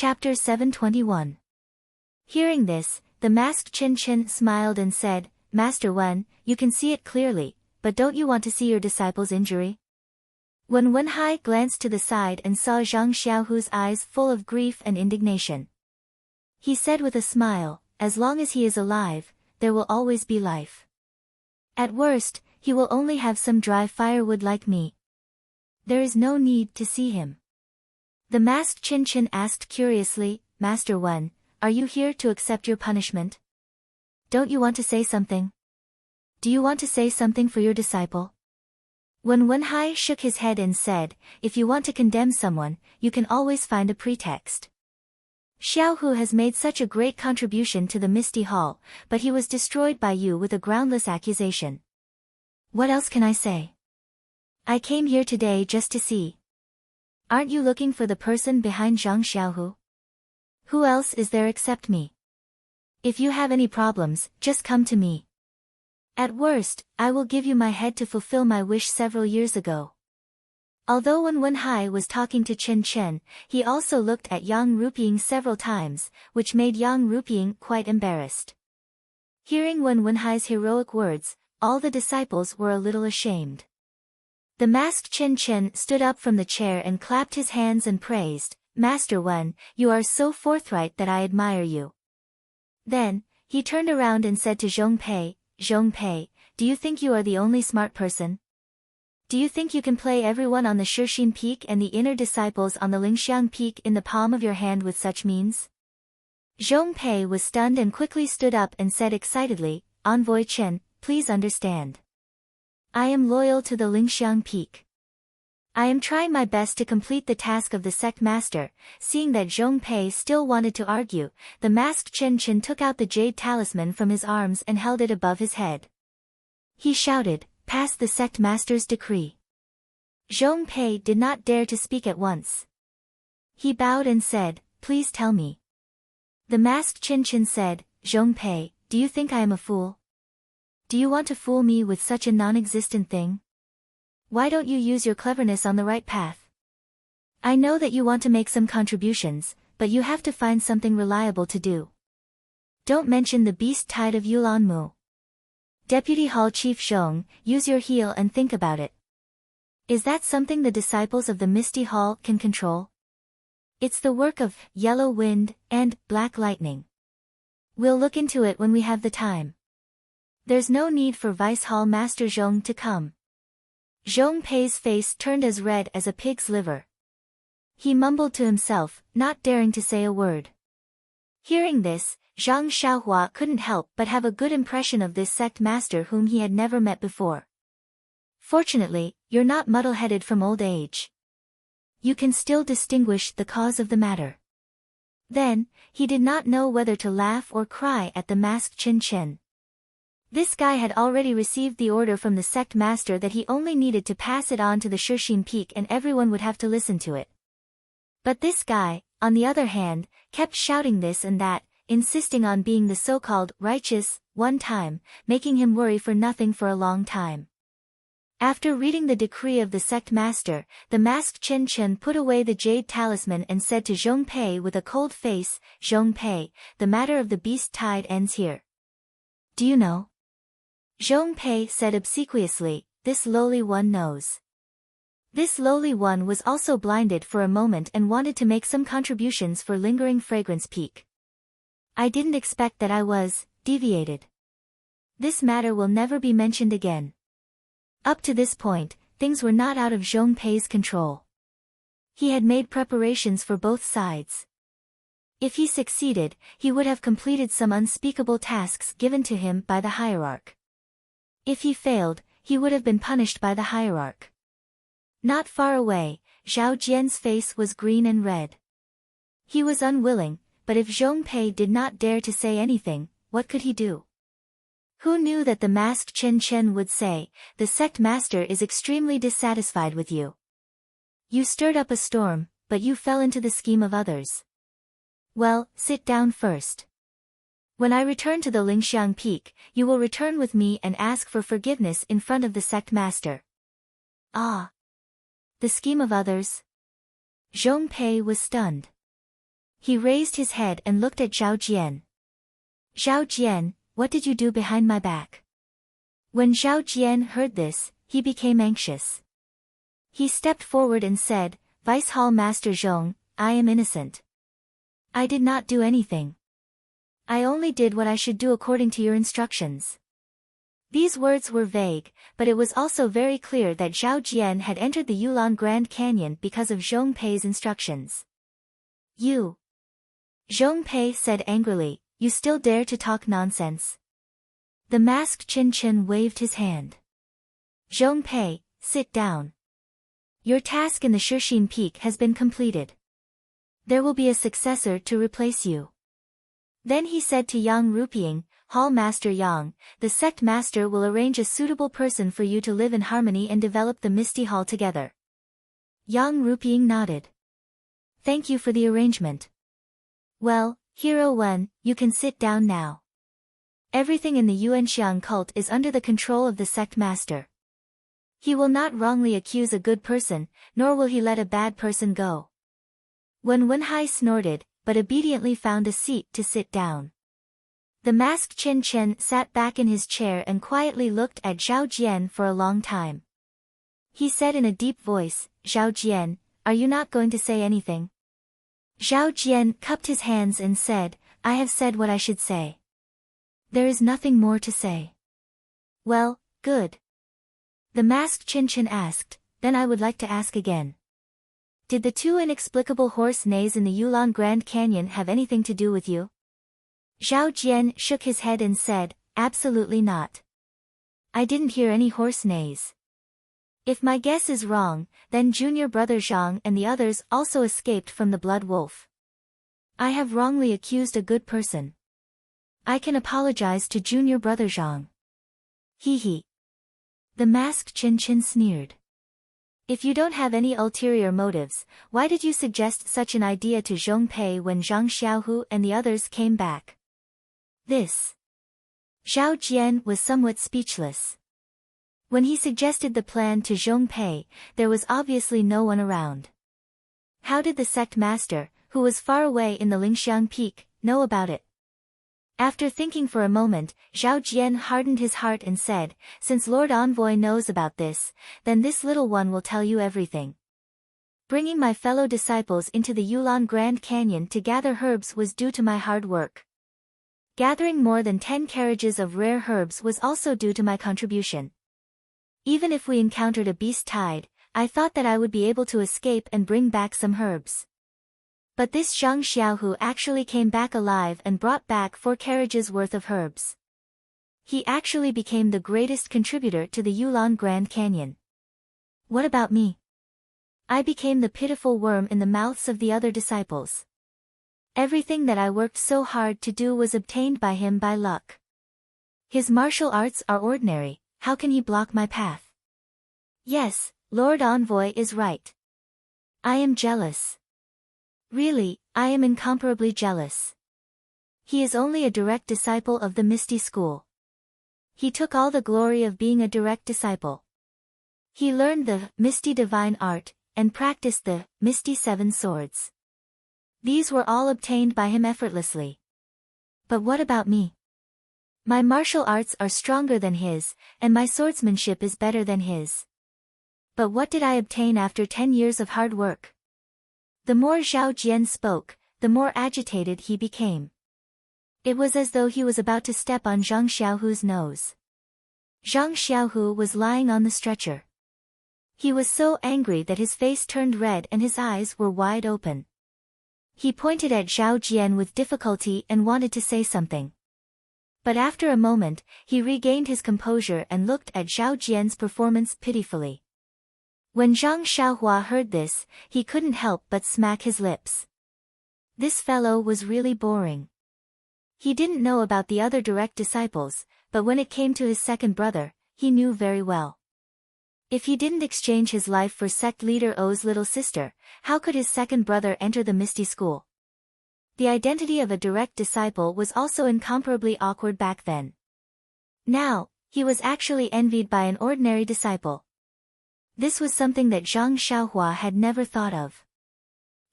Chapter 721. Hearing this, the masked Chin smiled and said, Master Wen, you can see it clearly, but don't you want to see your disciple's injury? When Wenhai glanced to the side and saw Zhang Xiaohu's eyes full of grief and indignation, he said with a smile, as long as he is alive, there will always be life. At worst, he will only have some dry firewood like me. There is no need to see him. The masked Chin asked curiously, Master Wen, are you here to accept your punishment? Don't you want to say something? Do you want to say something for your disciple? When Wenhai shook his head and said, if you want to condemn someone, you can always find a pretext. Xiaohu has made such a great contribution to the Misty Hall, but he was destroyed by you with a groundless accusation. What else can I say? I came here today just to see. Aren't you looking for the person behind Zhang Xiaohu? Who else is there except me? If you have any problems, just come to me. At worst, I will give you my head to fulfill my wish several years ago. Although when Wenhai was talking to Chen, he also looked at Yang Ruping several times, which made Yang Ruping quite embarrassed. Hearing Wenhai's heroic words, all the disciples were a little ashamed. The masked Chen stood up from the chair and clapped his hands and praised, Master Wen, you are so forthright that I admire you. Then, he turned around and said to Zhong Pei, do you think you are the only smart person? Do you think you can play everyone on the Shixin Peak and the inner disciples on the Lingxiang Peak in the palm of your hand with such means? Zhong Pei was stunned and quickly stood up and said excitedly, Envoy Chen, please understand. I am loyal to the Lingxiang Peak. I am trying my best to complete the task of the sect master. Seeing that Zhong Pei still wanted to argue, the masked Chen took out the jade talisman from his arms and held it above his head. He shouted, pass the sect master's decree. Zhong Pei did not dare to speak at once. He bowed and said, please tell me. The masked Chen said, Zhong Pei, do you think I am a fool? Do you want to fool me with such a non-existent thing? Why don't you use your cleverness on the right path? I know that you want to make some contributions, but you have to find something reliable to do. Don't mention the beast tide of Yulanmu. Deputy Hall Chief Zhong, use your heel and think about it. Is that something the disciples of the Misty Hall can control? It's the work of Yellow Wind and Black Lightning. We'll look into it when we have the time. There's no need for Vice Hall Master Zhong to come. Zhong Pei's face turned as red as a pig's liver. He mumbled to himself, not daring to say a word. Hearing this, Zhang Xiaohua couldn't help but have a good impression of this sect master whom he had never met before. Fortunately, you're not muddle-headed from old age. You can still distinguish the cause of the matter. Then, he did not know whether to laugh or cry at the masked Chen. This guy had already received the order from the sect master that he only needed to pass it on to the Shixin Peak and everyone would have to listen to it. But this guy, on the other hand, kept shouting this and that, insisting on being the so-called righteous one time, making him worry for nothing for a long time. After reading the decree of the sect master, the masked Chen put away the jade talisman and said to Zhong Pei with a cold face, Zhong Pei, the matter of the beast tide ends here. Do you know? Zhong Pei said obsequiously, this lowly one knows. This lowly one was also blinded for a moment and wanted to make some contributions for Lingering Fragrance Peak. I didn't expect that I was deviated. This matter will never be mentioned again. Up to this point, things were not out of Zhong Pei's control. He had made preparations for both sides. If he succeeded, he would have completed some unspeakable tasks given to him by the hierarch. If he failed, he would have been punished by the hierarch. Not far away, Zhao Jian's face was green and red. He was unwilling, but if Zhong Pei did not dare to say anything, what could he do? Who knew that the masked Chen would say, the sect master is extremely dissatisfied with you. You stirred up a storm, but you fell into the scheme of others. Well, sit down first. When I return to the Lingxiang Peak, you will return with me and ask for forgiveness in front of the sect master. Ah! The scheme of others? Zhong Pei was stunned. He raised his head and looked at Zhao Jian. Zhao Jian, what did you do behind my back? When Zhao Jian heard this, he became anxious. He stepped forward and said, Vice Hall Master Zhong, I am innocent. I did not do anything. I only did what I should do according to your instructions. These words were vague, but it was also very clear that Zhao Jian had entered the Yulon Grand Canyon because of Zhong Pei's instructions. You. Zhong Pei said angrily, you still dare to talk nonsense? The masked Chin Chin waved his hand. Zhong Pei, sit down. Your task in the Shixin Peak has been completed. There will be a successor to replace you. Then he said to Yang Ruping, Hall Master Yang, the sect master will arrange a suitable person for you to live in harmony and develop the Misty Hall together. Yang Ruping nodded. Thank you for the arrangement. Well, Hero Wen, you can sit down now. Everything in the Yuanxiang cult is under the control of the sect master. He will not wrongly accuse a good person, nor will he let a bad person go. When Wenhai snorted, but obediently found a seat to sit down. The masked Chin Chen sat back in his chair and quietly looked at Zhao Jian for a long time. He said in a deep voice, Zhao Jian, are you not going to say anything? Zhao Jian cupped his hands and said, I have said what I should say. There is nothing more to say. Well, good. The masked Chin Chen asked, then I would like to ask again. Did the two inexplicable horse neighs in the Yulon Grand Canyon have anything to do with you? Zhao Jian shook his head and said, absolutely not. I didn't hear any horse neighs. If my guess is wrong, then junior brother Zhang and the others also escaped from the blood wolf. I have wrongly accused a good person. I can apologize to junior brother Zhang. Hee hee. The masked Chin Chin sneered. If you don't have any ulterior motives, why did you suggest such an idea to Zhong Pei when Zhang Xiaohu and the others came back? This. Zhao Jian was somewhat speechless. When he suggested the plan to Zhong Pei, there was obviously no one around. How did the sect master, who was far away in the Lingxiang Peak, know about it? After thinking for a moment, Zhao Jian hardened his heart and said, since Lord Envoy knows about this, then this little one will tell you everything. Bringing my fellow disciples into the Yulon Grand Canyon to gather herbs was due to my hard work. Gathering more than 10 carriages of rare herbs was also due to my contribution. Even if we encountered a beast tide, I thought that I would be able to escape and bring back some herbs. But this Zhang Xiaohu actually came back alive and brought back 4 carriages worth of herbs. He actually became the greatest contributor to the Yulon Grand Canyon. What about me? I became the pitiful worm in the mouths of the other disciples. Everything that I worked so hard to do was obtained by him by luck. His martial arts are ordinary, how can he block my path? Yes, Lord Envoy is right. I am jealous. Really, I am incomparably jealous. He is only a direct disciple of the Misty School. He took all the glory of being a direct disciple. He learned the Misty Divine Art, and practiced the Misty 7 Swords. These were all obtained by him effortlessly. But what about me? My martial arts are stronger than his, and my swordsmanship is better than his. But what did I obtain after 10 years of hard work? The more Zhao Jian spoke, the more agitated he became. It was as though he was about to step on Zhang Xiaohu's nose. Zhang Xiaohu was lying on the stretcher. He was so angry that his face turned red and his eyes were wide open. He pointed at Zhao Jian with difficulty and wanted to say something. But after a moment, he regained his composure and looked at Zhao Jian's performance pitifully. When Zhang Xiaohua heard this, he couldn't help but smack his lips. This fellow was really boring. He didn't know about the other direct disciples, but when it came to his second brother, he knew very well. If he didn't exchange his life for sect leader O's little sister, how could his second brother enter the Misty School? The identity of a direct disciple was also incomparably awkward back then. Now, he was actually envied by an ordinary disciple. This was something that Zhang Xiaohua had never thought of.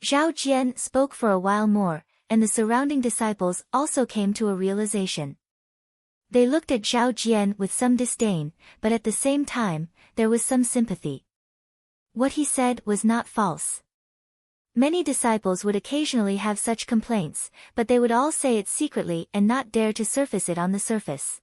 Zhao Jian spoke for a while more, and the surrounding disciples also came to a realization. They looked at Zhao Jian with some disdain, but at the same time, there was some sympathy. What he said was not false. Many disciples would occasionally have such complaints, but they would all say it secretly and not dare to surface it on the surface.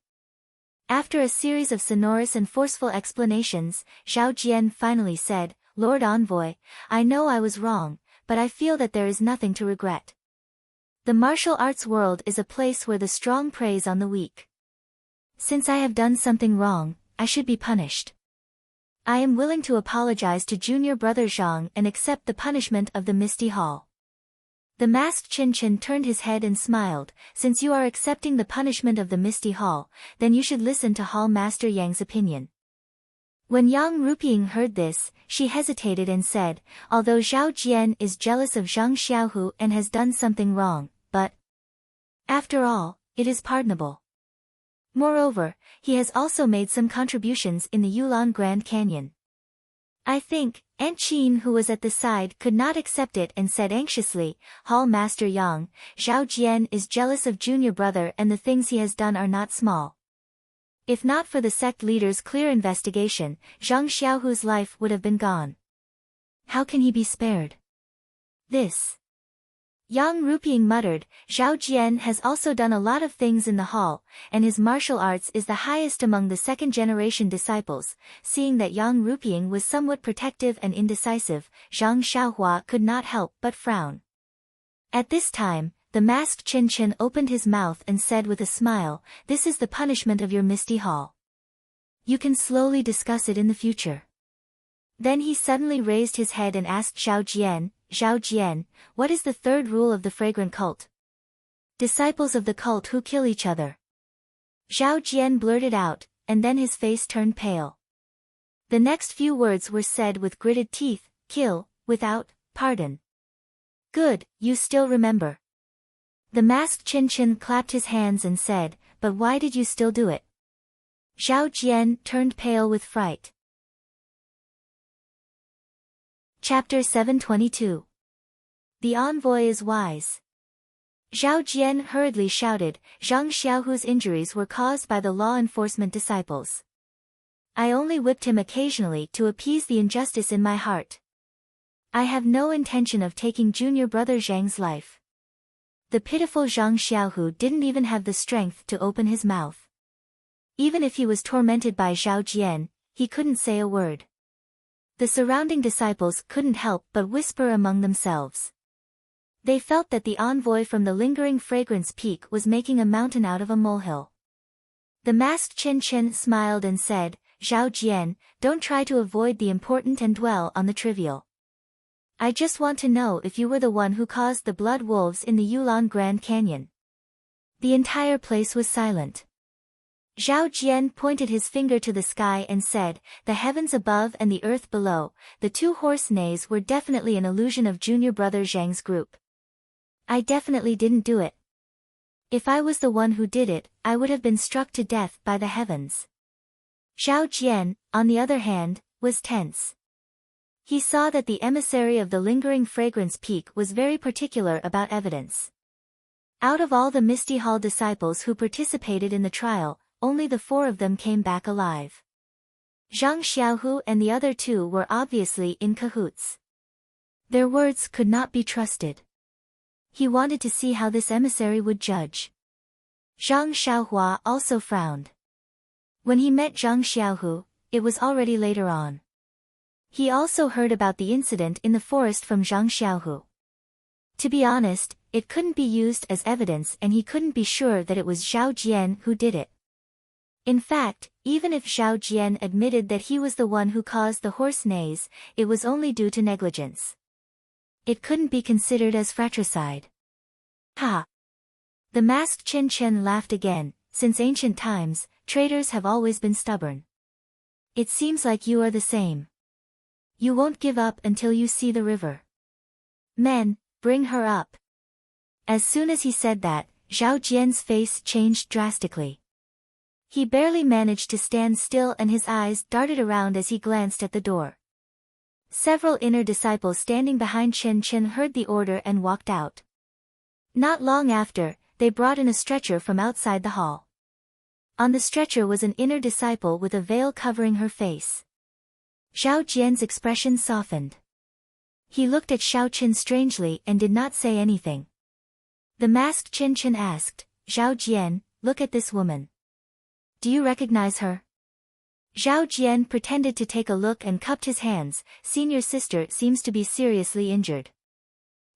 After a series of sonorous and forceful explanations, Zhao Jian finally said, "Lord Envoy, I know I was wrong, but I feel that there is nothing to regret. The martial arts world is a place where the strong preys on the weak. Since I have done something wrong, I should be punished. I am willing to apologize to junior brother Zhang and accept the punishment of the Misty Hall." The masked Qin turned his head and smiled. "Since you are accepting the punishment of the Misty Hall, then you should listen to Hall Master Yang's opinion." When Yang Ruping heard this, she hesitated and said, "Although Zhao Jian is jealous of Zhang Xiaohu and has done something wrong, but after all, it is pardonable. Moreover, he has also made some contributions in the Yulon Grand Canyon." I think, Aunt Qin, who was at the side, could not accept it and said anxiously, "Hall Master Yang, Zhao Jian is jealous of junior brother and the things he has done are not small. If not for the sect leader's clear investigation, Zhang Xiaohu's life would have been gone. How can he be spared?" This. Yang Ruping muttered, "Zhao Jian has also done a lot of things in the hall, and his martial arts is the highest among the second-generation disciples." Seeing that Yang Ruping was somewhat protective and indecisive, Zhang Xiaohua could not help but frown. At this time, the masked Qin opened his mouth and said with a smile, "This is the punishment of your Misty Hall. You can slowly discuss it in the future." Then he suddenly raised his head and asked Zhao Jian, "What is the third rule of the fragrant cult?" "Disciples of the cult who kill each other." Zhao Jian blurted out, and then his face turned pale. The next few words were said with gritted teeth, "Kill, without pardon." "Good, you still remember." The masked Qin clapped his hands and said, "But why did you still do it?" Zhao Jian turned pale with fright. Chapter 722. The envoy is wise. Zhao Jian hurriedly shouted, "Zhang Xiaohu's injuries were caused by the law enforcement disciples. I only whipped him occasionally to appease the injustice in my heart. I have no intention of taking junior brother Zhang's life." The pitiful Zhang Xiaohu didn't even have the strength to open his mouth. Even if he was tormented by Zhao Jian, he couldn't say a word. The surrounding disciples couldn't help but whisper among themselves. They felt that the envoy from the lingering fragrance peak was making a mountain out of a molehill. The masked Qin smiled and said, "Zhao Jian, don't try to avoid the important and dwell on the trivial. I just want to know if you were the one who caused the blood wolves in the Yulon Grand Canyon." The entire place was silent. Zhao Jian pointed his finger to the sky and said, "The heavens above and the earth below, the two horse neighs were definitely an illusion of junior brother Zhang's group. I definitely didn't do it. If I was the one who did it, I would have been struck to death by the heavens." Zhao Jian, on the other hand, was tense. He saw that the emissary of the lingering fragrance peak was very particular about evidence. Out of all the Misty Hall disciples who participated in the trial, only the 4 of them came back alive. Zhang Xiaohu and the other 2 were obviously in cahoots. Their words could not be trusted. He wanted to see how this emissary would judge. Zhang Xiaohua also frowned. When he met Zhang Xiaohu, it was already later on. He also heard about the incident in the forest from Zhang Xiaohu. To be honest, it couldn't be used as evidence and he couldn't be sure that it was Zhao Jian who did it. In fact, even if Zhao Jian admitted that he was the one who caused the horse neighs, it was only due to negligence. It couldn't be considered as fratricide. Ha! The masked Qin laughed again. "Since ancient times, traitors have always been stubborn. It seems like you are the same. You won't give up until you see the river. Men, bring her up." As soon as he said that, Zhao Jian's face changed drastically. He barely managed to stand still and his eyes darted around as he glanced at the door. Several inner disciples standing behind Chen Chen heard the order and walked out. Not long after, they brought in a stretcher from outside the hall. On the stretcher was an inner disciple with a veil covering her face. Zhao Jian's expression softened. He looked at Xiao Qin strangely and did not say anything. The masked Chen Chen asked, Zhao Jian, look at this woman. Do you recognize her? Zhao Jian pretended to take a look and cupped his hands. Senior sister seems to be seriously injured.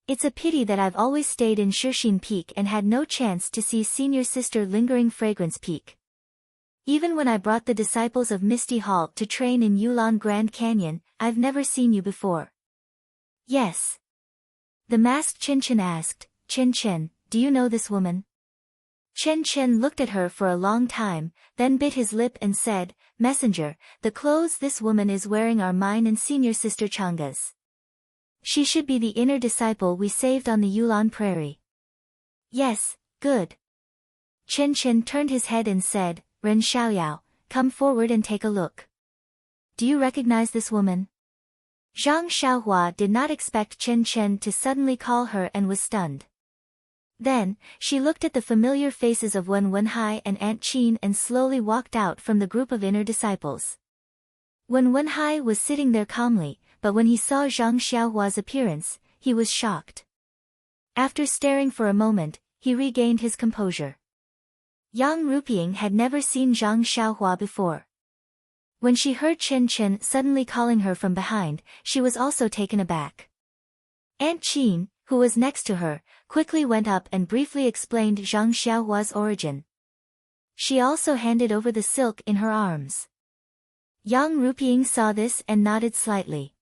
It's a pity that I've always stayed in Shixin Peak and had no chance to see senior sister lingering Fragrance Peak. Even when I brought the disciples of Misty Halt to train in Yulon Grand Canyon, I've never seen you before. Yes. The masked Chen Chen asked, Chen Chen, do you know this woman? Chen Chen looked at her for a long time, then bit his lip and said, Messenger, the clothes this woman is wearing are mine and senior sister Changa's. She should be the inner disciple we saved on the Yulon Prairie. Yes, good. Chen Chen turned his head and said, Ren Xiaoyao, come forward and take a look. Do you recognize this woman? Zhang Xiaohua did not expect Chen Chen to suddenly call her and was stunned. Then, she looked at the familiar faces of Wen Wenhai and Aunt Qin and slowly walked out from the group of inner disciples. Wen Wenhai was sitting there calmly, but when he saw Zhang Xiaohua's appearance, he was shocked. After staring for a moment, he regained his composure. Yang Ruping had never seen Zhang Xiaohua before. When she heard Chen Chen suddenly calling her from behind, she was also taken aback. Aunt Qin, who was next to her, quickly went up and briefly explained Zhang Xiaohua's origin. She also handed over the silk in her arms. Yang Ruping saw this and nodded slightly.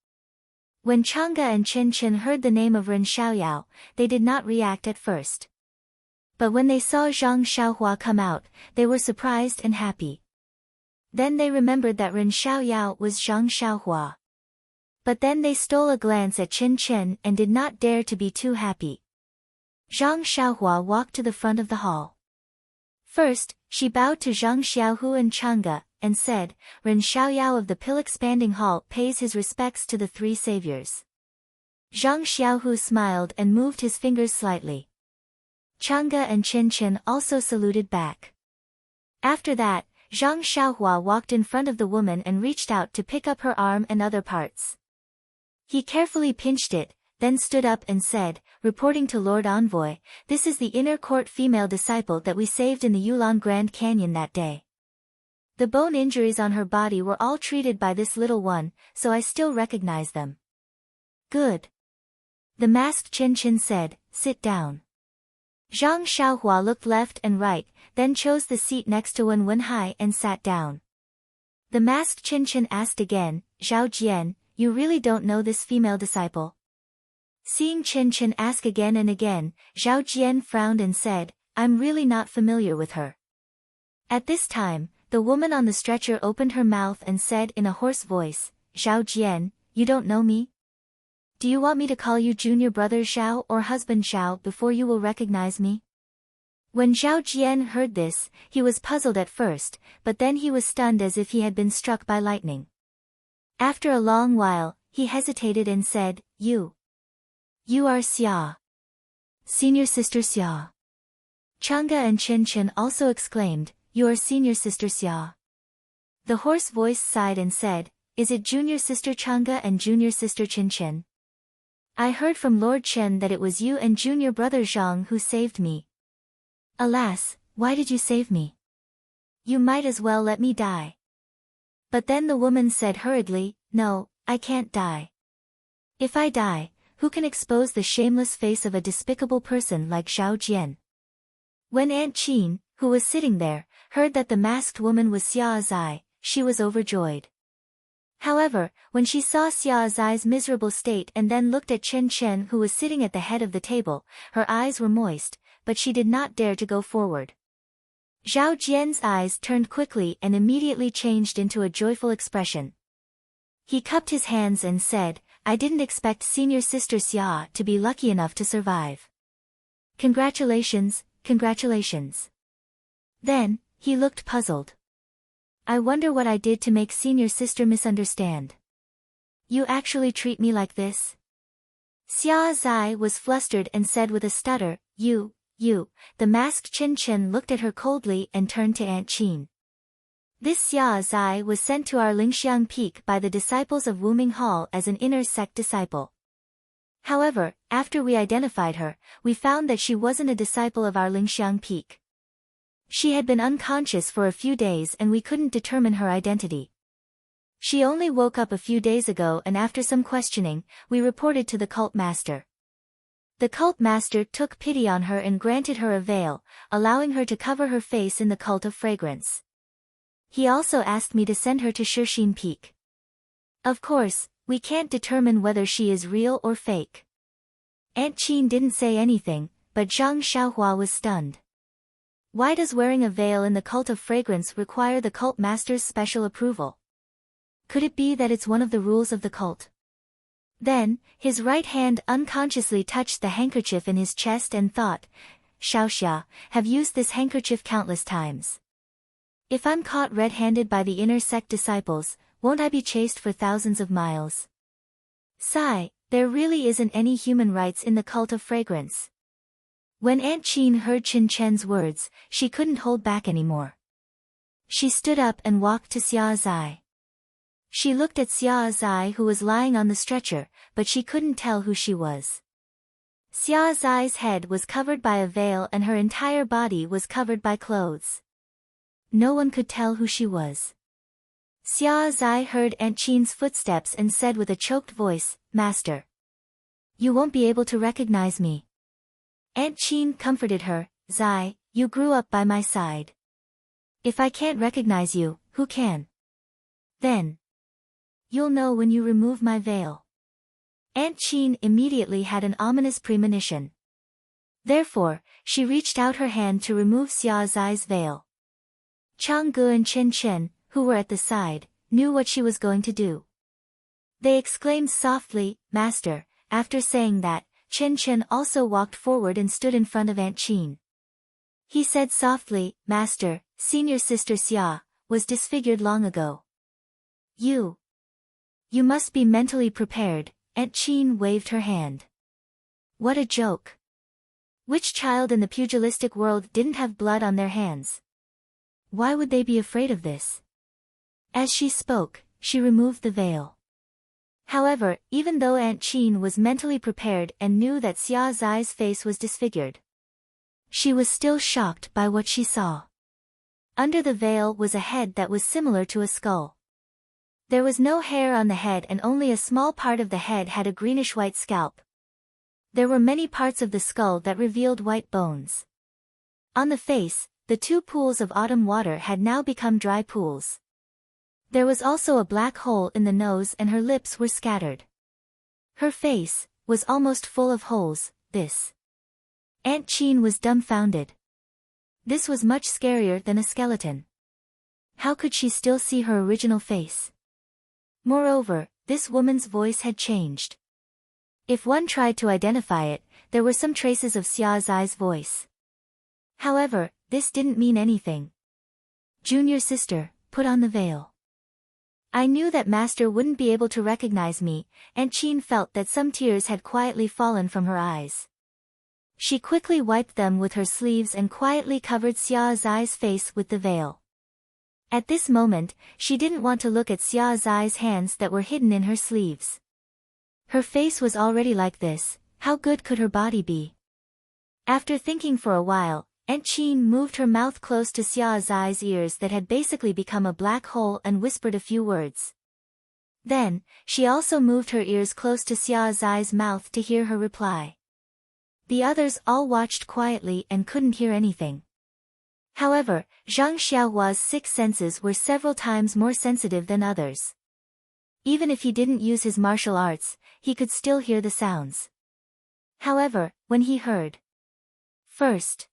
When Chang'e and Chen Chen heard the name of Ren Xiaoyao, they did not react at first. But when they saw Zhang Xiaohua come out, they were surprised and happy. Then they remembered that Ren Xiaoyao was Zhang Xiaohua. But then they stole a glance at Chen Chen and did not dare to be too happy. Zhang Xiaohua walked to the front of the hall. First, she bowed to Zhang Xiaohu and Chang'e, and said, Ren Xiaoyao of the Pill-Expanding Hall pays his respects to the three saviors. Zhang Xiaohu smiled and moved his fingers slightly. Chang'e and Chen Chen also saluted back. After that, Zhang Xiaohua walked in front of the woman and reached out to pick up her arm and other parts. He carefully pinched it, then stood up and said, reporting to Lord Envoy, this is the inner court female disciple that we saved in the Yulon Grand Canyon that day. The bone injuries on her body were all treated by this little one, so I still recognize them. Good. The masked Chen Chen said, sit down. Zhang Xiaohua looked left and right, then chose the seat next to Wen Wenhai and sat down. The masked Chen Chen asked again, Zhao Jian, you really don't know this female disciple? Seeing Chen Chen ask again and again, Zhao Jian frowned and said, I'm really not familiar with her. At this time, the woman on the stretcher opened her mouth and said in a hoarse voice, Zhao Jian, you don't know me? Do you want me to call you junior brother Zhao or husband Zhao before you will recognize me? When Zhao Jian heard this, he was puzzled at first, but then he was stunned as if he had been struck by lightning. After a long while, he hesitated and said, You are Xia. Senior sister Xia. Chang'e and Chen Chen also exclaimed, You are senior sister Xia. The hoarse voice sighed and said, Is it junior sister Chang'e and junior sister Chen Chen? I heard from Lord Chen that it was you and junior brother Zhang who saved me. Alas, why did you save me? You might as well let me die. But then the woman said hurriedly, No, I can't die. If I die, who can expose the shameless face of a despicable person like Zhao Jian? When Aunt Qin, who was sitting there, heard that the masked woman was Xia Zai, she was overjoyed. However, when she saw Xia Zai's miserable state and then looked at Chen Chen who was sitting at the head of the table, her eyes were moist, but she did not dare to go forward. Zhao Jian's eyes turned quickly and immediately changed into a joyful expression. He cupped his hands and said, I didn't expect senior sister Xia to be lucky enough to survive. Congratulations, congratulations. Then, he looked puzzled. I wonder what I did to make senior sister misunderstand. You actually treat me like this? Xia Zai was flustered and said with a stutter, You. The masked Chin Chin looked at her coldly and turned to Aunt Qin. This Xia Zai was sent to our Lingxiang Peak by the disciples of Wuming Hall as an inner sect disciple. However, after we identified her, we found that she wasn't a disciple of our Lingxiang Peak. She had been unconscious for a few days and we couldn't determine her identity. She only woke up a few days ago and after some questioning, we reported to the cult master. The cult master took pity on her and granted her a veil, allowing her to cover her face in the cult of fragrance. He also asked me to send her to Shixin Peak. Of course, we can't determine whether she is real or fake. Aunt Qin didn't say anything, but Zhang Xiaohua was stunned. Why does wearing a veil in the cult of fragrance require the cult master's special approval? Could it be that it's one of the rules of the cult? Then, his right hand unconsciously touched the handkerchief in his chest and thought, Xiaoxia, have used this handkerchief countless times. If I'm caught red-handed by the inner sect disciples, won't I be chased for thousands of miles? Sigh, there really isn't any human rights in the cult of fragrance. When Aunt Qin heard Chin Chen's words, she couldn't hold back anymore. She stood up and walked to Xia Zai. She looked at Xia Zai who was lying on the stretcher, but she couldn't tell who she was. Xia Zai's head was covered by a veil and her entire body was covered by clothes. No one could tell who she was. Xia Zai heard Aunt Qin's footsteps and said with a choked voice, Master. You won't be able to recognize me. Aunt Qin comforted her, Zai, you grew up by my side. If I can't recognize you, who can? Then. You'll know when you remove my veil. Aunt Qin immediately had an ominous premonition. Therefore, she reached out her hand to remove Xia Zai's veil. Changge and Chen Chen, who were at the side, knew what she was going to do. They exclaimed softly, Master. After saying that, Chen Chen also walked forward and stood in front of Aunt Qin. He said softly, Master, senior sister Xia, was disfigured long ago. You must be mentally prepared, Aunt Qin waved her hand. What a joke. Which child in the pugilistic world didn't have blood on their hands? Why would they be afraid of this? As she spoke, she removed the veil. However, even though Aunt Qin was mentally prepared and knew that Xia Zai's face was disfigured, she was still shocked by what she saw. Under the veil was a head that was similar to a skull. There was no hair on the head and only a small part of the head had a greenish-white scalp. There were many parts of the skull that revealed white bones. On the face, the two pools of autumn water had now become dry pools. There was also a black hole in the nose and her lips were scattered. Her face was almost full of holes. Aunt Qin was dumbfounded. This was much scarier than a skeleton. How could she still see her original face? Moreover, this woman's voice had changed. If one tried to identify it, there were some traces of Xia Zai's voice. However, this didn't mean anything. Junior sister, put on the veil. I knew that Master wouldn't be able to recognize me, and Qin felt that some tears had quietly fallen from her eyes. She quickly wiped them with her sleeves and quietly covered Xia Zai's face with the veil. At this moment, she didn't want to look at Xia Zai's hands that were hidden in her sleeves. Her face was already like this, how good could her body be? After thinking for a while, Aunt Qin moved her mouth close to Xia Zai's ears that had basically become a black hole and whispered a few words. Then, she also moved her ears close to Xia Zai's mouth to hear her reply. The others all watched quietly and couldn't hear anything. However, Zhang Xiaohua's six senses were several times more sensitive than others. Even if he didn't use his martial arts, he could still hear the sounds. However, when he heard first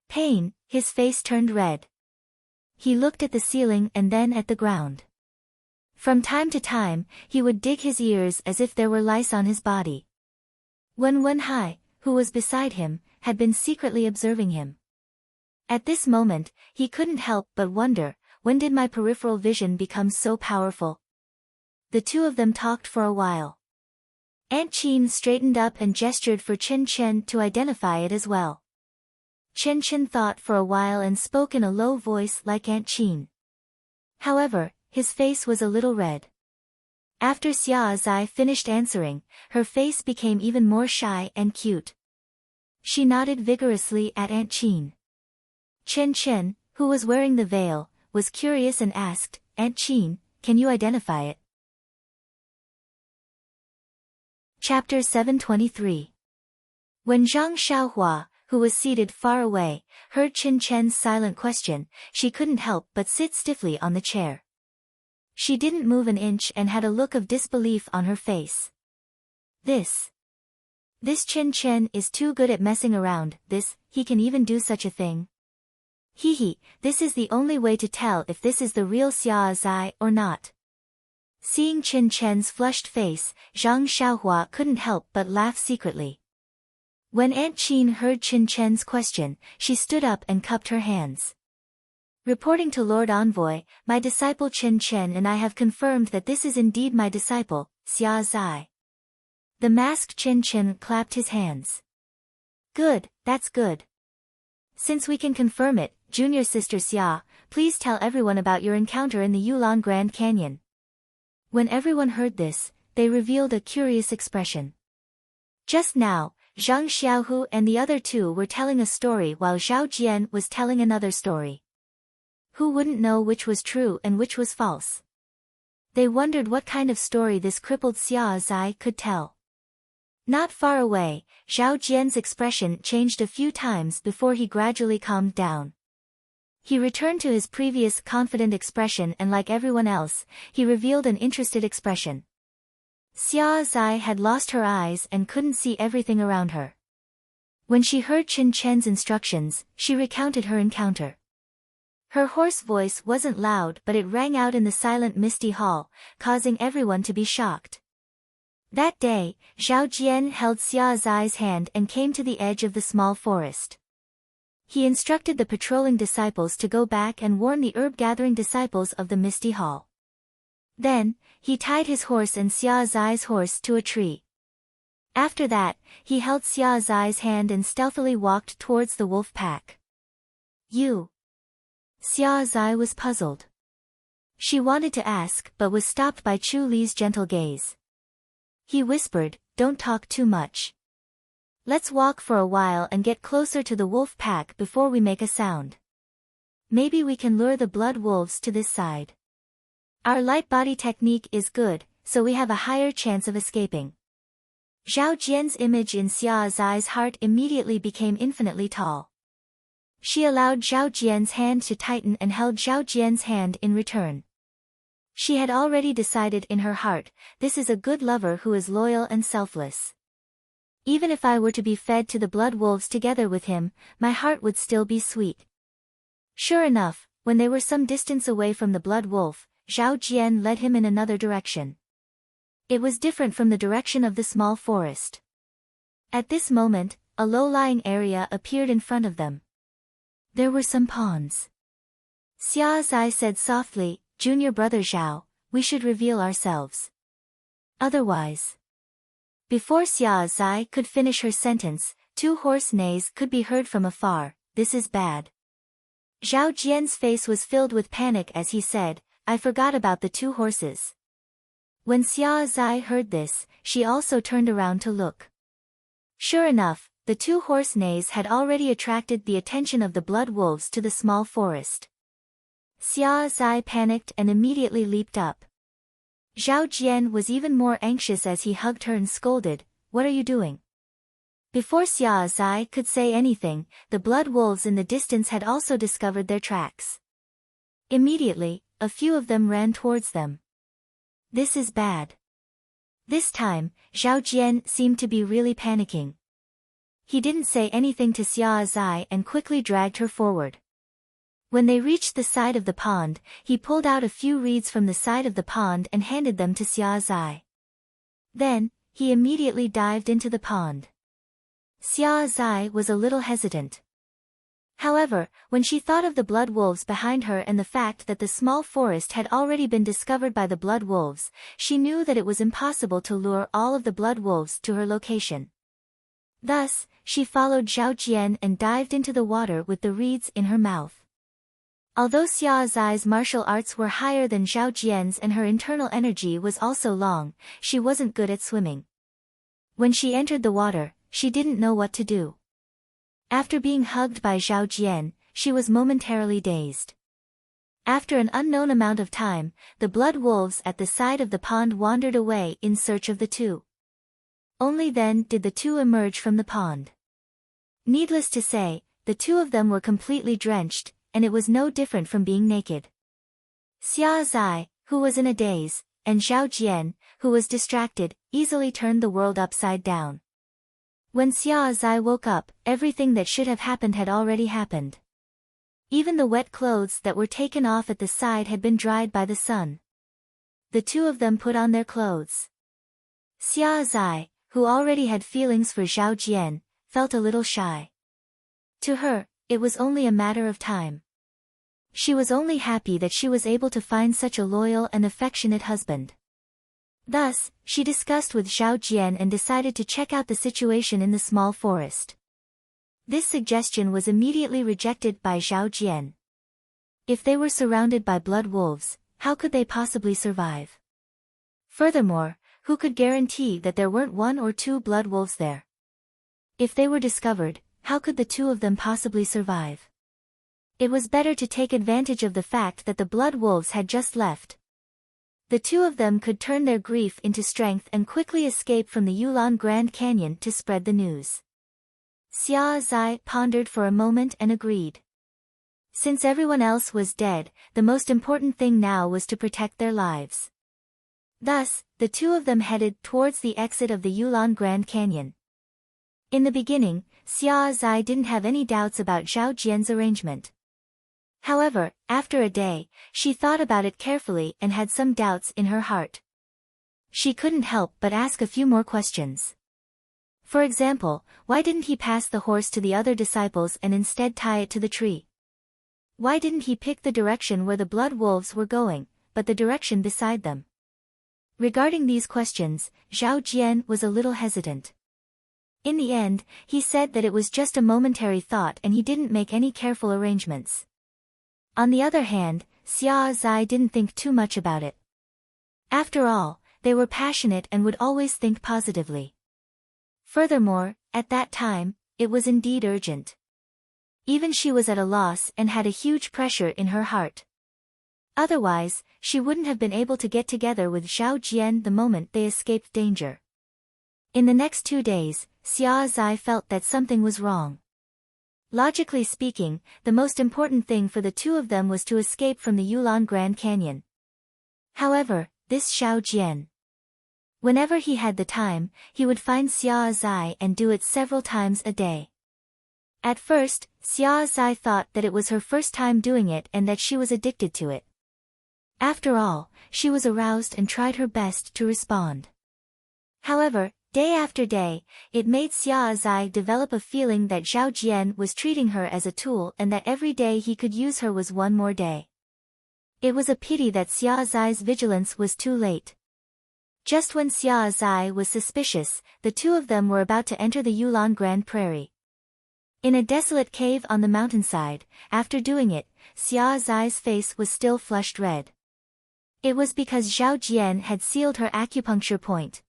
pain, his face turned red. He looked at the ceiling and then at the ground. From time to time, he would dig his ears as if there were lice on his body. Wenhai, who was beside him, had been secretly observing him. At this moment, he couldn't help but wonder, when did my peripheral vision become so powerful? The two of them talked for a while. Aunt Qin straightened up and gestured for Chen Chen to identify it as well. Chen Chen thought for a while and spoke in a low voice like Aunt Qin. However, his face was a little red. After Xia Zai finished answering, her face became even more shy and cute. She nodded vigorously at Aunt Qin. Chen Chen, who was wearing the veil, was curious and asked, Aunt Qin, can you identify it? Chapter 723. When Zhang Xiaohua, who was seated far away, heard Chen Chen's silent question, she couldn't help but sit stiffly on the chair. She didn't move an inch and had a look of disbelief on her face. This Chen Chen is too good at messing around, he can even do such a thing. This is the only way to tell if this is the real Xia Zai or not. Seeing Chen Chen's flushed face, Zhang Xiaohua couldn't help but laugh secretly. When Aunt Qin heard Chen Chen's question, she stood up and cupped her hands. Reporting to Lord Envoy, my disciple Chen Chen and I have confirmed that this is indeed my disciple, Xia Zai. The masked Chen Chen clapped his hands. Good, that's good. Since we can confirm it, junior sister Xia, please tell everyone about your encounter in the Yulon Grand Canyon. When everyone heard this, they revealed a curious expression. Just now, Zhang Xiaohu and the other two were telling a story while Zhao Jian was telling another story. Who wouldn't know which was true and which was false? They wondered what kind of story this crippled Xia Zai could tell. Not far away, Zhao Jian's expression changed a few times before he gradually calmed down. He returned to his previous confident expression and like everyone else, he revealed an interested expression. Xia Zai had lost her eyes and couldn't see everything around her. When she heard Chen Chen's instructions, she recounted her encounter. Her hoarse voice wasn't loud but it rang out in the silent misty hall, causing everyone to be shocked. That day, Zhao Jian held Xia Zai's hand and came to the edge of the small forest. He instructed the patrolling disciples to go back and warn the herb-gathering disciples of the misty hall. Then, he tied his horse and Xia Zai's horse to a tree. After that, he held Xia Zai's hand and stealthily walked towards the wolf pack. You? Xia Zai was puzzled. She wanted to ask but was stopped by Chu Li's gentle gaze. He whispered, don't talk too much. Let's walk for a while and get closer to the wolf pack before we make a sound. Maybe we can lure the blood wolves to this side. Our light body technique is good, so we have a higher chance of escaping. Zhao Jian's image in Xia Zai's heart immediately became infinitely tall. She allowed Zhao Jian's hand to tighten and held Zhao Jian's hand in return. She had already decided in her heart, this is a good lover who is loyal and selfless. Even if I were to be fed to the blood wolves together with him, my heart would still be sweet. Sure enough, when they were some distance away from the blood wolf, Zhao Jian led him in another direction. It was different from the direction of the small forest. At this moment, a low-lying area appeared in front of them. There were some ponds. Xia Zai said softly, Junior brother Zhao, we should reveal ourselves. Otherwise. Before Xia Zai could finish her sentence, two horse neighs could be heard from afar. This is bad. Zhao Jian's face was filled with panic as he said, I forgot about the two horses. When Xia Zai heard this, she also turned around to look. Sure enough, the two horse neighs had already attracted the attention of the blood wolves to the small forest. Xia Zai panicked and immediately leaped up. Zhao Jian was even more anxious as he hugged her and scolded, what are you doing? Before Xia Zai could say anything, the blood wolves in the distance had also discovered their tracks. Immediately, a few of them ran towards them. This is bad. This time, Zhao Jian seemed to be really panicking. He didn't say anything to Xia Zai and quickly dragged her forward. When they reached the side of the pond, he pulled out a few reeds from the side of the pond and handed them to Xia Zai. Then, he immediately dived into the pond. Xia Zai was a little hesitant. However, when she thought of the blood wolves behind her and the fact that the small forest had already been discovered by the blood wolves, she knew that it was impossible to lure all of the blood wolves to her location. Thus, she followed Zhao Jian and dived into the water with the reeds in her mouth. Although Xia Zai's martial arts were higher than Zhao Jian's and her internal energy was also long, she wasn't good at swimming. When she entered the water, she didn't know what to do. After being hugged by Zhao Jian, she was momentarily dazed. After an unknown amount of time, the blood wolves at the side of the pond wandered away in search of the two. Only then did the two emerge from the pond. Needless to say, the two of them were completely drenched, and it was no different from being naked. Xia Zai, who was in a daze, and Zhao Jian, who was distracted, easily turned the world upside down. When Xia Zai woke up, everything that should have happened had already happened. Even the wet clothes that were taken off at the side had been dried by the sun. The two of them put on their clothes. Xia Zai, who already had feelings for Zhao Jian, felt a little shy. To her, it was only a matter of time. She was only happy that she was able to find such a loyal and affectionate husband. Thus, she discussed with Zhao Jian and decided to check out the situation in the small forest. This suggestion was immediately rejected by Zhao Jian. If they were surrounded by blood wolves, how could they possibly survive? Furthermore, who could guarantee that there weren't one or two blood wolves there? If they were discovered, how could the two of them possibly survive? It was better to take advantage of the fact that the blood wolves had just left. The two of them could turn their grief into strength and quickly escape from the Yulon Grand Canyon to spread the news. Xia Zai pondered for a moment and agreed. Since everyone else was dead, the most important thing now was to protect their lives. Thus, the two of them headed towards the exit of the Yulon Grand Canyon. In the beginning, Xia Zai didn't have any doubts about Zhao Jian's arrangement. However, after a day, she thought about it carefully and had some doubts in her heart. She couldn't help but ask a few more questions. For example, why didn't he pass the horse to the other disciples and instead tie it to the tree? Why didn't he pick the direction where the blood wolves were going, but the direction beside them? Regarding these questions, Zhao Jian was a little hesitant. In the end, he said that it was just a momentary thought and he didn't make any careful arrangements. On the other hand, Xia Zai didn't think too much about it. After all, they were passionate and would always think positively. Furthermore, at that time, it was indeed urgent. Even she was at a loss and had a huge pressure in her heart. Otherwise, she wouldn't have been able to get together with Zhao Jian the moment they escaped danger. In the next 2 days, Xia Zai felt that something was wrong. Logically speaking, the most important thing for the two of them was to escape from the Yulon Grand Canyon. However, this Zhao Jian. Whenever he had the time, he would find Xia Zai and do it several times a day. At first, Xia Zai thought that it was her first time doing it and that she was addicted to it. After all, she was aroused and tried her best to respond. However, day after day, it made Xia Zai develop a feeling that Zhao Jian was treating her as a tool and that every day he could use her was one more day. It was a pity that Xia Zai's vigilance was too late. Just when Xia Zai was suspicious, the two of them were about to enter the Yulon Grand Prairie. In a desolate cave on the mountainside, after doing it, Xia Zai's face was still flushed red. It was because Zhao Jian had sealed her acupuncture point.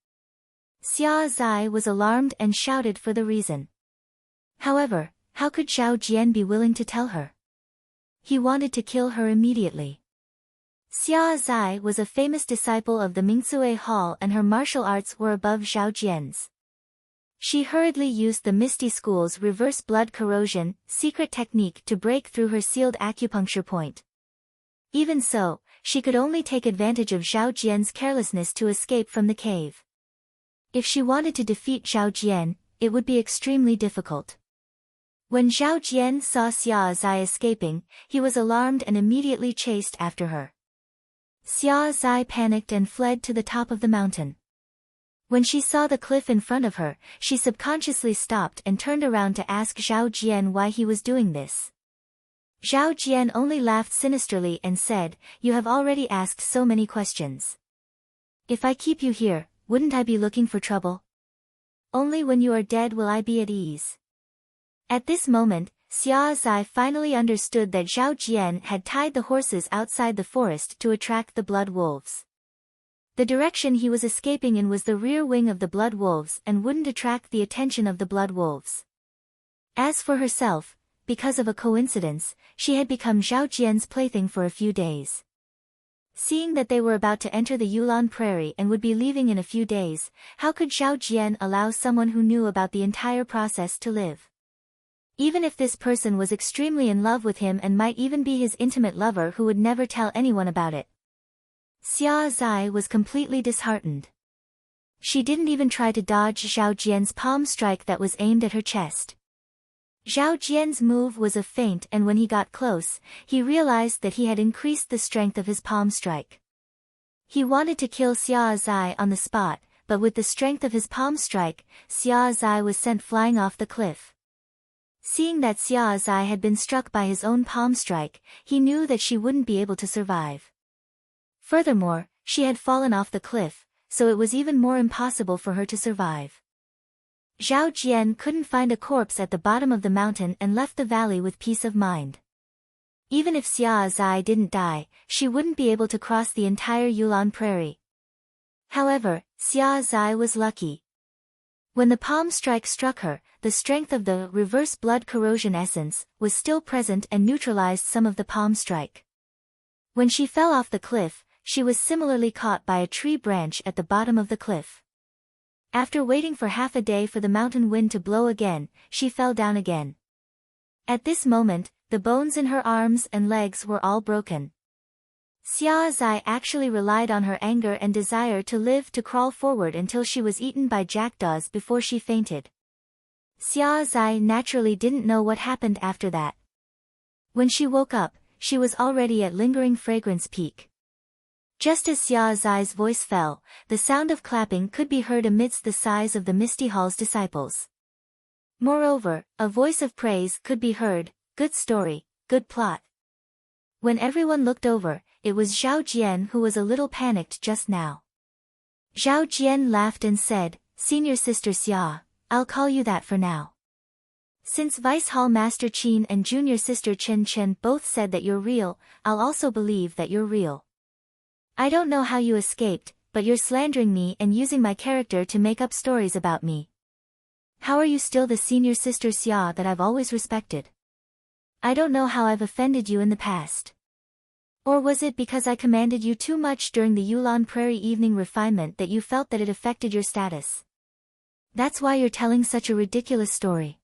Xia Zai was alarmed and shouted for the reason. However, how could Zhao Jian be willing to tell her? He wanted to kill her immediately. Xia Zai was a famous disciple of the Mingcue Hall and her martial arts were above Zhao Jian's. She hurriedly used the Misty School's reverse blood corrosion secret technique to break through her sealed acupuncture point. Even so, she could only take advantage of Zhao Jian's carelessness to escape from the cave. If she wanted to defeat Zhao Jian, it would be extremely difficult. When Zhao Jian saw Xia Zai escaping, he was alarmed and immediately chased after her. Xia Zai panicked and fled to the top of the mountain. When she saw the cliff in front of her, she subconsciously stopped and turned around to ask Zhao Jian why he was doing this. Zhao Jian only laughed sinisterly and said, "You have already asked so many questions. If I keep you here, wouldn't I be looking for trouble? Only when you are dead will I be at ease." At this moment, Xia Zai finally understood that Zhao Jian had tied the horses outside the forest to attract the blood wolves. The direction he was escaping in was the rear wing of the blood wolves and wouldn't attract the attention of the blood wolves. As for herself, because of a coincidence, she had become Zhao Jian's plaything for a few days. Seeing that they were about to enter the Yulon Prairie and would be leaving in a few days, how could Zhao Jian allow someone who knew about the entire process to live? Even if this person was extremely in love with him and might even be his intimate lover who would never tell anyone about it. Xia Zai was completely disheartened. She didn't even try to dodge Zhao Jian's palm strike that was aimed at her chest. Zhao Jian's move was a feint, and when he got close, he realized that he had increased the strength of his palm strike. He wanted to kill Xia Zai on the spot, but with the strength of his palm strike, Xia Zai was sent flying off the cliff. Seeing that Xia Zai had been struck by his own palm strike, he knew that she wouldn't be able to survive. Furthermore, she had fallen off the cliff, so it was even more impossible for her to survive. Zhao Jian couldn't find a corpse at the bottom of the mountain and left the valley with peace of mind. Even if Xia Zai didn't die, she wouldn't be able to cross the entire Yulon Prairie. However, Xia Zai was lucky. When the palm strike struck her, the strength of the reverse blood corrosion essence was still present and neutralized some of the palm strike. When she fell off the cliff, she was similarly caught by a tree branch at the bottom of the cliff. After waiting for half a day for the mountain wind to blow again, she fell down again. At this moment, the bones in her arms and legs were all broken. Xia Zai actually relied on her anger and desire to live to crawl forward until she was eaten by jackdaws before she fainted. Xia Zai naturally didn't know what happened after that. When she woke up, she was already at Lingering Fragrance Peak. Just as Xia Zai's voice fell, the sound of clapping could be heard amidst the sighs of the Misty Hall's disciples. Moreover, a voice of praise could be heard, "Good story, good plot." When everyone looked over, it was Zhao Jian who was a little panicked just now. Zhao Jian laughed and said, "Senior Sister Xia, I'll call you that for now. Since Vice Hall Master Qin and Junior Sister Chen Chen both said that you're real, I'll also believe that you're real. I don't know how you escaped, but you're slandering me and using my character to make up stories about me. How are you still the Senior Sister Xia that I've always respected? I don't know how I've offended you in the past. Or was it because I commanded you too much during the Yulon Prairie evening refinement that you felt that it affected your status? That's why you're telling such a ridiculous story."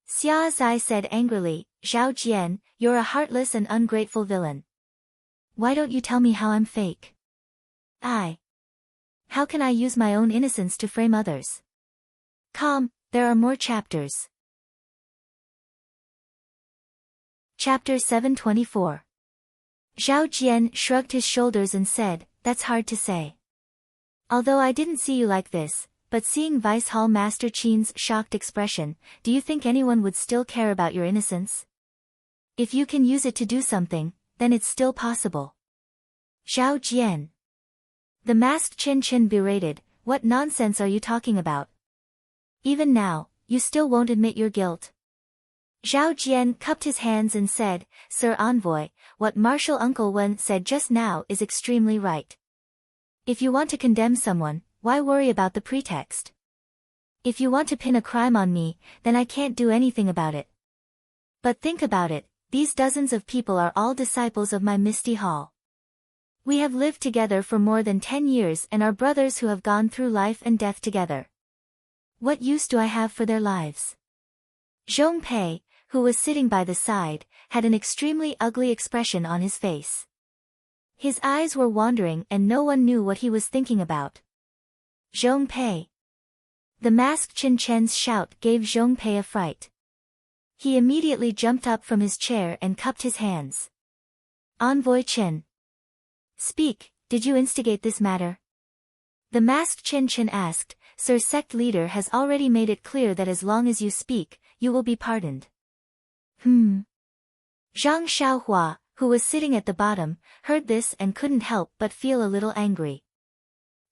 Xia Zai said angrily, "Zhao Jian, you're a heartless and ungrateful villain. Why don't you tell me how I'm fake? How can I use my own innocence to frame others? Come, there are more chapters." Chapter 724. Zhao Jian shrugged his shoulders and said, "That's hard to say. Although I didn't see you like this, but seeing Vice Hall Master Qin's shocked expression, do you think anyone would still care about your innocence? If you can use it to do something, then it's still possible." Zhao Jian. The masked Chen Chen berated, "What nonsense are you talking about? Even now, you still won't admit your guilt." Zhao Jian cupped his hands and said, "Sir Envoy, what Marshal Uncle Wen said just now is extremely right. If you want to condemn someone, why worry about the pretext? If you want to pin a crime on me, then I can't do anything about it. But think about it, these dozens of people are all disciples of my Misty Hall. We have lived together for more than 10 years and are brothers who have gone through life and death together. What use do I have for their lives?" Zhong Pei, who was sitting by the side, had an extremely ugly expression on his face. His eyes were wandering and no one knew what he was thinking about. Zhong Pei. The masked Chen Chen's shout gave Zhong Pei a fright. He immediately jumped up from his chair and cupped his hands. "Envoy Chen. Speak, did you instigate this matter?" The masked Chen Chen asked. "Sir Sect Leader has already made it clear that as long as you speak, you will be pardoned." Zhang Xiaohua, who was sitting at the bottom, heard this and couldn't help but feel a little angry.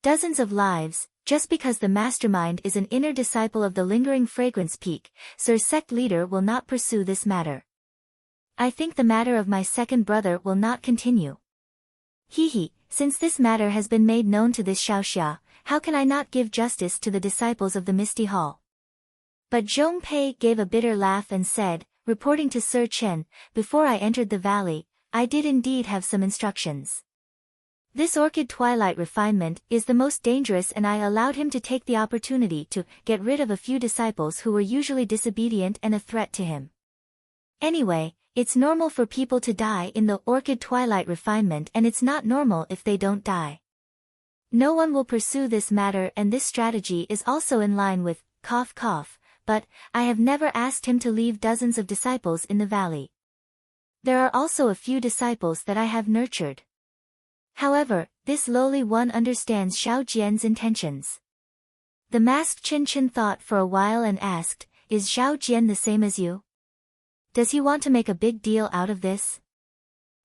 Dozens of lives, just because the mastermind is an inner disciple of the lingering fragrance peak, Sir sect leader will not pursue this matter. I think the matter of my second brother will not continue. He, since this matter has been made known to this Xiaoxia, how can I not give justice to the disciples of the Misty Hall? But Zhong Pei gave a bitter laugh and said, reporting to Sir Chen, before I entered the valley, I did indeed have some instructions. This orchid twilight refinement is the most dangerous, and I allowed him to take the opportunity to get rid of a few disciples who were usually disobedient and a threat to him. Anyway, it's normal for people to die in the orchid twilight refinement, and it's not normal if they don't die. No one will pursue this matter, and this strategy is also in line with, cough cough, but I have never asked him to leave dozens of disciples in the valley. There are also a few disciples that I have nurtured. However, this lowly one understands Xiao Jian's intentions. The masked Chin thought for a while and asked, is Xiao Jian the same as you? Does he want to make a big deal out of this?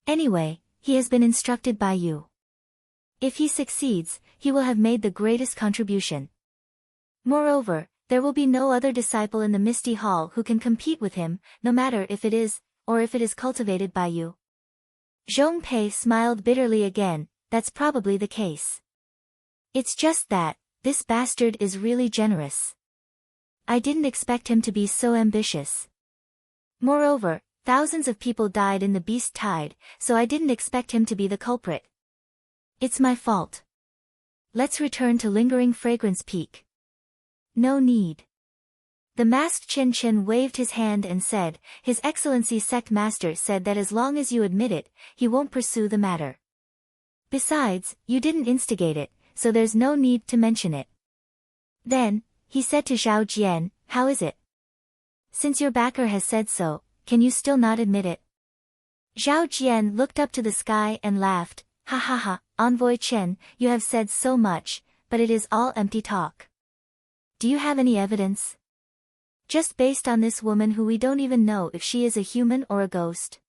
Anyway, he has been instructed by you. If he succeeds, he will have made the greatest contribution. Moreover, there will be no other disciple in the Misty Hall who can compete with him, no matter if it is, or if it is cultivated by you. Zhong Pei smiled bitterly again, that's probably the case. It's just that, this bastard is really generous. I didn't expect him to be so ambitious. Moreover, thousands of people died in the beast tide, so I didn't expect him to be the culprit. It's my fault. Let's return to lingering fragrance peak. No need. The masked Chin waved his hand and said, His Excellency Sect Master said that as long as you admit it, he won't pursue the matter. Besides, you didn't instigate it, so there's no need to mention it. Then, he said to Zhao Jian, how is it? Since your backer has said so, can you still not admit it? Zhao Jian looked up to the sky and laughed, ha ha ha, Envoy Chen, you have said so much, but it is all empty talk. Do you have any evidence? Just based on this woman who we don't even know if she is a human or a ghost.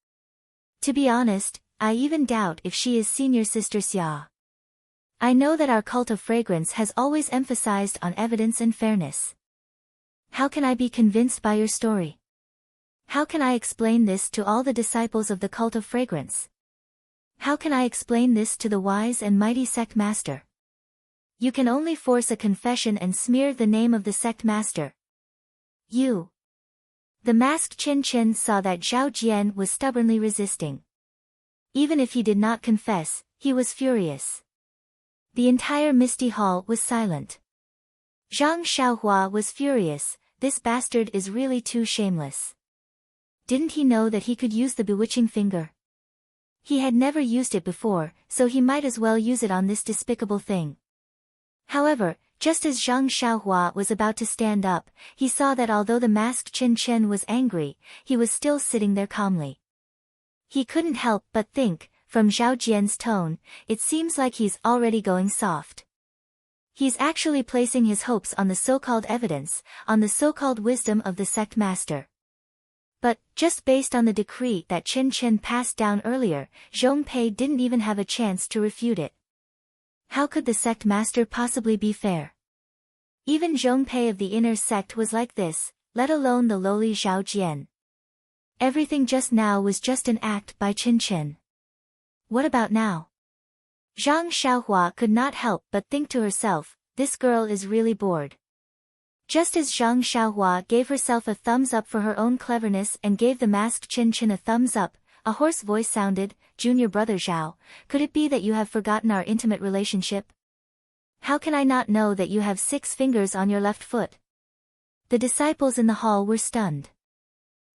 To be honest, I even doubt if she is Senior Sister Xia. I know that our cult of fragrance has always emphasized on evidence and fairness. How can I be convinced by your story? How can I explain this to all the disciples of the cult of fragrance? How can I explain this to the wise and mighty sect master? You can only force a confession and smear the name of the sect master. You. The masked Chin saw that Zhao Jian was stubbornly resisting. Even if he did not confess, he was furious. The entire Misty Hall was silent. Zhang Xiaohua was furious, this bastard is really too shameless. Didn't he know that he could use the bewitching finger? He had never used it before, so he might as well use it on this despicable thing. However, just as Zhang Xiaohua was about to stand up, he saw that although the masked Chin was angry, he was still sitting there calmly. He couldn't help but think, from Zhao Jian's tone, it seems like he's already going soft. He's actually placing his hopes on the so-called evidence, on the so-called wisdom of the sect master. But, just based on the decree that Chin passed down earlier, Zhong Pei didn't even have a chance to refute it. How could the sect master possibly be fair? Even Zhong Pei of the inner sect was like this, let alone the lowly Zhao Jian. Everything just now was just an act by Chin. What about now? Zhang Xiaohua could not help but think to herself, this girl is really bored. Just as Zhang Xiaohua gave herself a thumbs up for her own cleverness and gave the masked Chin a thumbs up, a hoarse voice sounded, Junior Brother Zhao, could it be that you have forgotten our intimate relationship? How can I not know that you have 6 fingers on your left foot? The disciples in the hall were stunned.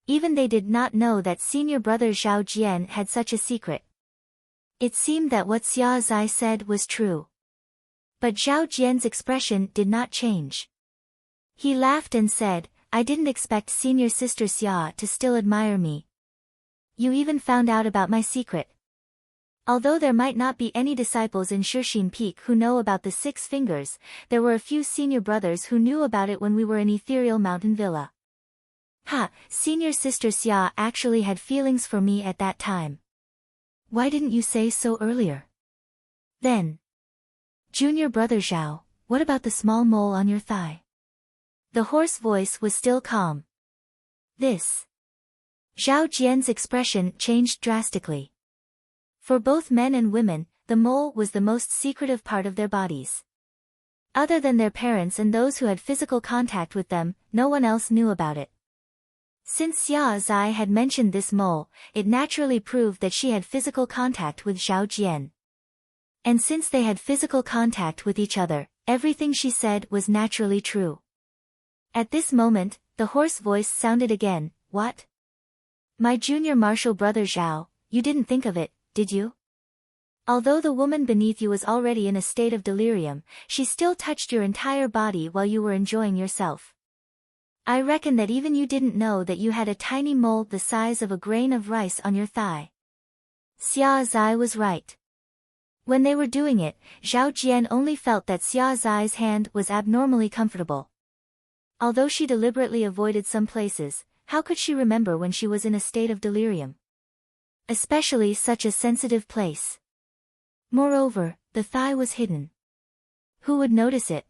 Even they did not know that Senior Brother Zhao Jian had such a secret. It seemed that what Xia Zai said was true. But Zhao Jian's expression did not change. He laughed and said, I didn't expect Senior Sister Xia to still admire me. You even found out about my secret. Although there might not be any disciples in Shixin Peak who know about the 6 fingers, there were a few senior brothers who knew about it when we were in Ethereal Mountain Villa. Ha, senior sister Xia actually had feelings for me at that time. Why didn't you say so earlier? Then. Junior brother Zhao, what about the small mole on your thigh? The hoarse voice was still calm. This. Zhao Jian's expression changed drastically. For both men and women, the mole was the most secretive part of their bodies. Other than their parents and those who had physical contact with them, no one else knew about it. Since Xia Zai had mentioned this mole, it naturally proved that she had physical contact with Zhao Jian. And since they had physical contact with each other, everything she said was naturally true. At this moment, the hoarse voice sounded again, what? My junior martial brother Zhao, you didn't think of it, did you? Although the woman beneath you was already in a state of delirium, she still touched your entire body while you were enjoying yourself. I reckon that even you didn't know that you had a tiny mole the size of a grain of rice on your thigh. Xia Zai was right. When they were doing it, Zhao Jian only felt that Xia Zai's hand was abnormally comfortable. Although she deliberately avoided some places, how could she remember when she was in a state of delirium? Especially such a sensitive place. Moreover, the thigh was hidden. Who would notice it?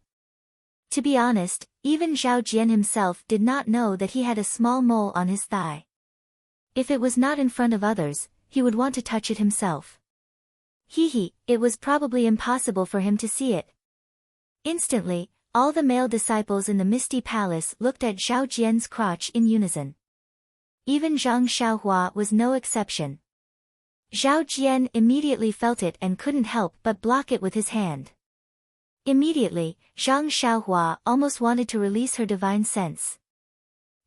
To be honest, even Zhao Jian himself did not know that he had a small mole on his thigh. If it was not in front of others, he would want to touch it himself. It was probably impossible for him to see it. Instantly, all the male disciples in the Misty Palace looked at Zhao Jian's crotch in unison. Even Zhang Xiaohua was no exception. Zhao Jian immediately felt it and couldn't help but block it with his hand. Immediately, Zhang Xiaohua almost wanted to release her divine sense.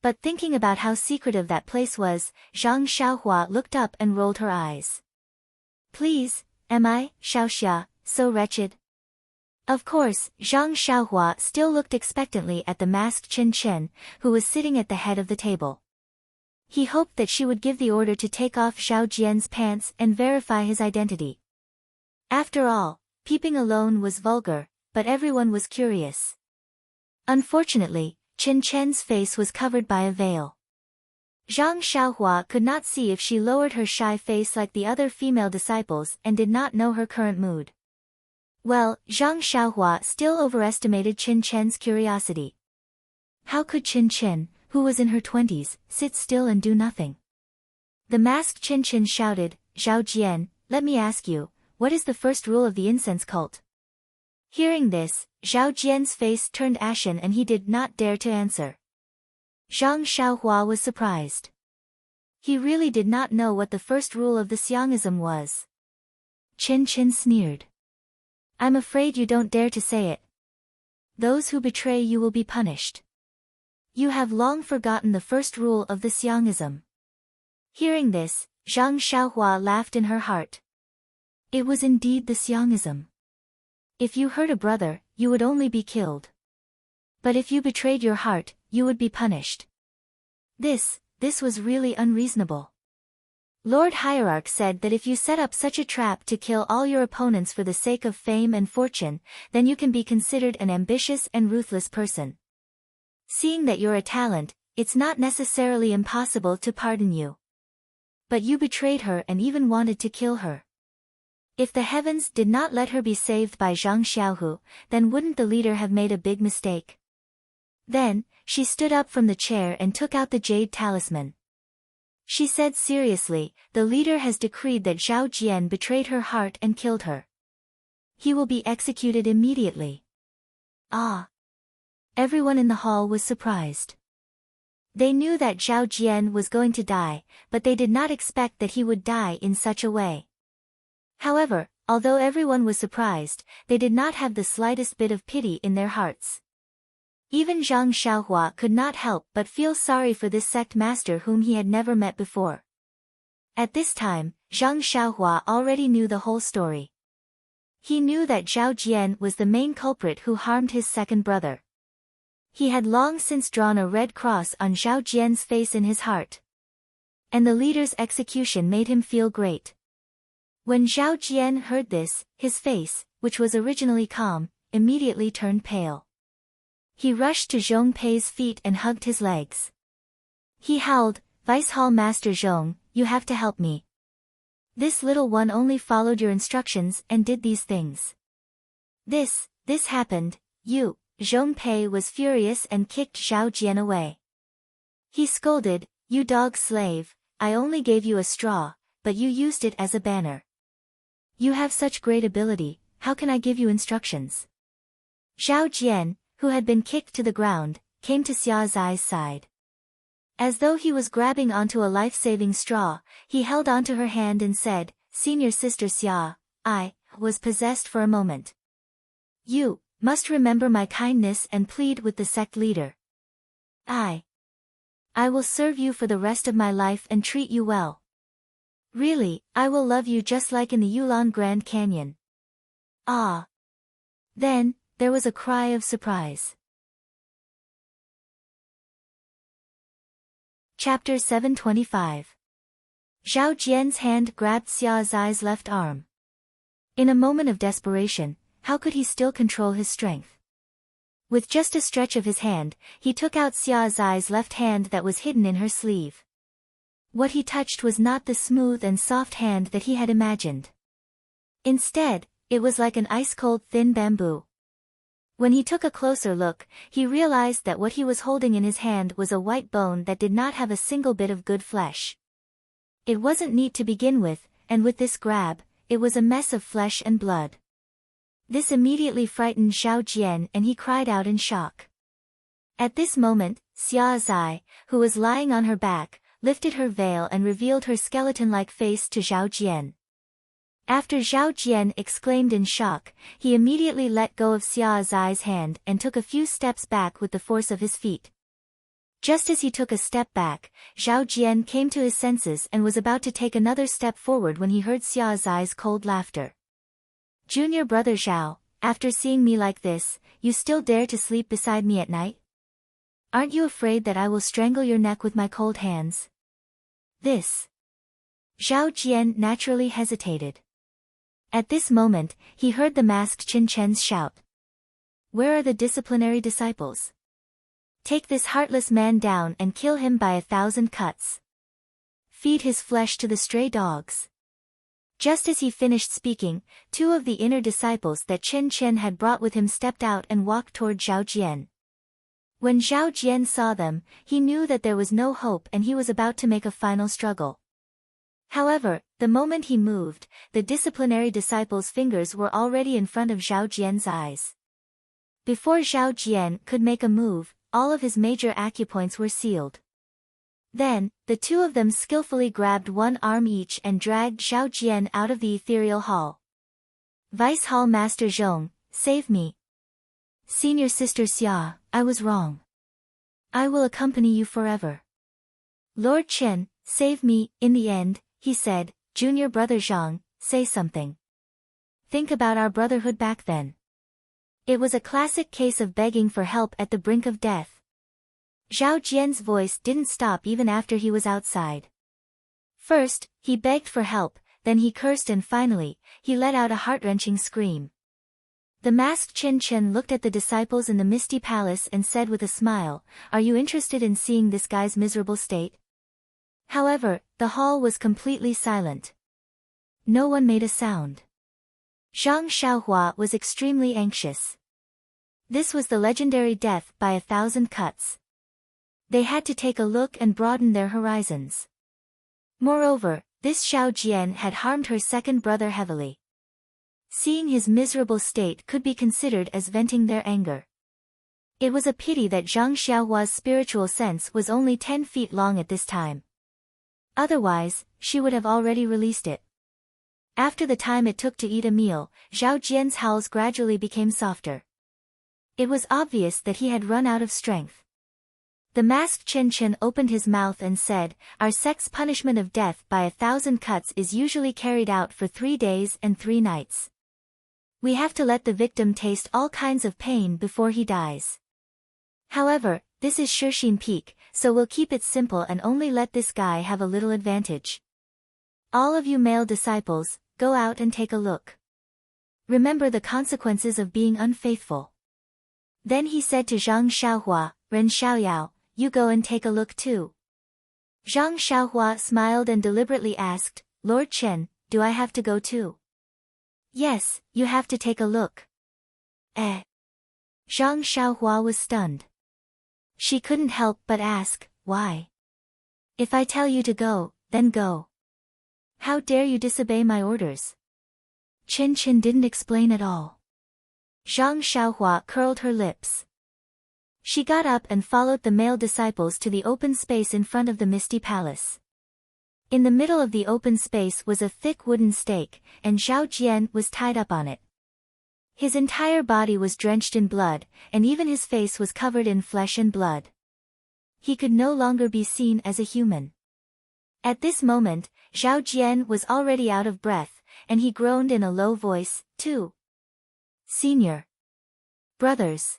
But thinking about how secretive that place was, Zhang Xiaohua looked up and rolled her eyes. Please, am I, Xiaoxia, so wretched? Of course, Zhang Xiaohua still looked expectantly at the masked Chen Chen, who was sitting at the head of the table. He hoped that she would give the order to take off Zhao Jian's pants and verify his identity. After all, peeping alone was vulgar, but everyone was curious. Unfortunately, Chen Chen's face was covered by a veil. Zhang Xiaohua could not see if she lowered her shy face like the other female disciples and did not know her current mood. Well, Zhang Xiaohua still overestimated Chen Chen's curiosity. How could Chen Chen, who was in her 20s, sit still and do nothing? The masked Chen Chen shouted, Zhao Jian, let me ask you, what is the first rule of the incense cult? Hearing this, Zhao Jian's face turned ashen and he did not dare to answer. Zhang Xiaohua was surprised. He really did not know what the first rule of the Xiangism was. Chen Chen sneered. I'm afraid you don't dare to say it. Those who betray you will be punished. You have long forgotten the first rule of the Xiangism. Hearing this, Zhang Xiaohua laughed in her heart. It was indeed the Xiangism. If you hurt a brother, you would only be killed. But if you betrayed your heart, you would be punished. This was really unreasonable. Lord Hierarch said that if you set up such a trap to kill all your opponents for the sake of fame and fortune, then you can be considered an ambitious and ruthless person. Seeing that you're a talent, it's not necessarily impossible to pardon you. But you betrayed her and even wanted to kill her. If the heavens did not let her be saved by Zhang Xiaohu, then wouldn't the leader have made a big mistake? Then, she stood up from the chair and took out the jade talisman. She said seriously, the leader has decreed that Zhao Jian betrayed her heart and killed her. He will be executed immediately. Ah! Everyone in the hall was surprised. They knew that Zhao Jian was going to die, but they did not expect that he would die in such a way. However, although everyone was surprised, they did not have the slightest bit of pity in their hearts. Even Zhang Xiaohua could not help but feel sorry for this sect master whom he had never met before. At this time, Zhang Xiaohua already knew the whole story. He knew that Zhao Jian was the main culprit who harmed his second brother. He had long since drawn a red cross on Zhao Jian's face in his heart. And the leader's execution made him feel great. When Zhao Jian heard this, his face, which was originally calm, immediately turned pale. He rushed to Zhong Pei's feet and hugged his legs. He howled, Vice Hall Master Zhong, you have to help me. This little one only followed your instructions and did these things. This happened, you. Zhong Pei was furious and kicked Zhao Jian away. He scolded, you dog slave, I only gave you a straw, but you used it as a banner. You have such great ability, how can I give you instructions? Zhao Jian, who had been kicked to the ground, came to Xia Zai's side. As though he was grabbing onto a life-saving straw, he held onto her hand and said, Senior Sister Xia, I was possessed for a moment. You must remember my kindness and plead with the sect leader. I will serve you for the rest of my life and treat you well. Really, I will love you just like in the Yulon Grand Canyon. Ah! Then, there was a cry of surprise. Chapter 725. Zhao Jian's hand grabbed Xia Zai's left arm. In a moment of desperation, how could he still control his strength? With just a stretch of his hand, he took out Xia Zai's left hand that was hidden in her sleeve. What he touched was not the smooth and soft hand that he had imagined. Instead, it was like an ice-cold thin bamboo. When he took a closer look, he realized that what he was holding in his hand was a white bone that did not have a single bit of good flesh. It wasn't neat to begin with, and with this grab, it was a mess of flesh and blood. This immediately frightened Zhao Jian and he cried out in shock. At this moment, Xia Zai, who was lying on her back, lifted her veil and revealed her skeleton-like face to Zhao Jian. After Zhao Jian exclaimed in shock, he immediately let go of Xia Zai's hand and took a few steps back with the force of his feet. Just as he took a step back, Zhao Jian came to his senses and was about to take another step forward when he heard Xia Zai's cold laughter. Junior brother Zhao, after seeing me like this, you still dare to sleep beside me at night? Aren't you afraid that I will strangle your neck with my cold hands? This. Zhao Jian naturally hesitated. At this moment, he heard the masked Qin Chen's shout. Where are the disciplinary disciples? Take this heartless man down and kill him by 1,000 cuts. Feed his flesh to the stray dogs. Just as he finished speaking, two of the inner disciples that Qin Chen had brought with him stepped out and walked toward Zhao Jian. When Zhao Jian saw them, he knew that there was no hope and he was about to make a final struggle. However, the moment he moved, the disciplinary disciples' fingers were already in front of Zhao Jian's eyes. Before Zhao Jian could make a move, all of his major acupoints were sealed. Then, the two of them skillfully grabbed one arm each and dragged Zhao Jian out of the ethereal hall. Vice Hall Master Zhong, save me. Senior Sister Xia, I was wrong. I will accompany you forever. Lord Chen, save me. In the end, he said, Junior brother Zhang, say something. Think about our brotherhood back then. It was a classic case of begging for help at the brink of death. Zhao Jian's voice didn't stop even after he was outside. First, he begged for help, then he cursed and finally, he let out a heart-wrenching scream. The masked Qin Chen looked at the disciples in the misty palace and said with a smile, Are you interested in seeing this guy's miserable state? However, the hall was completely silent. No one made a sound. Zhang Xiaohua was extremely anxious. This was the legendary death by 1,000 cuts. They had to take a look and broaden their horizons. Moreover, this Zhao Jian had harmed her second brother heavily. Seeing his miserable state could be considered as venting their anger. It was a pity that Zhang Xiaohua's spiritual sense was only 10 feet long at this time. Otherwise, she would have already released it. After the time it took to eat a meal, Zhao Jian's howls gradually became softer. It was obvious that he had run out of strength. The masked Qin Chen opened his mouth and said, Our sect's punishment of death by 1,000 cuts is usually carried out for 3 days and 3 nights. We have to let the victim taste all kinds of pain before he dies. However, this is Shixin Peak, so we'll keep it simple and only let this guy have a little advantage. All of you male disciples, go out and take a look. Remember the consequences of being unfaithful. Then he said to Zhang Xiaohua, Ren Xiaoyao, you go and take a look too. Zhang Xiaohua smiled and deliberately asked, Lord Chen, do I have to go too? Yes, you have to take a look. Eh? Zhang Xiaohua was stunned. She couldn't help but ask, why? If I tell you to go, then go. How dare you disobey my orders? Chen Chen didn't explain at all. Zhang Xiaohua curled her lips. She got up and followed the male disciples to the open space in front of the misty palace. In the middle of the open space was a thick wooden stake, and Zhao Jian was tied up on it. His entire body was drenched in blood, and even his face was covered in flesh and blood. He could no longer be seen as a human. At this moment, Zhao Jian was already out of breath, and he groaned in a low voice, "Two senior brothers.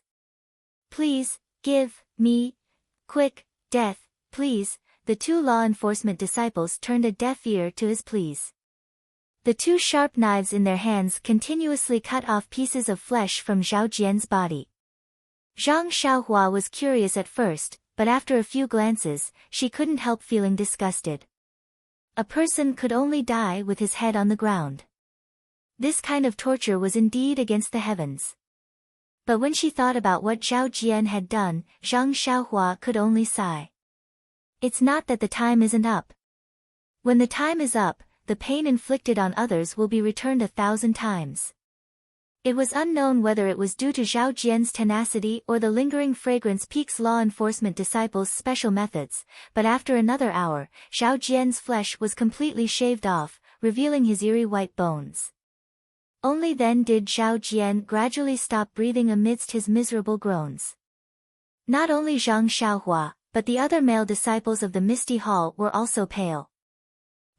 Please, give me quick death, please." The two law enforcement disciples turned a deaf ear to his pleas. The two sharp knives in their hands continuously cut off pieces of flesh from Zhao Jian's body. Zhang Xiaohua was curious at first, but after a few glances, she couldn't help feeling disgusted. A person could only die with his head on the ground. This kind of torture was indeed against the heavens. But when she thought about what Zhao Jian had done, Zhang Xiaohua could only sigh. It's not that the time isn't up. When the time is up, the pain inflicted on others will be returned 1,000 times. It was unknown whether it was due to Zhao Jian's tenacity or the lingering fragrance Peak's law enforcement disciples' special methods, but after another hour, Zhao Jian's flesh was completely shaved off, revealing his eerie white bones. Only then did Zhao Jian gradually stop breathing amidst his miserable groans. Not only Zhang Xiaohua, but the other male disciples of the Misty Hall were also pale.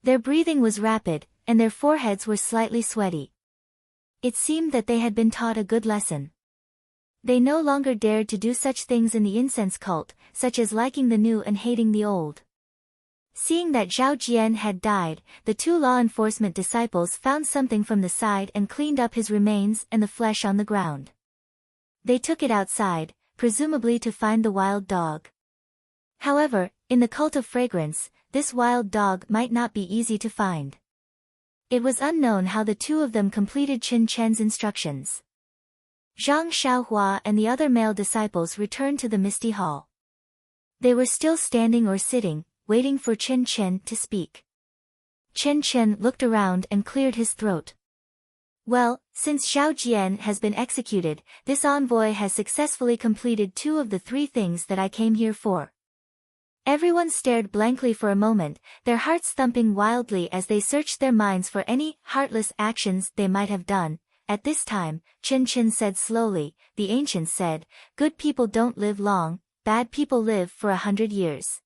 Their breathing was rapid, and their foreheads were slightly sweaty. It seemed that they had been taught a good lesson. They no longer dared to do such things in the incense cult, such as liking the new and hating the old. Seeing that Zhao Jian had died, the two law enforcement disciples found something from the side and cleaned up his remains and the flesh on the ground. They took it outside, presumably to find the wild dog. However, in the cult of fragrance, this wild dog might not be easy to find. It was unknown how the two of them completed Qin Chen's instructions. Zhang Xiaohua and the other male disciples returned to the Misty Hall. They were still standing or sitting, waiting for Qin Chen to speak. Qin Chen looked around and cleared his throat. Well, since Zhao Jian has been executed, this envoy has successfully completed 2 of the 3 things that I came here for. Everyone stared blankly for a moment, their hearts thumping wildly as they searched their minds for any heartless actions they might have done. At this time, Qin Chen said slowly, the ancients said, good people don't live long, bad people live for 100 years.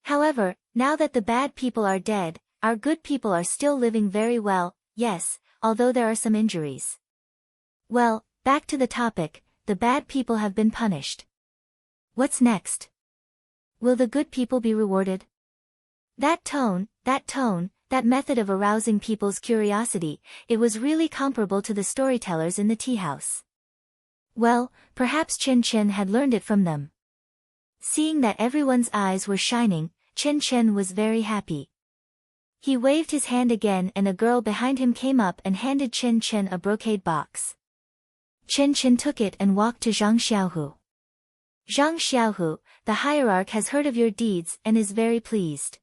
However, now that the bad people are dead, our good people are still living very well, yes, although there are some injuries. Well, back to the topic, the bad people have been punished. What's next? Will the good people be rewarded? That tone, that method of arousing people's curiosity, it was really comparable to the storytellers in the tea house. Well, perhaps Qin Chen had learned it from them. Seeing that everyone's eyes were shining, Qin Chen was very happy. He waved his hand again and a girl behind him came up and handed Qin Chen a brocade box. Qin Chen took it and walked to Zhang Xiaohu. Zhang Xiaohu, the hierarch has heard of your deeds and is very pleased.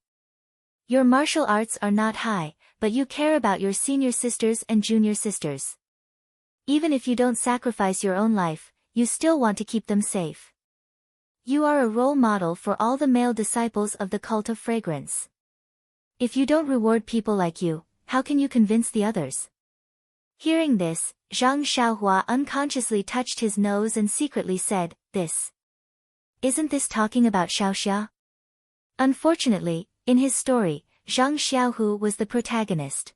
Your martial arts are not high, but you care about your senior sisters and junior sisters. Even if you don't sacrifice your own life, you still want to keep them safe. You are a role model for all the male disciples of the cult of fragrance. If you don't reward people like you, how can you convince the others? Hearing this, Zhang Xiaohua unconsciously touched his nose and secretly said, Isn't this talking about Xiaoxia? Unfortunately, in his story, Zhang Xiaohu was the protagonist.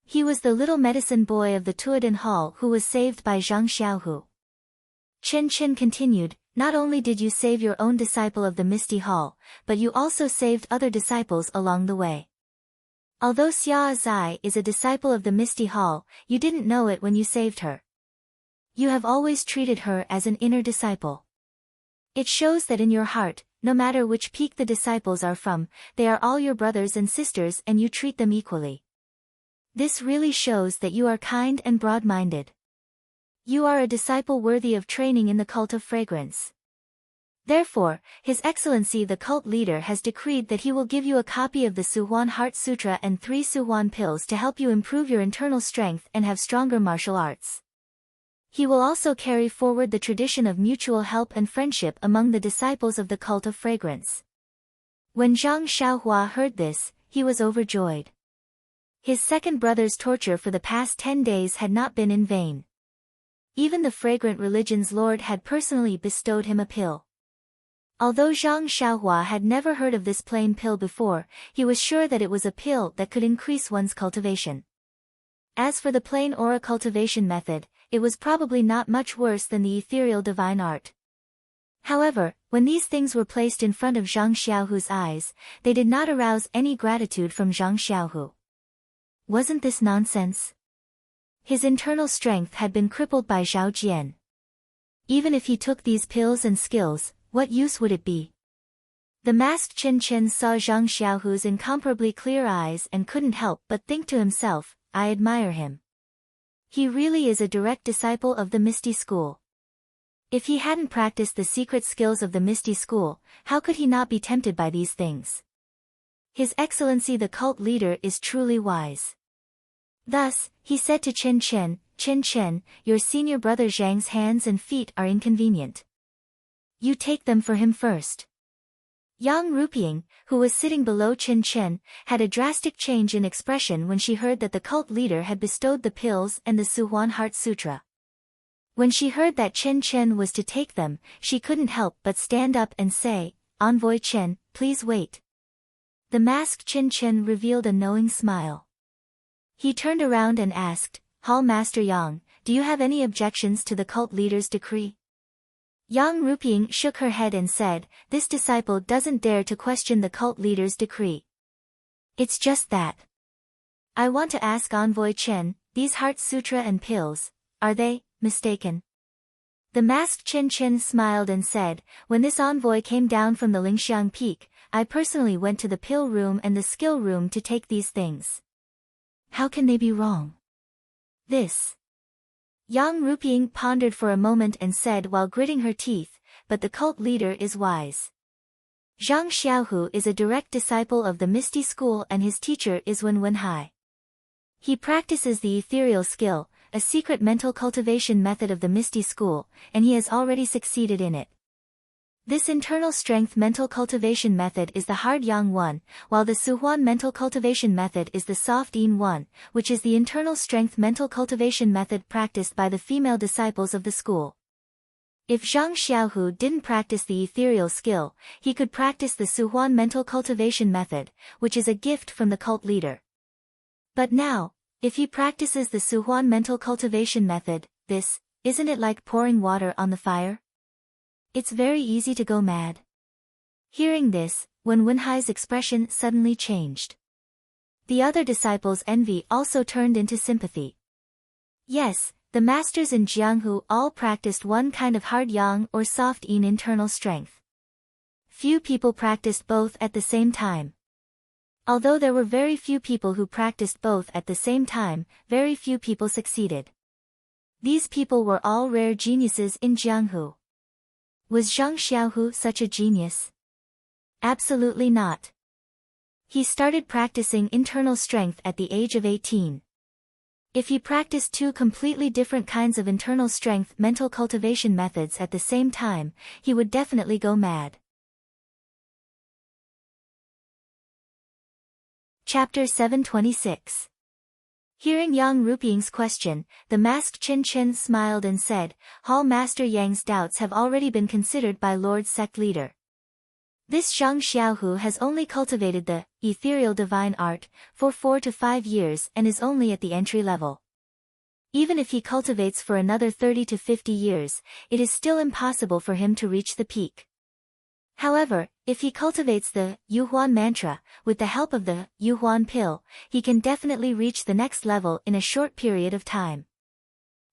He was the little medicine boy of the Tuodin Hall who was saved by Zhang Xiaohu. Qin Chen continued, not only did you save your own disciple of the Misty Hall, but you also saved other disciples along the way. Although Xia Zai is a disciple of the Misty Hall, you didn't know it when you saved her. You have always treated her as an inner disciple. It shows that in your heart, no matter which peak the disciples are from, they are all your brothers and sisters and you treat them equally. This really shows that you are kind and broad-minded. You are a disciple worthy of training in the cult of fragrance. Therefore, His Excellency the cult leader has decreed that he will give you a copy of the Suhwan Heart Sutra and 3 Suhwan pills to help you improve your internal strength and have stronger martial arts. He will also carry forward the tradition of mutual help and friendship among the disciples of the cult of fragrance. When Zhang Xiaohua heard this, he was overjoyed. His second brother's torture for the past 10 days had not been in vain. Even the fragrant religion's lord had personally bestowed him a pill. Although Zhang Xiaohua had never heard of this plain pill before, he was sure that it was a pill that could increase one's cultivation. As for the plain aura cultivation method, it was probably not much worse than the ethereal divine art. However, when these things were placed in front of Zhang Xiaohu's eyes, they did not arouse any gratitude from Zhang Xiaohu. Wasn't this nonsense? His internal strength had been crippled by Zhao Jian. Even if he took these pills and skills, what use would it be? The masked Chen Chen saw Zhang Xiaohu's incomparably clear eyes and couldn't help but think to himself, I admire him. He really is a direct disciple of the Misty School. If he hadn't practiced the secret skills of the Misty School, how could he not be tempted by these things? His Excellency the cult leader is truly wise. Thus, he said to Chen Chen, Chen Chen, your senior brother Zhang's hands and feet are inconvenient. You take them for him first. Yang Ruping, who was sitting below Chen Chen, had a drastic change in expression when she heard that the cult leader had bestowed the pills and the Suhwan Heart Sutra. When she heard that Chen Chen was to take them, she couldn't help but stand up and say, Envoy Chen, please wait. The masked Chen Chen revealed a knowing smile. He turned around and asked, Hall Master Yang, do you have any objections to the cult leader's decree? Yang Ruping shook her head and said, this disciple doesn't dare to question the cult leader's decree. It's just that. I want to ask Envoy Chen, these Heart Sutra and pills, are they mistaken? The masked Chen Chen smiled and said, when this envoy came down from the Lingxiang Peak, I personally went to the pill room and the skill room to take these things. How can they be wrong? This. Yang Ruping pondered for a moment and said while gritting her teeth, but the cult leader is wise. Zhang Xiaohu is a direct disciple of the Misty School and his teacher is Wen Wenhai. He practices the ethereal skill, a secret mental cultivation method of the Misty School, and he has already succeeded in it. This internal strength mental cultivation method is the hard yang one, while the Suhwan mental cultivation method is the soft yin one, which is the internal strength mental cultivation method practiced by the female disciples of the school. If Zhang Xiaohu didn't practice the ethereal skill, he could practice the Suhwan mental cultivation method, which is a gift from the cult leader. But now, if he practices the Suhwan mental cultivation method, isn't it like pouring water on the fire? It's very easy to go mad. Hearing this, Wen Wenhai's expression suddenly changed. The other disciples' envy also turned into sympathy. Yes, the masters in Jianghu all practiced one kind of hard yang or soft yin internal strength. Few people practiced both at the same time. Although there were very few people who practiced both at the same time, very few people succeeded. These people were all rare geniuses in Jianghu. Was Zhang Xiaohu such a genius? Absolutely not. He started practicing internal strength at the age of 18. If he practiced two completely different kinds of internal strength mental cultivation methods at the same time, he would definitely go mad. Chapter 726. Hearing Yang Ruping's question, the masked Chen Chen smiled and said, Hall Master Yang's doubts have already been considered by Lord Sect Leader. This Zhang Xiaohu has only cultivated the ethereal divine art for 4 to 5 years and is only at the entry level. Even if he cultivates for another 30 to 50 years, it is still impossible for him to reach the peak. However, if he cultivates the Yuhuan mantra, with the help of the Yuhuan pill, he can definitely reach the next level in a short period of time.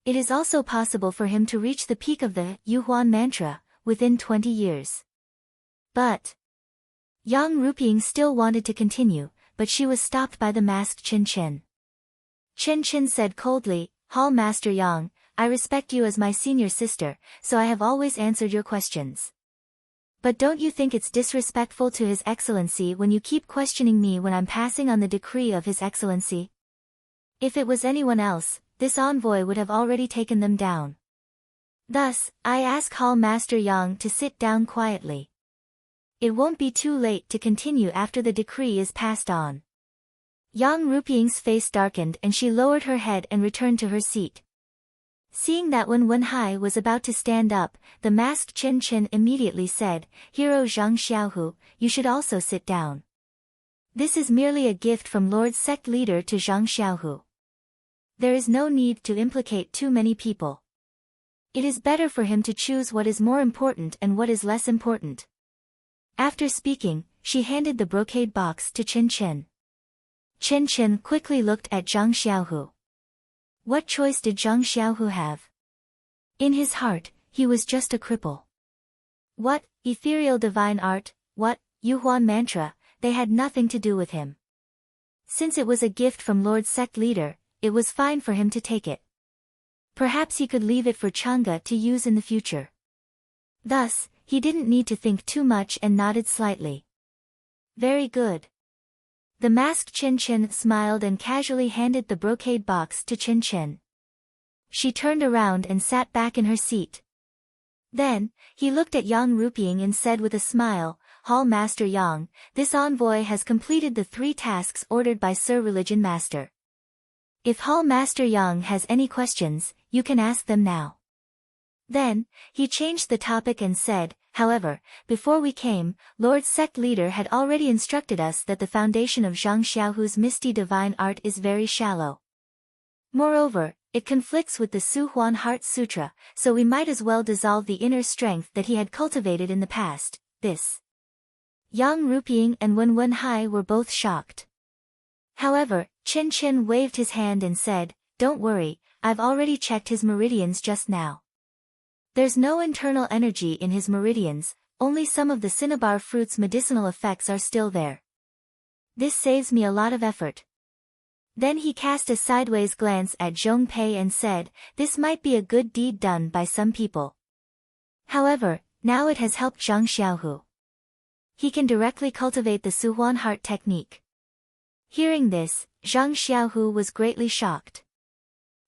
It is also possible for him to reach the peak of the Yuhuan mantra within 20 years. But Yang Ruping still wanted to continue, but she was stopped by the masked Chin Chin. Chin Chin said coldly, Hall Master Yang, I respect you as my senior sister, so I have always answered your questions. But don't you think it's disrespectful to His Excellency when you keep questioning me when I'm passing on the decree of His Excellency? If it was anyone else, this envoy would have already taken them down. Thus, I ask Hall Master Yang to sit down quietly. It won't be too late to continue after the decree is passed on. Yang Ruping's face darkened and she lowered her head and returned to her seat. Seeing that Wen Wenhai was about to stand up, the masked Chin Chin immediately said, Hero Zhang Xiaohu, you should also sit down. This is merely a gift from Lord Sect Leader to Zhang Xiaohu. There is no need to implicate too many people. It is better for him to choose what is more important and what is less important. After speaking, she handed the brocade box to Chin Chin. Chin Chin quickly looked at Zhang Xiaohu. What choice did Zhang Xiaohu have? In his heart, he was just a cripple. What, ethereal divine art, what, Yuhuan mantra, they had nothing to do with him. Since it was a gift from Lord Sect Leader, it was fine for him to take it. Perhaps he could leave it for Chang'e to use in the future. Thus, he didn't need to think too much and nodded slightly. Very good. The masked Chin Chin smiled and casually handed the brocade box to Chin Chin. She turned around and sat back in her seat. Then, he looked at Yang Ruping and said with a smile, Hall Master Yang, this envoy has completed the 3 tasks ordered by Sir Religion Master. If Hall Master Yang has any questions, you can ask them now. Then, he changed the topic and said, however, before we came, Lord Sect Leader had already instructed us that the foundation of Zhang Xiaohu's misty divine art is very shallow. Moreover, it conflicts with the Su Huan Heart Sutra, so we might as well dissolve the inner strength that he had cultivated in the past. This. Yang Ruping and Wen Wenhai were both shocked. However, Chin Chin waved his hand and said, don't worry, I've already checked his meridians just now. There's no internal energy in his meridians, only some of the cinnabar fruit's medicinal effects are still there. This saves me a lot of effort. Then he cast a sideways glance at Zhong Pei and said, this might be a good deed done by some people. However, now it has helped Zhang Xiaohu. He can directly cultivate the Su Huan Heart technique. Hearing this, Zhang Xiaohu was greatly shocked.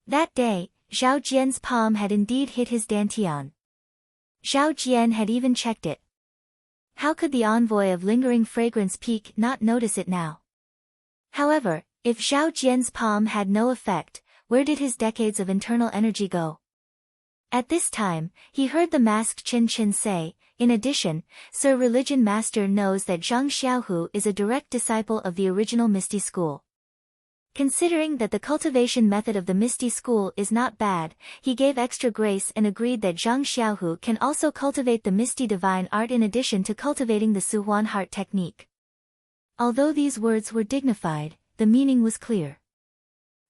That day, Zhao Jian's palm had indeed hit his dantian. Zhao Jian had even checked it. How could the envoy of lingering fragrance peak not notice it now? However, if Zhao Jian's palm had no effect, where did his decades of internal energy go? At this time, he heard the masked Chin Chin say, in addition, Sir Religion Master knows that Zhang Xiaohu is a direct disciple of the original Misty School. Considering that the cultivation method of the Misty School is not bad, he gave extra grace and agreed that Zhang Xiaohu can also cultivate the Misty Divine Art in addition to cultivating the Su Huan Heart technique. Although these words were dignified, the meaning was clear.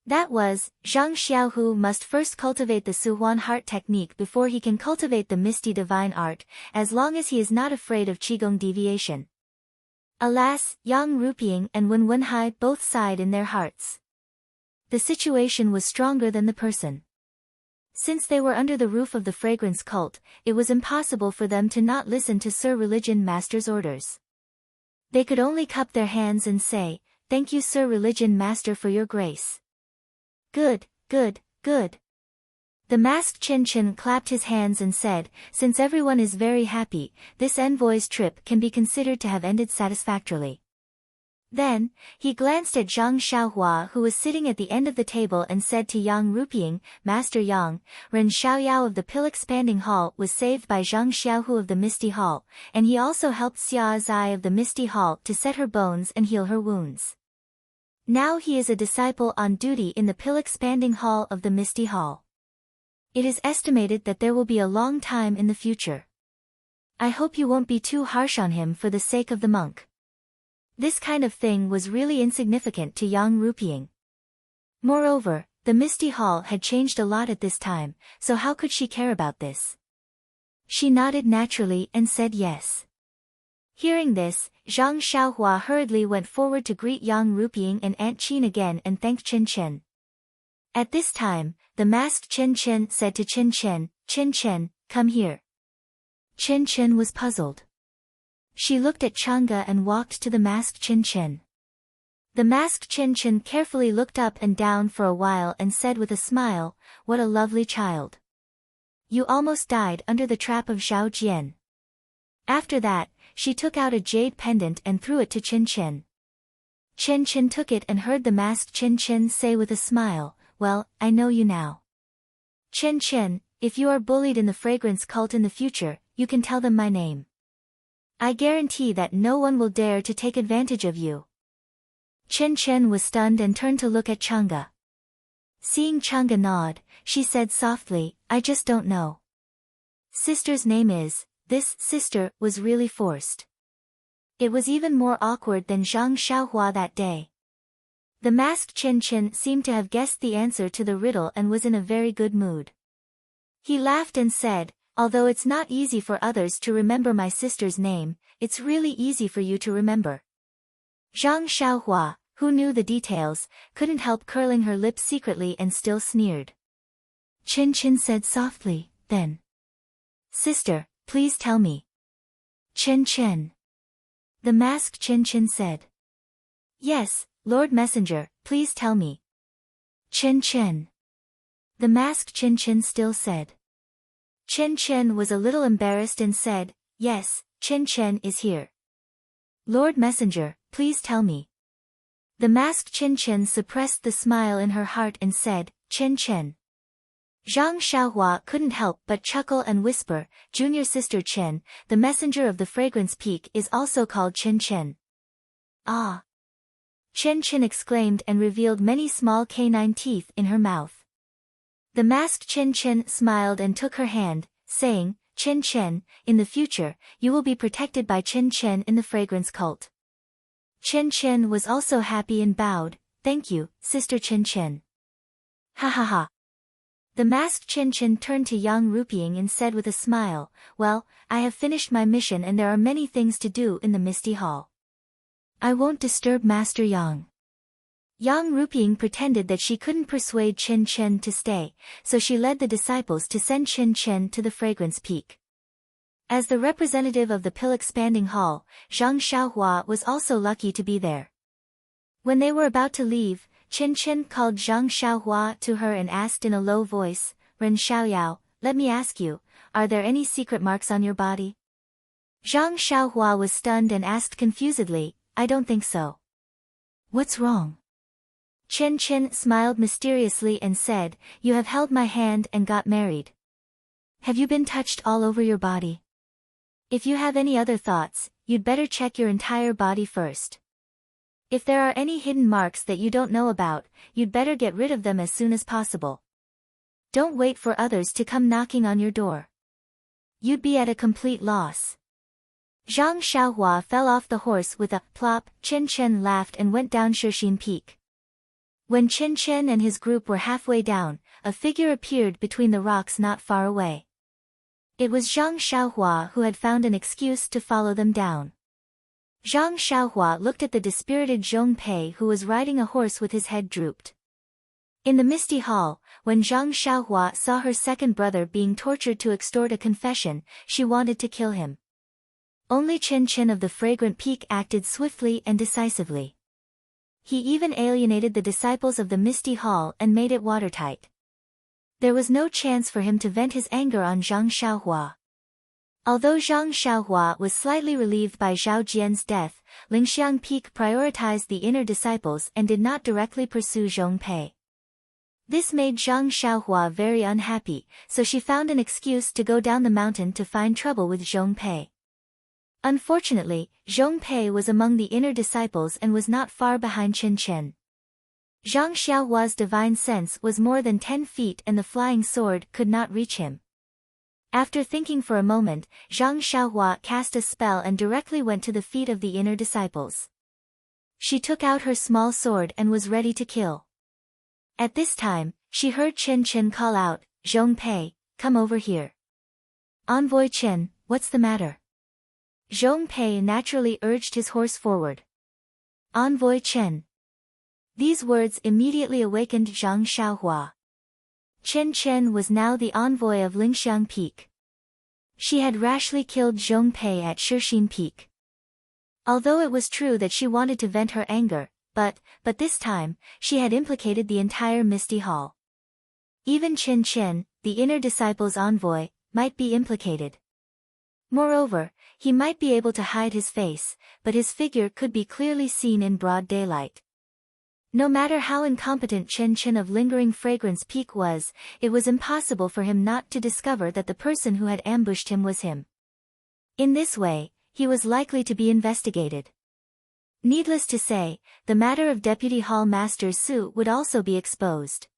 That was, Zhang Xiaohu must first cultivate the Su Huan Heart technique before he can cultivate the Misty Divine Art, as long as he is not afraid of Qigong deviation. Alas, Yang Ruping and Wen Wenhai both sighed in their hearts. The situation was stronger than the person. Since they were under the roof of the fragrance cult, it was impossible for them to not listen to Sir Religion Master's orders. They could only cup their hands and say, thank you Sir Religion Master for your grace. Good, good, good. The masked Chin Chin clapped his hands and said, since everyone is very happy, this envoy's trip can be considered to have ended satisfactorily. Then, he glanced at Zhang Xiaohua who was sitting at the end of the table and said to Yang Ruping, Master Yang, Ren Xiaoyao of the Pill-Expanding Hall was saved by Zhang Xiaohu of the Misty Hall, and he also helped Xia Zai of the Misty Hall to set her bones and heal her wounds. Now he is a disciple on duty in the Pill-Expanding Hall of the Misty Hall. It is estimated that there will be a long time in the future. I hope you won't be too harsh on him for the sake of the monk. This kind of thing was really insignificant to Yang Ruping. Moreover, the Misty Hall had changed a lot at this time, so how could she care about this? She nodded naturally and said yes. Hearing this, Zhang Xiaohua hurriedly went forward to greet Yang Ruping and Aunt Qin again and thanked Qin Chen. At this time, the masked Qin Chen said to Qin Chen, come here. Qin Chen was puzzled. She looked at Chang'e and walked to the masked Qin Chen. The masked Qin Chen carefully looked up and down for a while and said with a smile, what a lovely child. You almost died under the trap of Zhao Jian. After that, she took out a jade pendant and threw it to Qin Chen. Qin Chen took it and heard the masked Qin Chen say with a smile, well, I know you now. Qin Chen, if you are bullied in the fragrance cult in the future, you can tell them my name. I guarantee that no one will dare to take advantage of you. Qin Chen was stunned and turned to look at Chang'e. Seeing Chang'e nod, she said softly, I just don't know. Sister's name is, this sister was really forced. It was even more awkward than Zhang Xiaohua that day. The masked Qin Chen seemed to have guessed the answer to the riddle and was in a very good mood. He laughed and said, although it's not easy for others to remember my sister's name, it's really easy for you to remember. Zhang Xiaohua, who knew the details, couldn't help curling her lips secretly and still sneered. Qin Chen said softly, then. Sister, please tell me. Qin Chen. The masked Qin Chen said. Yes, Lord Messenger, please tell me. Qin Chen. The masked Qin Chen still said. Qin Chen was a little embarrassed and said, yes, Qin Chen is here. Lord Messenger, please tell me. The masked Qin Chen suppressed the smile in her heart and said, Qin Chen. Zhang Xiaohua couldn't help but chuckle and whisper, junior sister Chen, the messenger of the fragrance peak is also called Qin Chen. Ah! Qin Chen exclaimed and revealed many small canine teeth in her mouth. The masked Qin Chen smiled and took her hand, saying, Qin Chen, in the future, you will be protected by Qin Chen in the fragrance cult. Qin Chen was also happy and bowed, thank you, sister Qin Chen. Ha ha ha. The masked Qin Chen turned to Yang Ruping and said with a smile, well, I have finished my mission and there are many things to do in the Misty Hall. I won't disturb Master Yang. Yang Ruping pretended that she couldn't persuade Qin Chen to stay, so she led the disciples to send Qin Chen to the fragrance peak. As the representative of the pill-expanding hall, Zhang Xiaohua was also lucky to be there. When they were about to leave, Qin Chen called Zhang Xiaohua to her and asked in a low voice, Ren Xiaoyao, let me ask you, are there any secret marks on your body? Zhang Xiaohua was stunned and asked confusedly, I don't think so. What's wrong? Qin Chen smiled mysteriously and said, you have held my hand and got married. Have you been touched all over your body? If you have any other thoughts, you'd better check your entire body first. If there are any hidden marks that you don't know about, you'd better get rid of them as soon as possible. Don't wait for others to come knocking on your door. You'd be at a complete loss. Zhang Xiaohua fell off the horse with a plop. Qin Chen laughed and went down Shixin Peak. When Qin Chen and his group were halfway down, a figure appeared between the rocks not far away. It was Zhang Xiaohua who had found an excuse to follow them down. Zhang Xiaohua looked at the dispirited Zhong Pei who was riding a horse with his head drooped. In the Misty Hall, when Zhang Xiaohua saw her second brother being tortured to extort a confession, she wanted to kill him. Only Qin Chen of the Fragrant Peak acted swiftly and decisively. He even alienated the disciples of the Misty Hall and made it watertight. There was no chance for him to vent his anger on Zhang Xiaohua. Although Zhang Xiaohua was slightly relieved by Zhao Jian's death, Lingxiang Peak prioritized the inner disciples and did not directly pursue Zhong Pei. This made Zhang Xiaohua very unhappy, so she found an excuse to go down the mountain to find trouble with Zhong Pei. Unfortunately, Zhong Pei was among the inner disciples and was not far behind Qin Chen. Zhang Xiaohua's divine sense was more than 10 feet and the flying sword could not reach him. After thinking for a moment, Zhang Xiaohua cast a spell and directly went to the feet of the inner disciples. She took out her small sword and was ready to kill. At this time, she heard Qin Chen call out, Zhong Pei, come over here. Envoy Qin, what's the matter? Zhong Pei naturally urged his horse forward. Envoy Chen. These words immediately awakened Zhang Xiaohua. Chen Chen was now the envoy of Lingxiang Peak. She had rashly killed Zhong Pei at Shixin Peak. Although it was true that she wanted to vent her anger, but this time, she had implicated the entire Misty Hall. Even Chen Chen, the inner disciple's envoy, might be implicated. Moreover, he might be able to hide his face, but his figure could be clearly seen in broad daylight. No matter how incompetent Chen Chen of Lingering Fragrance Peak was, it was impossible for him not to discover that the person who had ambushed him was him. In this way, he was likely to be investigated. Needless to say, the matter of Deputy Hall Master Su would also be exposed.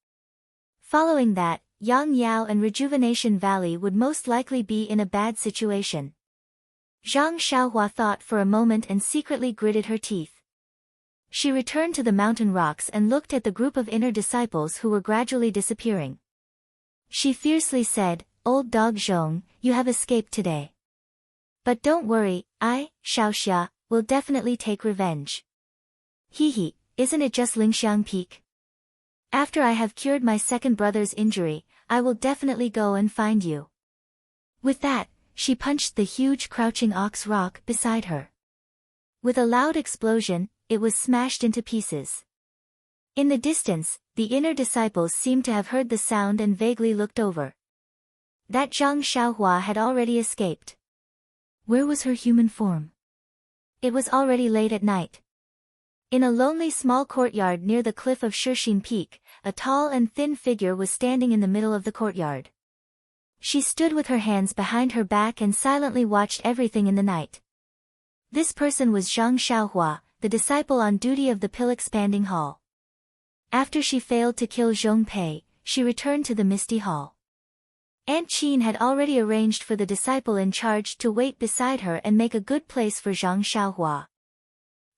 Following that, Yang Yao and Rejuvenation Valley would most likely be in a bad situation. Zhang Xiaohua thought for a moment and secretly gritted her teeth. She returned to the mountain rocks and looked at the group of inner disciples who were gradually disappearing. She fiercely said, "Old dog Zhong, you have escaped today. But don't worry, I, Xiaoxia, will definitely take revenge. Hee, isn't it just Lingxiang Peak? After I have cured my second brother's injury, I will definitely go and find you." With that, she punched the huge crouching ox rock beside her. With a loud explosion, it was smashed into pieces. In the distance, the inner disciples seemed to have heard the sound and vaguely looked over. That Zhang Xiaohua had already escaped. Where was her human form? It was already late at night. In a lonely small courtyard near the cliff of Shixin Peak, a tall and thin figure was standing in the middle of the courtyard. She stood with her hands behind her back and silently watched everything in the night. This person was Zhang Xiaohua, the disciple on duty of the Pill Expanding Hall. After she failed to kill Zhong Pei, she returned to the Misty Hall. Aunt Qin had already arranged for the disciple in charge to wait beside her and make a good place for Zhang Xiaohua.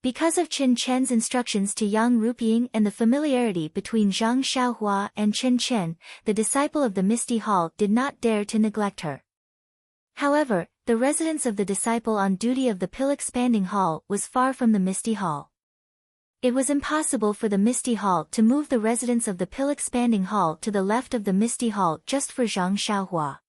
Because of Chen Chen's instructions to Yang Rupiying and the familiarity between Zhang Xiaohua and Chen Chen, the disciple of the Misty Hall did not dare to neglect her. However, the residence of the disciple on duty of the Pill Expanding Hall was far from the Misty Hall. It was impossible for the Misty Hall to move the residence of the Pill Expanding Hall to the left of the Misty Hall just for Zhang Xiaohua.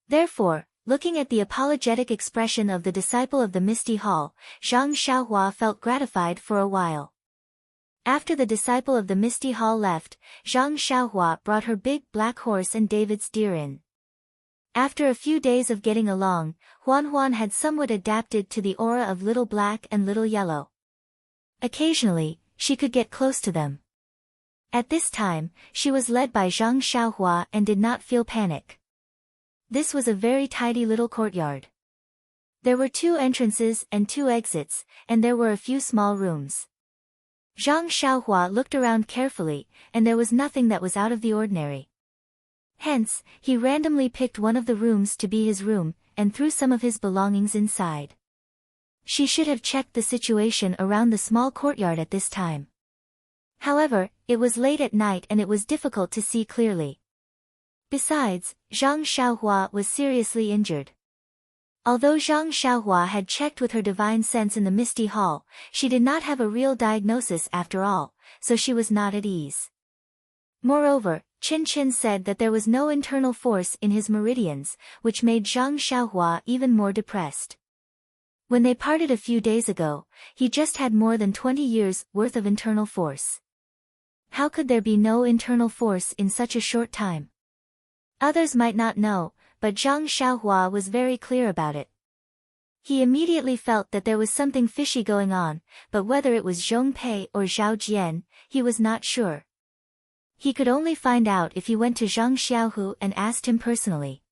Therefore, looking at the apologetic expression of the disciple of the Misty Hall, Zhang Xiaohua felt gratified for a while. After the disciple of the Misty Hall left, Zhang Xiaohua brought her big black horse and David's deer in. After a few days of getting along, Huan had somewhat adapted to the aura of Little Black and Little Yellow. Occasionally, she could get close to them. At this time, she was led by Zhang Xiaohua and did not feel panic. This was a very tidy little courtyard. There were 2 entrances and 2 exits, and there were a few small rooms. Zhang Xiaohua looked around carefully, and there was nothing that was out of the ordinary. Hence, he randomly picked one of the rooms to be his room, and threw some of his belongings inside. She should have checked the situation around the small courtyard at this time. However, it was late at night and it was difficult to see clearly. Besides, Zhang Xiaohua was seriously injured. Although Zhang Xiaohua had checked with her divine sense in the Misty Hall, she did not have a real diagnosis after all, so she was not at ease. Moreover, Chen Chen said that there was no internal force in his meridians, which made Zhang Xiaohua even more depressed. When they parted a few days ago, he just had more than 20 years' worth of internal force. How could there be no internal force in such a short time? Others might not know, but Zhang Xiaohua was very clear about it. He immediately felt that there was something fishy going on, but whether it was Zhong Pei or Zhao Jian, he was not sure. He could only find out if he went to Zhang Xiaohu and asked him personally.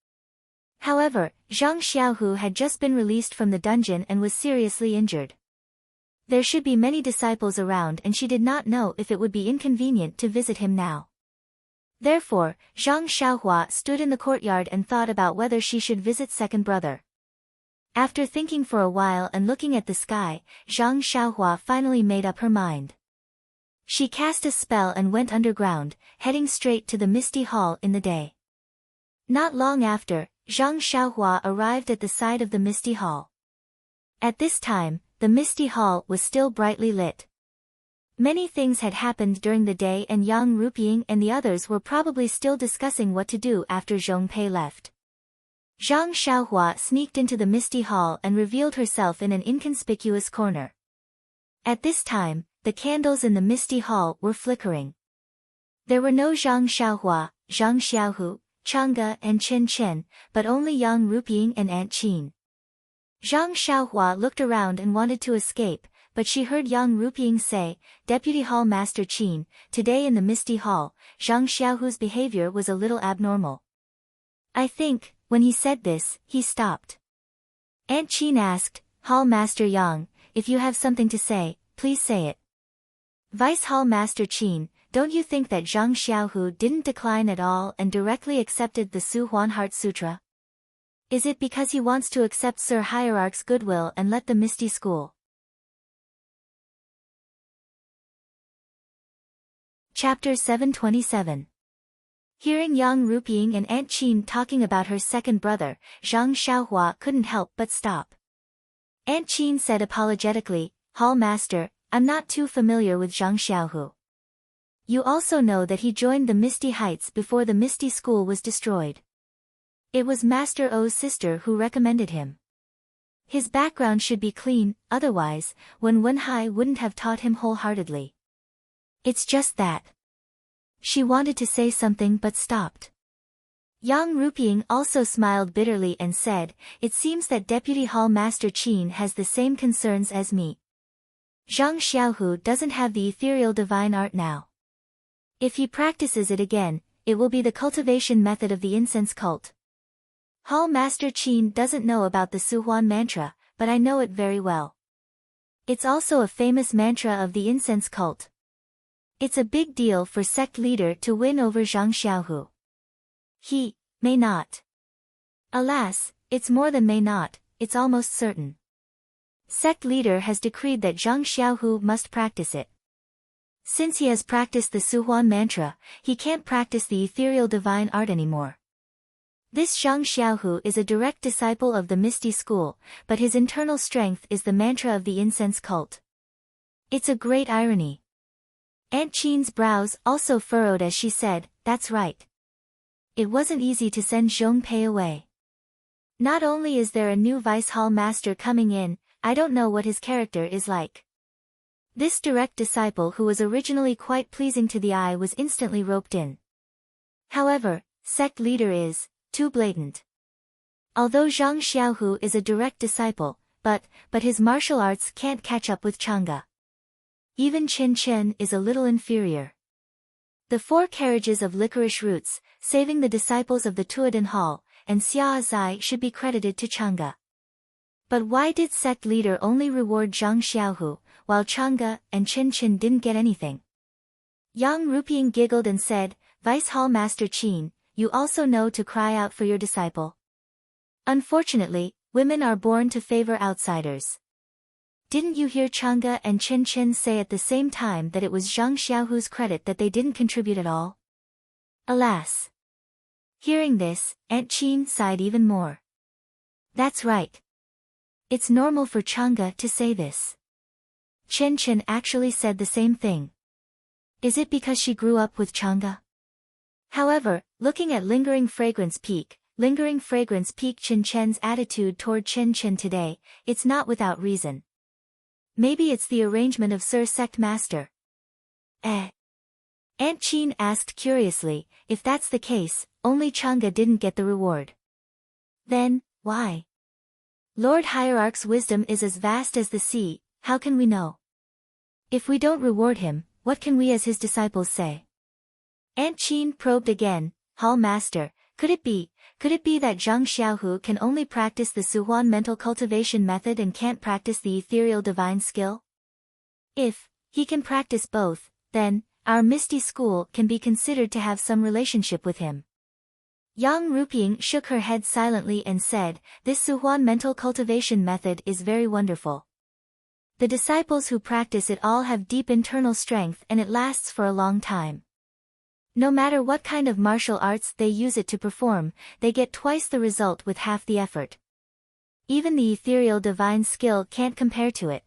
However, Zhang Xiaohu had just been released from the dungeon and was seriously injured. There should be many disciples around and she did not know if it would be inconvenient to visit him now. Therefore, Zhang Xiaohua stood in the courtyard and thought about whether she should visit second brother. After thinking for a while and looking at the sky, Zhang Xiaohua finally made up her mind. She cast a spell and went underground, heading straight to the Misty Hall in the day. Not long after, Zhang Xiaohua arrived at the side of the Misty Hall. At this time, the misty hall was still brightly lit. Many things had happened during the day and Yang Ruping and the others were probably still discussing what to do after Zhong Pei left. Zhang Xiaohua sneaked into the misty hall and revealed herself in an inconspicuous corner. At this time, the candles in the misty hall were flickering. There were no Zhang Xiaohua, Zhang Xiaohu, Chang'e and Chen Chen, but only Yang Ruping and Aunt Qin. Zhang Xiaohua looked around and wanted to escape, but she heard Yang Ruping say, "Deputy Hall Master Qin, today in the Misty Hall, Zhang Xiaohu's behavior was a little abnormal." I think, when he said this, he stopped. Aunt Qin asked, "Hall Master Yang, if you have something to say, please say it." Vice Hall Master Qin, don't you think that Zhang Xiaohu didn't decline at all and directly accepted the Su Huan Heart Sutra? Is it because he wants to accept Sir Hierarch's goodwill and let the Misty School? Chapter 727. Hearing Yang Ruping and Aunt Qin talking about her second brother, Zhang Xiaohua couldn't help but stop. Aunt Qin said apologetically, "Hall Master, I'm not too familiar with Zhang Xiaohu. You also know that he joined the Misty Heights before the Misty School was destroyed. It was Master O's sister who recommended him. His background should be clean, otherwise, Wenhai wouldn't have taught him wholeheartedly. It's just that." She wanted to say something but stopped. Yang Ruping also smiled bitterly and said, "It seems that Deputy Hall Master Qin has the same concerns as me. Zhang Xiaohu doesn't have the ethereal divine art now. If he practices it again, it will be the cultivation method of the incense cult. Hall Master Qin doesn't know about the Suhuan mantra, but I know it very well. It's also a famous mantra of the incense cult. It's a big deal for sect leader to win over Zhang Xiaohu. He may not. Alas, it's more than may not, it's almost certain. Sect leader has decreed that Zhang Xiaohu must practice it. Since he has practiced the Suhuan mantra, he can't practice the ethereal divine art anymore. This Zhang Xiaohu is a direct disciple of the Misty School, but his internal strength is the mantra of the incense cult. It's a great irony." Aunt Qin's brows also furrowed as she said, "That's right. It wasn't easy to send Zhong Pei away. Not only is there a new Vice Hall Master coming in, I don't know what his character is like." This direct disciple who was originally quite pleasing to the eye was instantly roped in. However, sect leader is too blatant. Although Zhang Xiaohu is a direct disciple, but his martial arts can't catch up with Chang'e. Even Chen Chen is a little inferior. The 4 carriages of licorice roots, saving the disciples of the Tuodan Hall, and Xia Zai should be credited to Chang'e. But why did sect leader only reward Zhang Xiaohu, while Chang'e and Chen Chen didn't get anything? Yang Ruping giggled and said, "Vice Hall Master Qin, you also know to cry out for your disciple. Unfortunately, women are born to favor outsiders. Didn't you hear Chang'e and Chen Chen say at the same time that it was Zhang Xiaohu's credit that they didn't contribute at all?" Alas. Hearing this, Aunt Qin sighed even more. That's right. It's normal for Chang'e to say this. Chen Chen actually said the same thing. Is it because she grew up with Chang'e? However, looking at Lingering Fragrance Peak Chen Chen's attitude toward Chen Chen today, it's not without reason. Maybe it's the arrangement of Sir Sect Master. Aunt Qin asked curiously, if that's the case, only Chang'e didn't get the reward. Then, why? Lord Hierarch's wisdom is as vast as the sea, how can we know? If we don't reward him, what can we as his disciples say? Aunt Qin probed again, Hall Master, could it be that Zhang Xiaohu can only practice the Suhuan mental cultivation method and can't practice the ethereal divine skill? If he can practice both, then our Misty School can be considered to have some relationship with him. Yang Ruping shook her head silently and said, "This Suhuan mental cultivation method is very wonderful. The disciples who practice it all have deep internal strength and it lasts for a long time. No matter what kind of martial arts they use it to perform, they get twice the result with half the effort. Even the ethereal divine skill can't compare to it.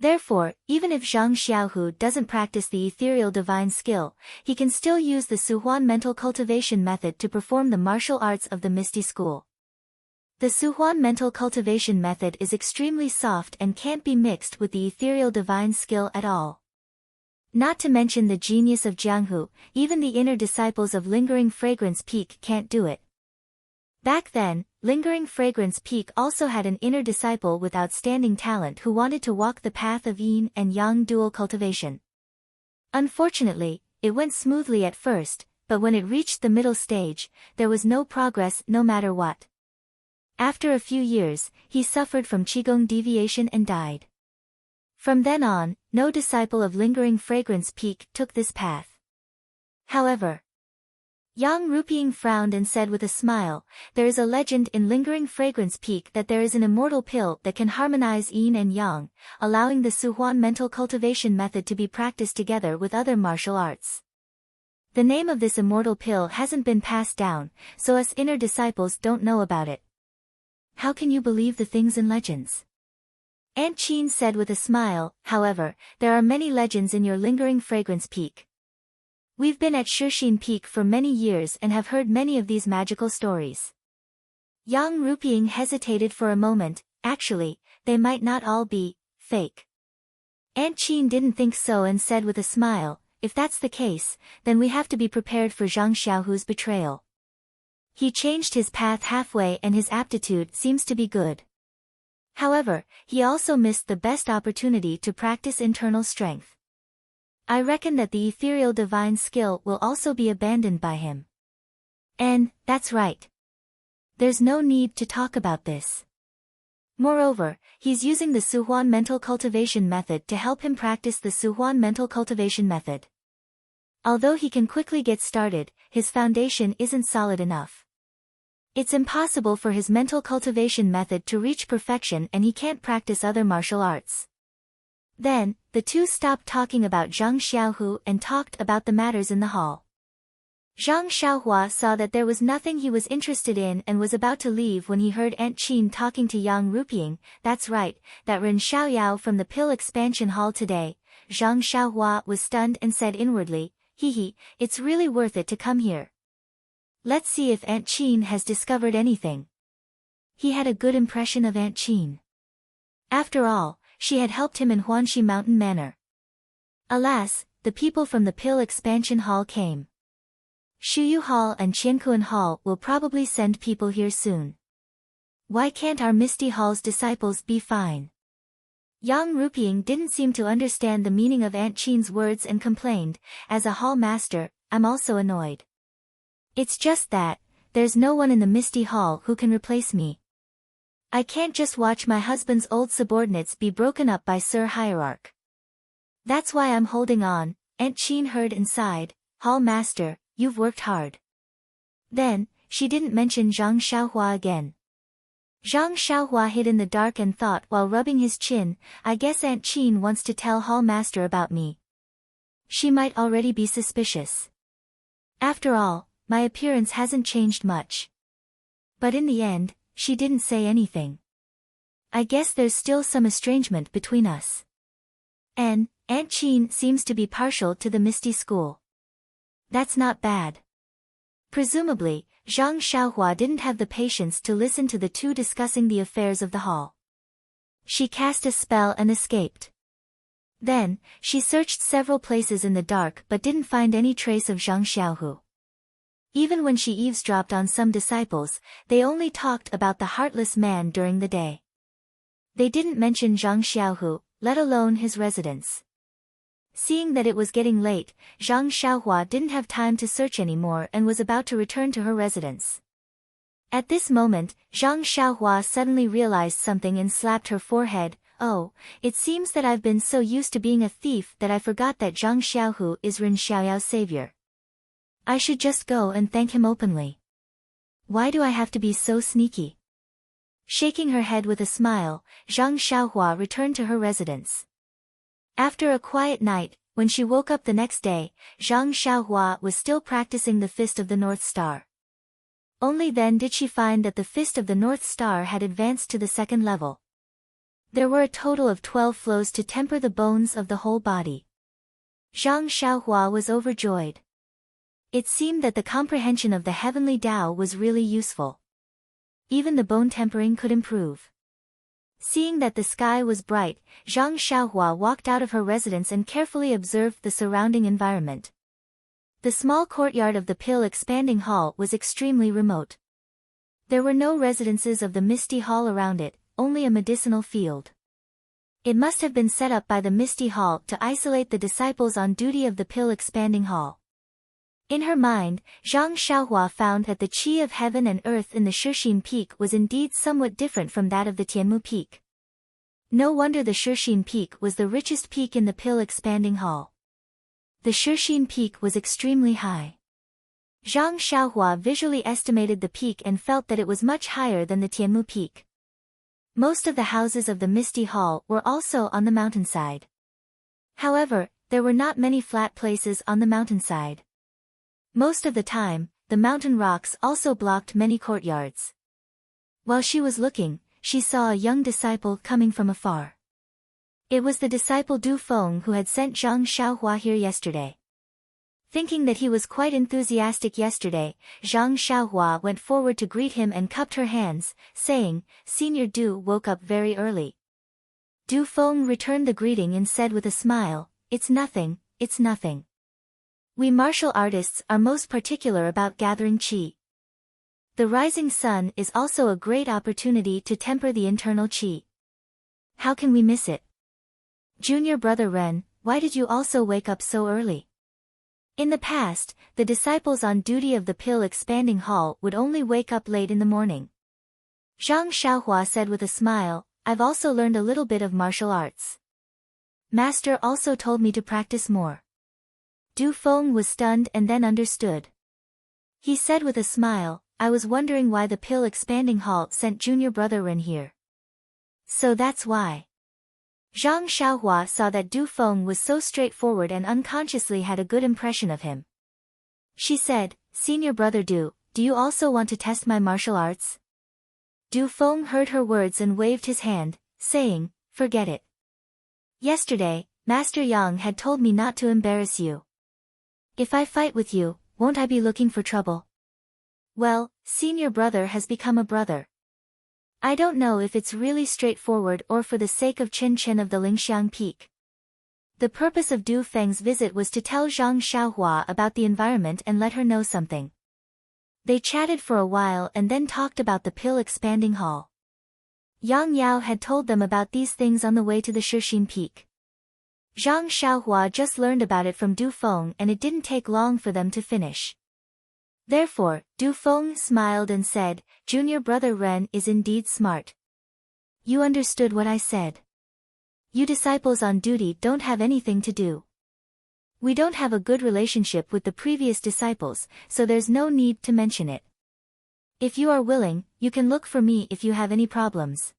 Therefore, even if Zhang Xiaohu doesn't practice the ethereal divine skill, he can still use the Suhuan mental cultivation method to perform the martial arts of the Misty School. The Suhuan mental cultivation method is extremely soft and can't be mixed with the ethereal divine skill at all. Not to mention the genius of Jianghu, even the inner disciples of Lingering Fragrance Peak can't do it. Back then, Lingering Fragrance Peak also had an inner disciple with outstanding talent who wanted to walk the path of yin and yang dual cultivation. Unfortunately, it went smoothly at first, but when it reached the middle stage, there was no progress no matter what. After a few years, he suffered from qigong deviation and died. From then on, no disciple of Lingering Fragrance Peak took this path. However, Yang Ruping frowned and said with a smile, "There is a legend in Lingering Fragrance Peak that there is an immortal pill that can harmonize yin and yang, allowing the Suhuan mental cultivation method to be practiced together with other martial arts. The name of this immortal pill hasn't been passed down, so us inner disciples don't know about it." "How can you believe the things in legends?" Aunt Qin said with a smile. "However, there are many legends in your Lingering Fragrance Peak. We've been at Shixin Peak for many years and have heard many of these magical stories." Yang Ruping hesitated for a moment. "Actually, they might not all be fake." Aunt Qin didn't think so and said with a smile, "If that's the case, then we have to be prepared for Zhang Xiaohu's betrayal. He changed his path halfway and his aptitude seems to be good. However, he also missed the best opportunity to practice internal strength. I reckon that the ethereal divine skill will also be abandoned by him." And, that's right. There's no need to talk about this. Moreover, he's using the Suhuan mental cultivation method to help him practice the Suhuan mental cultivation method. Although he can quickly get started, his foundation isn't solid enough. It's impossible for his mental cultivation method to reach perfection and he can't practice other martial arts. Then, the two stopped talking about Zhang Xiaohu and talked about the matters in the hall. Zhang Xiaohua saw that there was nothing he was interested in and was about to leave when he heard Aunt Qin talking to Yang Ruping. "That's right, that Ren Xiaoyao from the Pill Expansion Hall today." Zhang Xiaohua was stunned and said inwardly, "Hee, it's really worth it to come here. Let's see if Aunt Qin has discovered anything." He had a good impression of Aunt Qin. After all, she had helped him in Huanxi Mountain Manor. Alas, the people from the Pill Expansion Hall came. Shuyu Hall and Qiankuan Hall will probably send people here soon. Why can't our Misty Hall's disciples be fine? Yang Ruping didn't seem to understand the meaning of Aunt Qin's words and complained, "As a hall master, I'm also annoyed. It's just that, there's no one in the Misty Hall who can replace me. I can't just watch my husband's old subordinates be broken up by Sir Hierarch. That's why I'm holding on." Aunt Qin heard and sighed, "Hall master, you've worked hard." Then, she didn't mention Zhang Xiaohua again. Zhang Xiaohua hid in the dark and thought while rubbing his chin, "I guess Aunt Qin wants to tell Hall master about me. She might already be suspicious. After all, my appearance hasn't changed much." But in the end, she didn't say anything. "I guess there's still some estrangement between us. And, Aunt Qin seems to be partial to the Misty School. That's not bad." Presumably, Zhang Xiaohua didn't have the patience to listen to the two discussing the affairs of the hall. She cast a spell and escaped. Then, she searched several places in the dark but didn't find any trace of Zhang Xiaohu. Even when she eavesdropped on some disciples, they only talked about the heartless man during the day. They didn't mention Zhang Xiaohu, let alone his residence. Seeing that it was getting late, Zhang Xiaohua didn't have time to search anymore and was about to return to her residence. At this moment, Zhang Xiaohua suddenly realized something and slapped her forehead. "Oh, it seems that I've been so used to being a thief that I forgot that Zhang Xiaohu is Ren Xiaoyao's savior. I should just go and thank him openly. Why do I have to be so sneaky?" Shaking her head with a smile, Zhang Xiaohua returned to her residence. After a quiet night, when she woke up the next day, Zhang Xiaohua was still practicing the Fist of the North Star. Only then did she find that the fist of the North Star had advanced to the second level. There were a total of 12 flows to temper the bones of the whole body. Zhang Xiaohua was overjoyed. It seemed that the comprehension of the heavenly Tao was really useful. Even the bone tempering could improve. Seeing that the sky was bright, Zhang Xiaohua walked out of her residence and carefully observed the surrounding environment. The small courtyard of the pill-expanding hall was extremely remote. There were no residences of the Misty Hall around it, only a medicinal field. It must have been set up by the Misty Hall to isolate the disciples on duty of the pill-expanding hall. In her mind, Zhang Xiaohua found that the qi of heaven and earth in the Shixin Peak was indeed somewhat different from that of the Tianmu Peak. No wonder the Shixin Peak was the richest peak in the pill-expanding hall. The Shixin Peak was extremely high. Zhang Xiaohua visually estimated the peak and felt that it was much higher than the Tianmu Peak. Most of the houses of the Misty Hall were also on the mountainside. However, there were not many flat places on the mountainside. Most of the time, the mountain rocks also blocked many courtyards. While she was looking, she saw a young disciple coming from afar. It was the disciple Du Feng who had sent Zhang Xiaohua here yesterday. Thinking that he was quite enthusiastic yesterday, Zhang Xiaohua went forward to greet him and cupped her hands, saying, "Senior Du woke up very early." Du Feng returned the greeting and said with a smile, "It's nothing, it's nothing. We martial artists are most particular about gathering qi. The rising sun is also a great opportunity to temper the internal qi. How can we miss it? Junior brother Ren, why did you also wake up so early?" In the past, the disciples on duty of the pill-expanding hall would only wake up late in the morning. Zhang Xiaohua said with a smile, "I've also learned a little bit of martial arts. Master also told me to practice more." Du Feng was stunned and then understood. He said with a smile, "I was wondering why the pill-expanding hall sent junior brother Ren here. So that's why." Zhang Xiaohua saw that Du Feng was so straightforward and unconsciously had a good impression of him. She said, "Senior brother Du, do you also want to test my martial arts?" Du Feng heard her words and waved his hand, saying, "Forget it. Yesterday, Master Yang had told me not to embarrass you. If I fight with you, won't I be looking for trouble? Well, senior brother has become a brother. I don't know if it's really straightforward or for the sake of Chen Chen of the Lingxiang Peak." The purpose of Du Feng's visit was to tell Zhang Xiaohua about the environment and let her know something. They chatted for a while and then talked about the pill-expanding hall. Yang Yao had told them about these things on the way to the Shixin Peak. Zhang Xiaohua just learned about it from Du Feng and it didn't take long for them to finish. Therefore, Du Feng smiled and said, "Junior brother Ren is indeed smart. You understood what I said. You disciples on duty don't have anything to do. We don't have a good relationship with the previous disciples, so there's no need to mention it. If you are willing, you can look for me if you have any problems."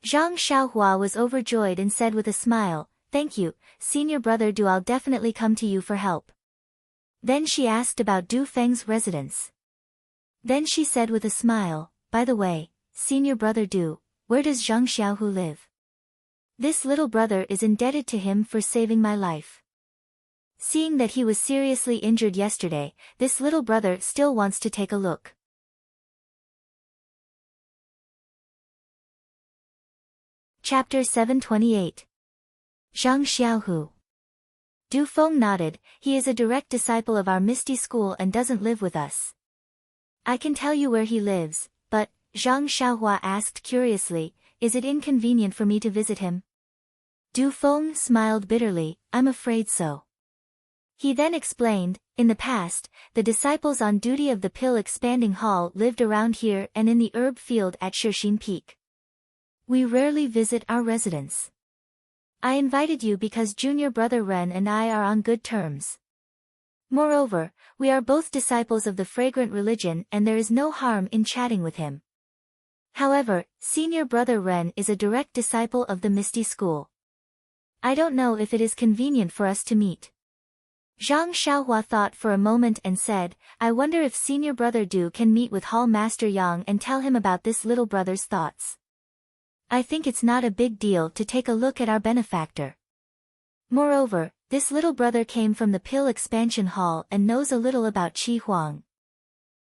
Zhang Xiaohua was overjoyed and said with a smile, "Thank you, senior brother Du, I'll definitely come to you for help." Then she asked about Du Feng's residence. Then she said with a smile, "By the way, senior brother Du, where does Zhang Xiaohu live? This little brother is indebted to him for saving my life. Seeing that he was seriously injured yesterday, this little brother still wants to take a look." Chapter 728. Zhang Xiaohu. Du Feng nodded, "He is a direct disciple of our Misty School and doesn't live with us." "I can tell you where he lives, but," Zhang Xiaohua asked curiously, "is it inconvenient for me to visit him?" Du Feng smiled bitterly, "I'm afraid so." He then explained, "In the past, the disciples on duty of the pill-expanding hall lived around here and in the herb field at Shixin Peak. We rarely visit our residence. I invited you because junior brother Ren and I are on good terms. Moreover, we are both disciples of the fragrant religion and there is no harm in chatting with him. However, senior brother Ren is a direct disciple of the Misty School. I don't know if it is convenient for us to meet." Zhang Xiaohua thought for a moment and said, I wonder if senior brother Du can meet with Hall Master Yang and tell him about this little brother's thoughts. I think it's not a big deal to take a look at our benefactor. Moreover, this little brother came from the Pill Expansion Hall and knows a little about Qi Huang.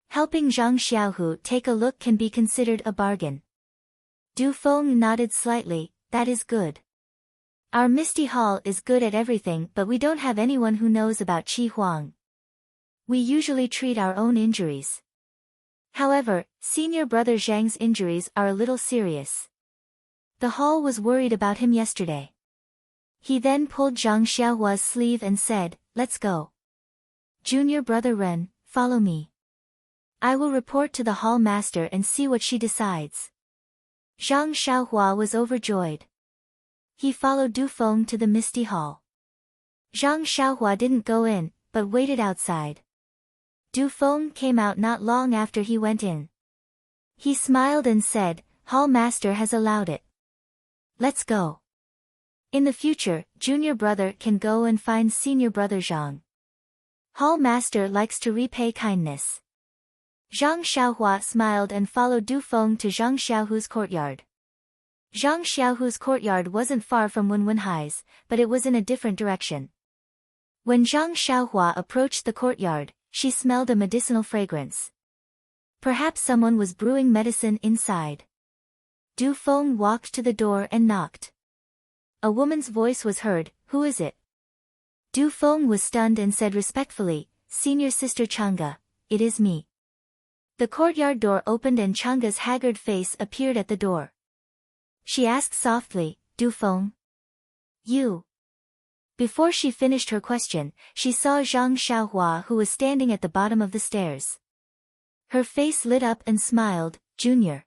Helping Zhang Xiaohu take a look can be considered a bargain. Du Feng nodded slightly, that is good. Our Misty Hall is good at everything, but we don't have anyone who knows about Qi Huang. We usually treat our own injuries. However, senior brother Zhang's injuries are a little serious. The hall was worried about him yesterday. He then pulled Zhang Xiaohua's sleeve and said, let's go. Junior brother Ren, follow me. I will report to the hall master and see what she decides. Zhang Xiaohua was overjoyed. He followed Du Feng to the Misty Hall. Zhang Xiaohua didn't go in, but waited outside. Du Feng came out not long after he went in. He smiled and said, Hall Master has allowed it. Let's go. In the future, junior brother can go and find senior brother Zhang. Hall Master likes to repay kindness. Zhang Xiaohua smiled and followed Du Feng to Zhang Xiaohu's courtyard. Zhang Xiaohu's courtyard wasn't far from Wenwenhai's, but it was in a different direction. When Zhang Xiaohua approached the courtyard, she smelled a medicinal fragrance. Perhaps someone was brewing medicine inside. Du Feng walked to the door and knocked. A woman's voice was heard, who is it? Du Feng was stunned and said respectfully, Senior Sister Chang'e, it is me. The courtyard door opened and Chang'e's haggard face appeared at the door. She asked softly, Du Feng? You? Before she finished her question, she saw Zhang Xiaohua who was standing at the bottom of the stairs. Her face lit up and smiled, Junior.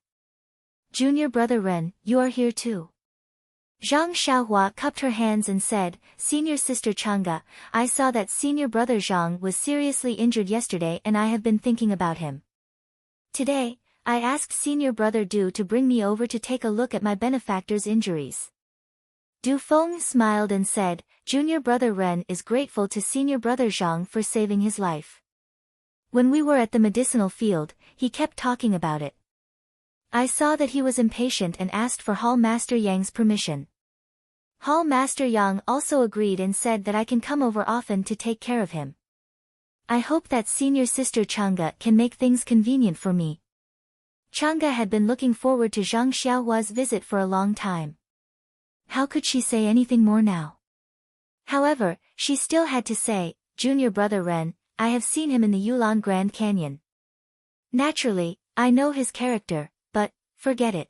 Junior brother Ren, you are here too. Zhang Xiaohua cupped her hands and said, Senior Sister Chang'e, I saw that senior brother Zhang was seriously injured yesterday and I have been thinking about him. Today, I asked senior brother Du to bring me over to take a look at my benefactor's injuries. Du Feng smiled and said, Junior brother Ren is grateful to senior brother Zhang for saving his life. When we were at the medicinal field, he kept talking about it. I saw that he was impatient and asked for Hall Master Yang's permission. Hall Master Yang also agreed and said that I can come over often to take care of him. I hope that senior sister Chang'e can make things convenient for me. Chang'e had been looking forward to Zhang Xiaohua's visit for a long time. How could she say anything more now? However, she still had to say, Junior brother Ren, I have seen him in the Yulon Grand Canyon. Naturally, I know his character, but, forget it.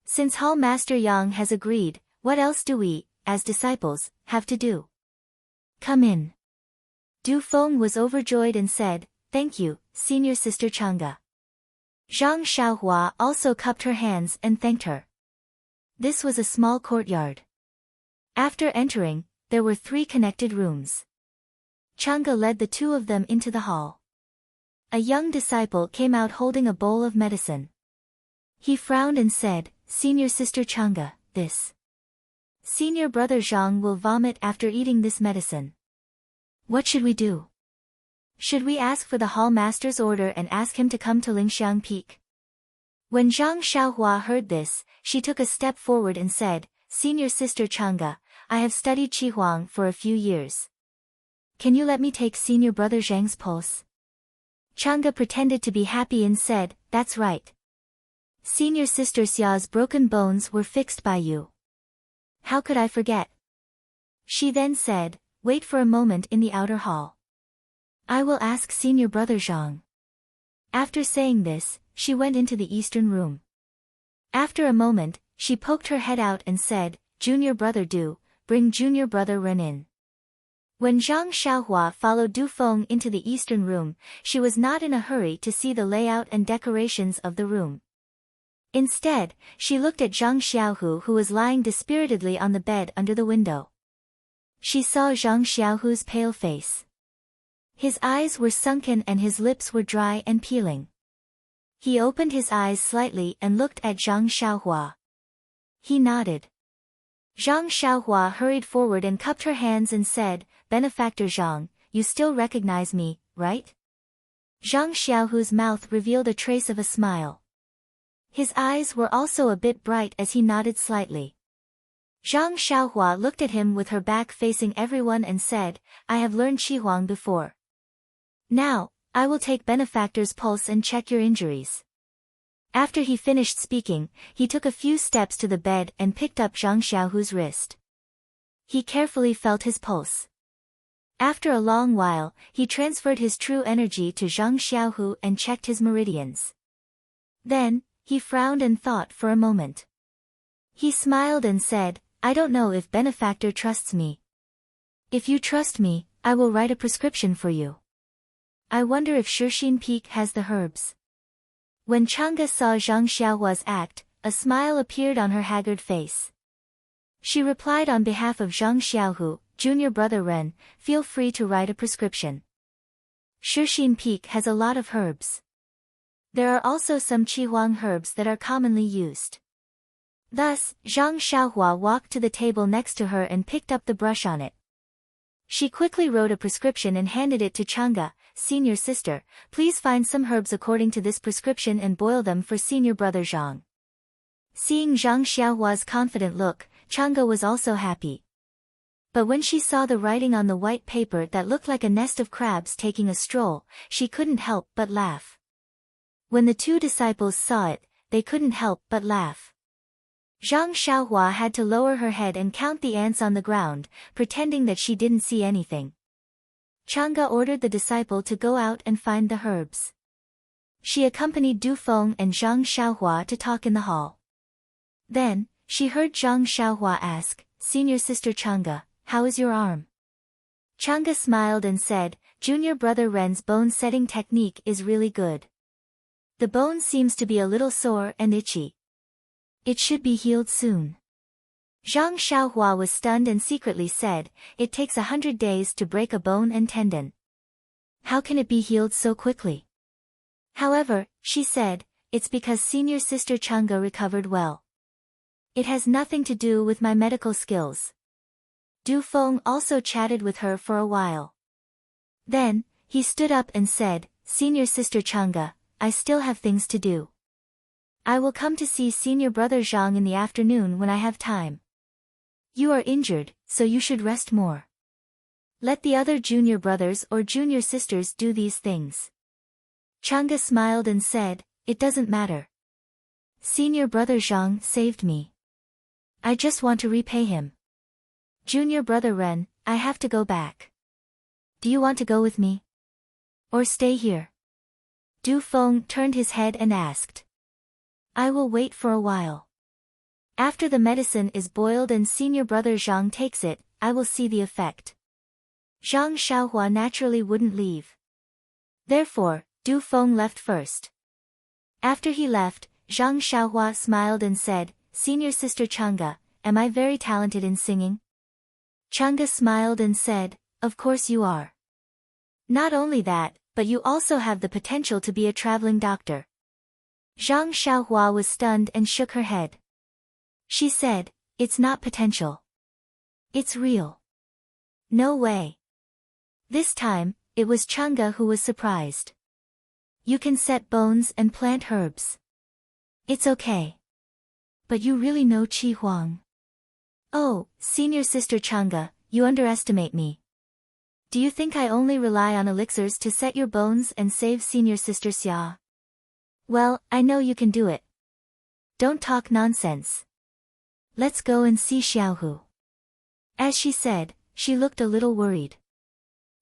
Since Hall Master Yang has agreed, what else do we, as disciples, have to do? Come in. Du Feng was overjoyed and said, Thank you, Senior Sister Chang'e. Zhang Xiaohua also cupped her hands and thanked her. This was a small courtyard. After entering, there were 3 connected rooms. Chang'e led the 2 of them into the hall. A young disciple came out holding a bowl of medicine. He frowned and said, Senior Sister Chang'e, this. Senior brother Zhang will vomit after eating this medicine. What should we do? Should we ask for the hall master's order and ask him to come to Lingxiang Peak? When Zhang Xiaohua heard this, she took a step forward and said, Senior Sister Chang'e, I have studied Qi Huang for a few years. Can you let me take senior brother Zhang's pulse? Chang'e pretended to be happy and said, That's right. Senior Sister Xia's broken bones were fixed by you. How could I forget? She then said, Wait for a moment in the outer hall. I will ask senior brother Zhang. After saying this, she went into the eastern room. After a moment, she poked her head out and said, Junior brother Du, bring junior brother Ren in. When Zhang Xiaohua followed Du Feng into the eastern room, she was not in a hurry to see the layout and decorations of the room. Instead, she looked at Zhang Xiaohu who was lying dispiritedly on the bed under the window. She saw Zhang Xiaohu's pale face. His eyes were sunken and his lips were dry and peeling. He opened his eyes slightly and looked at Zhang Xiaohua. He nodded. Zhang Xiaohua hurried forward and cupped her hands and said, Benefactor Zhang, you still recognize me, right? Zhang Xiaohu's mouth revealed a trace of a smile. His eyes were also a bit bright as he nodded slightly. Zhang Xiaohua looked at him with her back facing everyone and said, I have learned Qi before. Now, I will take Benefactor's pulse and check your injuries. After he finished speaking, he took a few steps to the bed and picked up Zhang Xiaohu's wrist. He carefully felt his pulse. After a long while, he transferred his true energy to Zhang Xiaohu and checked his meridians. Then, he frowned and thought for a moment. He smiled and said, I don't know if Benefactor trusts me. If you trust me, I will write a prescription for you. I wonder if Shixin Peak has the herbs. When Chang'e saw Zhang Xiaohua's act, a smile appeared on her haggard face. She replied on behalf of Zhang Xiaohu, Junior Brother Ren, feel free to write a prescription. Shixin Peak has a lot of herbs. There are also some Qi herbs that are commonly used. Thus, Zhang Xiaohua walked to the table next to her and picked up the brush on it. She quickly wrote a prescription and handed it to Chang'e, Senior Sister, please find some herbs according to this prescription and boil them for Senior Brother Zhang. Seeing Zhang Xiaohua's confident look, Chang'e was also happy. But when she saw the writing on the white paper that looked like a nest of crabs taking a stroll, she couldn't help but laugh. When the two disciples saw it, they couldn't help but laugh. Zhang Xiaohua had to lower her head and count the ants on the ground, pretending that she didn't see anything. Chang'e ordered the disciple to go out and find the herbs. She accompanied Du Feng and Zhang Xiaohua to talk in the hall. Then, she heard Zhang Xiaohua ask, Senior Sister Chang'e, how is your arm? Chang'e smiled and said, Junior Brother Ren's bone-setting technique is really good. The bone seems to be a little sore and itchy. It should be healed soon. Zhang Xiaohua was stunned and secretly said, it takes 100 days to break a bone and tendon. How can it be healed so quickly? However, she said, it's because Senior Sister Chang'e recovered well. It has nothing to do with my medical skills. Du Feng also chatted with her for a while. Then, he stood up and said, Senior Sister Chang'e, I still have things to do. I will come to see Senior Brother Zhang in the afternoon when I have time. You are injured, so you should rest more. Let the other junior brothers or junior sisters do these things. Chang'e smiled and said, it doesn't matter. Senior Brother Zhang saved me. I just want to repay him. Junior Brother Ren, I have to go back. Do you want to go with me? Or stay here? Du Feng turned his head and asked. I will wait for a while. After the medicine is boiled and Senior Brother Zhang takes it, I will see the effect. Zhang Xiaohua naturally wouldn't leave. Therefore, Du Feng left first. After he left, Zhang Xiaohua smiled and said, Senior Sister Chang'e, am I very talented in singing? Chang'e smiled and said, of course you are. Not only that, but you also have the potential to be a traveling doctor. Zhang Xiaohua was stunned and shook her head. She said, it's not potential. It's real. No way. This time, it was Chang'e who was surprised. You can set bones and plant herbs. It's okay. But you really know Qi Huang. Oh, Senior Sister Chang'e, you underestimate me. Do you think I only rely on elixirs to set your bones and save Senior Sister Xia? Well, I know you can do it. Don't talk nonsense. Let's go and see Xiaohu. As she said, she looked a little worried.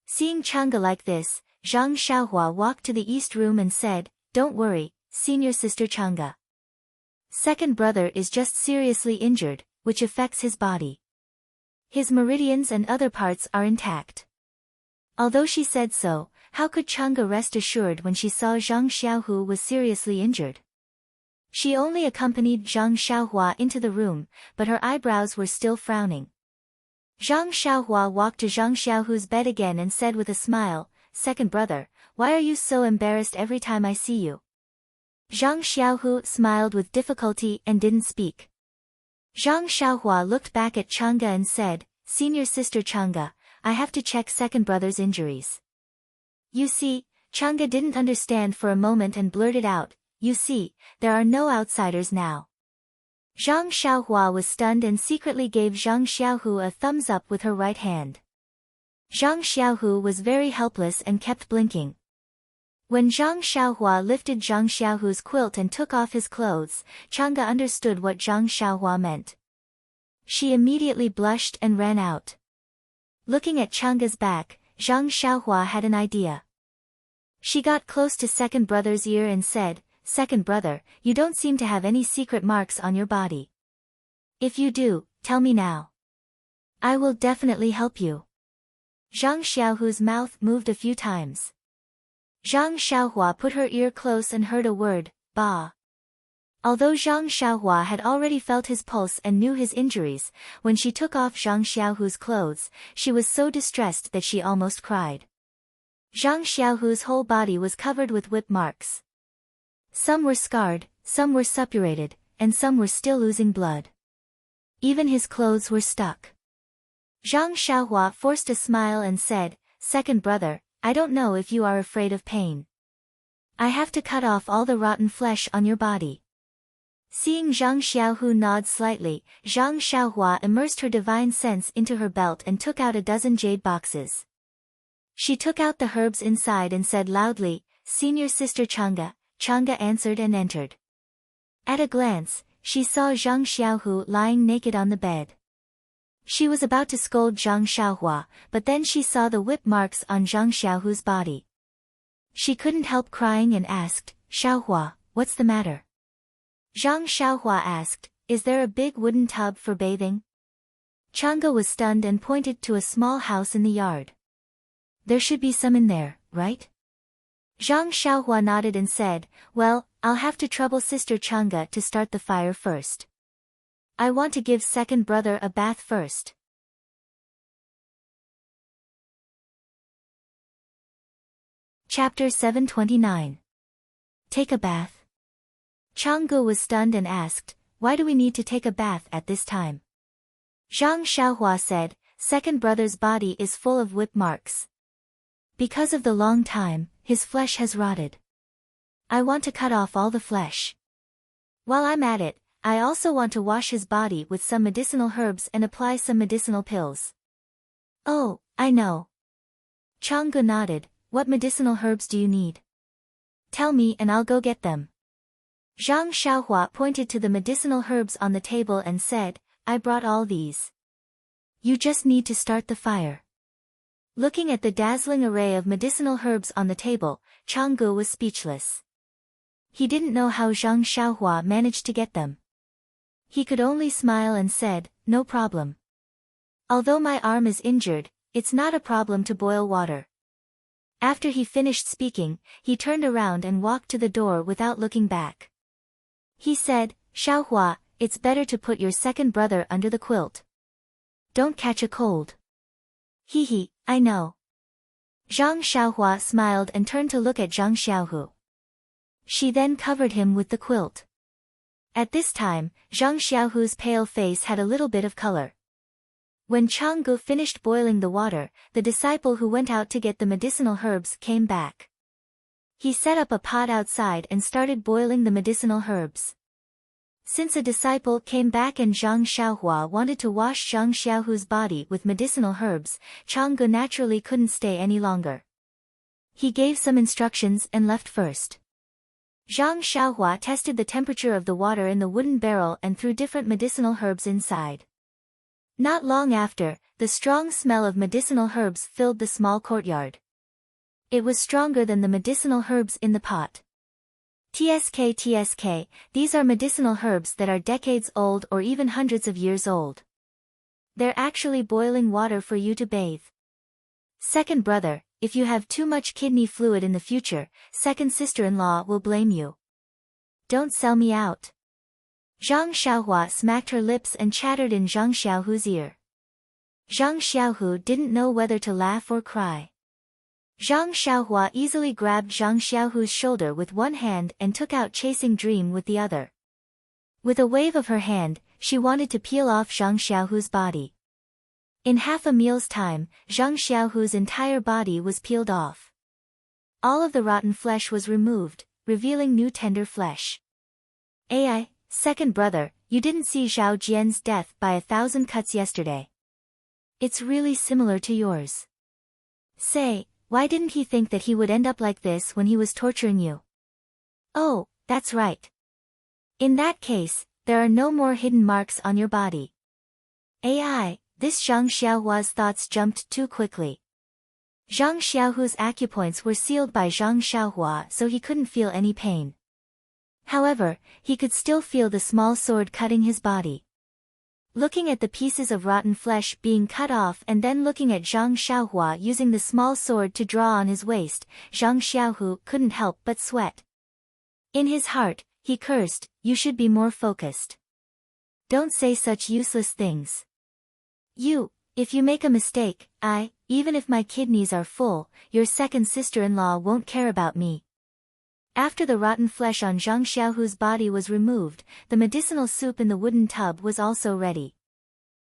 Seeing Chang'e like this, Zhang Xiaohua walked to the east room and said, don't worry, Senior Sister Chang'e. Second brother is just seriously injured, which affects his body. His meridians and other parts are intact. Although she said so, how could Chang'e rest assured when she saw Zhang Xiaohu was seriously injured? She only accompanied Zhang Xiaohua into the room, but her eyebrows were still frowning. Zhang Xiaohua walked to Zhang Xiaohu's bed again and said with a smile, Second brother, why are you so embarrassed every time I see you? Zhang Xiaohu smiled with difficulty and didn't speak. Zhang Xiaohua looked back at Chang'e and said, "Senior sister Chang'e, I have to check second brother's injuries." "You see," Chang'e didn't understand for a moment and blurted out, "You see, there are no outsiders now." Zhang Xiaohua was stunned and secretly gave Zhang Xiaohu a thumbs up with her right hand. Zhang Xiaohu was very helpless and kept blinking. When Zhang Xiaohua lifted Zhang Xiaohu's quilt and took off his clothes, Chang'e understood what Zhang Xiaohua meant. She immediately blushed and ran out. Looking at Chang'e's back, Zhang Xiaohua had an idea. She got close to second brother's ear and said, "Second brother, you don't seem to have any secret marks on your body. If you do, tell me now. I will definitely help you." Zhang Xiaohu's mouth moved a few times. Zhang Xiaohua put her ear close and heard a word, "Ba." Although Zhang Xiaohua had already felt his pulse and knew his injuries, when she took off Zhang Xiaohu's clothes, she was so distressed that she almost cried. Zhang Xiaohu's whole body was covered with whip marks. Some were scarred, some were suppurated, and some were still oozing blood. Even his clothes were stuck. Zhang Xiaohua forced a smile and said, "Second brother, I don't know if you are afraid of pain. I have to cut off all the rotten flesh on your body." Seeing Zhang Xiaohu nod slightly, Zhang Xiaohua immersed her divine sense into her belt and took out a dozen jade boxes. She took out the herbs inside and said loudly, "Senior sister Chang'e." Chang'e answered and entered. At a glance, she saw Zhang Xiaohu lying naked on the bed. She was about to scold Zhang Xiaohua, but then she saw the whip marks on Zhang Xiaohu's body. She couldn't help crying and asked, "Xiaohua, what's the matter?" Zhang Xiaohua asked, "Is there a big wooden tub for bathing?" Chang'e was stunned and pointed to a small house in the yard. "There should be some in there, right?" Zhang Xiaohua nodded and said, "Well, I'll have to trouble sister Chang'e to start the fire first. I want to give second brother a bath first." Chapter 729. Take a bath. Chang'e was stunned and asked, "Why do we need to take a bath at this time?" Zhang Xiaohua said, "Second brother's body is full of whip marks. Because of the long time, his flesh has rotted. I want to cut off all the flesh. While I'm at it, I also want to wash his body with some medicinal herbs and apply some medicinal pills." "Oh, I know." Chang'e nodded, "What medicinal herbs do you need? Tell me and I'll go get them." Zhang Xiaohua pointed to the medicinal herbs on the table and said, "I brought all these. You just need to start the fire." Looking at the dazzling array of medicinal herbs on the table, Chang'e was speechless. He didn't know how Zhang Xiaohua managed to get them. He could only smile and said, "No problem. Although my arm is injured, it's not a problem to boil water." After he finished speaking, he turned around and walked to the door without looking back. He said, "Xiaohua, it's better to put your second brother under the quilt. Don't catch a cold." "Hee, I know." Zhang Xiaohua smiled and turned to look at Zhang Xiaohu. She then covered him with the quilt. At this time, Zhang Xiaohu's pale face had a little bit of color. When Chang'e finished boiling the water, the disciple who went out to get the medicinal herbs came back. He set up a pot outside and started boiling the medicinal herbs. Since a disciple came back and Zhang Xiaohua wanted to wash Zhang Xiaohu's body with medicinal herbs, Chang'e naturally couldn't stay any longer. He gave some instructions and left first. Zhang Xiaohua tested the temperature of the water in the wooden barrel and threw different medicinal herbs inside. Not long after, the strong smell of medicinal herbs filled the small courtyard. It was stronger than the medicinal herbs in the pot. TSK, these are medicinal herbs that are decades old or even hundreds of years old. They're actually boiling water for you to bathe. Second brother, if you have too much kidney fluid in the future, second sister-in-law will blame you. Don't sell me out." Zhang Xiaohua smacked her lips and chattered in Zhang Xiaohu's ear. Zhang Xiaohu didn't know whether to laugh or cry. Zhang Xiaohua easily grabbed Zhang Xiaohu's shoulder with one hand and took out Chasing Dream with the other. With a wave of her hand, she wanted to peel off Zhang Xiaohu's body. In half a meal's time, Zhang Xiaohu's entire body was peeled off. All of the rotten flesh was removed, revealing new tender flesh. Ai, second brother, you didn't see Zhao Jian's death by 1,000 cuts yesterday. It's really similar to yours. Say, why didn't he think that he would end up like this when he was torturing you? Oh, that's right. In that case, there are no more hidden marks on your body. Ai, this Zhang Xiaohua's thoughts jumped too quickly. Zhang Xiaohu's acupoints were sealed by Zhang Xiaohua, so he couldn't feel any pain. However, he could still feel the small sword cutting his body. Looking at the pieces of rotten flesh being cut off and then looking at Zhang Xiaohua using the small sword to draw on his waist, Zhang Xiaohu couldn't help but sweat. In his heart, he cursed, "You should be more focused. Don't say such useless things. If you make a mistake, even if my kidneys are full, your second sister-in-law won't care about me." After the rotten flesh on Zhang Xiaohu's body was removed, the medicinal soup in the wooden tub was also ready.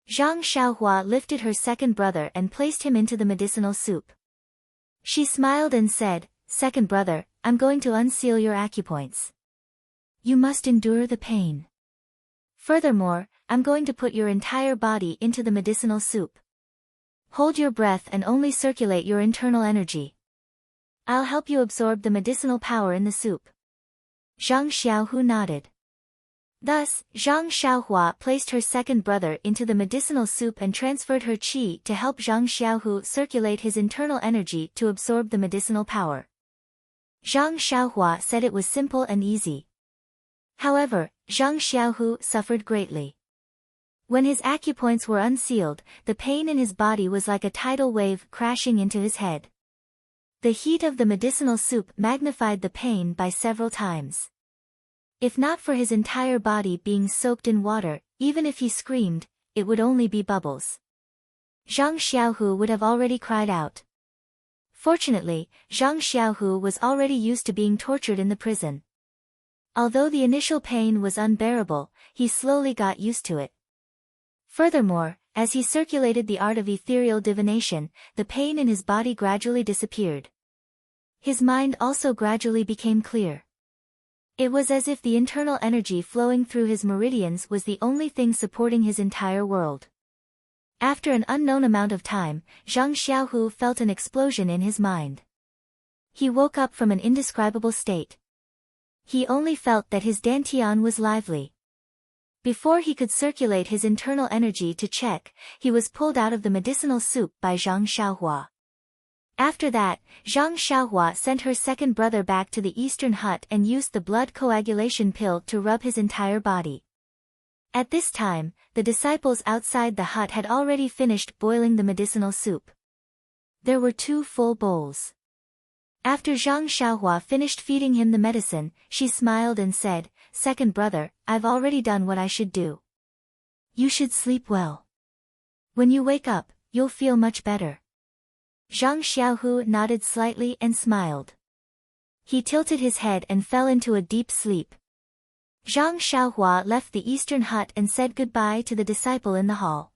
Zhang Xiaohua lifted her second brother and placed him into the medicinal soup. She smiled and said, "Second brother, I'm going to unseal your acupoints. You must endure the pain. Furthermore, I'm going to put your entire body into the medicinal soup. Hold your breath and only circulate your internal energy. I'll help you absorb the medicinal power in the soup." Zhang Xiaohu nodded. Thus, Zhang Xiaohua placed her second brother into the medicinal soup and transferred her qi to help Zhang Xiaohu circulate his internal energy to absorb the medicinal power. Zhang Xiaohua said it was simple and easy. However, Zhang Xiaohu suffered greatly. When his acupoints were unsealed, the pain in his body was like a tidal wave crashing into his head. The heat of the medicinal soup magnified the pain by several times. If not for his entire body being soaked in water, even if he screamed, it would only be bubbles. Zhang Xiaohu would have already cried out. Fortunately, Zhang Xiaohu was already used to being tortured in the prison. Although the initial pain was unbearable, he slowly got used to it. Furthermore, as he circulated the art of ethereal divination, the pain in his body gradually disappeared. His mind also gradually became clear. It was as if the internal energy flowing through his meridians was the only thing supporting his entire world. After an unknown amount of time, Zhang Xiaohu felt an explosion in his mind. He woke up from an indescribable state. He only felt that his dantian was lively. Before he could circulate his internal energy to check, he was pulled out of the medicinal soup by Zhang Xiaohua. After that, Zhang Xiaohua sent her second brother back to the eastern hut and used the blood coagulation pill to rub his entire body. At this time, the disciples outside the hut had already finished boiling the medicinal soup. There were 2 full bowls. After Zhang Xiaohua finished feeding him the medicine, she smiled and said, "Second brother, I've already done what I should do. You should sleep well. When you wake up, you'll feel much better." Zhang Xiaohu nodded slightly and smiled. He tilted his head and fell into a deep sleep. Zhang Xiaohua left the eastern hut and said goodbye to the disciple in the hall.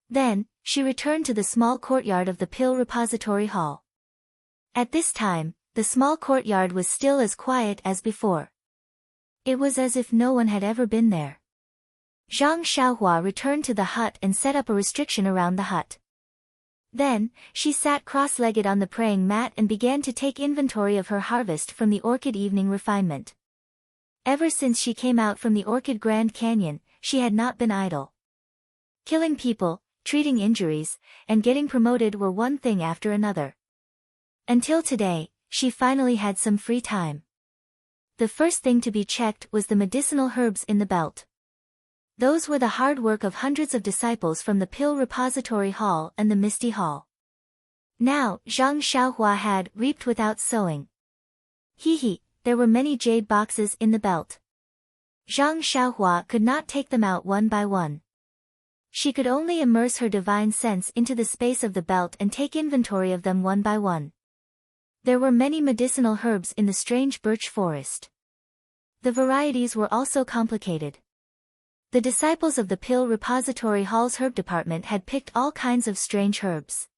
Then, she returned to the small courtyard of the pill repository hall. At this time, the small courtyard was still as quiet as before. It was as if no one had ever been there. Zhang Xiaohua returned to the hut and set up a restriction around the hut. Then, she sat cross-legged on the praying mat and began to take inventory of her harvest from the Orchid Evening Refinement. Ever since she came out from the Orchid Grand Canyon, she had not been idle. Killing people, treating injuries, and getting promoted were one thing after another. Until today, she finally had some free time. The first thing to be checked was the medicinal herbs in the belt. Those were the hard work of hundreds of disciples from the Pill Repository Hall and the Misty Hall. Now, Zhang Xiaohua had reaped without sowing. There were many jade boxes in the belt. Zhang Xiaohua could not take them out one by one. She could only immerse her divine sense into the space of the belt and take inventory of them one by one. There were many medicinal herbs in the strange birch forest. The varieties were also complicated. The disciples of the Pill Repository Hall's herb department had picked all kinds of strange herbs.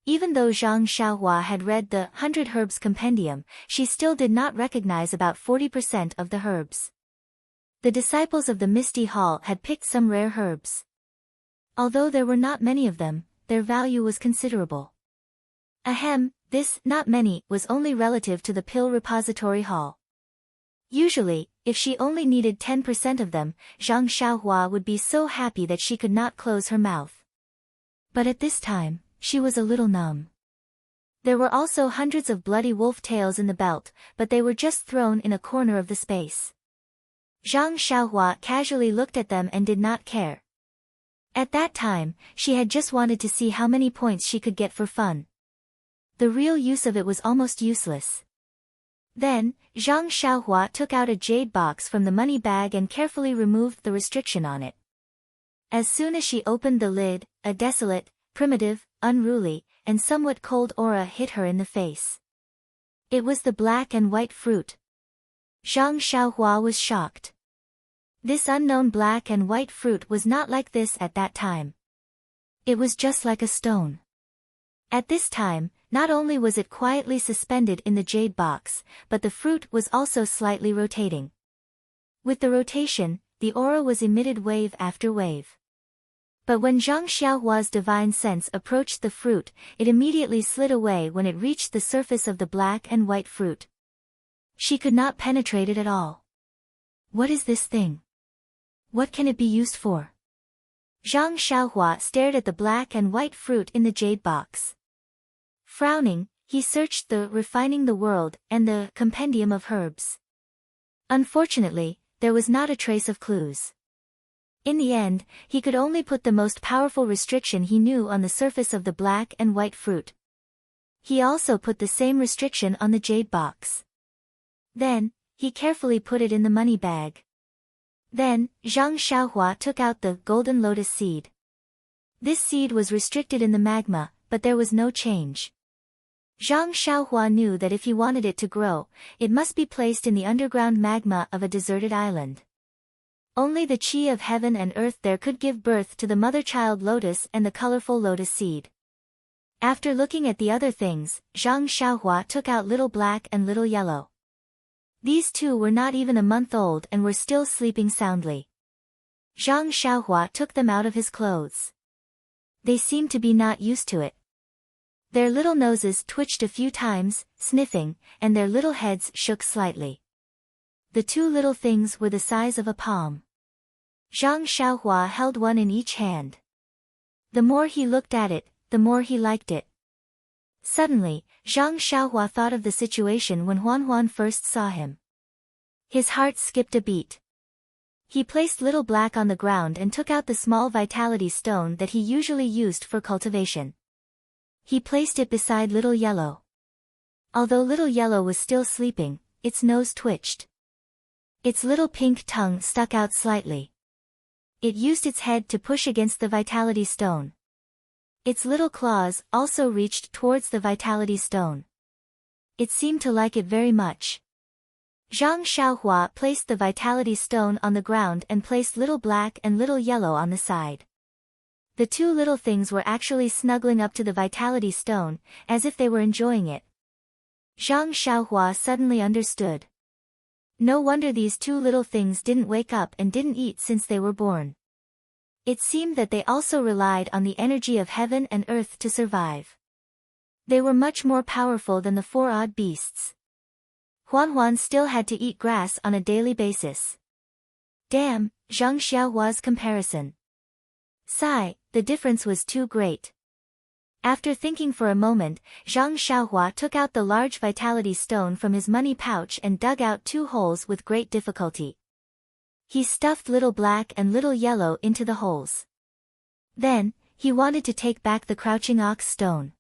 Even though Zhang Xiaohua had read the 100 Herbs Compendium, she still did not recognize about 40% of the herbs. The disciples of the Misty Hall had picked some rare herbs. Although there were not many of them, their value was considerable. Ahem, this not many was only relative to the Pill Repository Hall. Usually, if she only needed 10% of them, Zhang Xiaohua would be so happy that she could not close her mouth. But at this time, she was a little numb. There were also hundreds of bloody wolf tails in the belt, but they were just thrown in a corner of the space. Zhang Xiaohua casually looked at them and did not care. At that time, she had just wanted to see how many points she could get for fun. The real use of it was almost useless. Then, Zhang Xiaohua took out a jade box from the money bag and carefully removed the restriction on it. As soon as she opened the lid, a desolate, primitive, unruly, and somewhat cold aura hit her in the face. It was the black and white fruit. Zhang Xiaohua was shocked. This unknown black and white fruit was not like this at that time. It was just like a stone. At this time, not only was it quietly suspended in the jade box, but the fruit was also slightly rotating. With the rotation, the aura was emitted wave after wave. But when Zhang Xiaohua's divine sense approached the fruit, it immediately slid away when it reached the surface of the black and white fruit. She could not penetrate it at all. What is this thing? What can it be used for? Zhang Xiaohua stared at the black and white fruit in the jade box. Frowning, he searched the Refining the World and the Compendium of Herbs. Unfortunately, there was not a trace of clues. In the end, he could only put the most powerful restriction he knew on the surface of the black and white fruit. He also put the same restriction on the jade box. Then, he carefully put it in the money bag. Then, Zhang Xiaohua took out the golden lotus seed. This seed was restricted in the magma, but there was no change. Zhang Xiaohua knew that if he wanted it to grow, it must be placed in the underground magma of a deserted island. Only the chi of heaven and earth there could give birth to the mother-child lotus and the colorful lotus seed. After looking at the other things, Zhang Xiaohua took out Little Black and Little Yellow. These two were not even a month old and were still sleeping soundly. Zhang Xiaohua took them out of his clothes. They seemed to be not used to it. Their little noses twitched a few times, sniffing, and their little heads shook slightly. The two little things were the size of a palm. Zhang Xiaohua held one in each hand. The more he looked at it, the more he liked it. Suddenly, Zhang Xiaohua thought of the situation when Huan first saw him. His heart skipped a beat. He placed Little Black on the ground and took out the small vitality stone that he usually used for cultivation. He placed it beside Little Yellow. Although Little Yellow was still sleeping, its nose twitched. Its little pink tongue stuck out slightly. It used its head to push against the vitality stone. Its little claws also reached towards the vitality stone. It seemed to like it very much. Zhang Xiaohua placed the vitality stone on the ground and placed Little Black and Little Yellow on the side. The two little things were actually snuggling up to the vitality stone, as if they were enjoying it. Zhang Xiaohua suddenly understood. No wonder these two little things didn't wake up and didn't eat since they were born. It seemed that they also relied on the energy of heaven and earth to survive. They were much more powerful than the four odd beasts. Huan still had to eat grass on a daily basis. Damn, Zhang Xiaohua's comparison. Sigh, the difference was too great. After thinking for a moment, Zhang Xiaohua took out the large vitality stone from his money pouch and dug out 2 holes with great difficulty. He stuffed Little Black and Little Yellow into the holes. Then, he wanted to take back the crouching ox stone.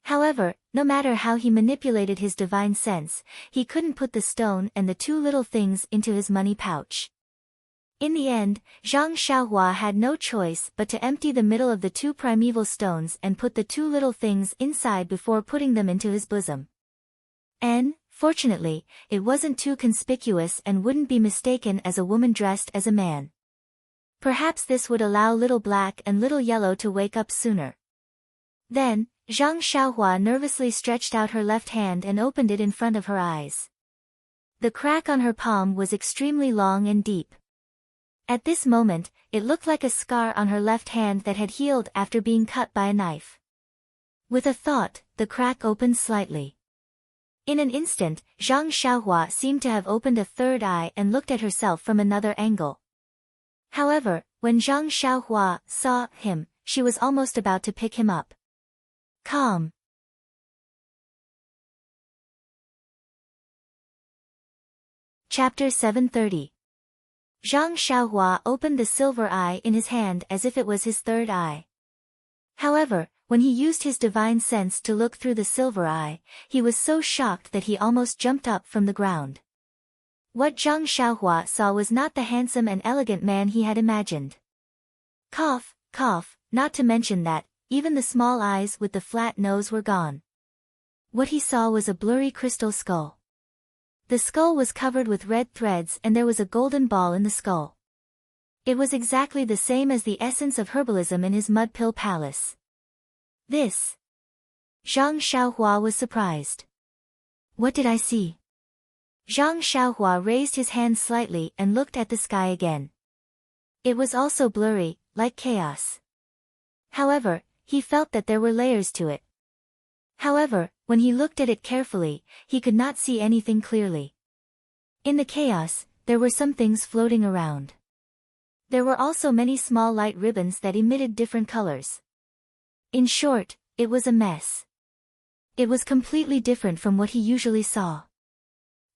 However, no matter how he manipulated his divine sense, he couldn't put the stone and the 2 little things into his money pouch. In the end, Zhang Xiaohua had no choice but to empty the middle of the 2 primeval stones and put the 2 little things inside before putting them into his bosom. Fortunately, it wasn't too conspicuous and wouldn't be mistaken as a woman dressed as a man. Perhaps this would allow Little Black and Little Yellow to wake up sooner. Then, Zhang Xiaohua nervously stretched out her left hand and opened it in front of her eyes. The crack on her palm was extremely long and deep. At this moment, it looked like a scar on her left hand that had healed after being cut by a knife. With a thought, the crack opened slightly. In an instant, Zhang Xiaohua seemed to have opened a third eye and looked at herself from another angle. However, when Zhang Xiaohua saw him, she was almost about to pick him up. Calm. Chapter 730. Zhang Xiaohua opened the silver eye in his hand as if it was his third eye. However, when he used his divine sense to look through the silver eye, he was so shocked that he almost jumped up from the ground. What Zhang Xiaohua saw was not the handsome and elegant man he had imagined. Cough, cough, not to mention that, even the small eyes with the flat nose were gone. What he saw was a blurry crystal skull. The skull was covered with red threads and there was a golden ball in the skull. It was exactly the same as the essence of herbalism in his mud pill palace. This. Zhang Xiaohua was surprised. What did I see? Zhang Xiaohua raised his hand slightly and looked at the sky again. It was also blurry, like chaos. However, he felt that there were layers to it. However, when he looked at it carefully, he could not see anything clearly. In the chaos, there were some things floating around. There were also many small light ribbons that emitted different colors. In short, it was a mess. It was completely different from what he usually saw.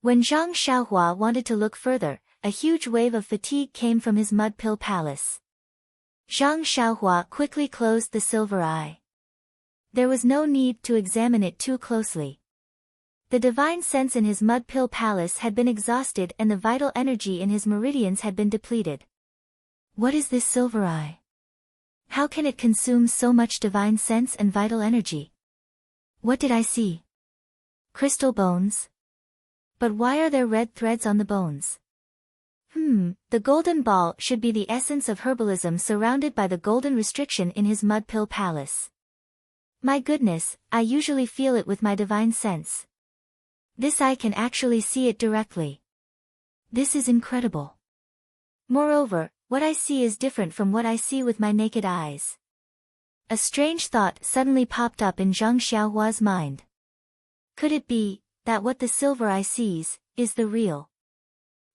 When Zhang Xiaohua wanted to look further, a huge wave of fatigue came from his mud pill palace. Zhang Xiaohua quickly closed the silver eye. There was no need to examine it too closely. The divine sense in his mud pill palace had been exhausted and the vital energy in his meridians had been depleted. What is this silver eye? How can it consume so much divine sense and vital energy? What did I see? Crystal bones? But why are there red threads on the bones? The golden ball should be the essence of herbalism surrounded by the golden restriction in his mud pill palace. My goodness, I usually feel it with my divine sense. This eye can actually see it directly. This is incredible. Moreover, what I see is different from what I see with my naked eyes. A strange thought suddenly popped up in Zhang Xiaohua's mind. Could it be that what the silver eye sees is the real?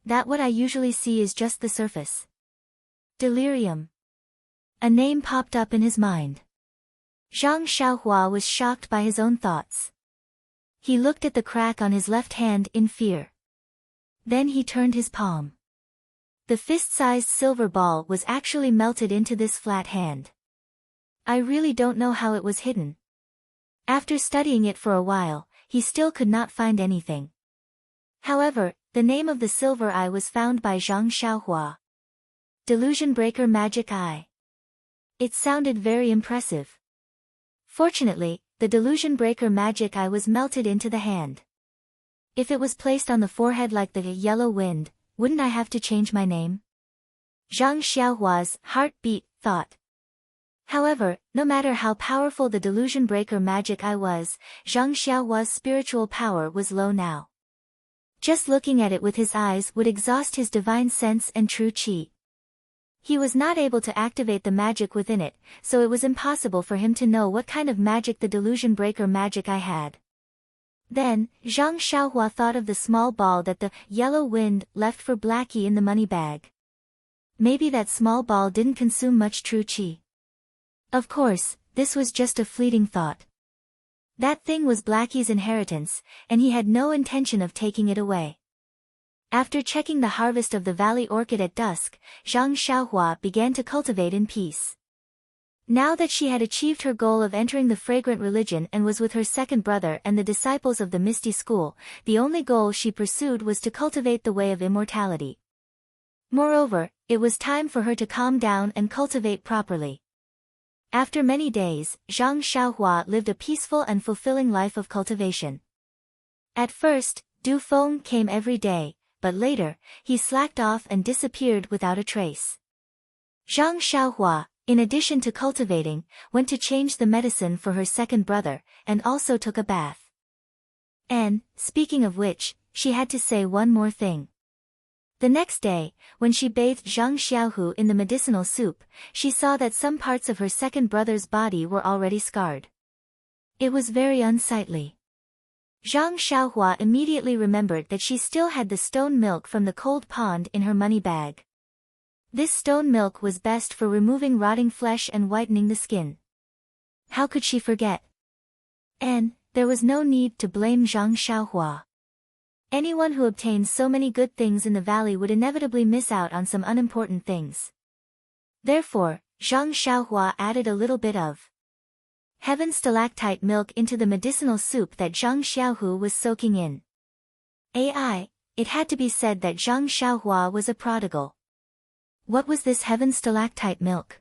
That what I usually see is just the surface? Delirium. A name popped up in his mind. Zhang Xiaohua was shocked by his own thoughts. He looked at the crack on his left hand in fear. Then he turned his palm. The fist-sized silver ball was actually melted into this flat hand. I really don't know how it was hidden. After studying it for a while, he still could not find anything. However, the name of the silver eye was found by Zhang Xiaohua. Delusion Breaker Magic Eye. It sounded very impressive. Fortunately, the Delusion Breaker Magic Eye was melted into the hand. If it was placed on the forehead like the yellow wind, wouldn't I have to change my name? Zhang Xiaohua's heartbeat thought. However, no matter how powerful the Delusion Breaker Magic Eye was, Zhang Xiaohua's spiritual power was low now. Just looking at it with his eyes would exhaust his divine sense and true qi. He was not able to activate the magic within it, so it was impossible for him to know what kind of magic the Delusion Breaker Magic Eye had. Then, Zhang Xiaohua thought of the small ball that the yellow wind left for Blackie in the money bag. Maybe that small ball didn't consume much true qi. Of course, this was just a fleeting thought. That thing was Blackie's inheritance, and he had no intention of taking it away. After checking the harvest of the valley orchid at dusk, Zhang Xiaohua began to cultivate in peace. Now that she had achieved her goal of entering the fragrant religion and was with her second brother and the disciples of the Misty School, the only goal she pursued was to cultivate the way of immortality. Moreover, it was time for her to calm down and cultivate properly. After many days, Zhang Xiaohua lived a peaceful and fulfilling life of cultivation. At first, Du Feng came every day, but later, he slacked off and disappeared without a trace. Zhang Xiaohua, in addition to cultivating, went to change the medicine for her second brother, and also took a bath. And, speaking of which, she had to say one more thing. The next day, when she bathed Zhang Xiaohu in the medicinal soup, she saw that some parts of her second brother's body were already scarred. It was very unsightly. Zhang Xiaohua immediately remembered that she still had the stone milk from the cold pond in her money bag. This stone milk was best for removing rotting flesh and whitening the skin. How could she forget? And there was no need to blame Zhang Xiaohua. Anyone who obtains so many good things in the valley would inevitably miss out on some unimportant things. Therefore, Zhang Xiaohua added a little bit of heaven stalactite milk into the medicinal soup that Zhang Xiaohu was soaking in. It had to be said that Zhang Xiaohua was a prodigal. What was this heaven stalactite milk?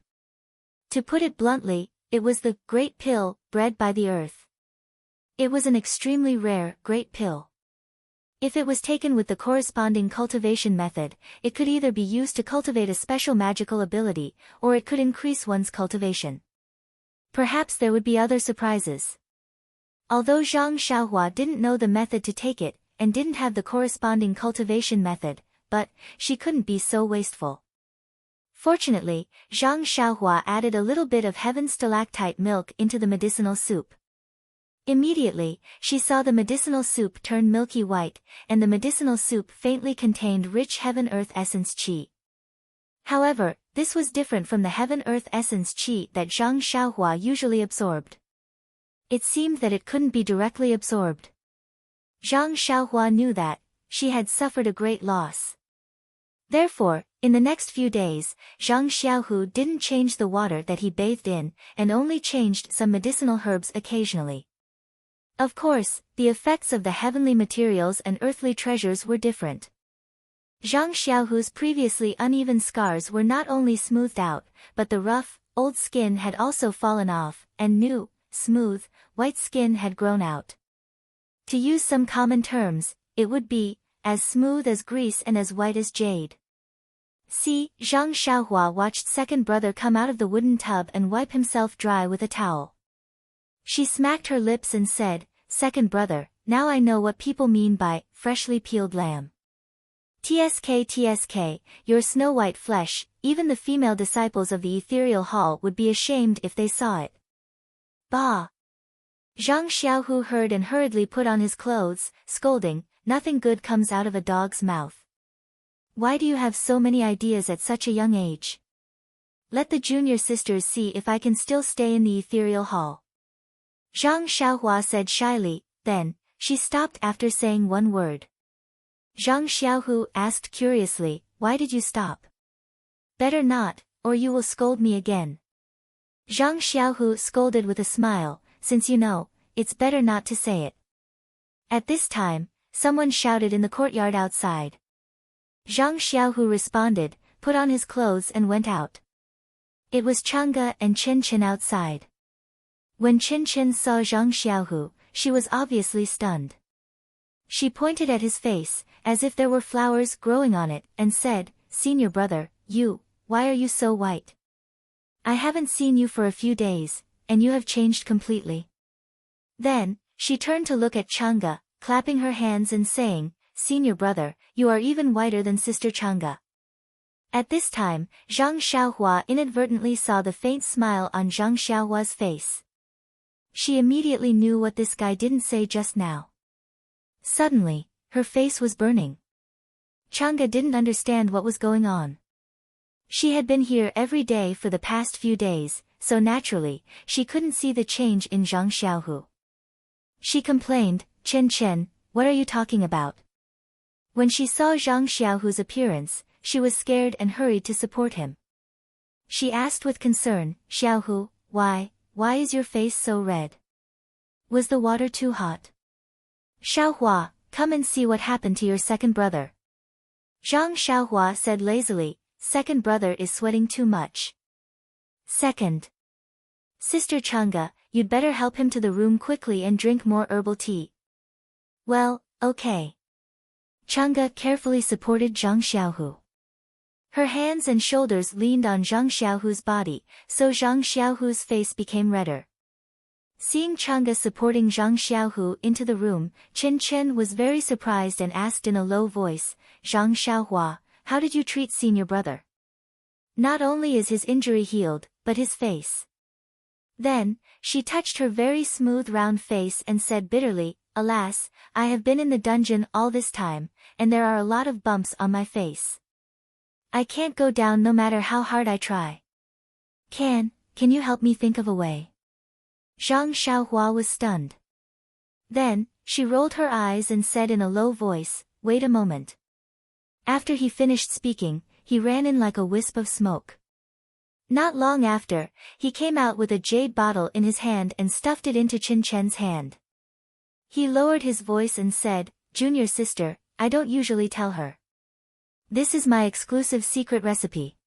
To put it bluntly, it was the great pill bred by the earth. It was an extremely rare, great pill. If it was taken with the corresponding cultivation method, it could either be used to cultivate a special magical ability, or it could increase one's cultivation. Perhaps there would be other surprises. Although Zhang Xiaohua didn't know the method to take it, and didn't have the corresponding cultivation method, but she couldn't be so wasteful. Fortunately, Zhang Xiaohua added a little bit of heaven stalactite milk into the medicinal soup. Immediately, she saw the medicinal soup turn milky white, and the medicinal soup faintly contained rich heaven-earth essence qi. However, this was different from the heaven-earth essence qi that Zhang Xiaohua usually absorbed. It seemed that it couldn't be directly absorbed. Zhang Xiaohua knew that she had suffered a great loss. Therefore, in the next few days, Zhang Xiaohu didn't change the water that he bathed in, and only changed some medicinal herbs occasionally. Of course, the effects of the heavenly materials and earthly treasures were different. Zhang Xiaohu's previously uneven scars were not only smoothed out, but the rough, old skin had also fallen off, and new, smooth, white skin had grown out. To use some common terms, it would be as smooth as grease and as white as jade. See, Zhang Xiaohua watched second brother come out of the wooden tub and wipe himself dry with a towel. She smacked her lips and said, "Second brother, now I know what people mean by freshly peeled lamb. TSK, your snow-white flesh, even the female disciples of the ethereal hall would be ashamed if they saw it." Bah! Zhang Xiaohu heard and hurriedly put on his clothes, scolding, "Nothing good comes out of a dog's mouth. Why do you have so many ideas at such a young age? Let the junior sisters see if I can still stay in the ethereal hall." Zhang Xiaohua said shyly, then, she stopped after saying one word. Zhang Xiaohu asked curiously, "Why did you stop?" "Better not, or you will scold me again." Zhang Xiaohu scolded with a smile, "Since you know, it's better not to say it." At this time, someone shouted in the courtyard outside. Zhang Xiaohu responded, put on his clothes and went out. It was Chang'e and Chen Chen outside. When Chen Chen saw Zhang Xiaohu, she was obviously stunned. She pointed at his face, as if there were flowers growing on it, and said, "Senior brother, why are you so white? I haven't seen you for a few days, and you have changed completely." Then, she turned to look at Chang'e, clapping her hands and saying, "Senior brother, you are even whiter than sister Chang'e." At this time, Zhang Xiaohua inadvertently saw the faint smile on Zhang Xiaohua's face. She immediately knew what this guy didn't say just now. Suddenly, her face was burning. Chang'e didn't understand what was going on. She had been here every day for the past few days, so naturally, she couldn't see the change in Zhang Xiaohu. She complained, "Chen Chen, what are you talking about?" When she saw Zhang Xiaohu's appearance, she was scared and hurried to support him. She asked with concern, "Xiaohu, why is your face so red? Was the water too hot?" "Xiaohua, come and see what happened to your second brother." Zhang Xiaohua said lazily, "Second brother is sweating too much." "Second sister Chang'e, you'd better help him to the room quickly and drink more herbal tea." "Well, okay." Chang'e carefully supported Zhang Xiaohu. Her hands and shoulders leaned on Zhang Xiaohu's body, so Zhang Xiaohu's face became redder. Seeing Chang'e supporting Zhang Xiaohu into the room, Chen Chen was very surprised and asked in a low voice, "Zhang Xiaohua, how did you treat senior brother? Not only is his injury healed, but his face." Then, she touched her very smooth round face and said bitterly, "Alas, I have been in the dungeon all this time, and there are a lot of bumps on my face. I can't go down no matter how hard I try. Can you help me think of a way?" Zhang Xiaohua was stunned. Then, she rolled her eyes and said in a low voice, "Wait a moment." After he finished speaking, he ran in like a wisp of smoke. Not long after, he came out with a jade bottle in his hand and stuffed it into Chen Chen's hand. He lowered his voice and said, "Junior sister, I don't usually tell her. This is my exclusive secret recipe.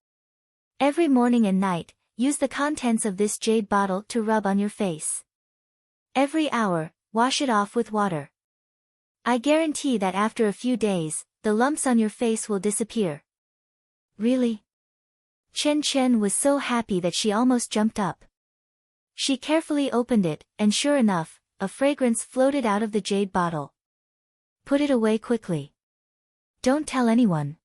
Every morning and night, use the contents of this jade bottle to rub on your face. Every hour, wash it off with water. I guarantee that after a few days, the lumps on your face will disappear." "Really?" Chen Chen was so happy that she almost jumped up. She carefully opened it, and sure enough, a fragrance floated out of the jade bottle. "Put it away quickly. Don't tell anyone.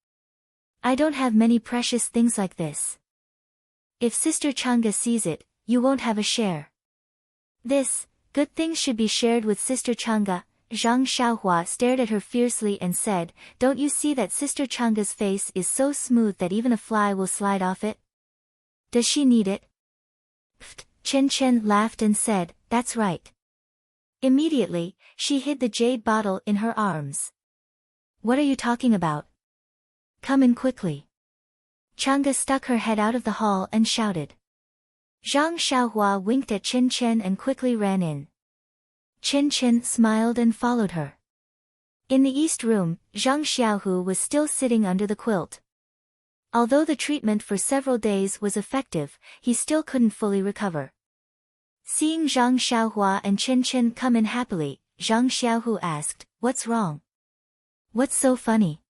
I don't have many precious things like this. If Sister Chang'e sees it, you won't have a share. This good things should be shared with Sister Chang'e." Zhang Xiaohua stared at her fiercely and said, "Don't you see that Sister Chang'e's face is so smooth that even a fly will slide off it? Does she need it?" Pfft, Chen Chen laughed and said, "That's right." Immediately, she hid the jade bottle in her arms. "What are you talking about? Come in quickly." Chang'e stuck her head out of the hall and shouted. Zhang Xiaohua winked at Chen Chen and quickly ran in. Chen Chen smiled and followed her. In the east room, Zhang Xiaohu was still sitting under the quilt. Although the treatment for several days was effective, he still couldn't fully recover. Seeing Zhang Xiaohua and Chen Chen come in happily, Zhang Xiaohu asked, "What's wrong? What's so funny?"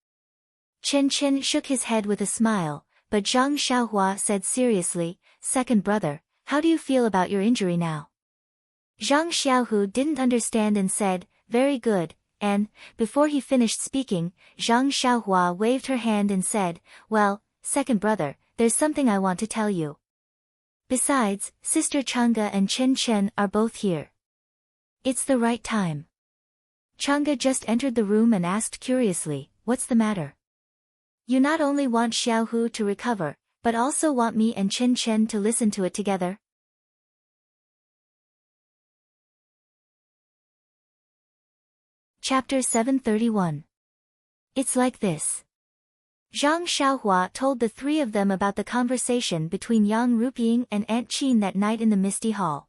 Chen Chen shook his head with a smile, but Zhang Xiaohua said seriously, "Second brother, how do you feel about your injury now?" Zhang Xiaohu didn't understand and said, "Very good," and, before he finished speaking, Zhang Xiaohua waved her hand and said, "Well, second brother, there's something I want to tell you. Besides, Sister Chang'e and Chen Chen are both here. It's the right time." Chang'e just entered the room and asked curiously, "What's the matter? You not only want Xiaohu to recover, but also want me and Chen Chen to listen to it together?" Chapter 731. It's like this. Zhang Xiaohua told the three of them about the conversation between Yang Rupiying and Aunt Qin that night in the Misty Hall.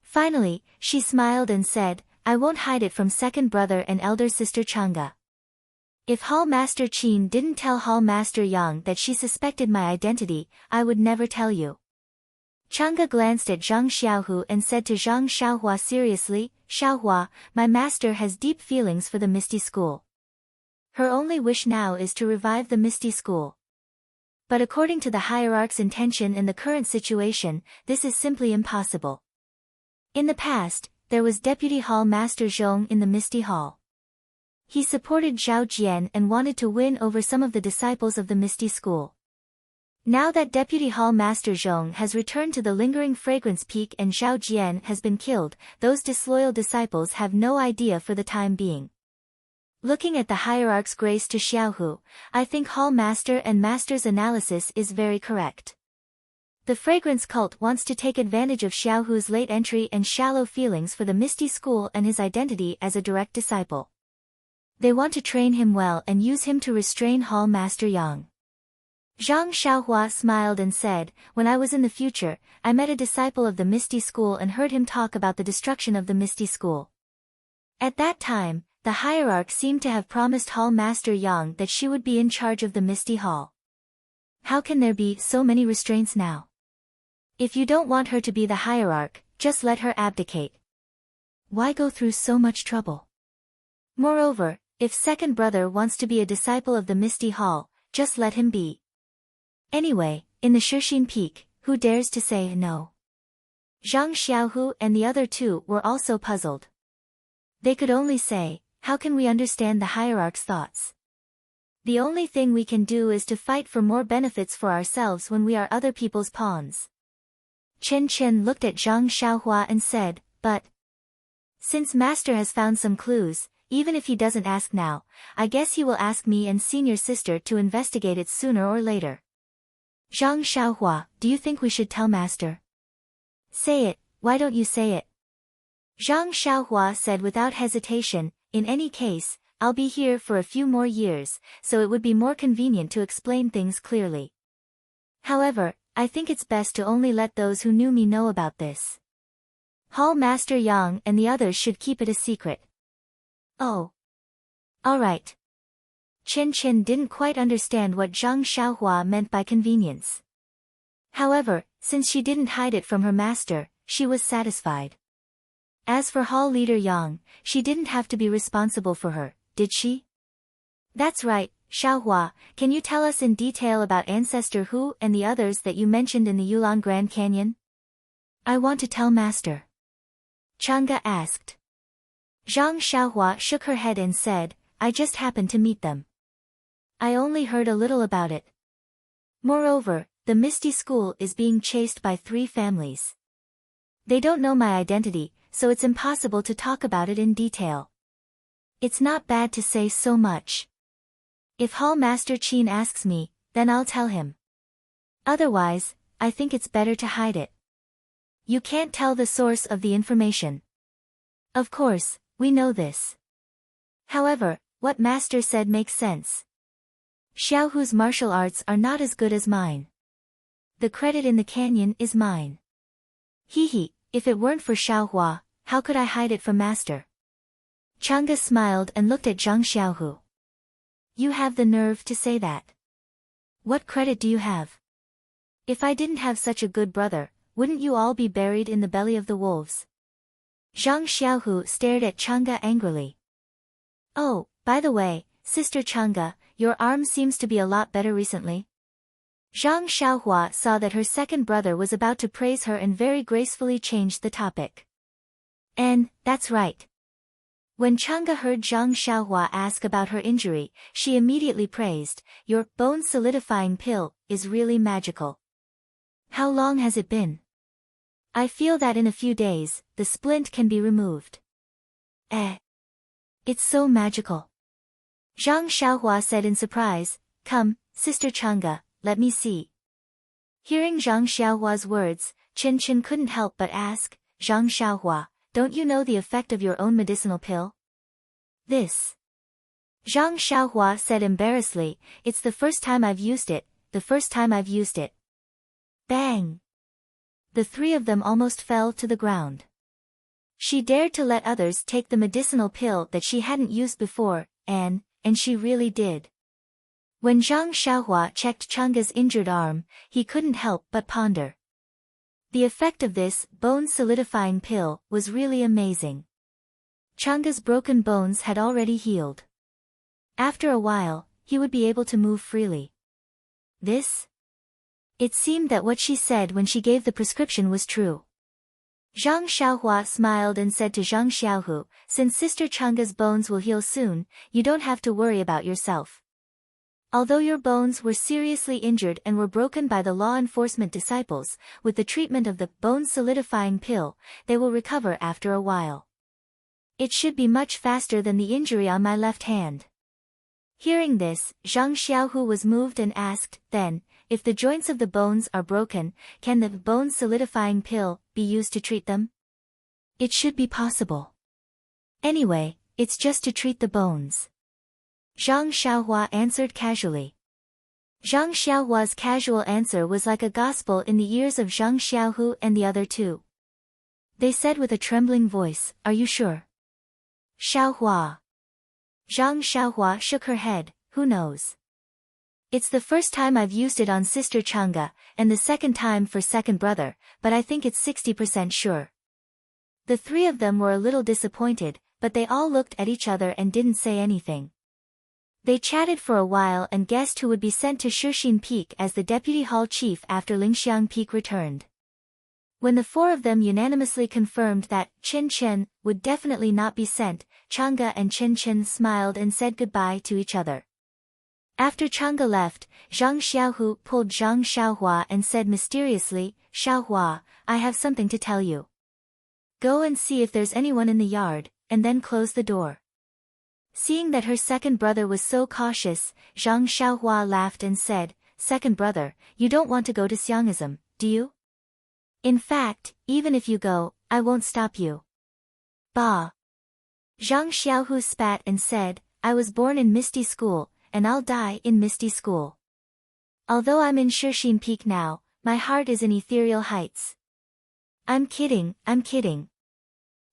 Finally, she smiled and said, "I won't hide it from second brother and elder sister Chang'e. If Hall Master Qin didn't tell Hall Master Yang that she suspected my identity, I would never tell you." Chang'e glanced at Zhang Xiaohu and said to Zhang Xiaohua seriously, "Xiaohua, my master has deep feelings for the Misty School. Her only wish now is to revive the Misty School. But according to the hierarch's intention in the current situation, this is simply impossible. In the past, there was Deputy Hall Master Zhong in the Misty Hall. He supported Zhao Jian and wanted to win over some of the disciples of the Misty School. Now that Deputy Hall Master Zhong has returned to the lingering fragrance peak and Zhao Jian has been killed, those disloyal disciples have no idea for the time being. Looking at the hierarch's grace to Xiaohu, I think Hall Master and Master's analysis is very correct. The fragrance cult wants to take advantage of Xiaohu's late entry and shallow feelings for the Misty School and his identity as a direct disciple. They want to train him well and use him to restrain Hall Master Yang." Zhang Xiaohua smiled and said, "When I was in the future, I met a disciple of the Misty School and heard him talk about the destruction of the Misty School. At that time, the hierarch seemed to have promised Hall Master Yang that she would be in charge of the Misty Hall. How can there be so many restraints now? If you don't want her to be the hierarch, just let her abdicate. Why go through so much trouble? Moreover, if second brother wants to be a disciple of the Misty Hall, just let him be. Anyway, in the Shixin Peak, who dares to say no? Zhang Xiaohu and the other two were also puzzled. They could only say, how can we understand the hierarch's thoughts? The only thing we can do is to fight for more benefits for ourselves when we are other people's pawns. Chen Chen looked at Zhang Xiaohua and said, but since Master has found some clues, even if he doesn't ask now, I guess he will ask me and senior sister to investigate it sooner or later. Zhang Xiaohua, do you think we should tell Master? Say it, why don't you say it? Zhang Xiaohua said without hesitation, in any case, I'll be here for a few more years, so it would be more convenient to explain things clearly. However, I think it's best to only let those who knew me know about this. Hall Master Yang and the others should keep it a secret. Oh. Alright. Chen Chen didn't quite understand what Zhang Xiaohua meant by convenience. However, since she didn't hide it from her master, she was satisfied. As for Hall Leader Yang, she didn't have to be responsible for her, did she? That's right, Xiaohua, can you tell us in detail about Ancestor Hu and the others that you mentioned in the Yulon Grand Canyon? I want to tell Master. Chang'e asked. Zhang Xiaohua shook her head and said, I just happened to meet them. I only heard a little about it. Moreover, the Misty School is being chased by 3 families. They don't know my identity, so it's impossible to talk about it in detail. It's not bad to say so much. If Hall Master Qin asks me, then I'll tell him. Otherwise, I think it's better to hide it. You can't tell the source of the information. Of course, we know this. However, what Master said makes sense. Xiaohu's martial arts are not as good as mine. The credit in the canyon is mine. Hee, if it weren't for Xiaohua, how could I hide it from Master? Chang'e smiled and looked at Zhang Xiaohu. You have the nerve to say that. What credit do you have? If I didn't have such a good brother, wouldn't you all be buried in the belly of the wolves? Zhang Xiaohu stared at Chang'e angrily. Oh, by the way, Sister Chang'e, your arm seems to be a lot better recently. Zhang Xiaohua saw that her second brother was about to praise her and very gracefully changed the topic. And, that's right. When Chang'e heard Zhang Xiaohua ask about her injury, she immediately praised, your bone solidifying pill is really magical. How long has it been? I feel that in a few days, the splint can be removed. It's so magical. Zhang Xiaohua said in surprise, come, Sister Chang'e, let me see. Hearing Zhang Xiaohua's words, Chen Chen couldn't help but ask, Zhang Xiaohua, don't you know the effect of your own medicinal pill? This. Zhang Xiaohua said embarrassedly, it's the first time I've used it, Bang! The 3 of them almost fell to the ground. She dared to let others take the medicinal pill that she hadn't used before, and she really did. When Zhang Xiaohua checked Chang'e's injured arm, he couldn't help but ponder. The effect of this bone-solidifying pill was really amazing. Chang'e's broken bones had already healed. After a while, he would be able to move freely. This? It seemed that what she said when she gave the prescription was true. Zhang Xiaohua smiled and said to Zhang Xiaohu, since Sister Chang'e's bones will heal soon, you don't have to worry about yourself. Although your bones were seriously injured and were broken by the law enforcement disciples, with the treatment of the bone-solidifying pill, they will recover after a while. It should be much faster than the injury on my left hand. Hearing this, Zhang Xiaohu was moved and asked, then, if the joints of the bones are broken, can the bone-solidifying pill be used to treat them? It should be possible. Anyway, it's just to treat the bones. Zhang Xiaohua answered casually. Zhang Xiaohua's casual answer was like a gospel in the ears of Zhang Xiaohu and the other 2. They said with a trembling voice, are you sure? Xiaohua. Zhang Xiaohua shook her head, who knows? It's the first time I've used it on Sister Chang'e, and the second time for second brother, but I think it's 60% sure. The 3 of them were a little disappointed, but they all looked at each other and didn't say anything. They chatted for a while and guessed who would be sent to Shixin Peak as the deputy hall chief after Lingxiang Peak returned. When the four of them unanimously confirmed that Chen Chen would definitely not be sent, Chang'e and Chen Chen smiled and said goodbye to each other. After Chang'e left, Zhang Xiaohu pulled Zhang Xiaohua and said mysteriously, "Xiaohua, I have something to tell you. Go and see if there's anyone in the yard, and then close the door." Seeing that her second brother was so cautious, Zhang Xiaohua laughed and said, "Second brother, you don't want to go to Xiangism, do you? In fact, even if you go, I won't stop you." Bah! Zhang Xiaohu spat and said, "I was born in Misty School, and I'll die in Misty School. Although I'm in Shixin Peak now, my heart is in ethereal heights." I'm kidding.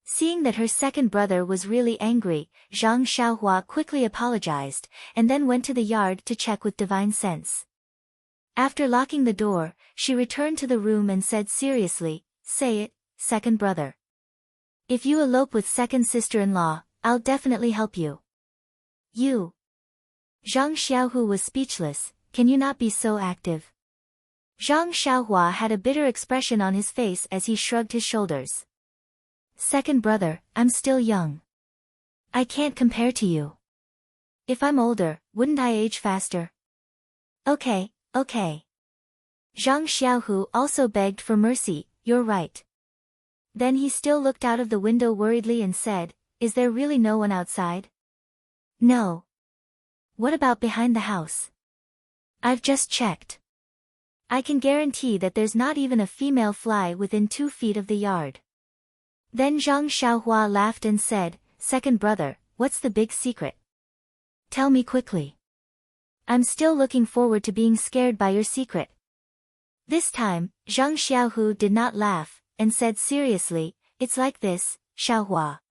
Seeing that her second brother was really angry, Zhang Xiaohua quickly apologized, and then went to the yard to check with divine sense. After locking the door, she returned to the room and said seriously, "Say it, second brother. If you elope with second sister-in-law, I'll definitely help you." "You?" Zhang Xiaohu was speechless. "Can you not be so active?" Zhang Xiaohua had a bitter expression on his face as he shrugged his shoulders. "Second brother, I'm still young. I can't compare to you. If I'm older, wouldn't I age faster?" Okay. Zhang Xiaohu also begged for mercy. "You're right." Then he still looked out of the window worriedly and said, "Is there really no one outside?" "No." "What about behind the house?" "I've just checked. I can guarantee that there's not even a female fly within 2 feet of the yard." Then Zhang Xiaohua laughed and said, "Second brother, what's the big secret? Tell me quickly. I'm still looking forward to being scared by your secret." This time, Zhang Xiaohu did not laugh, and said seriously, "It's like this, Xiaohua.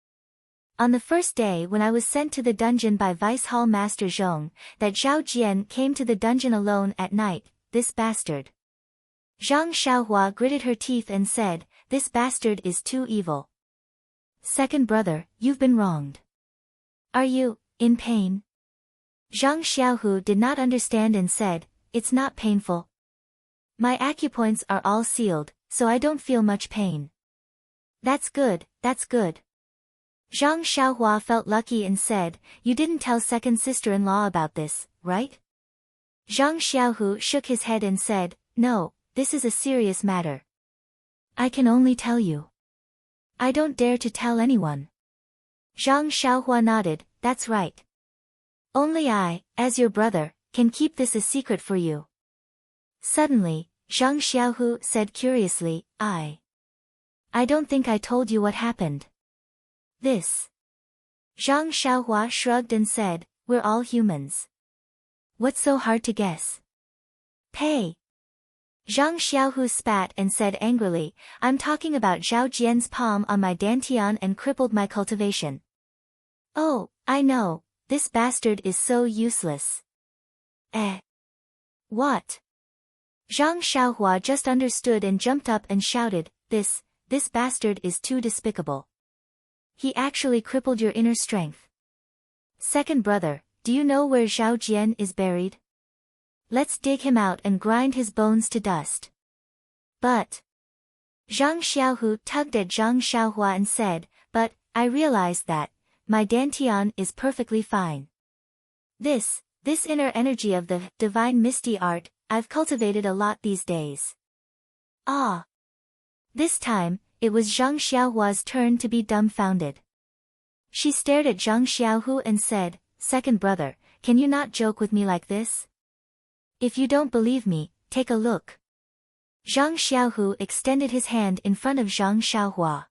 On the first day when I was sent to the dungeon by Vice Hall Master Zhong, that Zhao Jian came to the dungeon alone at night, this bastard." Zhang Xiaohua gritted her teeth and said, "This bastard is too evil. Second brother, you've been wronged. Are you in pain?" Zhang Xiaohu did not understand and said, "It's not painful. My acupoints are all sealed, so I don't feel much pain." That's good. Zhang Xiaohua felt lucky and said, "You didn't tell second sister-in-law about this, right?" Zhang Xiaohu shook his head and said, "No, this is a serious matter. I can only tell you. I don't dare to tell anyone." Zhang Xiaohua nodded, "That's right. Only I, as your brother, can keep this a secret for you." Suddenly, Zhang Xiaohu said curiously, I don't think I told you what happened." "This." Zhang Xiaohua shrugged and said, "We're all humans. What's so hard to guess?" "Pay." Zhang Xiaohu spat and said angrily, "I'm talking about Zhao Jian's palm on my dantian and crippled my cultivation." "Oh, I know, this bastard is so useless." What?" Zhang Xiaohua just understood and jumped up and shouted, This bastard is too despicable. He actually crippled your inner strength. Second brother, do you know where Zhao Jian is buried? Let's dig him out and grind his bones to dust." "But..." Zhang Xiaohu tugged at Zhang Xiaohua and said, "But, I realized that my dantian is perfectly fine. This inner energy of the divine misty art, I've cultivated a lot these days." Ah! This time, it was Zhang Xiaohua's turn to be dumbfounded. She stared at Zhang Xiaohu and said, "Second brother, can you not joke with me like this? If you don't believe me, take a look." Zhang Xiaohu extended his hand in front of Zhang Xiaohua.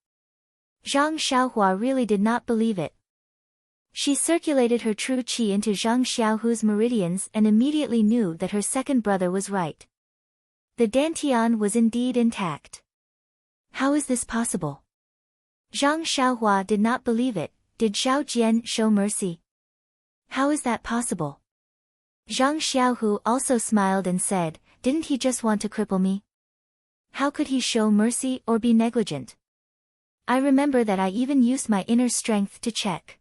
Zhang Xiaohua really did not believe it. She circulated her true qi into Zhang Xiaohu's meridians and immediately knew that her second brother was right. The dantian was indeed intact. How is this possible? Zhang Xiaohua did not believe it. Did Zhao Jian show mercy? How is that possible? Zhang Xiaohu also smiled and said, "Didn't he just want to cripple me? How could he show mercy or be negligent? I remember that I even used my inner strength to check."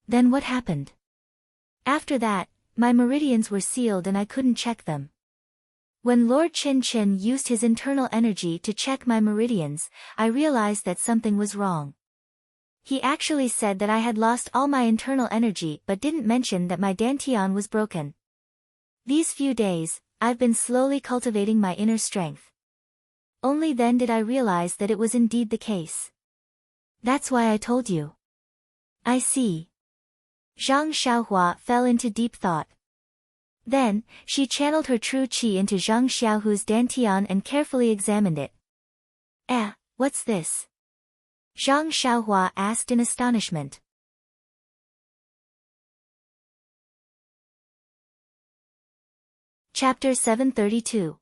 "Then what happened?" After that, my meridians were sealed and I couldn't check them. When Lord Chin Chin used his internal energy to check my meridians, I realized that something was wrong. He actually said that I had lost all my internal energy but didn't mention that my dantian was broken. These few days, I've been slowly cultivating my inner strength. Only then did I realize that it was indeed the case. That's why I told you. I see. Zhang Xiaohua fell into deep thought. Then, she channeled her true qi into Zhang Xiaohu's dantian and carefully examined it. What's this? Zhang Xiaohua asked in astonishment. Chapter 732.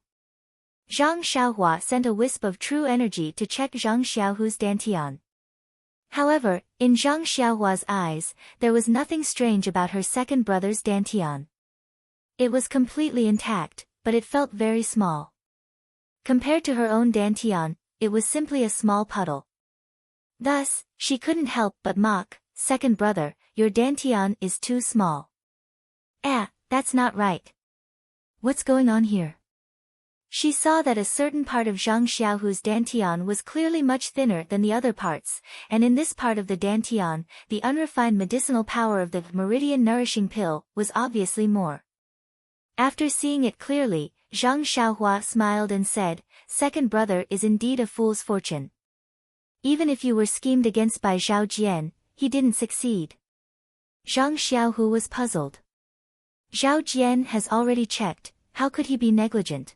Zhang Xiaohua sent a wisp of true energy to check Zhang Xiaohu's dantian. However, in Zhang Xiaohua's eyes, there was nothing strange about her second brother's dantian. It was completely intact, but it felt very small. Compared to her own dantian, it was simply a small puddle. Thus, she couldn't help but mock, "Second brother, your dantian is too small." That's not right. What's going on here? She saw that a certain part of Zhang Xiaohu's dantian was clearly much thinner than the other parts, and in this part of the dantian, the unrefined medicinal power of the meridian nourishing pill was obviously more. After seeing it clearly, Zhang Xiaohua smiled and said, "Second brother is indeed a fool's fortune. Even if you were schemed against by Zhao Jian, he didn't succeed." Zhang Xiaohu was puzzled. Zhao Jian has already checked, how could he be negligent?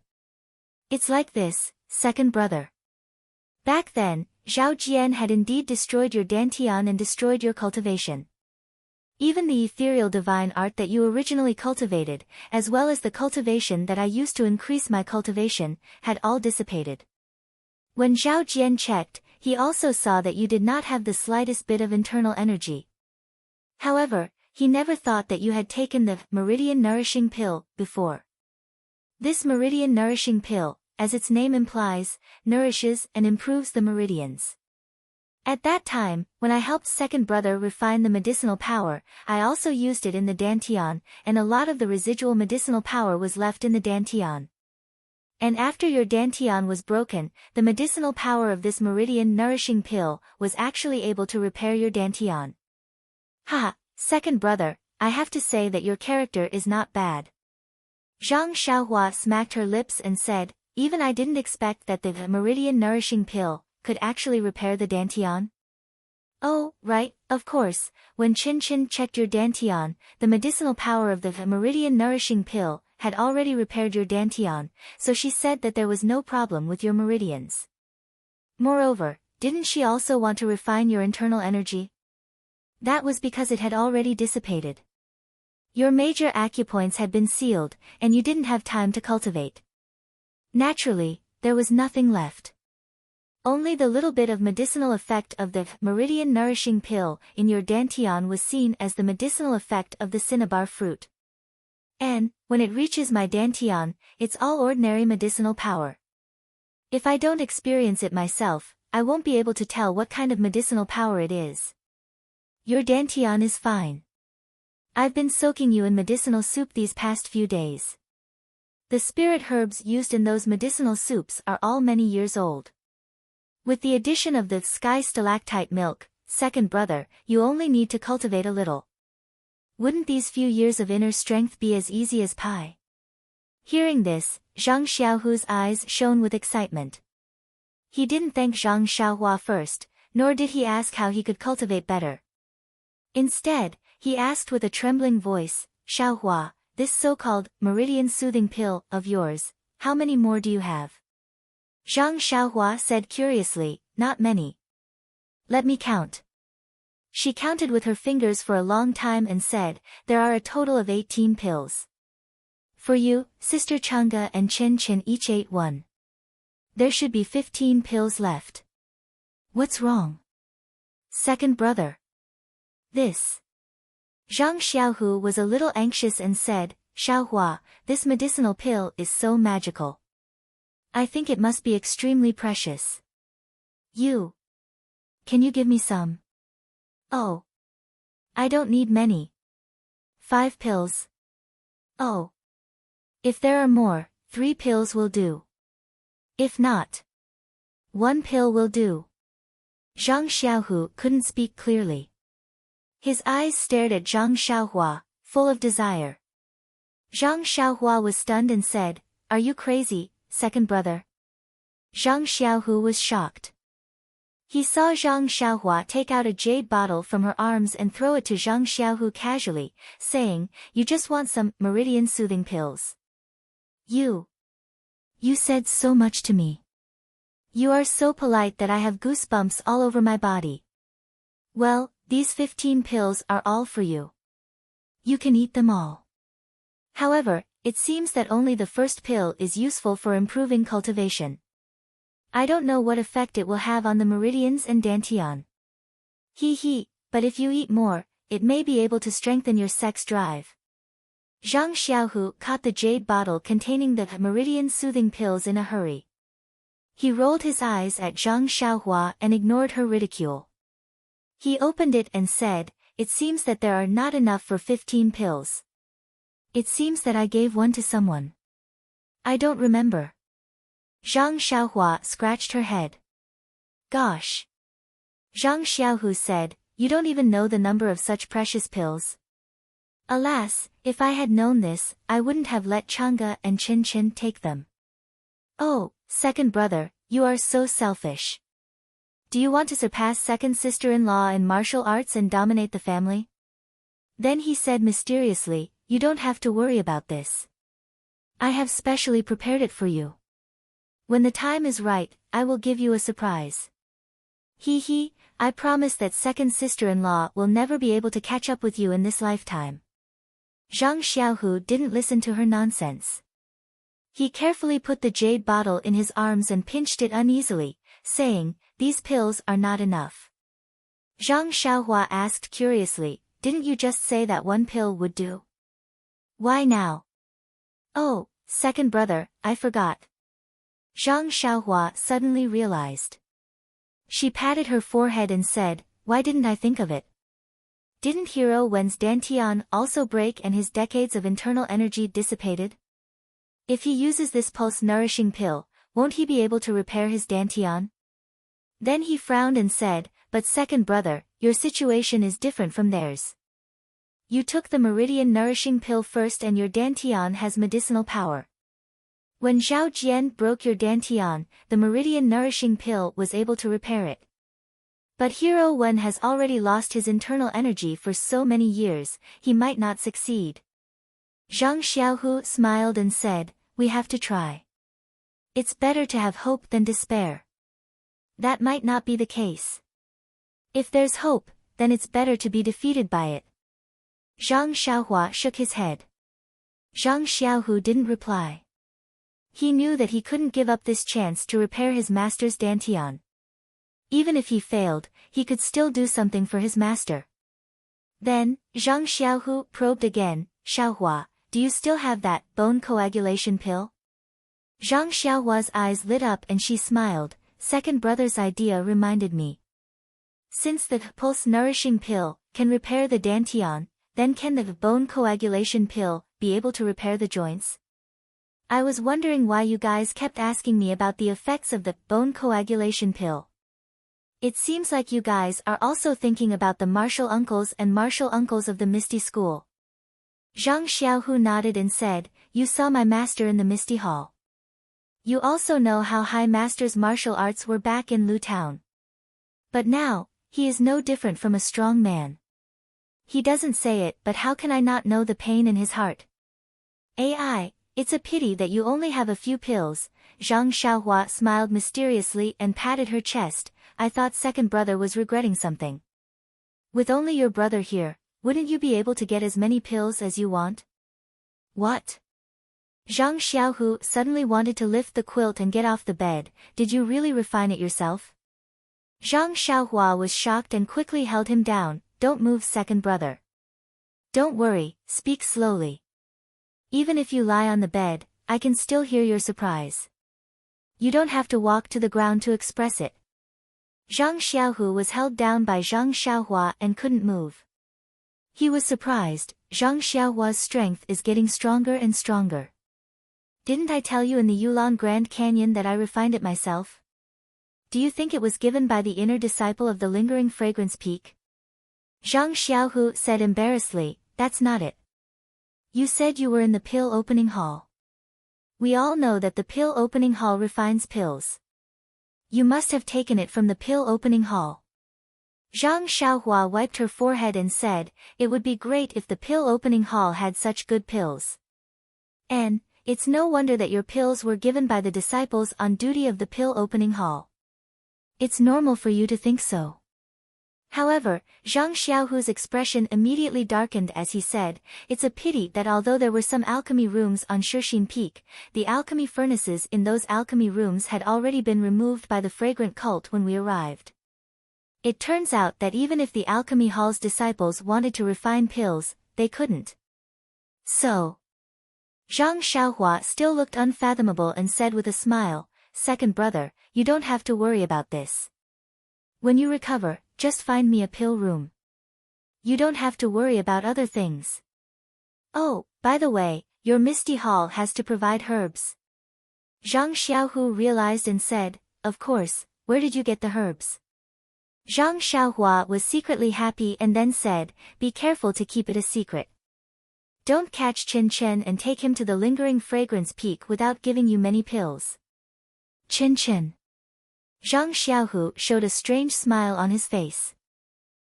It's like this, second brother. Back then, Zhao Jian had indeed destroyed your dantian and destroyed your cultivation. Even the ethereal divine art that you originally cultivated, as well as the cultivation that I used to increase my cultivation, had all dissipated. When Zhao Jian checked, he also saw that you did not have the slightest bit of internal energy. However, he never thought that you had taken the meridian nourishing pill before. This meridian nourishing pill, as its name implies, nourishes and improves the meridians. At that time, when I helped second brother refine the medicinal power, I also used it in the dantian, and a lot of the residual medicinal power was left in the dantian. And after your dantian was broken, the medicinal power of this meridian nourishing pill was actually able to repair your dantian. Second brother, I have to say that your character is not bad. Zhang Xiaohua smacked her lips and said, "Even I didn't expect that the meridian nourishing pill could actually repair the dantian." "Oh, right, of course, when Chin Chin checked your dantian, the medicinal power of the meridian nourishing pill had already repaired your dantian, so she said that there was no problem with your meridians. Moreover, didn't she also want to refine your internal energy? That was because it had already dissipated. Your major acupoints had been sealed, and you didn't have time to cultivate. Naturally, there was nothing left. Only the little bit of medicinal effect of the meridian nourishing pill in your dantian was seen as the medicinal effect of the cinnabar fruit. And, when it reaches my dantian, it's all ordinary medicinal power. If I don't experience it myself, I won't be able to tell what kind of medicinal power it is. Your dantian is fine. I've been soaking you in medicinal soup these past few days. The spirit herbs used in those medicinal soups are all many years old. With the addition of the sky stalactite milk, second brother, you only need to cultivate a little. Wouldn't these few years of inner strength be as easy as pie?" Hearing this, Zhang Xiaohu's eyes shone with excitement. He didn't thank Zhang Xiaohua first, nor did he ask how he could cultivate better. Instead, he asked with a trembling voice, "Xiaohua, this so-called meridian soothing pill of yours, how many more do you have?" Zhang Xiaohua said curiously, "Not many. Let me count." She counted with her fingers for a long time and said, "There are a total of 18 pills. For you, Sister Chang'e and Chen Chen each ate one. There should be 15 pills left. What's wrong? Second brother. This." Zhang Xiaohu was a little anxious and said, "Xiaohua, this medicinal pill is so magical. I think it must be extremely precious. Can you give me some?" "Oh. I don't need many. 5 pills. Oh. If there are more, 3 pills will do. If not, 1 pill will do. Zhang Xiaohu couldn't speak clearly. His eyes stared at Zhang Xiaohua, full of desire. Zhang Xiaohua was stunned and said, "Are you crazy, second brother?" Zhang Xiaohu was shocked. He saw Zhang Xiaohua take out a jade bottle from her arms and throw it to Zhang Xiaohu casually, saying, "You just want some meridian soothing pills. You said so much to me. You are so polite that I have goosebumps all over my body. Well, these 15 pills are all for you. You can eat them all. However, it seems that only the first pill is useful for improving cultivation. I don't know what effect it will have on the meridians and dantian. But if you eat more, it may be able to strengthen your sex drive." Zhang Xiaohu caught the jade bottle containing the meridian soothing pills in a hurry. He rolled his eyes at Zhang Xiaohua and ignored her ridicule. He opened it and said, "It seems that there are not enough for 15 pills. It seems that I gave one to someone. I don't remember." Zhang Xiaohua scratched her head. "Gosh." Zhang Xiaohu said, "You don't even know the number of such precious pills. Alas, if I had known this, I wouldn't have let Chang'e and Chin Chin take them." "Oh, second brother, you are so selfish. Do you want to surpass second sister-in-law in martial arts and dominate the family?" Then he said mysteriously, "You don't have to worry about this. I have specially prepared it for you. When the time is right, I will give you a surprise. I promise that second sister-in-law will never be able to catch up with you in this lifetime." Zhang Xiaohu didn't listen to her nonsense. He carefully put the jade bottle in his arms and pinched it uneasily, saying, "These pills are not enough." Zhang Xiaohua asked curiously, "Didn't you just say that 1 pill would do? Why now?" "Oh, second brother, I forgot." Zhang Xiaohua suddenly realized. She patted her forehead and said, "Why didn't I think of it? Didn't Hero Wen's dantian also break and his decades of internal energy dissipated? If he uses this pulse-nourishing pill, won't he be able to repair his dantian?" Then he frowned and said, "But second brother, your situation is different from theirs. You took the meridian nourishing pill first and your dantian has medicinal power. When Zhao Jian broke your dantian, the meridian nourishing pill was able to repair it. But Hero Wen has already lost his internal energy for so many years, he might not succeed." Zhang Xiaohu smiled and said, "We have to try. It's better to have hope than despair. That might not be the case. If there's hope, then it's better to be defeated by it." Zhang Xiaohua shook his head. Zhang Xiaohu didn't reply. He knew that he couldn't give up this chance to repair his master's dantian. Even if he failed, he could still do something for his master. Then, Zhang Xiaohu probed again, "Xiaohua, do you still have that bone coagulation pill?" Zhang Xiaohua's eyes lit up and she smiled, "Second brother's idea reminded me. Since the pulse-nourishing pill can repair the dantian, then can the bone coagulation pill be able to repair the joints? I was wondering why you guys kept asking me about the effects of the bone coagulation pill. It seems like you guys are also thinking about the martial uncles and martial uncles of the Misty School." Zhang Xiaohu nodded and said, "You saw my master in the Misty Hall. You also know how High Master's martial arts were back in Lu Town. But now, he is no different from a strong man. He doesn't say it, but how can I not know the pain in his heart? It's a pity that you only have a few pills." Zhang Xiaohua smiled mysteriously and patted her chest, "I thought second brother was regretting something. With only your brother here, wouldn't you be able to get as many pills as you want?" "What?" Zhang Xiaohu suddenly wanted to lift the quilt and get off the bed. "Did you really refine it yourself?" Zhang Xiaohua was shocked and quickly held him down. "Don't move, second brother. Don't worry, speak slowly. Even if you lie on the bed, I can still hear your surprise. You don't have to walk to the ground to express it." Zhang Xiaohu was held down by Zhang Xiaohua and couldn't move. He was surprised. Zhang Xiaohua's strength is getting stronger and stronger. Didn't I tell you in the Yulon Grand Canyon that I refined it myself? Do you think it was given by the inner disciple of the lingering fragrance peak? Zhang Xiaohu said embarrassedly, that's not it. You said you were in the pill opening hall. We all know that the pill opening hall refines pills. You must have taken it from the pill opening hall. Zhang Xiaohua wiped her forehead and said, it would be great if the pill opening hall had such good pills. And, it's no wonder that your pills were given by the disciples on duty of the pill opening hall. It's normal for you to think so. However, Zhang Xiaohu's expression immediately darkened as he said, it's a pity that although there were some alchemy rooms on Shixin Peak, the alchemy furnaces in those alchemy rooms had already been removed by the fragrant cult when we arrived. It turns out that even if the alchemy hall's disciples wanted to refine pills, they couldn't. So, Zhang Xiaohua still looked unfathomable and said with a smile, second brother, you don't have to worry about this. When you recover, just find me a pill room. You don't have to worry about other things. Oh, by the way, your Misty Hall has to provide herbs. Zhang Xiaohu realized and said, of course, where did you get the herbs? Zhang Xiaohua was secretly happy and then said, be careful to keep it a secret. Don't catch Qin Chen and take him to the lingering fragrance peak without giving you many pills. Qin Chen. Zhang Xiaohu showed a strange smile on his face.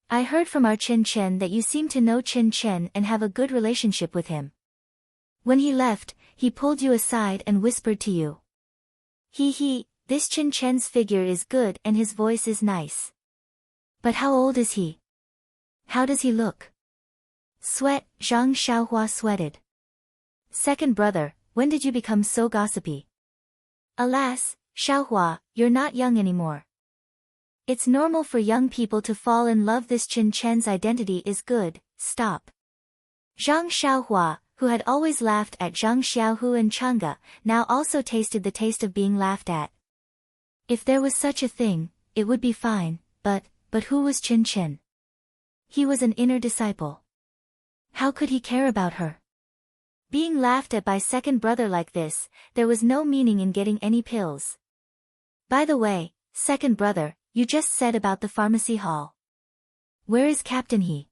I heard from our Qin Chen that you seem to know Qin Chen and have a good relationship with him. When he left, he pulled you aside and whispered to you. This Qin Chen's figure is good and his voice is nice. But how old is he? How does he look? Sweat, Zhang Xiaohua sweated. Second brother, when did you become so gossipy? Alas, Xiaohua, you're not young anymore. It's normal for young people to fall in love. This Qin Chen's identity is good, stop. Zhang Xiaohua, who had always laughed at Zhang Xiaohu and Chang'e, now also tasted the taste of being laughed at. If there was such a thing, it would be fine, but who was Qin Chen? He was an inner disciple. How could he care about her? Being laughed at by second brother like this, there was no meaning in getting any pills. By the way, second brother, you just said about the pharmacy hall. Where is Captain He?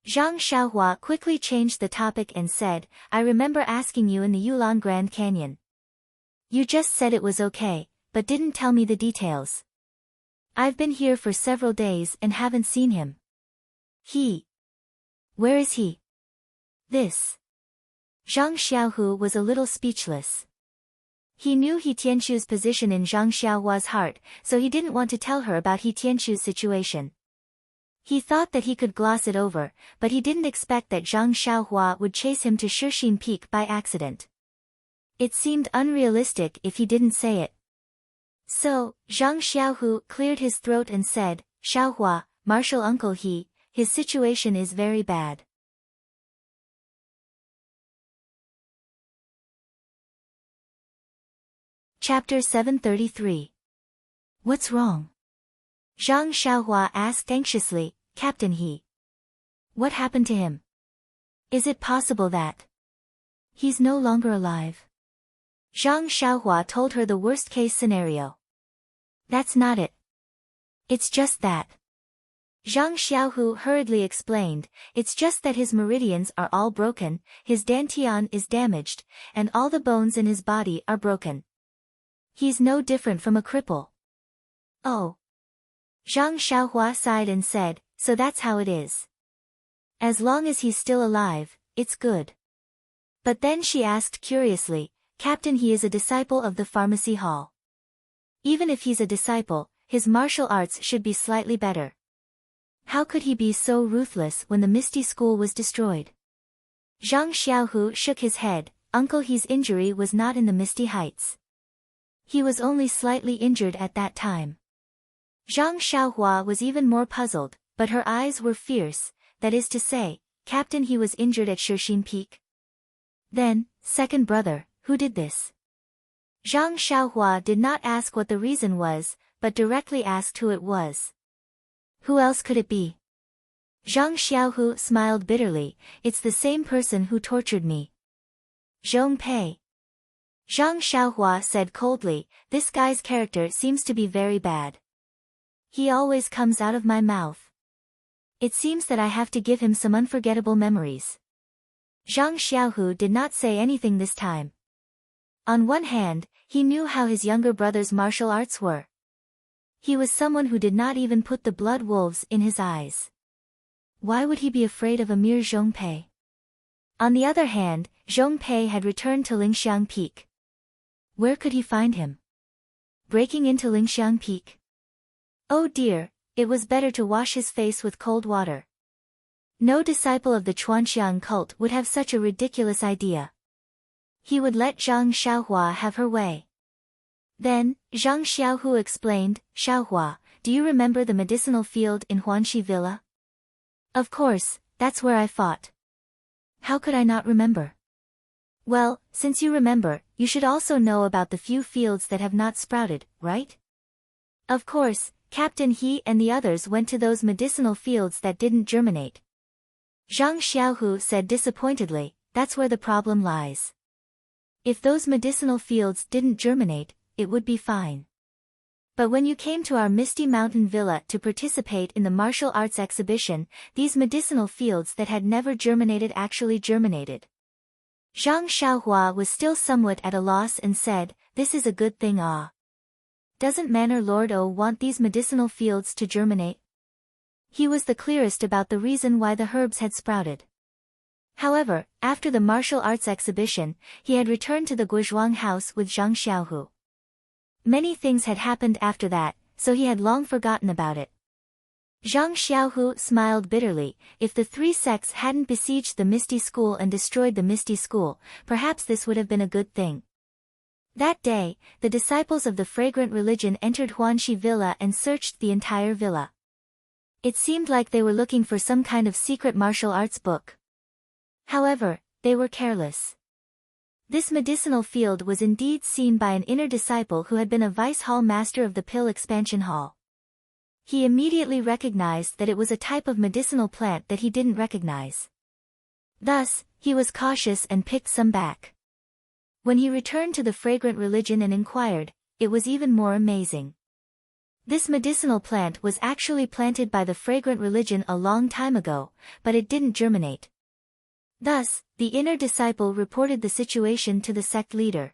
Zhang Xiaohua quickly changed the topic and said, I remember asking you in the Yulon Grand Canyon. You just said it was okay, but didn't tell me the details. I've been here for several days and haven't seen him. Where is he? This. Zhang Xiaohu was a little speechless. He knew He Tianqu's position in Zhang Xiaohua's heart, so he didn't want to tell her about He Tianqu's situation. He thought that he could gloss it over, but he didn't expect that Zhang Xiaohua would chase him to Shixin Peak by accident. It seemed unrealistic if he didn't say it. So, Zhang Xiaohu cleared his throat and said, Xiaohua, Martial Uncle his situation is very bad. Chapter 733. What's wrong? Zhang Xiaohua asked anxiously, Captain He. What happened to him? Is it possible that he's no longer alive? Zhang Xiaohua told her the worst-case scenario. That's not it. It's just that. Zhang Xiaohu hurriedly explained, it's just that his meridians are all broken, his dantian is damaged, and all the bones in his body are broken. He's no different from a cripple. Oh. Zhang Xiaohua sighed and said, so that's how it is. As long as he's still alive, it's good. But then she asked curiously, Captain He is a disciple of the pharmacy hall. Even if he's a disciple, his martial arts should be slightly better. How could he be so ruthless when the Misty School was destroyed? Zhang Xiaohu shook his head, Uncle He's injury was not in the Misty Heights. He was only slightly injured at that time. Zhang Xiaohua was even more puzzled, but her eyes were fierce, that is to say, Captain He was injured at Shixin Peak. Then, second brother, who did this? Zhang Xiaohua did not ask what the reason was, but directly asked who it was. Who else could it be? Zhang Xiaohu smiled bitterly, it's the same person who tortured me. Zhong Pei. Zhang Xiaohua said coldly, this guy's character seems to be very bad. He always comes out of my mouth. It seems that I have to give him some unforgettable memories. Zhang Xiaohu did not say anything this time. On one hand, he knew how his younger brother's martial arts were. He was someone who did not even put the blood wolves in his eyes. Why would he be afraid of a mere Zhong Pei? On the other hand, Zhong Pei had returned to Lingxiang Peak. Where could he find him? Breaking into Lingxiang Peak? Oh dear, it was better to wash his face with cold water. No disciple of the Chuanxiang cult would have such a ridiculous idea. He would let Zhang Xiaohua have her way. Then, Zhang Xiaohu explained, Xiaohua, do you remember the medicinal field in Huanxi Villa? Of course, that's where I fought. How could I not remember? Well, since you remember, you should also know about the few fields that have not sprouted, right? Of course, Captain He and the others went to those medicinal fields that didn't germinate. Zhang Xiaohu said disappointedly, that's where the problem lies. If those medicinal fields didn't germinate, it would be fine. But when you came to our Misty Mountain Villa to participate in the martial arts exhibition, these medicinal fields that had never germinated actually germinated. Zhang Xiaohua was still somewhat at a loss and said, this is a good thing ah. Doesn't Manor Lord O want these medicinal fields to germinate? He was the clearest about the reason why the herbs had sprouted. However, after the martial arts exhibition, he had returned to the Guizhuang house with Zhang Xiaohu. Many things had happened after that, so he had long forgotten about it. Zhang Xiaohu smiled bitterly, if the three sects hadn't besieged the Misty School and destroyed the Misty School, perhaps this would have been a good thing. That day, the disciples of the fragrant religion entered Huanxi Villa and searched the entire villa. It seemed like they were looking for some kind of secret martial arts book. However, they were careless. This medicinal field was indeed seen by an inner disciple who had been a vice hall master of the Pill Expansion Hall. He immediately recognized that it was a type of medicinal plant that he didn't recognize. Thus, he was cautious and picked some back. When he returned to the fragrant religion and inquired, it was even more amazing. This medicinal plant was actually planted by the fragrant religion a long time ago, but it didn't germinate. Thus, the inner disciple reported the situation to the sect leader.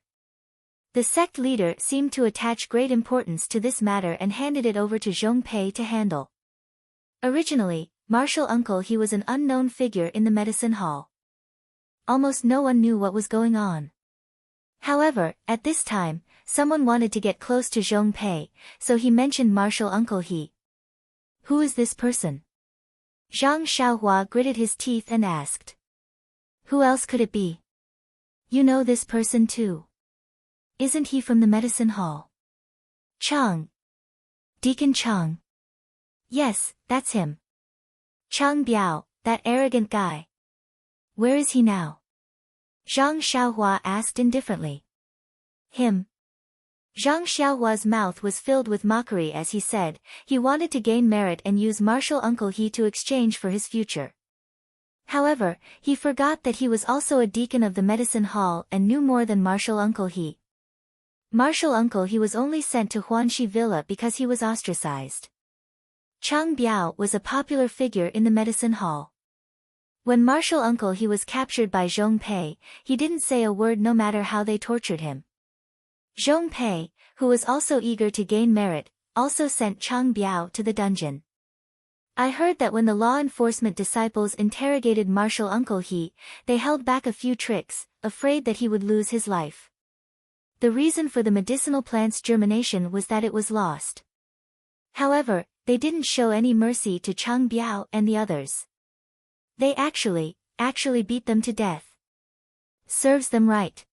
The sect leader seemed to attach great importance to this matter and handed it over to Zhong Pei to handle. Originally, Martial Uncle He was an unknown figure in the medicine hall. Almost no one knew what was going on. However, at this time, someone wanted to get close to Zhong Pei, so he mentioned Martial Uncle He. Who is this person? Zhang Xiaohua gritted his teeth and asked. Who else could it be? You know this person too. Isn't he from the medicine hall? Chang. Deacon Chang. Yes, that's him. Chang Biao, that arrogant guy. Where is he now? Zhang Xiaohua asked indifferently. Him. Zhang Xiaohua's mouth was filled with mockery as he said, he wanted to gain merit and use Martial Uncle He to exchange for his future. However, he forgot that he was also a deacon of the medicine hall and knew more than Martial Uncle He. Martial Uncle He was only sent to Huanxi Villa because he was ostracized. Chang Biao was a popular figure in the medicine hall. When Martial Uncle He was captured by Zhong Pei, he didn't say a word no matter how they tortured him. Zhong Pei, who was also eager to gain merit, also sent Chang Biao to the dungeon. I heard that when the law enforcement disciples interrogated Martial Uncle He, they held back a few tricks, afraid that he would lose his life. The reason for the medicinal plant's germination was that it was lost. However, they didn't show any mercy to Chang Biao and the others. They actually beat them to death. Serves them right.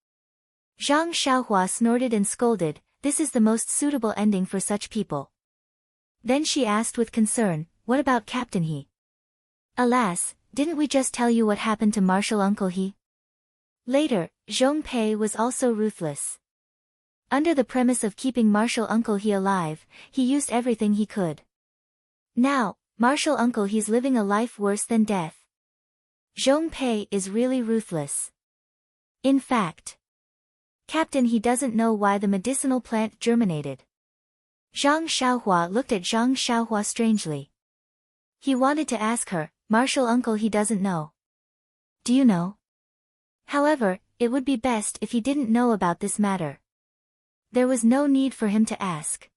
Zhang Xiaohua snorted and scolded, this is the most suitable ending for such people. Then she asked with concern, what about Captain He? Alas, didn't we just tell you what happened to Martial Uncle He? Later, Zhong Pei was also ruthless. Under the premise of keeping Martial Uncle He alive, he used everything he could. Now, Martial uncle, he's living a life worse than death. Zhong Pei is really ruthless. In fact, Captain, he doesn't know why the medicinal plant germinated. Zhang Xiaohua looked at Zhang Xiaohua strangely. He wanted to ask her, Martial uncle, he doesn't know. Do you know? However, it would be best if he didn't know about this matter. There was no need for him to ask.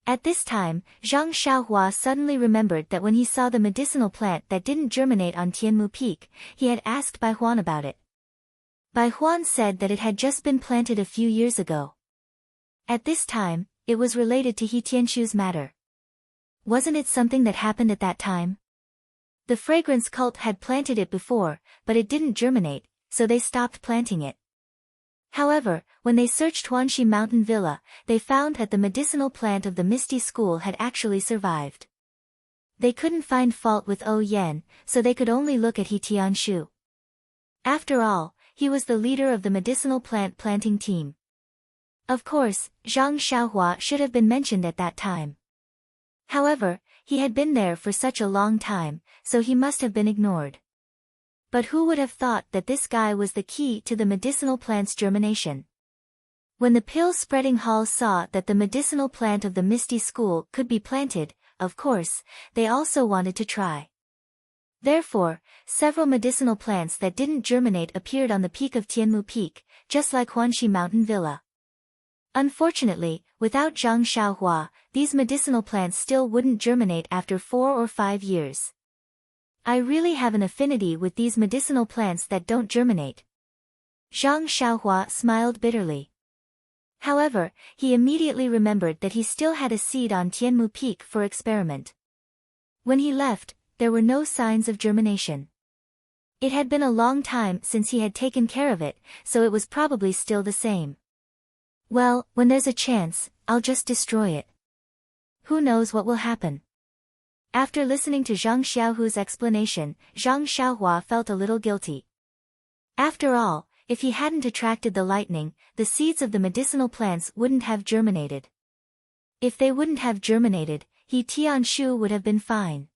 At this time, Zhang Xiaohua suddenly remembered that when he saw the medicinal plant that didn't germinate on Tianmu Peak, he had asked Bai Huan about it. Bai Huan said that it had just been planted a few years ago. At this time, it was related to He Tianxu's matter. Wasn't it something that happened at that time? The fragrance cult had planted it before, but it didn't germinate, so they stopped planting it. However, when they searched Huanxi Mountain Villa, they found that the medicinal plant of the Misty School had actually survived. They couldn't find fault with O Yen, so they could only look at He Tianxu. After all, he was the leader of the medicinal plant planting team. Of course, Zhang Xiaohua should have been mentioned at that time. However, he had been there for such a long time, so he must have been ignored. But who would have thought that this guy was the key to the medicinal plant's germination? When the pill-spreading Hall saw that the medicinal plant of the Misty School could be planted, of course, they also wanted to try. Therefore, several medicinal plants that didn't germinate appeared on the peak of Tianmu Peak, just like Huanxi Mountain Villa. Unfortunately, without Zhang Xiaohua, these medicinal plants still wouldn't germinate after 4 or 5 years. I really have an affinity with these medicinal plants that don't germinate. Zhang Xiaohua smiled bitterly. However, he immediately remembered that he still had a seed on Tianmu Peak for experiment. When he left, there were no signs of germination. It had been a long time since he had taken care of it, so it was probably still the same. Well, when there's a chance, I'll just destroy it. Who knows what will happen? After listening to Zhang Xiaohu's explanation, Zhang Xiaohua felt a little guilty. After all, if he hadn't attracted the lightning, the seeds of the medicinal plants wouldn't have germinated. If they wouldn't have germinated, He Tianxu would have been fine.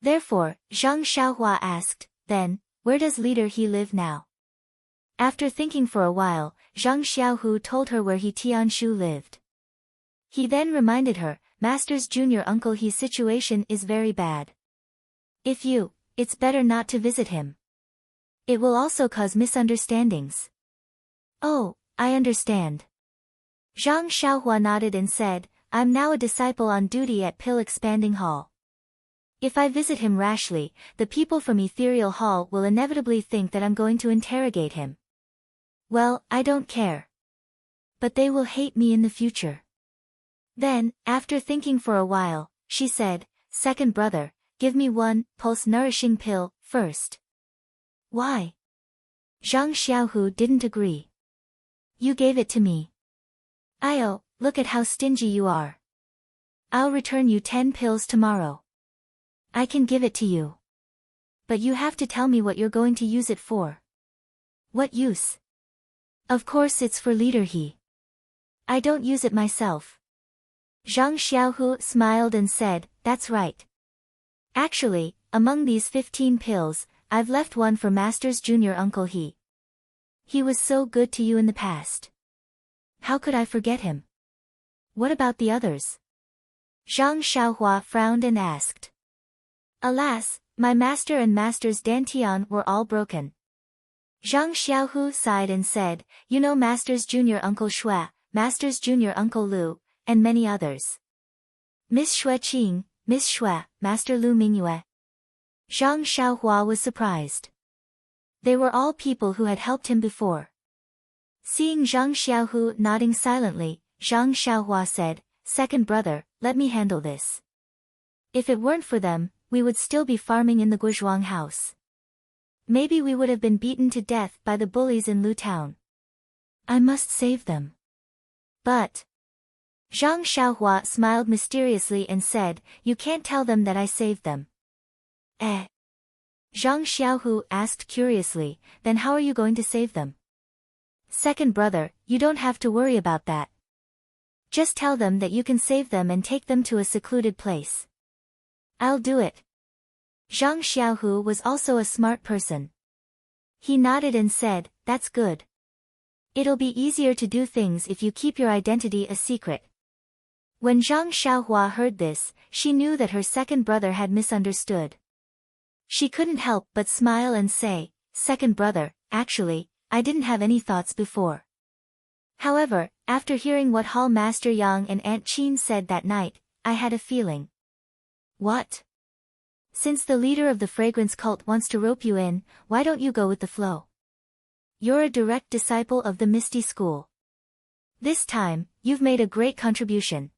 Therefore, Zhang Xiaohua asked, then, where does Leader He live now? After thinking for a while, Zhang Xiaohu told her where He Tianxu lived. He then reminded her, Master's junior uncle He's situation is very bad. It's better not to visit him. It will also cause misunderstandings. Oh, I understand. Zhang Xiaohua nodded and said, I'm now a disciple on duty at Pill Expanding Hall. If I visit him rashly, the people from Ethereal Hall will inevitably think that I'm going to interrogate him. Well, I don't care. But they will hate me in the future. Then, after thinking for a while, she said, Second brother, give me one pulse-nourishing pill first. Why? Zhang Xiaohu didn't agree. You gave it to me. Io, look at how stingy you are. I'll return you 10 pills tomorrow. I can give it to you. But you have to tell me what you're going to use it for. What use? Of course it's for Leader He. I don't use it myself. Zhang Xiaohu smiled and said, that's right. Actually, among these 15 pills, I've left one for Master's junior uncle He. He was so good to you in the past. How could I forget him? What about the others? Zhang Xiaohua frowned and asked. Alas, my master and Master's dantian were all broken. Zhang Xiaohu sighed and said, you know Master's junior uncle Shui, Master's junior uncle Lu, and many others. Miss Shui Qing, Miss Shui, Master Lu Mingyue. Zhang Xiaohua was surprised. They were all people who had helped him before. Seeing Zhang Xiaohu nodding silently, Zhang Xiaohua said, Second brother, let me handle this. If it weren't for them, we would still be farming in the Guozhuang house. Maybe we would have been beaten to death by the bullies in Lu Town. I must save them. But Zhang Xiaohua smiled mysteriously and said, you can't tell them that I saved them. Eh? Zhang Xiaohu asked curiously, then how are you going to save them? Second brother, you don't have to worry about that. Just tell them that you can save them and take them to a secluded place. I'll do it. Zhang Xiaohu was also a smart person. He nodded and said, that's good. It'll be easier to do things if you keep your identity a secret. When Zhang Xiaohua heard this, she knew that her second brother had misunderstood. She couldn't help but smile and say, second brother, actually, I didn't have any thoughts before. However, after hearing what Hall Master Yang and Aunt Qin said that night, I had a feeling. What? Since the leader of the fragrance cult wants to rope you in, why don't you go with the flow? You're a direct disciple of the Misty School. This time, you've made a great contribution.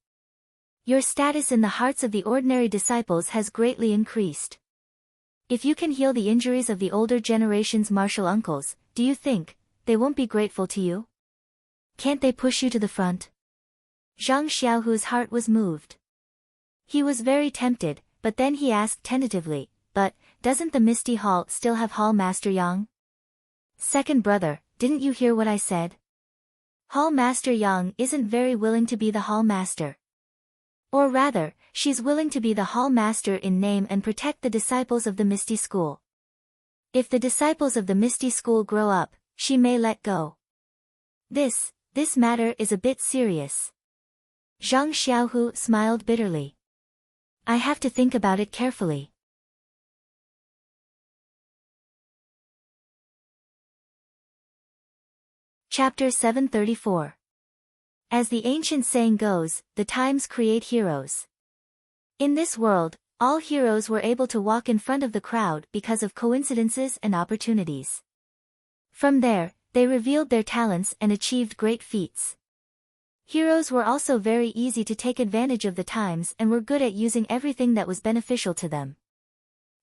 Your status in the hearts of the ordinary disciples has greatly increased. If you can heal the injuries of the older generation's martial uncles, do you think they won't be grateful to you? Can't they push you to the front? Zhang Xiaohu's heart was moved. He was very tempted, but then he asked tentatively, but, doesn't the Misty Hall still have Hall Master Yang? Second brother, didn't you hear what I said? Hall Master Yang isn't very willing to be the Hall Master. Or rather, she's willing to be the Hall Master in name and protect the disciples of the Misty School. If the disciples of the Misty School grow up, she may let go. This matter is a bit serious. Zhang Xiaohu smiled bitterly. I have to think about it carefully. Chapter 734. As the ancient saying goes, the times create heroes. In this world, all heroes were able to walk in front of the crowd because of coincidences and opportunities. From there, they revealed their talents and achieved great feats. Heroes were also very easy to take advantage of the times and were good at using everything that was beneficial to them.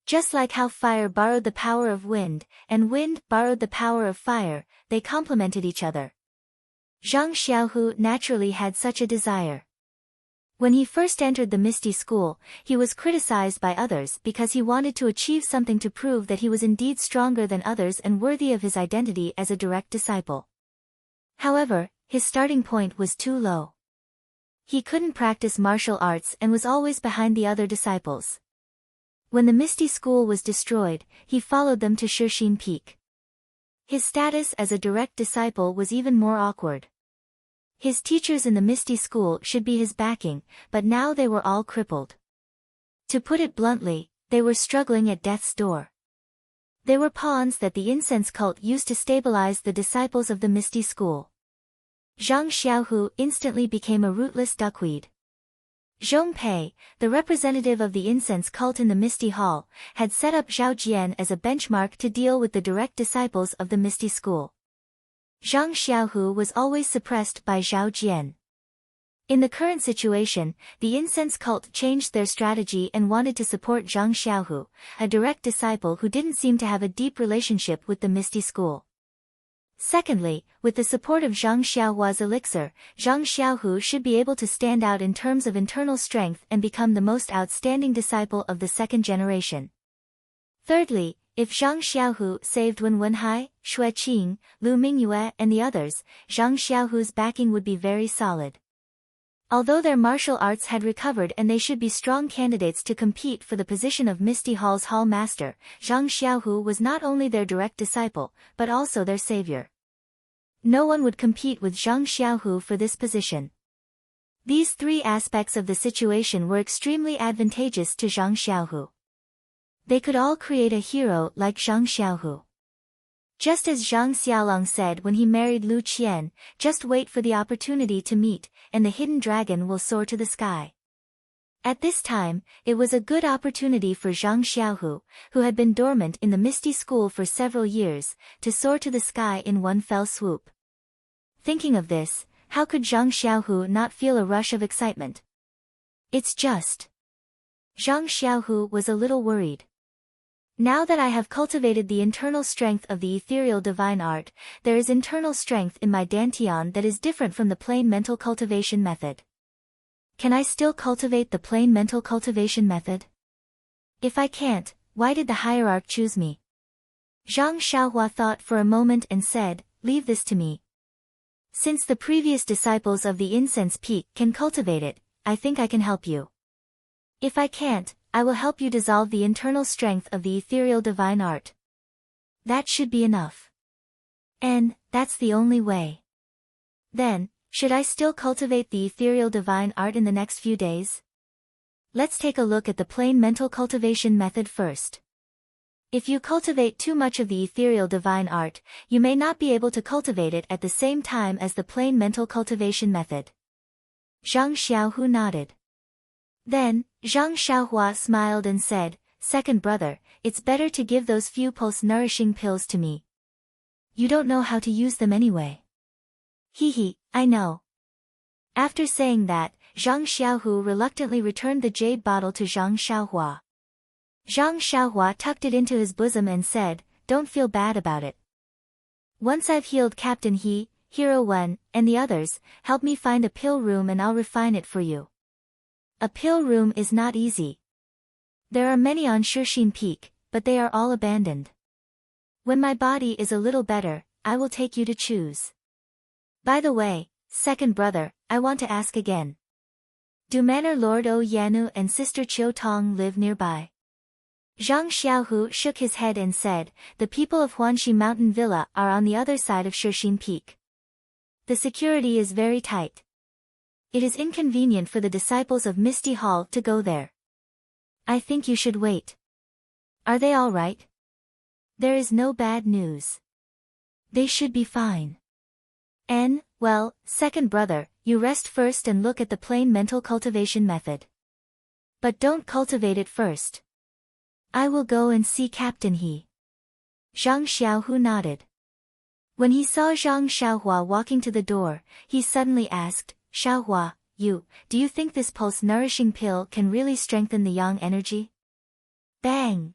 Just like how fire borrowed the power of wind, and wind borrowed the power of fire, they complemented each other. Zhang Xiaohu naturally had such a desire. When he first entered the Misty School, he was criticized by others because he wanted to achieve something to prove that he was indeed stronger than others and worthy of his identity as a direct disciple. However, his starting point was too low. He couldn't practice martial arts and was always behind the other disciples. When the Misty School was destroyed, he followed them to Shixin Peak. His status as a direct disciple was even more awkward. His teachers in the Misty School should be his backing, but now they were all crippled. To put it bluntly, they were struggling at death's door. They were pawns that the incense cult used to stabilize the disciples of the Misty School. Zhang Xiaohu instantly became a rootless duckweed. Zhong Pei, the representative of the incense cult in the Misty Hall, had set up Zhao Jian as a benchmark to deal with the direct disciples of the Misty School. Zhang Xiaohu was always suppressed by Zhao Jian. In the current situation, the incense cult changed their strategy and wanted to support Zhang Xiaohu, a direct disciple who didn't seem to have a deep relationship with the Misty School. Secondly, with the support of Zhang Xiaohua's elixir, Zhang Xiaohu should be able to stand out in terms of internal strength and become the most outstanding disciple of the second generation. Thirdly, if Zhang Xiaohu saved Wen Wenhai, Xue Qing, Lu Mingyue and the others, Zhang Xiaohu's backing would be very solid. Although their martial arts had recovered and they should be strong candidates to compete for the position of Misty Hall's Hall Master, Zhang Xiaohu was not only their direct disciple, but also their savior. No one would compete with Zhang Xiaohu for this position. These three aspects of the situation were extremely advantageous to Zhang Xiaohu. They could all create a hero like Zhang Xiaohu. Just as Zhang Xiaolong said when he married Lu Qian, just wait for the opportunity to meet, and the hidden dragon will soar to the sky. At this time, it was a good opportunity for Zhang Xiaohu, who had been dormant in the Misty School for several years, to soar to the sky in one fell swoop. Thinking of this, how could Zhang Xiaohu not feel a rush of excitement? It's just. Zhang Xiaohu was a little worried. Now that I have cultivated the internal strength of the ethereal divine art, there is internal strength in my dantian that is different from the plain mental cultivation method. Can I still cultivate the plain mental cultivation method? If I can't, why did the hierarch choose me? Zhang Xiaohua thought for a moment and said, leave this to me. Since the previous disciples of the incense peak can cultivate it, I think I can help you. If I can't, I will help you dissolve the internal strength of the ethereal divine art. That should be enough. And that's the only way. Then, should I still cultivate the ethereal divine art in the next few days? Let's take a look at the plain mental cultivation method first. If you cultivate too much of the ethereal divine art, you may not be able to cultivate it at the same time as the plain mental cultivation method. Zhang Xiaohu nodded. Then, Zhang Xiaohua smiled and said, "Second brother, it's better to give those few pulse-nourishing pills to me. You don't know how to use them anyway." "Hee, I know." After saying that, Zhang Xiaohu reluctantly returned the jade bottle to Zhang Xiaohua. Zhang Xiaohua tucked it into his bosom and said, "Don't feel bad about it. Once I've healed Captain He, Hero 1, and the others, help me find a pill room and I'll refine it for you." A pill room is not easy. There are many on Shixin Peak, but they are all abandoned. When my body is a little better, I will take you to choose. By the way, second brother, I want to ask again. Do Manor Lord O Yanu and Sister Chiu Tong live nearby? Zhang Xiaohu shook his head and said, "The people of Huanxi Mountain Villa are on the other side of Shixin Peak. The security is very tight. It is inconvenient for the disciples of Misty Hall to go there. I think you should wait." "Are they all right?" "There is no bad news. They should be fine." Well, second brother, you rest first and look at the plain mental cultivation method. But don't cultivate it first. I will go and see Captain He. Zhang Xiaohu nodded. When he saw Zhang Xiaohua walking to the door, he suddenly asked, "Xiaohua, do you think this pulse-nourishing pill can really strengthen the yang energy?" Bang!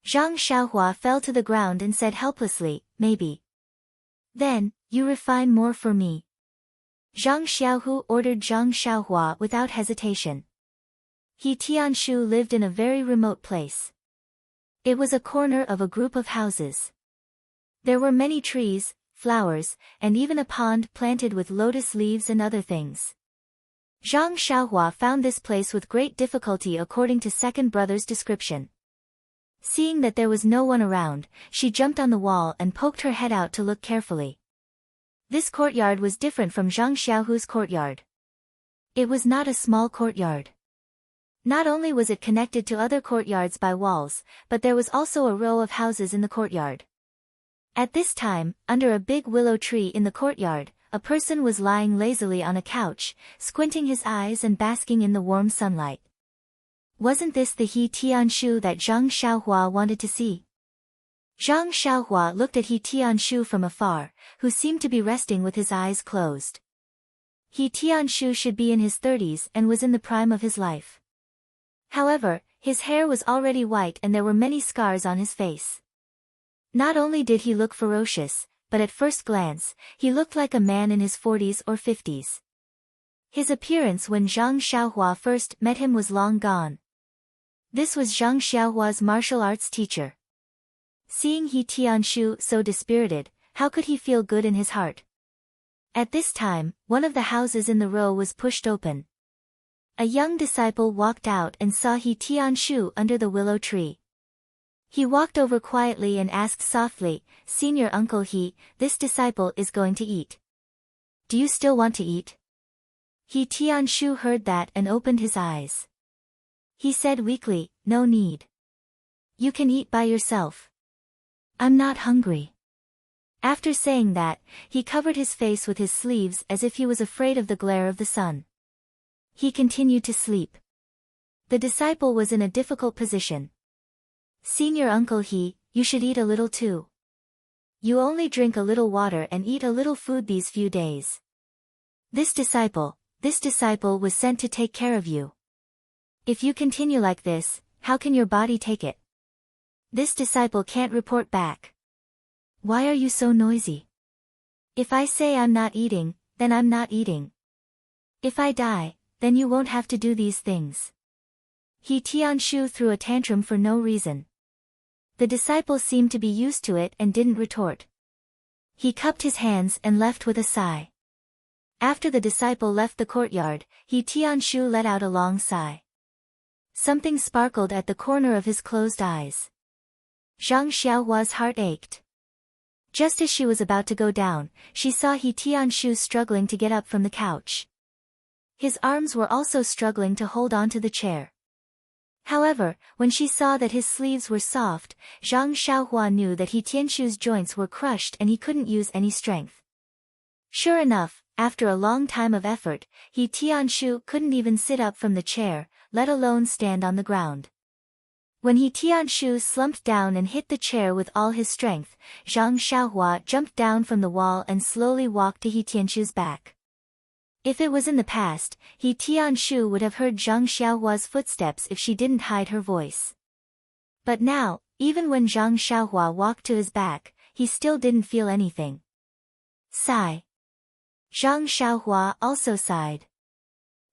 Zhang Xiaohua fell to the ground and said helplessly, "Maybe." "Then, you refine more for me." Zhang Xiaohu ordered Zhang Xiaohua without hesitation. He Tianshu lived in a very remote place. It was a corner of a group of houses. There were many trees, flowers, and even a pond planted with lotus leaves and other things. Zhang Xiaohua found this place with great difficulty according to second brother's description. Seeing that there was no one around, she jumped on the wall and poked her head out to look carefully. This courtyard was different from Zhang Xiaohu's courtyard. It was not a small courtyard. Not only was it connected to other courtyards by walls, but there was also a row of houses in the courtyard. At this time, under a big willow tree in the courtyard, a person was lying lazily on a couch, squinting his eyes and basking in the warm sunlight. Wasn't this the He Tianshu that Zhang Xiaohua wanted to see? Zhang Xiaohua looked at He Tianshu from afar, who seemed to be resting with his eyes closed. He Tianshu should be in his 30s and was in the prime of his life. However, his hair was already white and there were many scars on his face. Not only did he look ferocious, but at first glance, he looked like a man in his 40s or 50s. His appearance when Zhang Xiaohua first met him was long gone. This was Zhang Xiaohua's martial arts teacher. Seeing He Tianshu so dispirited, how could he feel good in his heart? At this time, one of the houses in the row was pushed open. A young disciple walked out and saw He Tianshu under the willow tree. He walked over quietly and asked softly, "Senior Uncle He, this disciple is going to eat. Do you still want to eat?" He Tianshu heard that and opened his eyes. He said weakly, "No need. You can eat by yourself. I'm not hungry." After saying that, he covered his face with his sleeves as if he was afraid of the glare of the sun. He continued to sleep. The disciple was in a difficult position. "Senior Uncle He, you should eat a little too. You only drink a little water and eat a little food these few days. This disciple was sent to take care of you. If you continue like this, how can your body take it? This disciple can't report back. Why are you so noisy? If I say I'm not eating, then I'm not eating. If I die, then you won't have to do these things." He Tianshu threw a tantrum for no reason. The disciple seemed to be used to it and didn't retort. He cupped his hands and left with a sigh. After the disciple left the courtyard, He Tianshu let out a long sigh. Something sparkled at the corner of his closed eyes. Zhang Xiaohua's heart ached. Just as she was about to go down, she saw He Tianshu struggling to get up from the couch. His arms were also struggling to hold onto the chair. However, when she saw that his sleeves were soft, Zhang Xiaohua knew that He Tianshu's joints were crushed and he couldn't use any strength. Sure enough, after a long time of effort, He Tianshu couldn't even sit up from the chair, let alone stand on the ground. When He Tianshu slumped down and hit the chair with all his strength, Zhang Xiaohua jumped down from the wall and slowly walked to He Tianshu's back. If it was in the past, He Tianshu would have heard Zhang Xiaohua's footsteps if she didn't hide her voice. But now, even when Zhang Xiaohua walked to his back, he still didn't feel anything. Sigh. Zhang Xiaohua also sighed.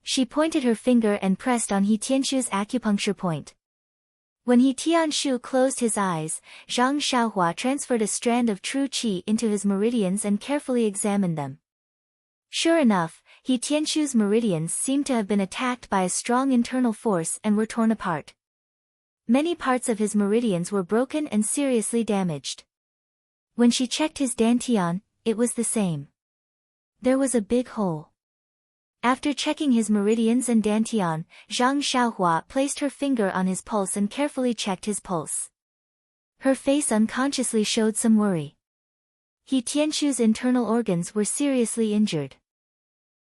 She pointed her finger and pressed on He Tianshu's acupuncture point. When He Tianshu closed his eyes, Zhang Xiaohua transferred a strand of true qi into his meridians and carefully examined them. Sure enough, He Tianshu's meridians seemed to have been attacked by a strong internal force and were torn apart. Many parts of his meridians were broken and seriously damaged. When she checked his dantian, it was the same. There was a big hole. After checking his meridians and dantian, Zhang Xiaohua placed her finger on his pulse and carefully checked his pulse. Her face unconsciously showed some worry. He Tianshu's internal organs were seriously injured.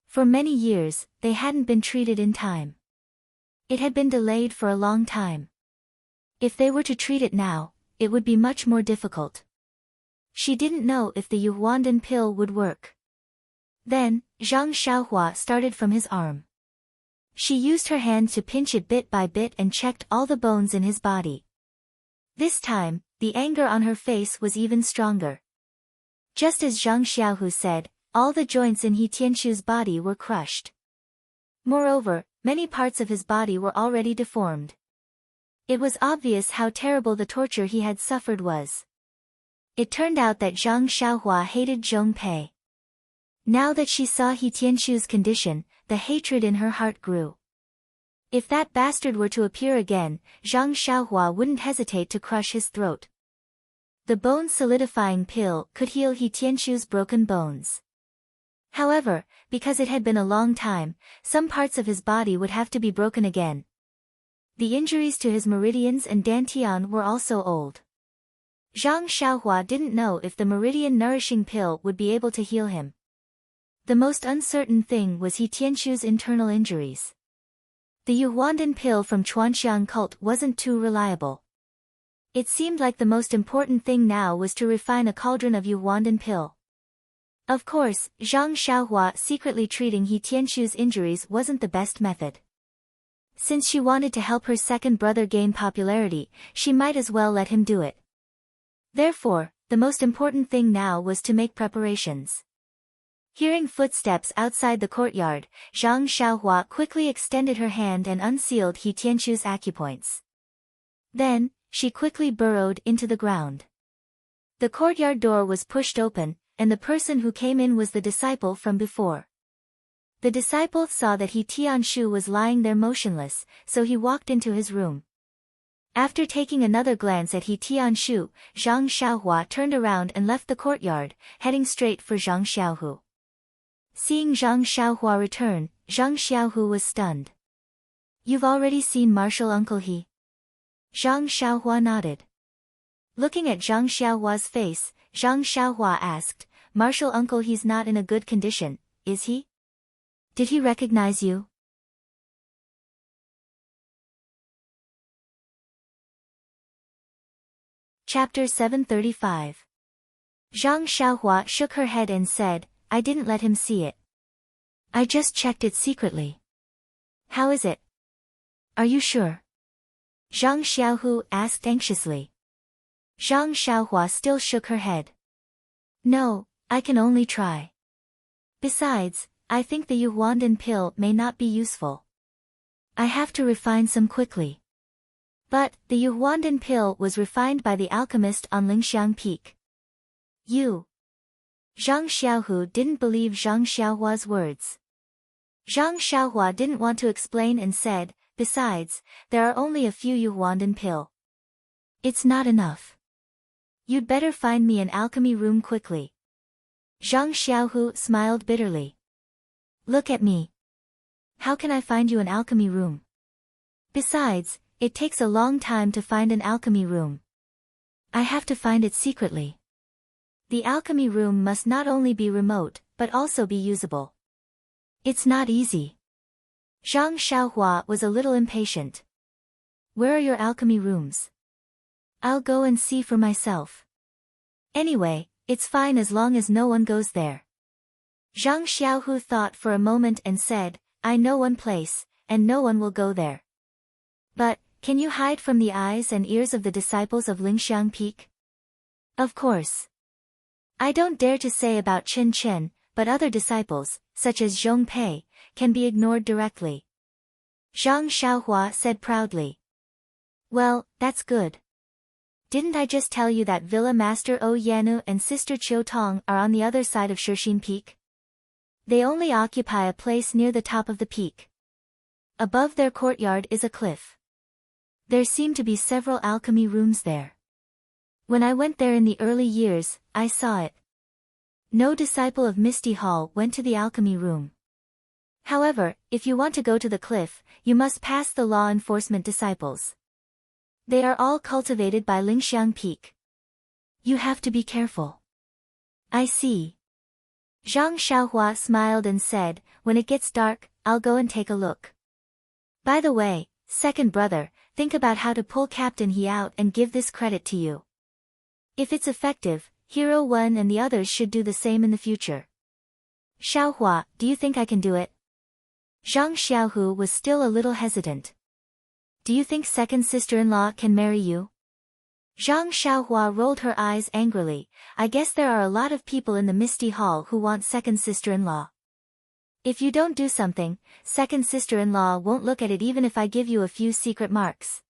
For many years, they hadn't been treated in time. It had been delayed for a long time. If they were to treat it now, it would be much more difficult. She didn't know if the Yuhuandan pill would work. Then, Zhang Xiaohua started from his arm. She used her hand to pinch it bit by bit and checked all the bones in his body. This time, the anger on her face was even stronger. Just as Zhang Xiaohu said, all the joints in He Tianshu's body were crushed. Moreover, many parts of his body were already deformed. It was obvious how terrible the torture he had suffered was. It turned out that Zhang Xiaohua hated Zhong Pei. Now that she saw He Tianshu's condition, the hatred in her heart grew. If that bastard were to appear again, Zhang Xiaohua wouldn't hesitate to crush his throat. The bone-solidifying pill could heal He Tianshu's broken bones. However, because it had been a long time, some parts of his body would have to be broken again. The injuries to his meridians and dantian were also old. Zhang Xiaohua didn't know if the meridian-nourishing pill would be able to heal him. The most uncertain thing was He Tianshu's internal injuries. The Yuhuandan pill from Chuanxiang cult wasn't too reliable. It seemed like the most important thing now was to refine a cauldron of Yuhuandan pill. Of course, Zhang Xiaohua secretly treating He Tianshu's injuries wasn't the best method. Since she wanted to help her second brother gain popularity, she might as well let him do it. Therefore, the most important thing now was to make preparations. Hearing footsteps outside the courtyard, Zhang Xiaohua quickly extended her hand and unsealed He Tianshu's acupoints. Then, she quickly burrowed into the ground. The courtyard door was pushed open, and the person who came in was the disciple from before. The disciple saw that He Tianshu was lying there motionless, so he walked into his room. After taking another glance at He Tianshu, Zhang Xiaohua turned around and left the courtyard, heading straight for Zhang Xiaohu. Seeing Zhang Xiaohua return, Zhang Xiaohu was stunned. "You've already seen Martial Uncle He?" Zhang Xiaohua nodded. Looking at Zhang Xiaohua's face, Zhang Xiaohua asked, "Martial Uncle He's not in a good condition, is he? Did he recognize you?" Chapter 735. Zhang Xiaohua shook her head and said, "I didn't let him see it. I just checked it secretly." "How is it? Are you sure?" Zhang Xiaohu asked anxiously. Zhang Xiaohua still shook her head. "No, I can only try. Besides, I think the Yuhuandan pill may not be useful. I have to refine some quickly." But, the Yuhuandan pill was refined by the alchemist on Lingxiang Peak. "You?" Zhang Xiaohu didn't believe Zhang Xiaohua's words. Zhang Xiaohua didn't want to explain and said, Besides, there are only a few yuhuandan pill. It's not enough. You'd better find me an alchemy room quickly. Zhang Xiaohu smiled bitterly. Look at me. How can I find you an alchemy room? Besides, it takes a long time to find an alchemy room. I have to find it secretly. The alchemy room must not only be remote, but also be usable. It's not easy. Zhang Xiaohua was a little impatient. Where are your alchemy rooms? I'll go and see for myself. Anyway, it's fine as long as no one goes there. Zhang Xiaohu thought for a moment and said, I know one place, and no one will go there. But, can you hide from the eyes and ears of the disciples of Lingxiang Peak? Of course. I don't dare to say about Chen Chen, but other disciples, such as Zhong Pei, can be ignored directly. Zhang Xiaohua said proudly. Well, that's good. Didn't I just tell you that Villa Master O Yanu and Sister Qiu Tong are on the other side of Shixin Peak? They only occupy a place near the top of the peak. Above their courtyard is a cliff. There seem to be several alchemy rooms there. When I went there in the early years, I saw it. No disciple of Misty Hall went to the alchemy room. However, if you want to go to the cliff, you must pass the law enforcement disciples. They are all cultivated by Lingxiang Peak. You have to be careful. I see. Zhang Xiaohua smiled and said, when it gets dark, I'll go and take a look. By the way, second brother, think about how to pull Captain He out and give this credit to you. If it's effective, Hero 1 and the others should do the same in the future. Xiaohua, do you think I can do it? Zhang Xiaohu was still a little hesitant. Do you think second sister-in-law can marry you? Zhang Xiaohua rolled her eyes angrily. I guess there are a lot of people in the Misty Hall who want second sister-in-law. If you don't do something, second sister-in-law won't look at it even if I give you a few secret marks.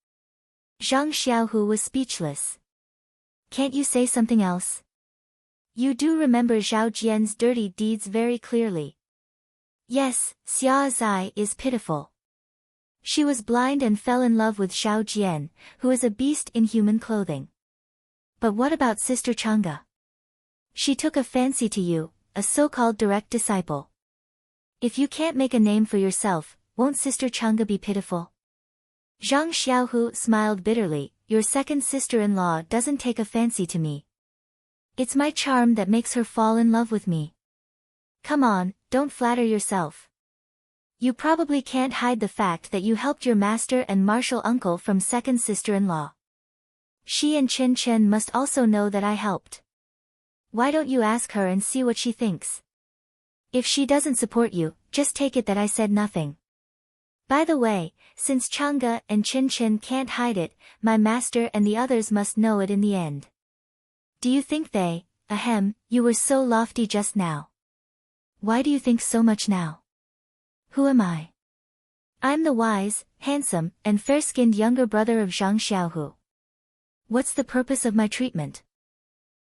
Zhang Xiaohu was speechless. Can't you say something else? You do remember Zhao Jian's dirty deeds very clearly. Yes, Xia Zai is pitiful. She was blind and fell in love with Zhao Jian, who is a beast in human clothing. But what about Sister Chang'e? She took a fancy to you, a so-called direct disciple. If you can't make a name for yourself, won't Sister Chang'e be pitiful? Zhang Xiaohu smiled bitterly. Your second sister-in-law doesn't take a fancy to me. It's my charm that makes her fall in love with me. Come on, don't flatter yourself. You probably can't hide the fact that you helped your master and martial uncle from second sister-in-law. She and Chen Chen must also know that I helped. Why don't you ask her and see what she thinks? If she doesn't support you, just take it that I said nothing. By the way, since Chang'e and Chen Chen can't hide it, my master and the others must know it in the end. Do you think they, you were so lofty just now. Why do you think so much now? Who am I? I'm the wise, handsome, and fair-skinned younger brother of Zhang Xiaohu. What's the purpose of my treatment?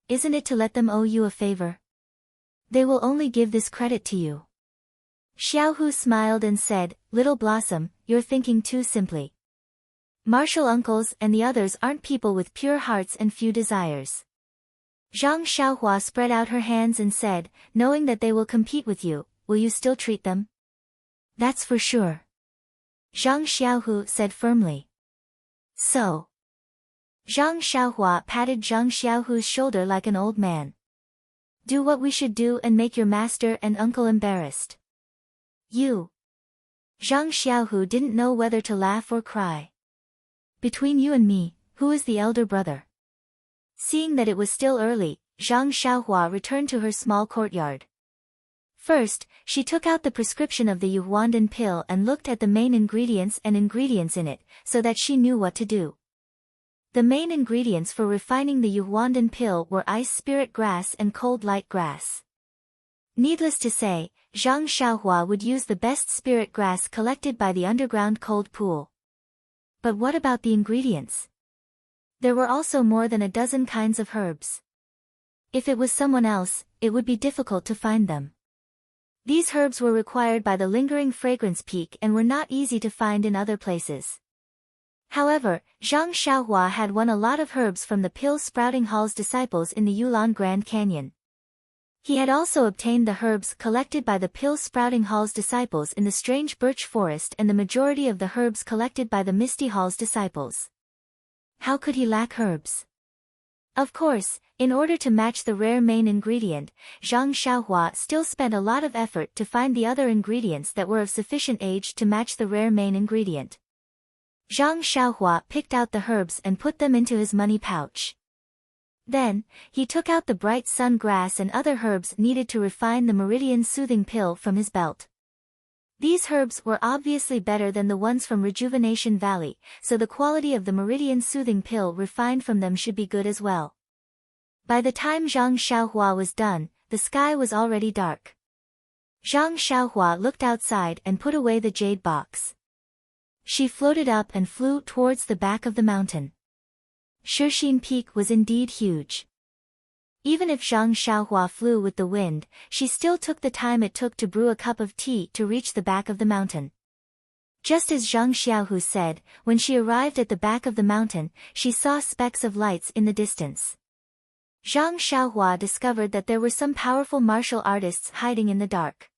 Isn't it to let them owe you a favor? They will only give this credit to you. Xiaohu smiled and said, Little Blossom, you're thinking too simply. Martial uncles and the others aren't people with pure hearts and few desires. Zhang Xiaohua spread out her hands and said, knowing that they will compete with you, will you still treat them? That's for sure. Zhang Xiaohu said firmly. So. Zhang Xiaohua patted Zhang Xiaohu's shoulder like an old man. Do what we should do and make your master and uncle embarrassed. You. Zhang Xiaohu didn't know whether to laugh or cry. Between you and me, who is the elder brother? Seeing that it was still early, Zhang Xiaohua returned to her small courtyard. First, she took out the prescription of the yuhuandan pill and looked at the main ingredients and ingredients in it, so that she knew what to do. The main ingredients for refining the yuhuandan pill were ice spirit grass and cold light grass. Needless to say, Zhang Xiaohua would use the best spirit grass collected by the underground cold pool. But what about the ingredients? There were also more than a dozen kinds of herbs. If it was someone else, it would be difficult to find them. These herbs were required by the lingering fragrance peak and were not easy to find in other places. However, Zhang Xiaohua had won a lot of herbs from the pill-sprouting hall's disciples in the Yulon Grand Canyon. He had also obtained the herbs collected by the pill-sprouting hall's disciples in the strange birch forest and the majority of the herbs collected by the misty hall's disciples. How could he lack herbs? Of course, in order to match the rare main ingredient, Zhang Xiaohua still spent a lot of effort to find the other ingredients that were of sufficient age to match the rare main ingredient. Zhang Xiaohua picked out the herbs and put them into his money pouch. Then, he took out the bright sun grass and other herbs needed to refine the meridian soothing pill from his belt. These herbs were obviously better than the ones from Rejuvenation Valley, so the quality of the meridian soothing pill refined from them should be good as well. By the time Zhang Xiaohua was done, the sky was already dark. Zhang Xiaohua looked outside and put away the jade box. She floated up and flew towards the back of the mountain. Shixin Peak was indeed huge. Even if Zhang Xiaohua flew with the wind, she still took the time it took to brew a cup of tea to reach the back of the mountain. Just as Zhang Xiaohu said, when she arrived at the back of the mountain, she saw specks of lights in the distance. Zhang Xiaohua discovered that there were some powerful martial artists hiding in the dark.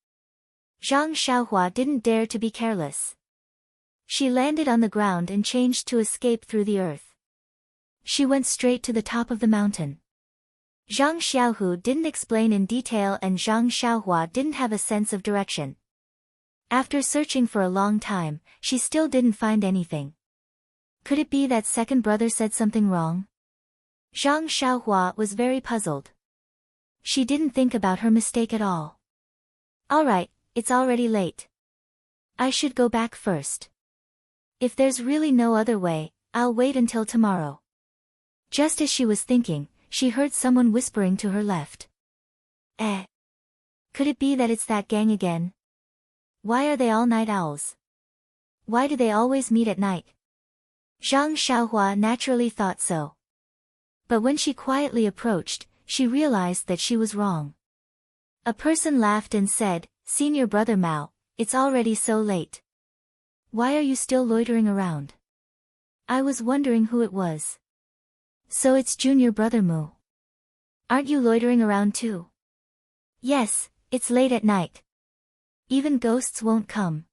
Zhang Xiaohua didn't dare to be careless. She landed on the ground and changed to escape through the earth. She went straight to the top of the mountain. Zhang Xiaohu didn't explain in detail and Zhang Xiaohua didn't have a sense of direction. After searching for a long time, she still didn't find anything. Could it be that second brother said something wrong? Zhang Xiaohua was very puzzled. She didn't think about her mistake at all. Alright, it's already late. I should go back first. If there's really no other way, I'll wait until tomorrow. Just as she was thinking, she heard someone whispering to her left. Could it be that it's that gang again? Why are they all night owls? Why do they always meet at night? Zhang Xiaohua naturally thought so. But when she quietly approached, she realized that she was wrong. A person laughed and said, "Senior brother Mao, it's already so late. Why are you still loitering around?" I was wondering who it was. So it's junior brother Mu. Aren't you loitering around too? Yes, it's late at night. Even ghosts won't come.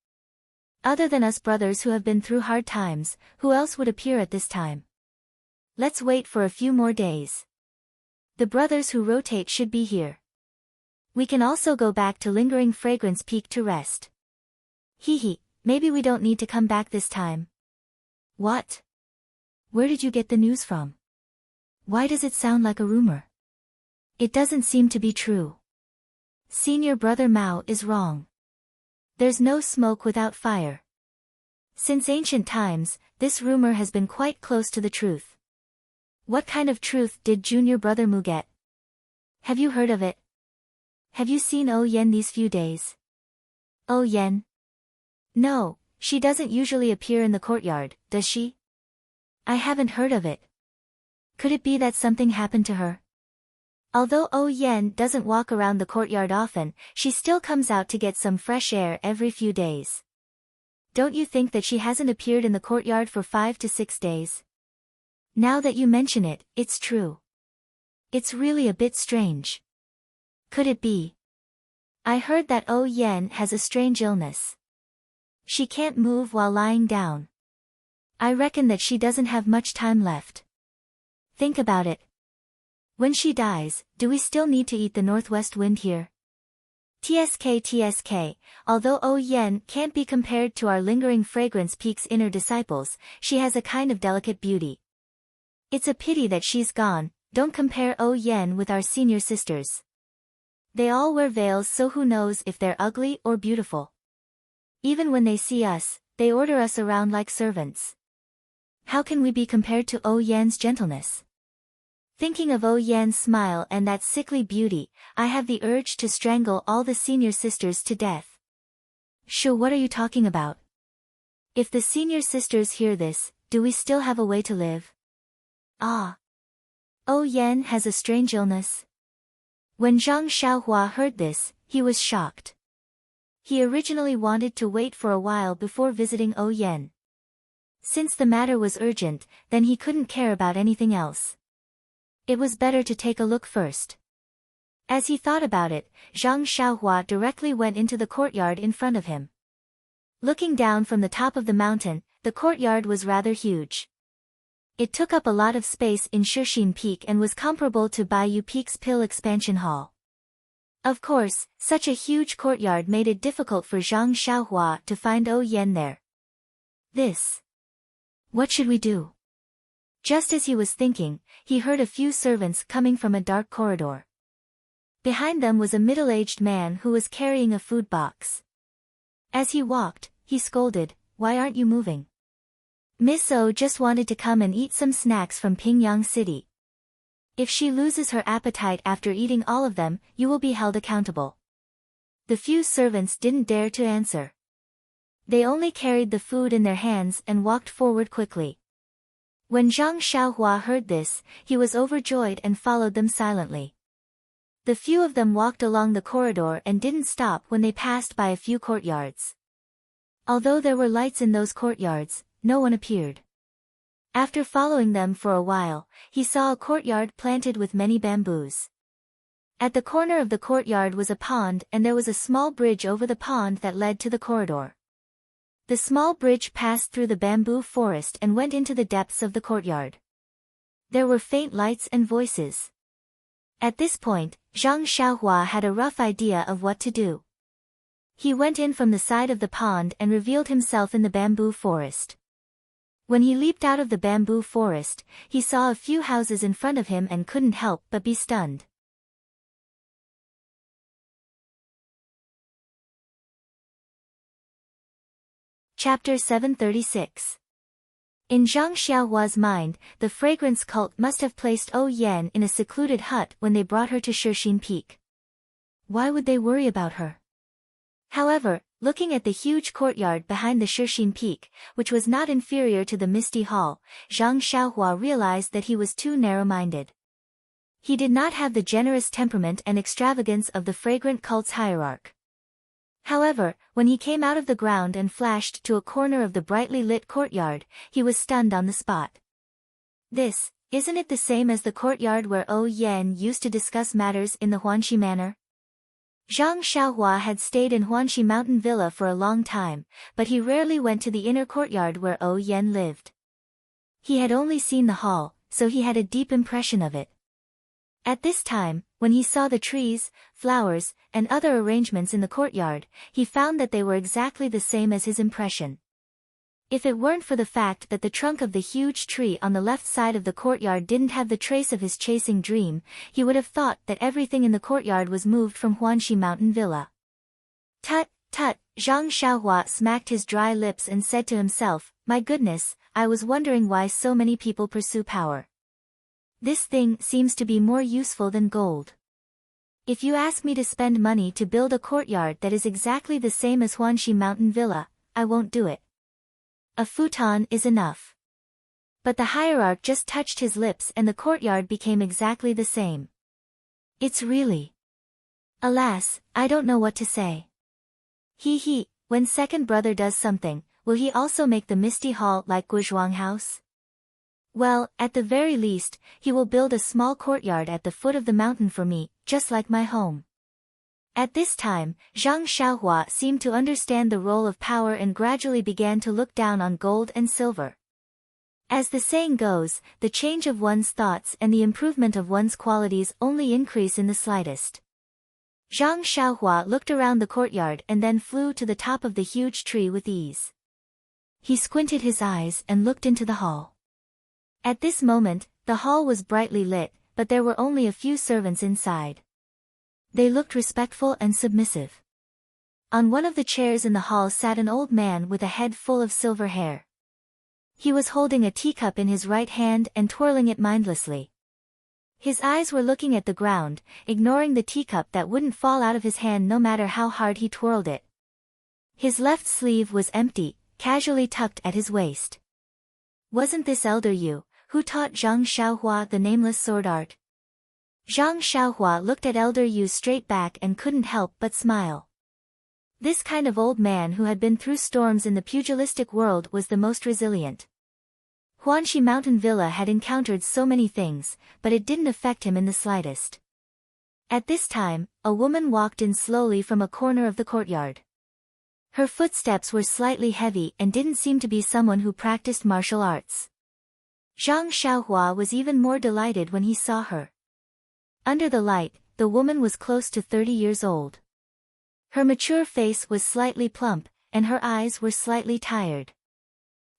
Other than us brothers who have been through hard times, who else would appear at this time? Let's wait for a few more days. The brothers who rotate should be here. We can also go back to Lingering Fragrance Peak to rest. Hee, maybe we don't need to come back this time. What? Where did you get the news from? Why does it sound like a rumor? It doesn't seem to be true. Senior brother Mao is wrong. There's no smoke without fire. Since ancient times, this rumor has been quite close to the truth. What kind of truth did junior brother Mu get? Have you heard of it? Have you seen Oh Yen these few days? Oh Yen? No, she doesn't usually appear in the courtyard, does she? I haven't heard of it. Could it be that something happened to her? Although Oh Yen doesn't walk around the courtyard often, she still comes out to get some fresh air every few days. Don't you think that she hasn't appeared in the courtyard for 5 to 6 days? Now that you mention it, it's true. It's really a bit strange. Could it be? I heard that Oh Yen has a strange illness. She can't move while lying down. I reckon that she doesn't have much time left. Think about it. When she dies, do we still need to eat the northwest wind here? TSK, although Oh Yen can't be compared to our Lingering Fragrance Peak's inner disciples, she has a kind of delicate beauty. It's a pity that she's gone. Don't compare Oh Yen with our senior sisters. They all wear veils, so who knows if they're ugly or beautiful. Even when they see us, they order us around like servants. How can we be compared to Oh Yen's gentleness? Thinking of Oh Yan's smile and that sickly beauty, I have the urge to strangle all the senior sisters to death. Sure, what are you talking about? If the senior sisters hear this, do we still have a way to live? Ah. Oh Yan has a strange illness. When Zhang Xiaohua heard this, he was shocked. He originally wanted to wait for a while before visiting Yen. Since the matter was urgent, then he couldn't care about anything else. It was better to take a look first. As he thought about it, Zhang Xiaohua directly went into the courtyard in front of him. Looking down from the top of the mountain, the courtyard was rather huge. It took up a lot of space in Shixin Peak and was comparable to Baiyu Peak's Pill Expansion Hall. Of course, such a huge courtyard made it difficult for Zhang Xiaohua to find Yen there. What should we do? Just as he was thinking, he heard a few servants coming from a dark corridor. Behind them was a middle-aged man who was carrying a food box. As he walked, he scolded, "Why aren't you moving? Miss O just wanted to come and eat some snacks from Pingyang City. If she loses her appetite after eating all of them, you will be held accountable." The few servants didn't dare to answer. They only carried the food in their hands and walked forward quickly. When Zhang Xiaohua heard this, he was overjoyed and followed them silently. The few of them walked along the corridor and didn't stop when they passed by a few courtyards. Although there were lights in those courtyards, no one appeared. After following them for a while, he saw a courtyard planted with many bamboos. At the corner of the courtyard was a pond and there was a small bridge over the pond that led to the corridor. The small bridge passed through the bamboo forest and went into the depths of the courtyard. There were faint lights and voices. At this point, Zhang Xiaohua had a rough idea of what to do. He went in from the side of the pond and revealed himself in the bamboo forest. When he leaped out of the bamboo forest, he saw a few houses in front of him and couldn't help but be stunned. Chapter 736. In Zhang Xiaohua's mind, the fragrance cult must have placed Yen in a secluded hut when they brought her to Shixin Peak. Why would they worry about her? However, looking at the huge courtyard behind the Shixin Peak, which was not inferior to the Misty Hall, Zhang Xiaohua realized that he was too narrow-minded. He did not have the generous temperament and extravagance of the fragrant cult's hierarch. However, when he came out of the ground and flashed to a corner of the brightly lit courtyard, he was stunned on the spot. Isn't it the same as the courtyard where Yen used to discuss matters in the Huanxi Manor? Zhang Xiaohua had stayed in Huanxi Mountain Villa for a long time, but he rarely went to the inner courtyard where Yen lived. He had only seen the hall, so he had a deep impression of it. At this time, when he saw the trees, flowers, and other arrangements in the courtyard, he found that they were exactly the same as his impression. If it weren't for the fact that the trunk of the huge tree on the left side of the courtyard didn't have the trace of his chasing dream, he would have thought that everything in the courtyard was moved from Huanxi Mountain Villa. Tut, tut, Zhang Xiaohua smacked his dry lips and said to himself, "My goodness, I was wondering why so many people pursue power. This thing seems to be more useful than gold. If you ask me to spend money to build a courtyard that is exactly the same as Huanxi Mountain Villa, I won't do it. A futon is enough." But the hierarch just touched his lips and the courtyard became exactly the same. It's really... Alas, I don't know what to say. When second brother does something, will he also make the Misty Hall like Guizhuang House? Well, at the very least, he will build a small courtyard at the foot of the mountain for me, just like my home. At this time, Zhang Xiaohua seemed to understand the role of power and gradually began to look down on gold and silver. As the saying goes, the change of one's thoughts and the improvement of one's qualities only increase in the slightest. Zhang Xiaohua looked around the courtyard and then flew to the top of the huge tree with ease. He squinted his eyes and looked into the hall. At this moment, the hall was brightly lit, but there were only a few servants inside. They looked respectful and submissive. On one of the chairs in the hall sat an old man with a head full of silver hair. He was holding a teacup in his right hand and twirling it mindlessly. His eyes were looking at the ground, ignoring the teacup that wouldn't fall out of his hand no matter how hard he twirled it. His left sleeve was empty, casually tucked at his waist. Wasn't this Elder Yu, who taught Zhang Xiaohua the nameless sword art? Zhang Xiaohua looked at Elder Yu straight back and couldn't help but smile. This kind of old man who had been through storms in the pugilistic world was the most resilient. Huanxi Mountain Villa had encountered so many things, but it didn't affect him in the slightest. At this time, a woman walked in slowly from a corner of the courtyard. Her footsteps were slightly heavy and didn't seem to be someone who practiced martial arts. Zhang Xiaohua was even more delighted when he saw her. Under the light, the woman was close to 30 years old. Her mature face was slightly plump, and her eyes were slightly tired.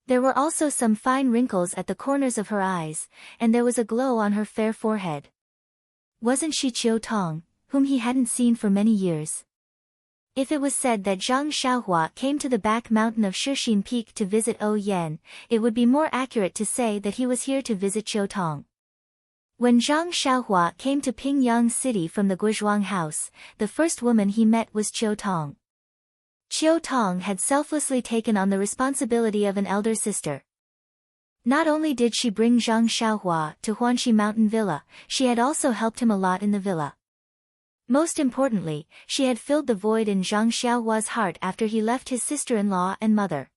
There were also some fine wrinkles at the corners of her eyes, and there was a glow on her fair forehead. Wasn't she Qiu Tong, whom he hadn't seen for many years? If it was said that Zhang Xiaohua came to the back mountain of Shixin Peak to visit Ouyuan, it would be more accurate to say that he was here to visit Qiu Tong. When Zhang Xiaohua came to Pingyang City from the Guizhuang house, the first woman he met was Qiu Tong. Qiu Tong had selflessly taken on the responsibility of an elder sister. Not only did she bring Zhang Xiaohua to Huanxi Mountain Villa, she had also helped him a lot in the villa. Most importantly, she had filled the void in Zhang Xiaohua's heart after he left his sister-in-law and mother.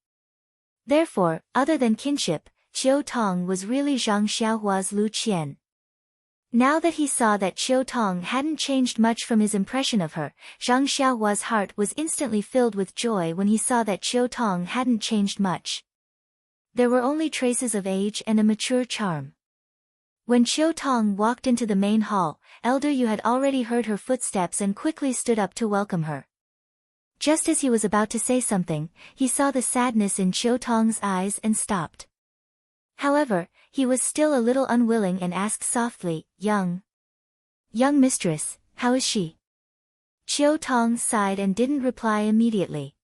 Therefore, other than kinship, Qiu Tong was really Zhang Xiaohua's Lu Qian. Now that he saw that Qiu Tong hadn't changed much from his impression of her, Zhang Xiaohua's heart was instantly filled with joy when he saw that Qiu Tong hadn't changed much. There were only traces of age and a mature charm. When Qiu Tong walked into the main hall, Elder Yu had already heard her footsteps and quickly stood up to welcome her. Just as he was about to say something, he saw the sadness in Qiu Tong's eyes and stopped. However, he was still a little unwilling and asked softly, Young mistress, how is she? Qiu Tong sighed and didn't reply immediately.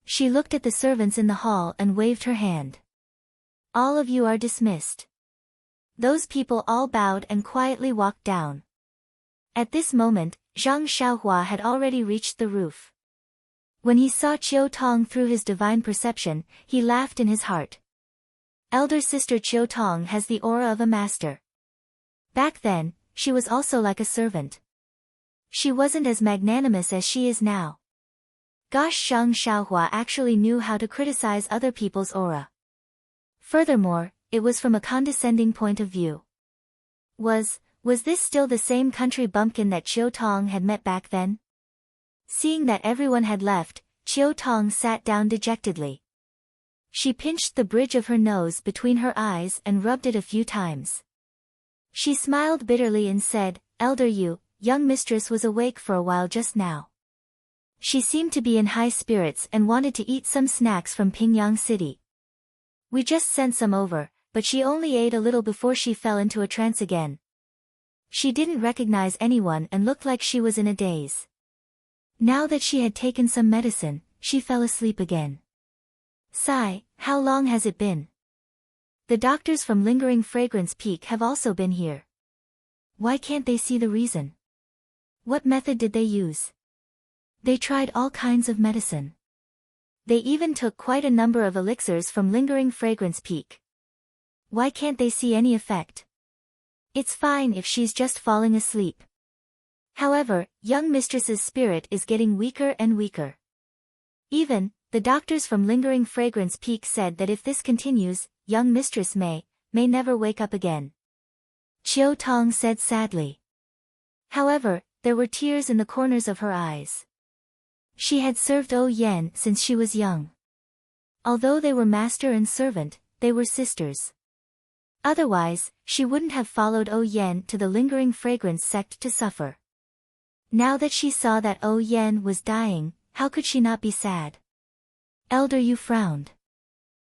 She looked at the servants in the hall and waved her hand. All of you are dismissed. Those people all bowed and quietly walked down. At this moment, Zhang Xiaohua had already reached the roof. When he saw Qiu Tong through his divine perception, he laughed in his heart. Elder sister Qiu Tong has the aura of a master. Back then, she was also like a servant. She wasn't as magnanimous as she is now. Gosh, Zhang Xiaohua actually knew how to criticize other people's aura. Furthermore, it was from a condescending point of view. Was this still the same country bumpkin that Qiu Tong had met back then? Seeing that everyone had left, Qiu Tong sat down dejectedly. She pinched the bridge of her nose between her eyes and rubbed it a few times. She smiled bitterly and said, Elder Yu, young mistress was awake for a while just now. She seemed to be in high spirits and wanted to eat some snacks from Pingyang City. We just sent some over, but she only ate a little before she fell into a trance again. She didn't recognize anyone and looked like she was in a daze. Now that she had taken some medicine, she fell asleep again. Sigh, how long has it been? The doctors from Lingering Fragrance Peak have also been here. Why can't they see the reason? What method did they use? They tried all kinds of medicine. They even took quite a number of elixirs from Lingering Fragrance Peak. Why can't they see any effect? It's fine if she's just falling asleep. However, young mistress's spirit is getting weaker and weaker. Even, the doctors from Lingering Fragrance Peak said that if this continues, young mistress may never wake up again. Qiu Tong said sadly. However, there were tears in the corners of her eyes. She had served Ouyuan since she was young. Although they were master and servant, they were sisters. Otherwise, she wouldn't have followed Ouyuan to the Lingering Fragrance sect to suffer. Now that she saw that Ouyuan was dying, how could she not be sad? Elder Yu frowned.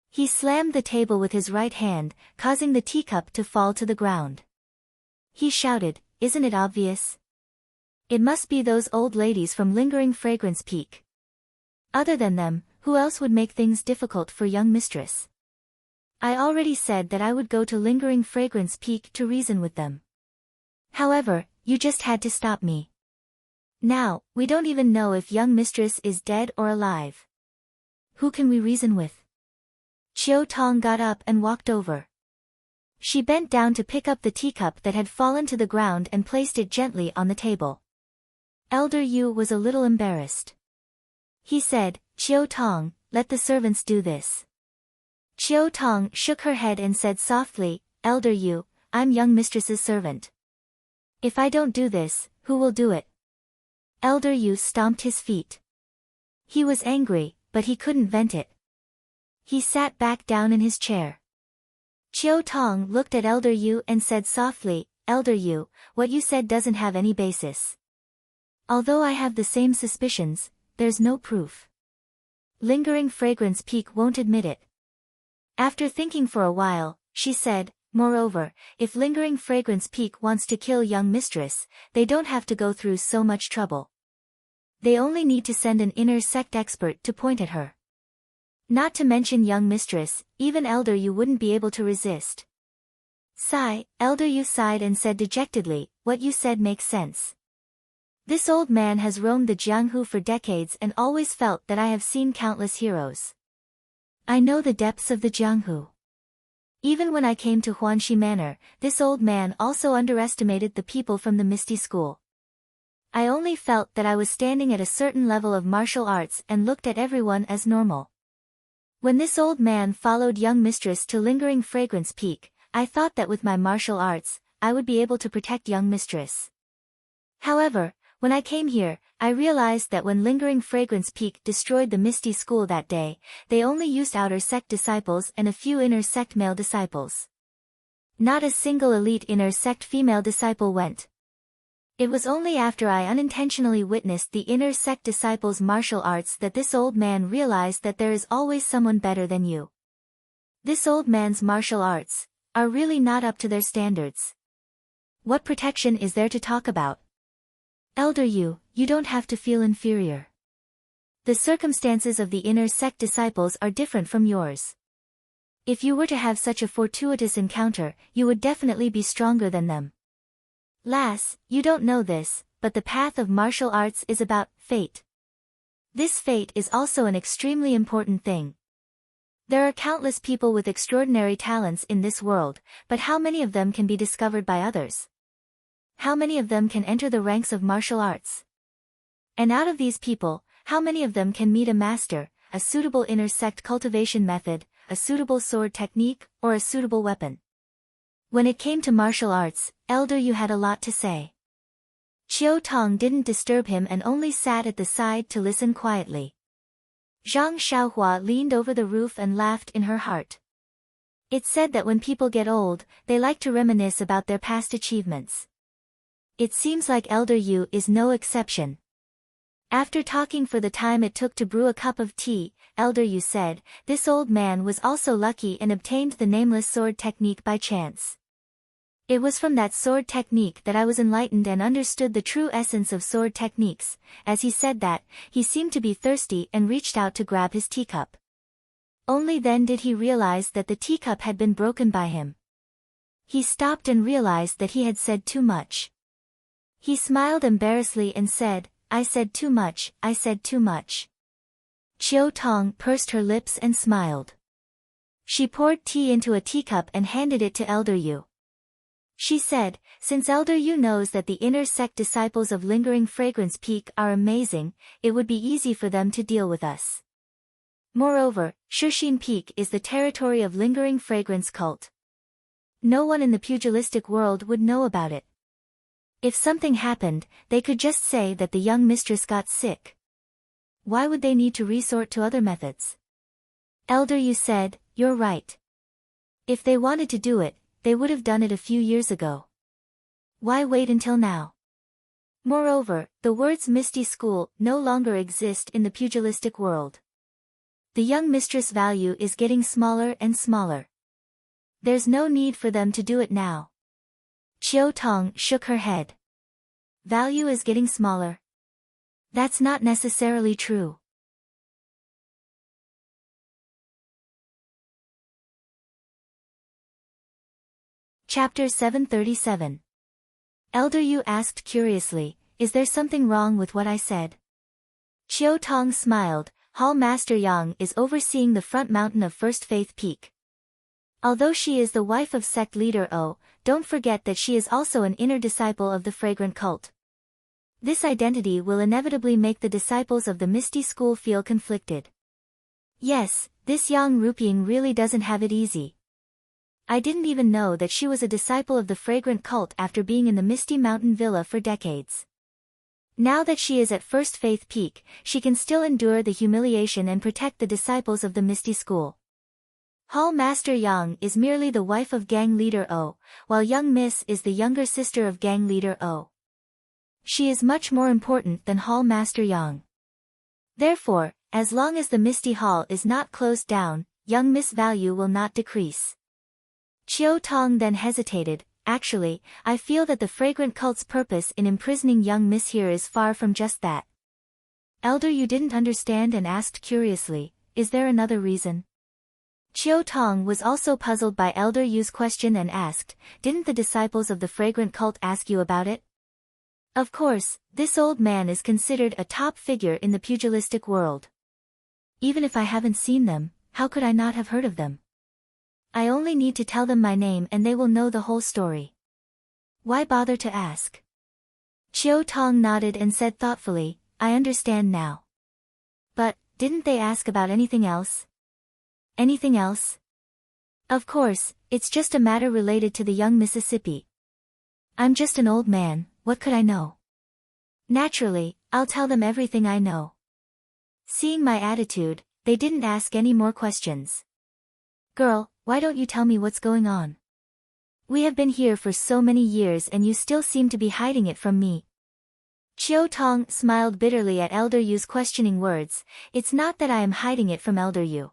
He slammed the table with his right hand, causing the teacup to fall to the ground. He shouted, Isn't it obvious? It must be those old ladies from Lingering Fragrance Peak. Other than them, who else would make things difficult for young mistress? I already said that I would go to Lingering Fragrance Peak to reason with them. However, you just had to stop me. Now, we don't even know if young mistress is dead or alive. Who can we reason with? Qiu Tong got up and walked over. She bent down to pick up the teacup that had fallen to the ground and placed it gently on the table. Elder Yu was a little embarrassed. He said, Chiao Tong, let the servants do this. Chiao Tong shook her head and said softly, Elder Yu, I'm young mistress's servant. If I don't do this, who will do it? Elder Yu stomped his feet. He was angry, but he couldn't vent it. He sat back down in his chair. Chiao Tong looked at Elder Yu and said softly, Elder Yu, what you said doesn't have any basis. Although I have the same suspicions, there's no proof. Lingering Fragrance Peak won't admit it. After thinking for a while, she said, moreover, if Lingering Fragrance Peak wants to kill young mistress, they don't have to go through so much trouble. They only need to send an inner sect expert to point at her. Not to mention young mistress, even Elder Yu wouldn't be able to resist. Sigh, Elder Yu sighed and said dejectedly, what you said makes sense. This old man has roamed the Jianghu for decades and always felt that I have seen countless heroes. I know the depths of the Jianghu. Even when I came to Huanxi Manor, this old man also underestimated the people from the Misty School. I only felt that I was standing at a certain level of martial arts and looked at everyone as normal. When this old man followed young mistress to Lingering Fragrance Peak, I thought that with my martial arts, I would be able to protect young mistress. However, when I came here, I realized that when Lingering Fragrance Peak destroyed the Misty School that day, they only used outer sect disciples and a few inner sect male disciples. Not a single elite inner sect female disciple went. It was only after I unintentionally witnessed the inner sect disciples' martial arts that this old man realized that there is always someone better than you. This old man's martial arts are really not up to their standards. What protection is there to talk about? Elder Yu, you don't have to feel inferior. The circumstances of the inner sect disciples are different from yours. If you were to have such a fortuitous encounter, you would definitely be stronger than them. Lass, you don't know this, but the path of martial arts is about fate. This fate is also an extremely important thing. There are countless people with extraordinary talents in this world, but how many of them can be discovered by others? How many of them can enter the ranks of martial arts? And out of these people, how many of them can meet a master, a suitable inner sect cultivation method, a suitable sword technique, or a suitable weapon? When it came to martial arts, Elder Yu had a lot to say. Chiao Tong didn't disturb him and only sat at the side to listen quietly. Zhang Xiaohua leaned over the roof and laughed in her heart. It's said that when people get old, they like to reminisce about their past achievements. It seems like Elder Yu is no exception. After talking for the time it took to brew a cup of tea, Elder Yu said, this old man was also lucky and obtained the nameless sword technique by chance. It was from that sword technique that I was enlightened and understood the true essence of sword techniques. As he said that, he seemed to be thirsty and reached out to grab his teacup. Only then did he realize that the teacup had been broken by him. He stopped and realized that he had said too much. He smiled embarrassedly and said, I said too much, I said too much. Chiao Tong pursed her lips and smiled. She poured tea into a teacup and handed it to Elder Yu. She said, since Elder Yu knows that the inner sect disciples of Lingering Fragrance Peak are amazing, it would be easy for them to deal with us. Moreover, Shushin Peak is the territory of Lingering Fragrance cult. No one in the pugilistic world would know about it. If something happened, they could just say that the young mistress got sick. Why would they need to resort to other methods? Elder Yu said, you're right. If they wanted to do it, they would have done it a few years ago. Why wait until now? Moreover, the words Misty School no longer exist in the pugilistic world. The young mistress value is getting smaller and smaller. There's no need for them to do it now. Chiao Tong shook her head. Value is getting smaller. That's not necessarily true. Chapter 737. Elder Yu asked curiously, is there something wrong with what I said? Chiao Tong smiled, Hall Master Yang is overseeing the front mountain of First Faith Peak. Although she is the wife of sect leader O, don't forget that she is also an inner disciple of the fragrant cult. This identity will inevitably make the disciples of the Misty School feel conflicted. Yes, this Yang Ruping really doesn't have it easy. I didn't even know that she was a disciple of the fragrant cult after being in the Misty Mountain Villa for decades. Now that she is at First Faith Peak, she can still endure the humiliation and protect the disciples of the Misty School. Hall Master Yang is merely the wife of Gang Leader O, while Young Miss is the younger sister of Gang Leader O. She is much more important than Hall Master Yang. Therefore, as long as the Misty Hall is not closed down, Young Miss' value will not decrease. Chiao Tong then hesitated. Actually, I feel that the fragrant cult's purpose in imprisoning Young Miss here is far from just that. Elder Yu didn't understand and asked curiously, is there another reason? Chiao Tong was also puzzled by Elder Yu's question and asked, didn't the disciples of the fragrant cult ask you about it? Of course, this old man is considered a top figure in the pugilistic world. Even if I haven't seen them, how could I not have heard of them? I only need to tell them my name and they will know the whole story. Why bother to ask? Chiao Tong nodded and said thoughtfully, I understand now. But, didn't they ask about anything else? Anything else? Of course, it's just a matter related to the young Mississippi. I'm just an old man, what could I know? Naturally, I'll tell them everything I know. Seeing my attitude, they didn't ask any more questions. Girl, why don't you tell me what's going on? We have been here for so many years and you still seem to be hiding it from me. Chiao Tong smiled bitterly at Elder Yu's questioning words. It's not that I am hiding it from Elder Yu.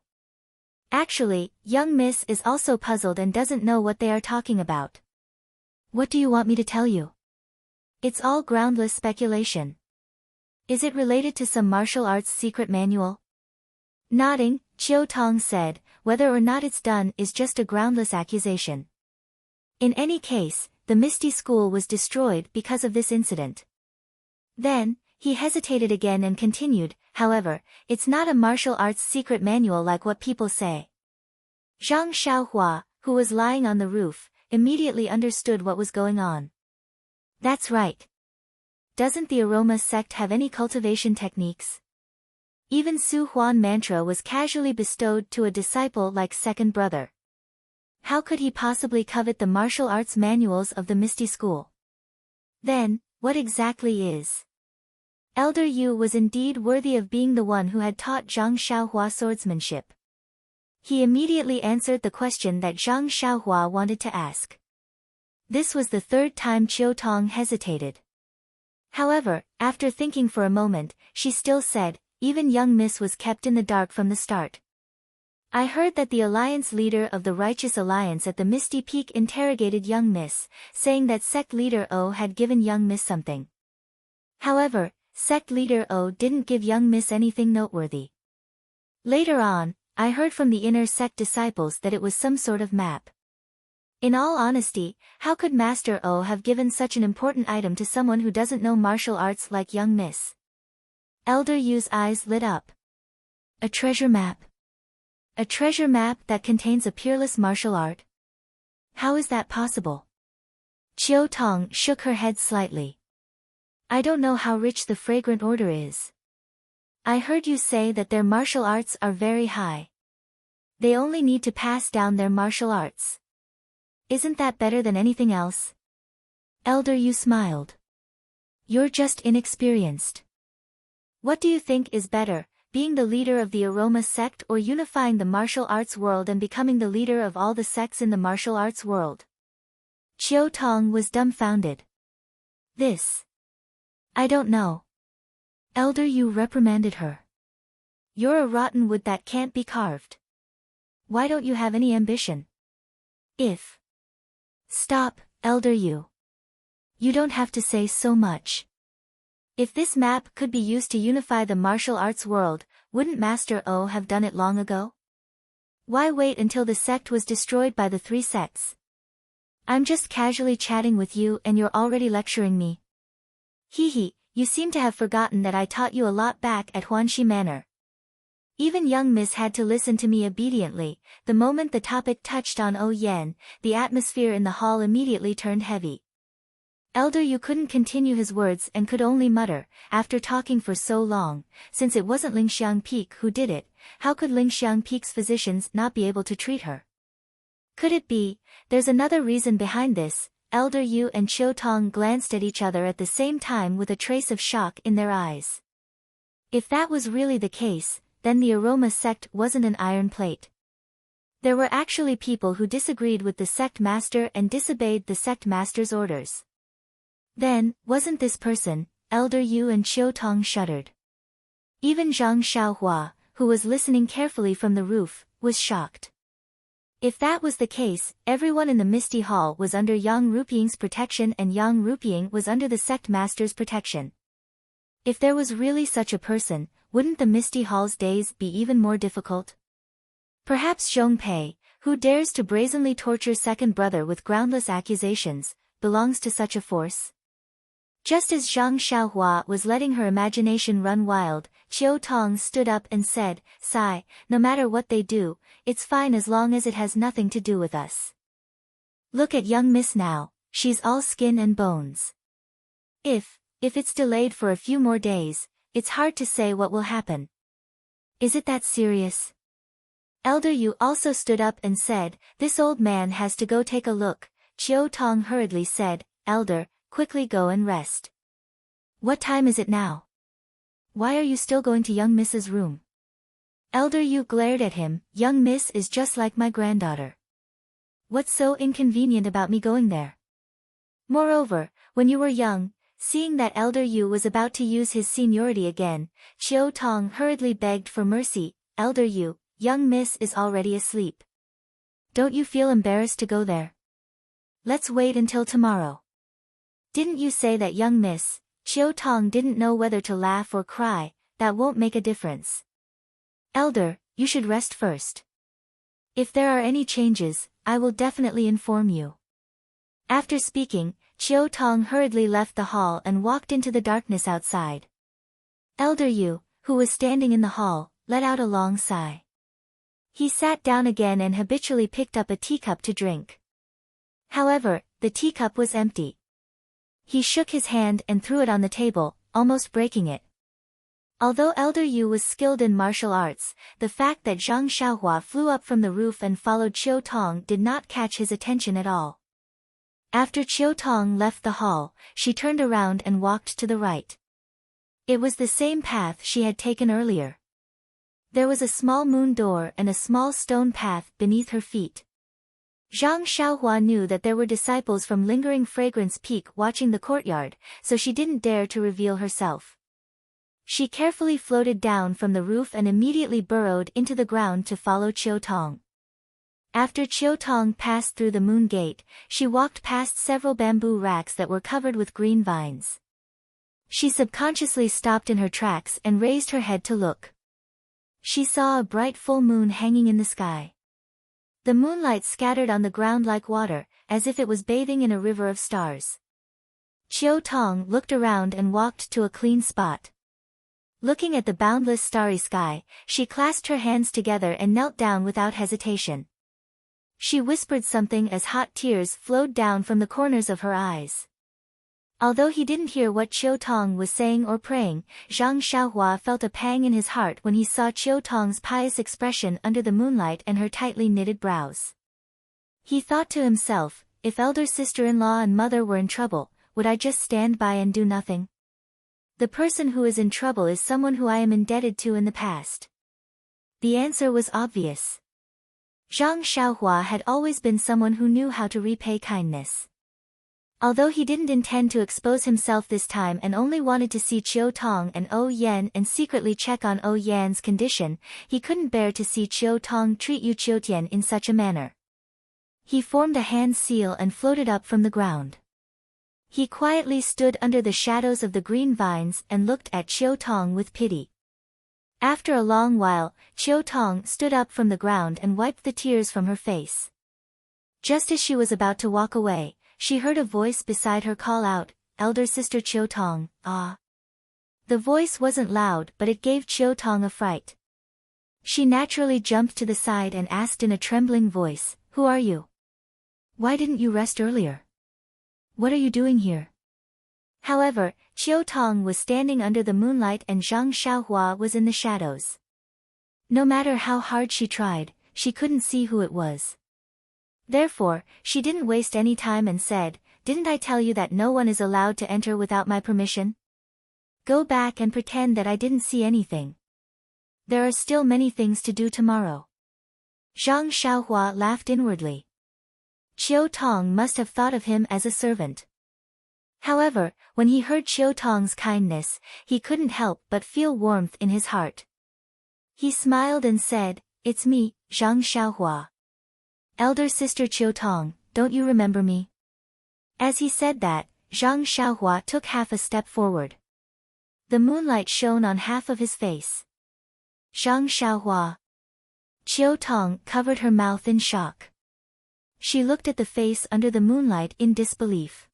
Actually, Young Miss is also puzzled and doesn't know what they are talking about. What do you want me to tell you? It's all groundless speculation. Is it related to some martial arts secret manual? Nodding, Chiao Tong said, whether or not it's done is just a groundless accusation. In any case, the Misty School was destroyed because of this incident. Then, he hesitated again and continued, however, it's not a martial arts secret manual like what people say. Zhang Xiaohua, who was lying on the roof, immediately understood what was going on. That's right. Doesn't the Aroma sect have any cultivation techniques? Even Su Huan mantra was casually bestowed to a disciple like second brother. How could he possibly covet the martial arts manuals of the Misty School? Then, what exactly is? Elder Yu was indeed worthy of being the one who had taught Zhang Xiaohua swordsmanship. He immediately answered the question that Zhang Xiaohua wanted to ask. This was the third time Chiao Tong hesitated. However, after thinking for a moment, she still said, even Young Miss was kept in the dark from the start. I heard that the alliance leader of the Righteous Alliance at the Misty Peak interrogated Young Miss, saying that sect leader O had given Young Miss something. However, sect leader O didn't give Young Miss anything noteworthy. Later on, I heard from the inner sect disciples that it was some sort of map. In all honesty, how could Master O have given such an important item to someone who doesn't know martial arts like Young Miss? Elder Yu's eyes lit up. A treasure map. A treasure map that contains a peerless martial art? How is that possible? Chiao Tong shook her head slightly. I don't know how rich the Fragrant Order is. I heard you say that their martial arts are very high. They only need to pass down their martial arts. Isn't that better than anything else? Elder Yu smiled. You're just inexperienced. What do you think is better, being the leader of the Aroma sect or unifying the martial arts world and becoming the leader of all the sects in the martial arts world? Chiao Tong was dumbfounded. This. I don't know. Elder Yu reprimanded her. You're a rotten wood that can't be carved. Why don't you have any ambition? If. Stop, Elder Yu. You don't have to say so much. If this map could be used to unify the martial arts world, wouldn't Master O have done it long ago? Why wait until the sect was destroyed by the three sects? I'm just casually chatting with you and you're already lecturing me. Hee, you seem to have forgotten that I taught you a lot back at Huanxi Manor. Even Young Miss had to listen to me obediently. The moment the topic touched on O Yen, the atmosphere in the hall immediately turned heavy. Elder Yu couldn't continue his words and could only mutter, after talking for so long, since it wasn't Lingxiang Peak who did it, how could Lingxiang Peak's physicians not be able to treat her? Could it be, there's another reason behind this? Elder Yu and Chiu Tong glanced at each other at the same time with a trace of shock in their eyes. If that was really the case, then the aroma sect wasn't an iron plate. There were actually people who disagreed with the sect master and disobeyed the sect master's orders. Then, wasn't this person? Elder Yu and Chiu Tong shuddered. Even Zhang Xiaohua, who was listening carefully from the roof, was shocked. If that was the case, everyone in the Misty Hall was under Yang Rupiang's protection and Yang Rupiang was under the sect master's protection. If there was really such a person, wouldn't the Misty Hall's days be even more difficult? Perhaps Zhong Pei, who dares to brazenly torture second brother with groundless accusations, belongs to such a force? Just as Zhang Xiaohua was letting her imagination run wild, Chiu Tong stood up and said, "Sigh, no matter what they do, it's fine as long as it has nothing to do with us. Look at young miss now, she's all skin and bones. If it's delayed for a few more days, it's hard to say what will happen." Is it that serious? Elder Yu also stood up and said, "This old man has to go take a look." Chiu Tong hurriedly said, "Elder, quickly go and rest." "What time is it now? Why are you still going to young Miss's room?" Elder Yu glared at him. "Young Miss is just like my granddaughter. What's so inconvenient about me going there? Moreover, when you were young..." Seeing that Elder Yu was about to use his seniority again, Chiu Tong hurriedly begged for mercy. "Elder Yu, young Miss is already asleep. Don't you feel embarrassed to go there? Let's wait until tomorrow." "Didn't you say that young Miss?" Chiu Tong didn't know whether to laugh or cry. "That won't make a difference. Elder, you should rest first. If there are any changes, I will definitely inform you." After speaking, Chiu Tong hurriedly left the hall and walked into the darkness outside. Elder Yu, who was standing in the hall, let out a long sigh. He sat down again and habitually picked up a teacup to drink. However, the teacup was empty. He shook his hand and threw it on the table, almost breaking it. Although Elder Yu was skilled in martial arts, the fact that Zhang Xiaohua flew up from the roof and followed Chiu Tong did not catch his attention at all. After Chiu Tong left the hall, she turned around and walked to the right. It was the same path she had taken earlier. There was a small moon door and a small stone path beneath her feet. Zhang Xiaohua knew that there were disciples from Lingering Fragrance Peak watching the courtyard, so she didn't dare to reveal herself. She carefully floated down from the roof and immediately burrowed into the ground to follow Chiu Tong. After Chiu Tong passed through the moon gate, she walked past several bamboo racks that were covered with green vines. She subconsciously stopped in her tracks and raised her head to look. She saw a bright full moon hanging in the sky. The moonlight scattered on the ground like water, as if it was bathing in a river of stars. Chiu Tong looked around and walked to a clean spot. Looking at the boundless starry sky, she clasped her hands together and knelt down without hesitation. She whispered something as hot tears flowed down from the corners of her eyes. Although he didn't hear what Chiu Tong was saying or praying, Zhang Xiaohua felt a pang in his heart when he saw Chiu Tong's pious expression under the moonlight and her tightly knitted brows. He thought to himself, if elder sister-in-law and mother were in trouble, would I just stand by and do nothing? The person who is in trouble is someone who I am indebted to in the past. The answer was obvious. Zhang Xiaohua had always been someone who knew how to repay kindness. Although he didn't intend to expose himself this time and only wanted to see Chiu Tong and O Yan and secretly check on O Yan's condition, he couldn't bear to see Chiu Tong treat Yu Qiutian in such a manner. He formed a hand seal and floated up from the ground. He quietly stood under the shadows of the green vines and looked at Chiu Tong with pity. After a long while, Chiu Tong stood up from the ground and wiped the tears from her face. Just as she was about to walk away, she heard a voice beside her call out, "Elder sister Chiu Tong, ah." The voice wasn't loud but it gave Chiu Tong a fright. She naturally jumped to the side and asked in a trembling voice, "Who are you? Why didn't you rest earlier? What are you doing here?" However, Chiu Tong was standing under the moonlight and Zhang Xiaohua was in the shadows. No matter how hard she tried, she couldn't see who it was. Therefore, she didn't waste any time and said, "Didn't I tell you that no one is allowed to enter without my permission? Go back and pretend that I didn't see anything. There are still many things to do tomorrow." Zhang Xiaohua laughed inwardly. Chiu Tong must have thought of him as a servant. However, when he heard Chiu Tong's kindness, he couldn't help but feel warmth in his heart. He smiled and said, "It's me, Zhang Xiaohua. Elder sister Chiu Tong, don't you remember me?" As he said that, Zhang Xiaohua took half a step forward. The moonlight shone on half of his face. Zhang Xiaohua. Chiu Tong covered her mouth in shock. She looked at the face under the moonlight in disbelief.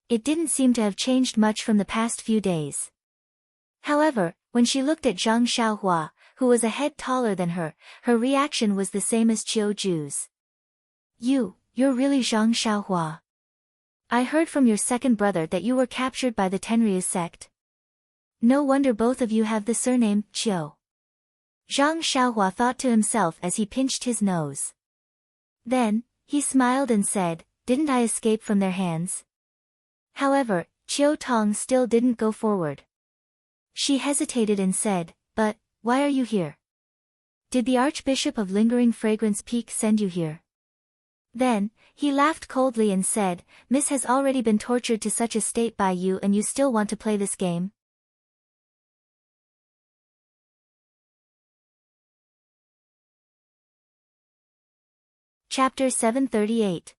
It didn't seem to have changed much from the past few days. However, when she looked at Zhang Xiaohua, who was a head taller than her, her reaction was the same as Chiu Ju's. You're really Zhang Xiaohua. I heard from your second brother that you were captured by the Tenryu's sect. No wonder both of you have the surname, Chiu." Zhang Xiaohua thought to himself as he pinched his nose. Then, he smiled and said, "Didn't I escape from their hands?" However, Chiu Tong still didn't go forward. She hesitated and said, "But, why are you here? Did the Archbishop of Lingering Fragrance Peak send you here?" Then, he laughed coldly and said, "Miss has already been tortured to such a state by you and you still want to play this game?" Chapter 738.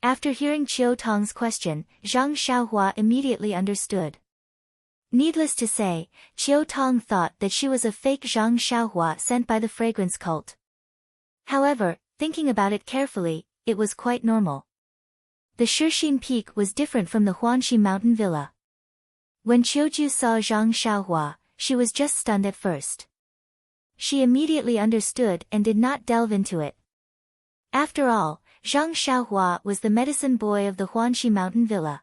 After hearing Chiu Tong's question, Zhang Xiaohua immediately understood. Needless to say, Chiu Tong thought that she was a fake Zhang Xiaohua sent by the fragrance cult. However, thinking about it carefully, it was quite normal. The Shixin Peak was different from the Huanxi Mountain Villa. When Qiuju saw Zhang Xiaohua, she was just stunned at first. She immediately understood and did not delve into it. After all, Zhang Xiaohua was the medicine boy of the Huanxi Mountain Villa.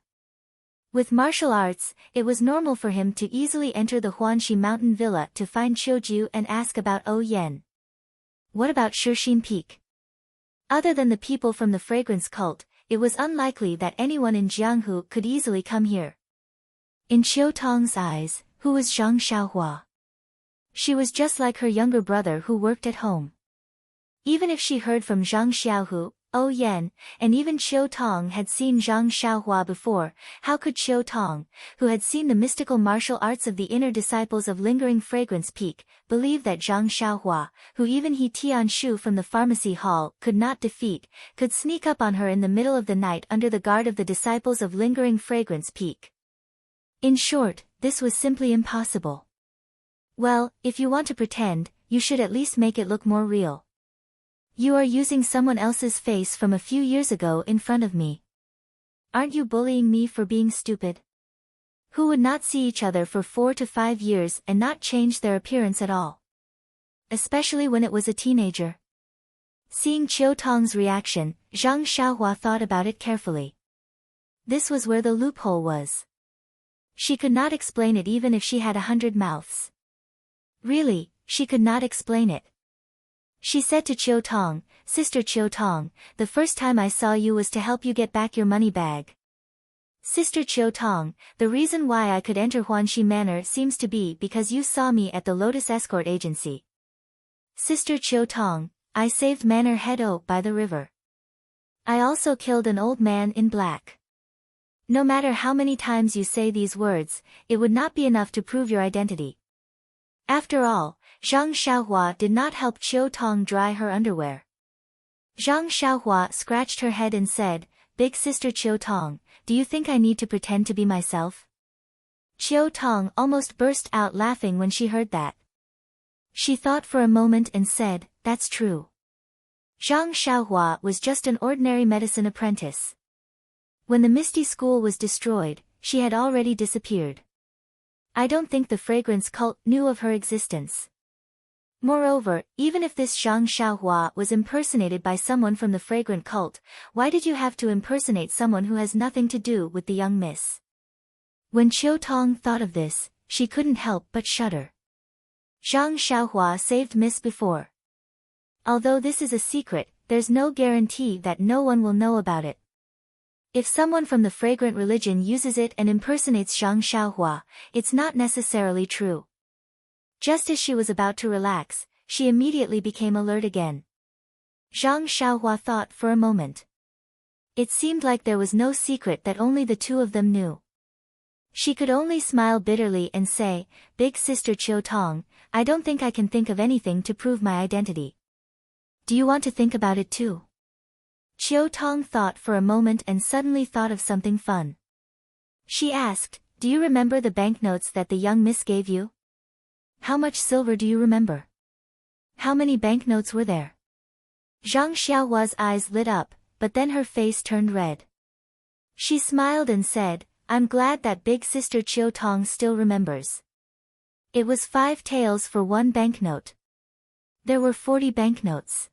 With martial arts, it was normal for him to easily enter the Huanxi Mountain Villa to find Qiuju and ask about Yan. What about Shixin Peak? Other than the people from the fragrance cult, it was unlikely that anyone in Jianghu could easily come here. In Chiu Tong's eyes, who was Zhang Xiaohua? She was just like her younger brother who worked at home. Even if she heard from Zhang Xiaohu, Yan, and even Chiu Tong had seen Zhang Xiaohua before, how could Chiu Tong, who had seen the mystical martial arts of the inner disciples of Lingering Fragrance Peak, believe that Zhang Xiaohua, who even he Tianshu from the pharmacy hall could not defeat, could sneak up on her in the middle of the night under the guard of the disciples of Lingering Fragrance Peak? In short, this was simply impossible. Well, if you want to pretend, you should at least make it look more real. You are using someone else's face from a few years ago in front of me. Aren't you bullying me for being stupid? Who would not see each other for 4 to 5 years and not change their appearance at all? Especially when it was a teenager. Seeing Chiu Tong's reaction, Zhang Xiaohua thought about it carefully. This was where the loophole was. She could not explain it even if she had 100 mouths. Really, she could not explain it. She said to Chiu Tong, "Sister Chiu Tong, the first time I saw you was to help you get back your money bag. Sister Chiu Tong, the reason why I could enter Huanxi Manor seems to be because you saw me at the Lotus Escort Agency. Sister Chiu Tong, I saved Manor Head-O by the river. I also killed an old man in black." No matter how many times you say these words, it would not be enough to prove your identity. After all, Zhang Xiaohua did not help Chiu Tong dry her underwear. Zhang Xiaohua scratched her head and said, "Big sister Chiu Tong, do you think I need to pretend to be myself?" Chiu Tong almost burst out laughing when she heard that. She thought for a moment and said, "That's true." Zhang Xiaohua was just an ordinary medicine apprentice. When the Misty School was destroyed, she had already disappeared. I don't think the fragrance cult knew of her existence. Moreover, even if this Zhang Xiaohua was impersonated by someone from the fragrant cult, why did you have to impersonate someone who has nothing to do with the young miss? When Chiu Tong thought of this, she couldn't help but shudder. Zhang Xiaohua saved Miss before. Although this is a secret, there's no guarantee that no one will know about it. If someone from the fragrant religion uses it and impersonates Zhang Xiaohua, it's not necessarily true. Just as she was about to relax, she immediately became alert again. Zhang Xiaohua thought for a moment. It seemed like there was no secret that only the two of them knew. She could only smile bitterly and say, "Big sister Chiu Tong, I don't think I can think of anything to prove my identity. Do you want to think about it too?" Chiu Tong thought for a moment and suddenly thought of something fun. She asked, "Do you remember the banknotes that the young miss gave you? How much silver do you remember? How many banknotes were there?" Zhang Xiaohua's eyes lit up, but then her face turned red. She smiled and said, "I'm glad that big sister Chiu Tong still remembers. It was 5 taels for 1 banknote. There were 40 banknotes.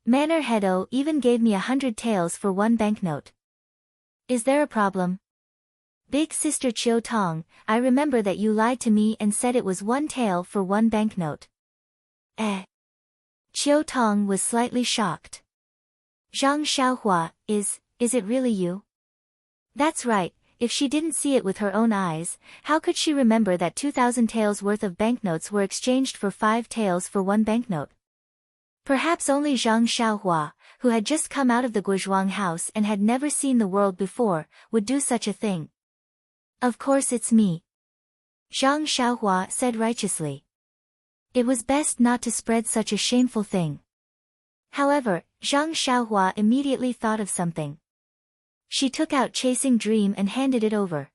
Manor Hedo even gave me 100 taels for 1 banknote. Is there a problem?" "Big sister Chiu Tong, I remember that you lied to me and said it was 1 tael for 1 banknote." Chiu Tong was slightly shocked. "Zhang Xiaohua, is it really you?" That's right. If she didn't see it with her own eyes, how could she remember that 2,000 taels worth of banknotes were exchanged for 5 taels for 1 banknote? Perhaps only Zhang Xiaohua, who had just come out of the Guozhuang house and had never seen the world before, would do such a thing. "Of course it's me," Zhang Xiaohua said righteously. It was best not to spread such a shameful thing. However, Zhang Xiaohua immediately thought of something. She took out Chasing Dream and handed it over.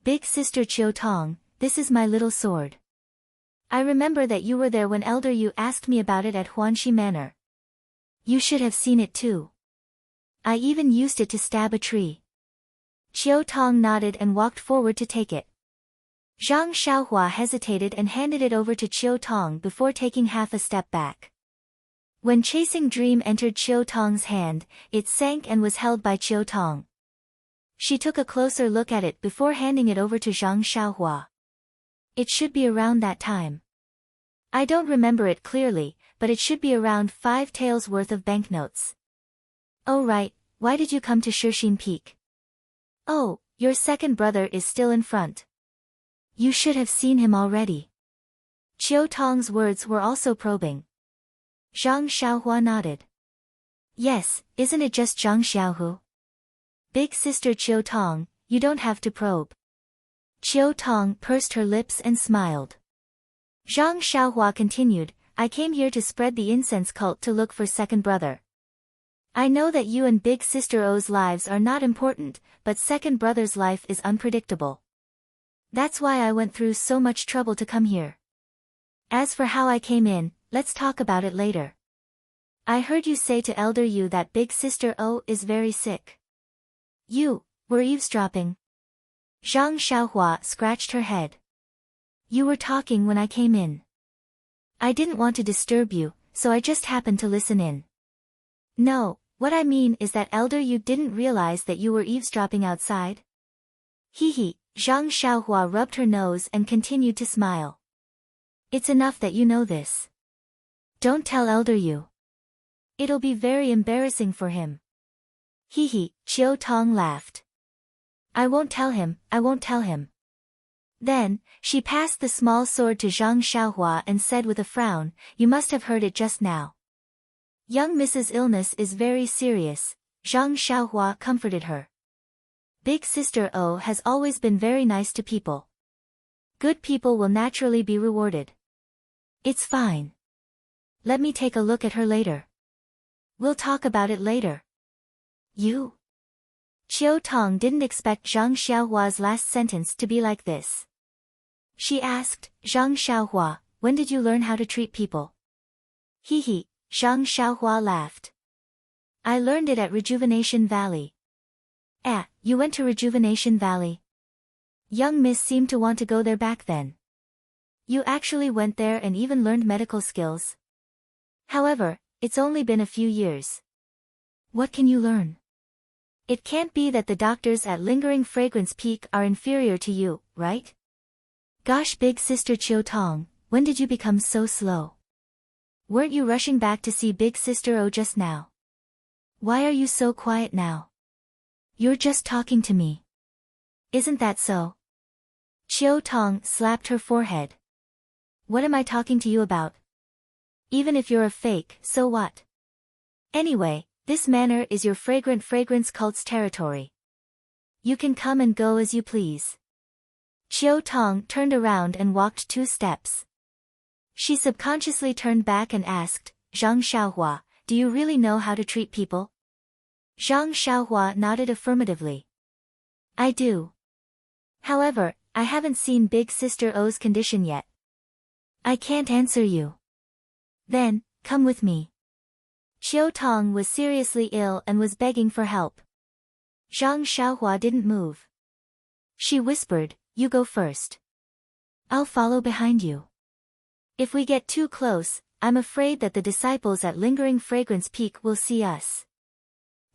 "Big sister Chiu Tong, this is my little sword. I remember that you were there when Elder Yu asked me about it at Huanxi Manor. You should have seen it too. I even used it to stab a tree." Chiu Tong nodded and walked forward to take it. Zhang Xiaohua hesitated and handed it over to Chiu Tong before taking half a step back. When Chasing Dream entered Chiu Tong's hand, it sank and was held by Chiu Tong. She took a closer look at it before handing it over to Zhang Xiaohua. "It should be around that time. I don't remember it clearly, but it should be around 5 taels worth of banknotes." "Oh right, why did you come to Shixin Peak?" "Oh, your second brother is still in front. You should have seen him already." Chiu Tong's words were also probing. Zhang Xiaohua nodded. "Yes, isn't it just Zhang Xiaohu? Big sister Chiu Tong, you don't have to probe." Chiu Tong pursed her lips and smiled. Zhang Xiaohua continued, "I came here to spread the incense cult to look for second brother. I know that you and big sister O's lives are not important, but second brother's life is unpredictable. That's why I went through so much trouble to come here. As for how I came in, let's talk about it later. I heard you say to Elder Yu that big sister O is very sick. You were eavesdropping?" Zhang Xiaohua scratched her head. "You were talking when I came in. I didn't want to disturb you, so I just happened to listen in." "No, what I mean is that Elder Yu didn't realize that you were eavesdropping outside?" Hee. Zhang Xiaohua rubbed her nose and continued to smile. "It's enough that you know this. Don't tell Elder Yu. It'll be very embarrassing for him." Hee. Chiu Tong laughed. I won't tell him. Then, she passed the small sword to Zhang Xiaohua and said with a frown, "You must have heard it just now. Young Mrs. illness is very serious." Zhang Xiaohua comforted her. "Big sister O has always been very nice to people. Good people will naturally be rewarded. It's fine. Let me take a look at her later. We'll talk about it later." "You?" Chiu Tong didn't expect Zhang Xiaohua's last sentence to be like this. She asked, "Zhang Xiaohua, when did you learn how to treat people?" Hee. Zhang Xiaohua laughed. "I learned it at Rejuvenation Valley." You went to Rejuvenation Valley? Young Miss seemed to want to go there back then. You actually went there and even learned medical skills? However, it's only been a few years. What can you learn? It can't be that the doctors at Lingering Fragrance Peak are inferior to you, right? Gosh, big sister Chiu Tong, when did you become so slow? Weren't you rushing back to see big sister O just now? Why are you so quiet now? You're just talking to me. Isn't that so? Chiu Tong slapped her forehead. What am I talking to you about? Even if you're a fake, so what? Anyway, this manor is your fragrant fragrance cult's territory. You can come and go as you please. Chiu Tong turned around and walked 2 steps. She subconsciously turned back and asked, Zhang Xiaohua, do you really know how to treat people? Zhang Xiaohua nodded affirmatively. I do. However, I haven't seen Big Sister O's condition yet. I can't answer you. Then, come with me. Chiu Tong was seriously ill and was begging for help. Zhang Xiaohua didn't move. She whispered, you go first. I'll follow behind you. If we get too close, I'm afraid that the disciples at Lingering Fragrance Peak will see us.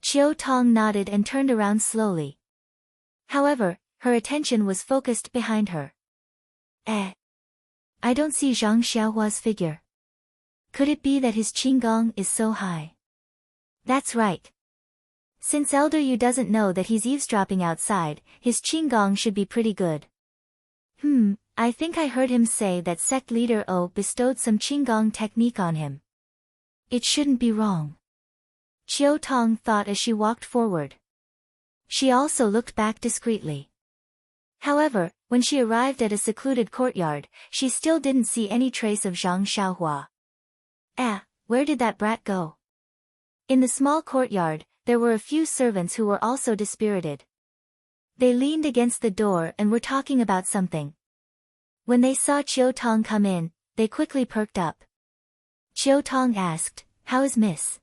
Chiu Tong nodded and turned around slowly. However, her attention was focused behind her. I don't see Zhang Xiaohua's figure. Could it be that his qigong is so high? That's right. Since Elder Yu doesn't know that he's eavesdropping outside, his qigong should be pretty good. I think I heard him say that sect leader O bestowed some qigong technique on him. It shouldn't be wrong. Chiu Tong thought as she walked forward. She also looked back discreetly. However, when she arrived at a secluded courtyard, she still didn't see any trace of Zhang Xiaohua. Where did that brat go? In the small courtyard, there were a few servants who were also dispirited. They leaned against the door and were talking about something. When they saw Chiu Tong come in, they quickly perked up. Chiu Tong asked, how is Miss?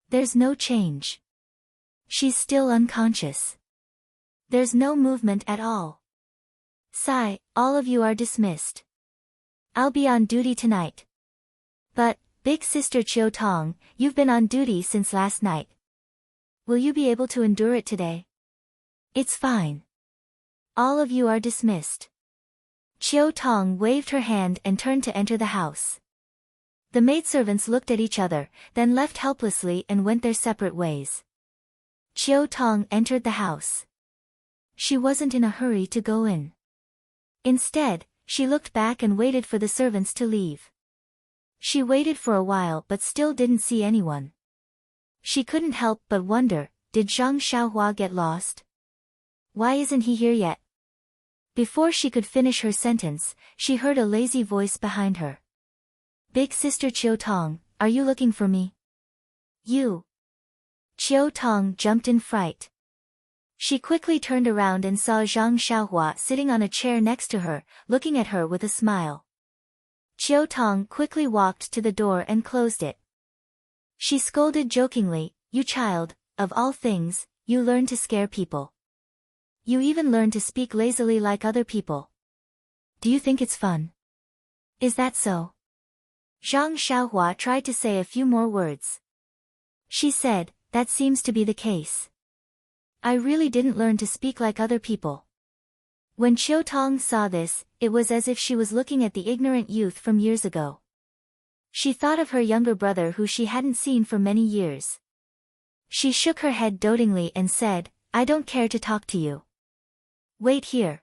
There's no change. She's still unconscious. There's no movement at all. Sigh, all of you are dismissed. I'll be on duty tonight. But, big sister Chiu Tong, you've been on duty since last night. Will you be able to endure it today? It's fine. All of you are dismissed. Chiu Tong waved her hand and turned to enter the house. The maidservants looked at each other, then left helplessly and went their separate ways. Chiu Tong entered the house. She wasn't in a hurry to go in. Instead, she looked back and waited for the servants to leave. She waited for a while but still didn't see anyone. She couldn't help but wonder, did Zhang Xiaohua get lost? Why isn't he here yet? Before she could finish her sentence, she heard a lazy voice behind her. Big sister Chiu Tong, are you looking for me? You. Chiu Tong jumped in fright. She quickly turned around and saw Zhang Xiaohua sitting on a chair next to her, looking at her with a smile. Chiu Tong quickly walked to the door and closed it. She scolded jokingly, you child, of all things, you learn to scare people. You even learn to speak lazily like other people. Do you think it's fun? Is that so? Zhang Xiaohua tried to say a few more words. She said, that seems to be the case. I really didn't learn to speak like other people. When Chiu Tong saw this, it was as if she was looking at the ignorant youth from years ago. She thought of her younger brother who she hadn't seen for many years. She shook her head dotingly and said, I don't care to talk to you. Wait here.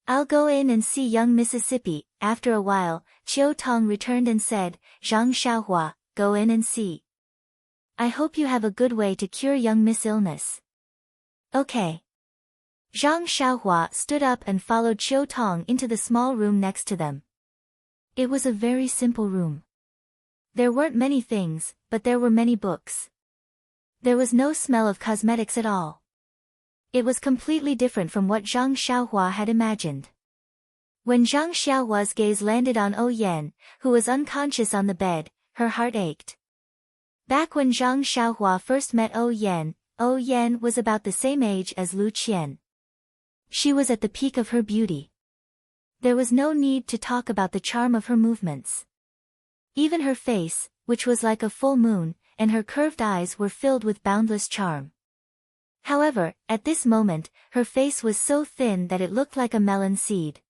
I'll go in and see young Mississippi. After a while, Chiu Tong returned and said, Zhang Xiaohua, go in and see. I hope you have a good way to cure young Miss' illness. Okay. Zhang Xiaohua stood up and followed Chiu Tong into the small room next to them. It was a very simple room. There weren't many things, but there were many books. There was no smell of cosmetics at all. It was completely different from what Zhang Xiaohua had imagined. When Zhang Xiaohua's gaze landed on O Yan, who was unconscious on the bed, her heart ached. Back when Zhang Xiaohua first met O Yan was about the same age as Lu Qian. She was at the peak of her beauty. There was no need to talk about the charm of her movements. Even her face, which was like a full moon, and her curved eyes were filled with boundless charm. However, at this moment, her face was so thin that it looked like a melon seed.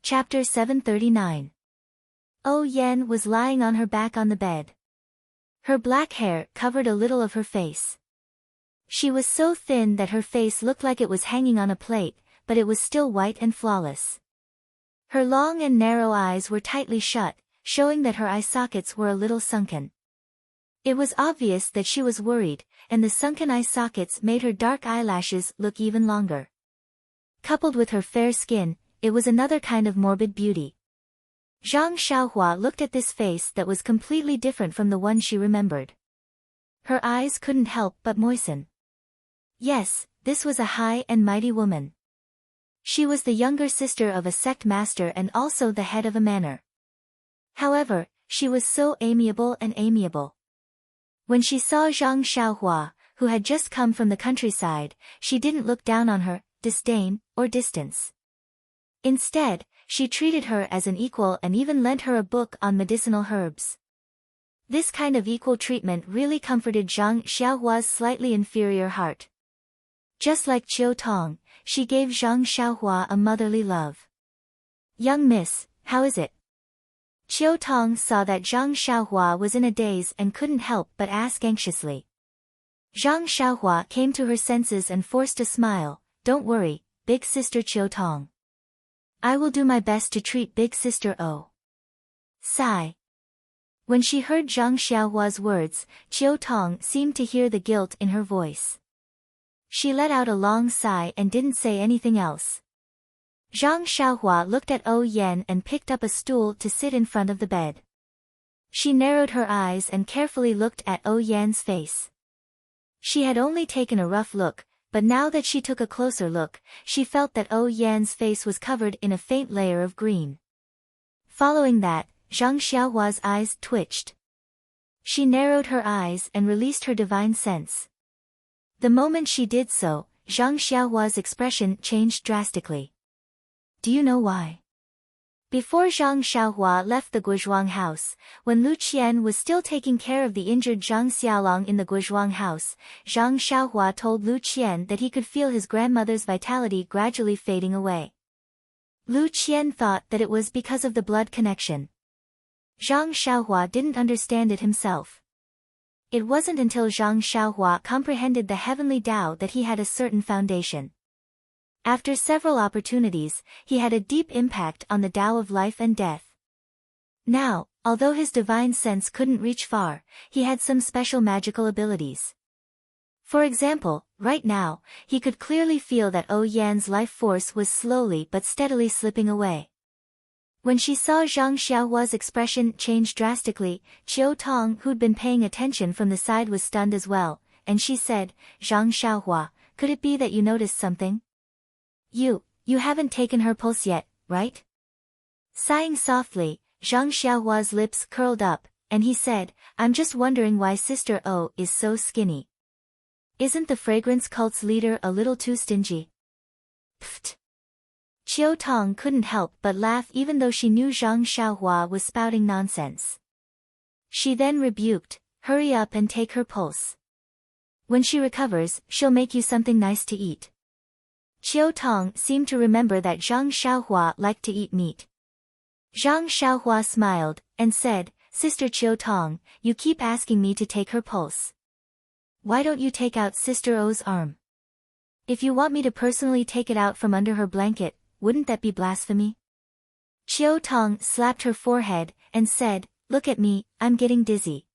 Chapter 739. Oh Yen was lying on her back on the bed. Her black hair covered a little of her face. She was so thin that her face looked like it was hanging on a plate, but it was still white and flawless. Her long and narrow eyes were tightly shut, showing that her eye sockets were a little sunken. It was obvious that she was worried, and the sunken eye sockets made her dark eyelashes look even longer. Coupled with her fair skin, it was another kind of morbid beauty. Zhang Xiaohua looked at this face that was completely different from the one she remembered. Her eyes couldn't help but moisten. Yes, this was a high and mighty woman. She was the younger sister of a sect master and also the head of a manor. However, she was so amiable and amiable. When she saw Zhang Xiaohua, who had just come from the countryside, she didn't look down on her, disdain, or distance. Instead, she treated her as an equal and even lent her a book on medicinal herbs. This kind of equal treatment really comforted Zhang Xiaohua's slightly inferior heart. Just like Qiu Tong, she gave Zhang Xiaohua a motherly love. "Young miss, how is it?" Qiu Tong saw that Zhang Xiaohua was in a daze and couldn't help but ask anxiously. Zhang Xiaohua came to her senses and forced a smile. "Don't worry, big sister Qiu Tong. I will do my best to treat big sister O." Sigh. When she heard Zhang Xiaohua's words, Qiu Tong seemed to hear the guilt in her voice. She let out a long sigh and didn't say anything else. Zhang Xiaohua looked at O Yen and picked up a stool to sit in front of the bed. She narrowed her eyes and carefully looked at O Yen's face. She had only taken a rough look, but now that she took a closer look, she felt that O Yan's face was covered in a faint layer of green. Following that, Zhang Xiaohua's eyes twitched. She narrowed her eyes and released her divine sense. The moment she did so, Zhang Xiaohua's expression changed drastically. Do you know why? Before Zhang Xiaohua left the Guozhuang house, when Lu Qian was still taking care of the injured Zhang Xiaolong in the Guozhuang house, Zhang Xiaohua told Lu Qian that he could feel his grandmother's vitality gradually fading away. Lu Qian thought that it was because of the blood connection. Zhang Xiaohua didn't understand it himself. It wasn't until Zhang Xiaohua comprehended the heavenly Tao that he had a certain foundation. After several opportunities, he had a deep impact on the Tao of life and death. Now, although his divine sense couldn't reach far, he had some special magical abilities. For example, right now, he could clearly feel that O Yan's life force was slowly but steadily slipping away. When she saw Zhang Xiaohua's expression change drastically, Qiu Tong, who'd been paying attention from the side, was stunned as well, and she said, "Zhang Xiaohua, could it be that you noticed something? You haven't taken her pulse yet, right?" Sighing softly, Zhang Xiaohua's lips curled up, and he said, "I'm just wondering why Sister O is so skinny. Isn't the fragrance cult's leader a little too stingy?" Pfft. Qiu Tong couldn't help but laugh even though she knew Zhang Xiaohua was spouting nonsense. She then rebuked, "Hurry up and take her pulse. When she recovers, she'll make you something nice to eat." Qiu Tong seemed to remember that Zhang Xiaohua liked to eat meat. Zhang Xiaohua smiled, and said, "Sister Qiu Tong, you keep asking me to take her pulse. Why don't you take out Sister O's arm? If you want me to personally take it out from under her blanket, wouldn't that be blasphemy?" Qiu Tong slapped her forehead, and said, "Look at me, I'm getting dizzy."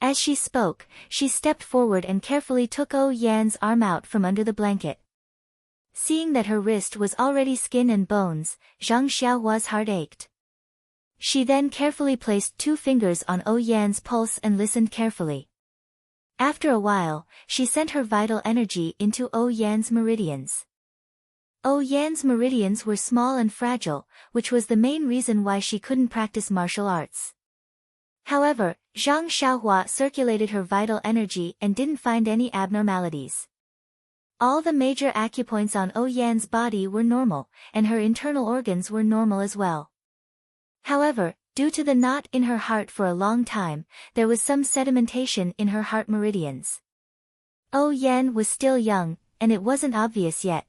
As she spoke, she stepped forward and carefully took O Yan's arm out from under the blanket. Seeing that her wrist was already skin and bones, Zhang Xiaohua's heart ached. She then carefully placed 2 fingers on O Yan's pulse and listened carefully. After a while, she sent her vital energy into O Yan's meridians. O Yan's meridians were small and fragile, which was the main reason why she couldn't practice martial arts. However, Zhang Xiaohua circulated her vital energy and didn't find any abnormalities. All the major acupoints on O Yan's body were normal, and her internal organs were normal as well. However, Due to the knot in her heart for a long time, there was some sedimentation in her heart meridians. Oh Yan was still young, and it wasn't obvious yet.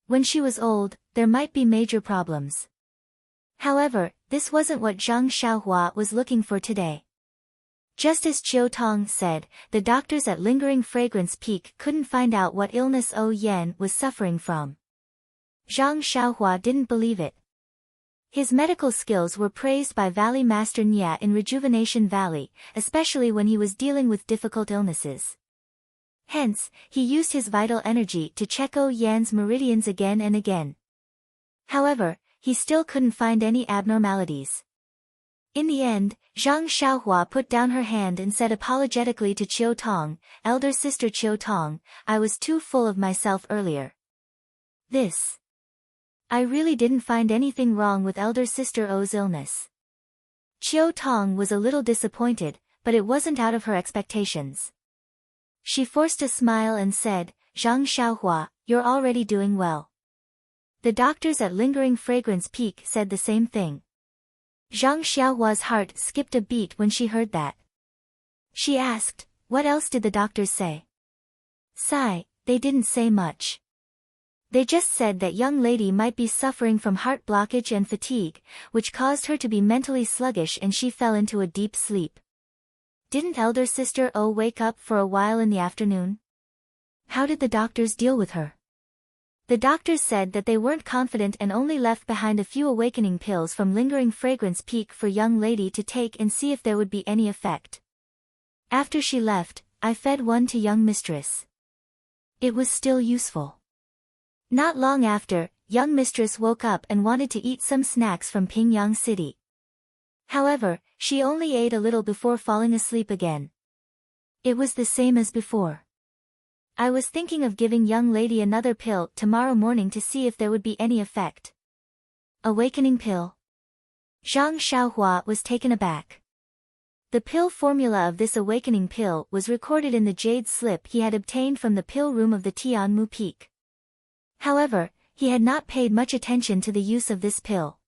When she was old, there might be major problems. However, this wasn't what Zhang Xiaohua was looking for today. Just as Chiu Tong said, the doctors at Lingering Fragrance Peak couldn't find out what illness Oh Yan was suffering from. Zhang Xiaohua didn't believe it. His medical skills were praised by Valley Master Nya in Rejuvenation Valley, especially when he was dealing with difficult illnesses. Hence, he used his vital energy to check Oh Yan's meridians again and again. However, he still couldn't find any abnormalities. In the end, Zhang Xiaohua put down her hand and said apologetically to Chiu Tong, "Elder sister Chiu Tong, I was too full of myself earlier. I really didn't find anything wrong with elder sister Oh's illness." Chiu Tong was a little disappointed, but it wasn't out of her expectations. She forced a smile and said, "Zhang Xiaohua, you're already doing well." The doctors at Lingering Fragrance Peak said the same thing. Zhang Xiaohua's heart skipped a beat when she heard that. She asked, "What else did the doctors say?" Sigh, they didn't say much. They just said that young lady might be suffering from heart blockage and fatigue, which caused her to be mentally sluggish and she fell into a deep sleep. Didn't elder sister Oh wake up for a while in the afternoon? How did the doctors deal with her? The doctors said that they weren't confident and only left behind a few awakening pills from Lingering Fragrance Peak for young lady to take and see if there would be any effect. After she left, I fed one to young mistress. It was still useful. Not long after, young mistress woke up and wanted to eat some snacks from Pingyang City. However, she only ate a little before falling asleep again. It was the same as before. I was thinking of giving young lady another pill tomorrow morning to see if there would be any effect. Awakening pill? Zhang Xiaohua was taken aback. The pill formula of this awakening pill was recorded in the jade slip he had obtained from the pill room of the Tianmu Peak. However, he had not paid much attention to the use of this pill.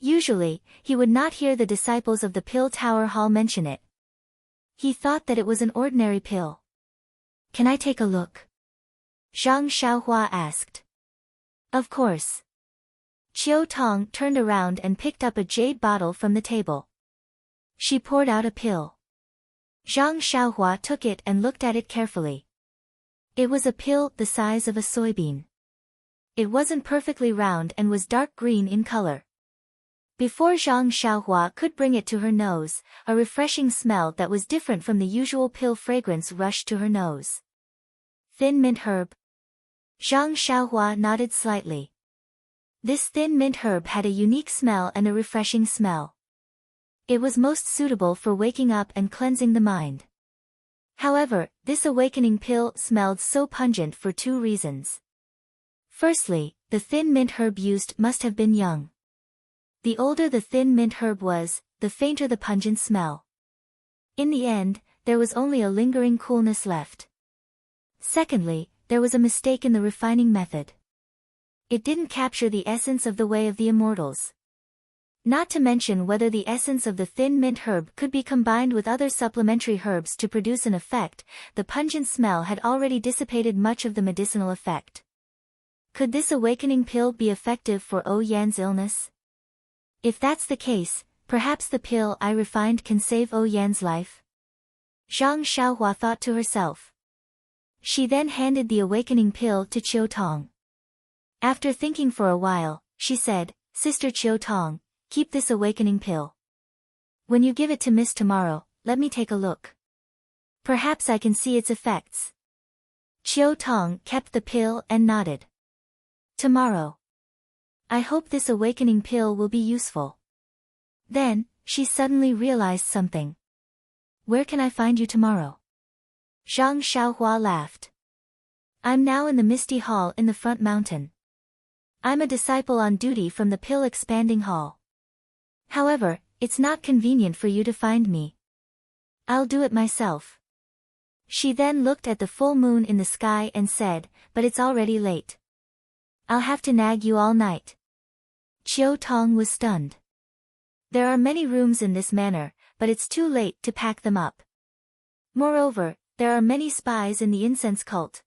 Usually, he would not hear the disciples of the Pill Tower Hall mention it. He thought that it was an ordinary pill. "Can I take a look?" Zhang Xiaohua asked. Of course. Chiu Tong turned around and picked up a jade bottle from the table. She poured out a pill. Zhang Xiaohua took it and looked at it carefully. It was a pill the size of a soybean. It wasn't perfectly round and was dark green in color. Before Zhang Xiaohua could bring it to her nose, a refreshing smell that was different from the usual pill fragrance rushed to her nose. Thin mint herb. Zhang Xiaohua nodded slightly. This thin mint herb had a unique smell and a refreshing smell. It was most suitable for waking up and cleansing the mind. However, this awakening pill smelled so pungent for two reasons. Firstly, the thin mint herb used must have been young. The older the thin mint herb was, the fainter the pungent smell. In the end, there was only a lingering coolness left. Secondly, there was a mistake in the refining method. It didn't capture the essence of the way of the immortals. Not to mention whether the essence of the thin mint herb could be combined with other supplementary herbs to produce an effect, the pungent smell had already dissipated much of the medicinal effect. Could this awakening pill be effective for Oh Yan's illness? If that's the case, perhaps the pill I refined can save Oh Yan's life? Zhang Xiaohua thought to herself. She then handed the awakening pill to Chiu Tong. After thinking for a while, she said, "Sister Chiu Tong, keep this awakening pill. When you give it to Miss tomorrow, let me take a look. Perhaps I can see its effects." Chiu Tong kept the pill and nodded. "Tomorrow. I hope this awakening pill will be useful." Then, she suddenly realized something. "Where can I find you tomorrow?" Zhang Xiaohua laughed. "I'm now in the Misty Hall in the front mountain. I'm a disciple on duty from the Pill Expanding Hall. However, it's not convenient for you to find me. I'll do it myself." She then looked at the full moon in the sky and said, "But it's already late. I'll have to nag you all night." Chiu Tong was stunned. There are many rooms in this manor, but it's too late to pack them up. Moreover, there are many spies in the incense cult.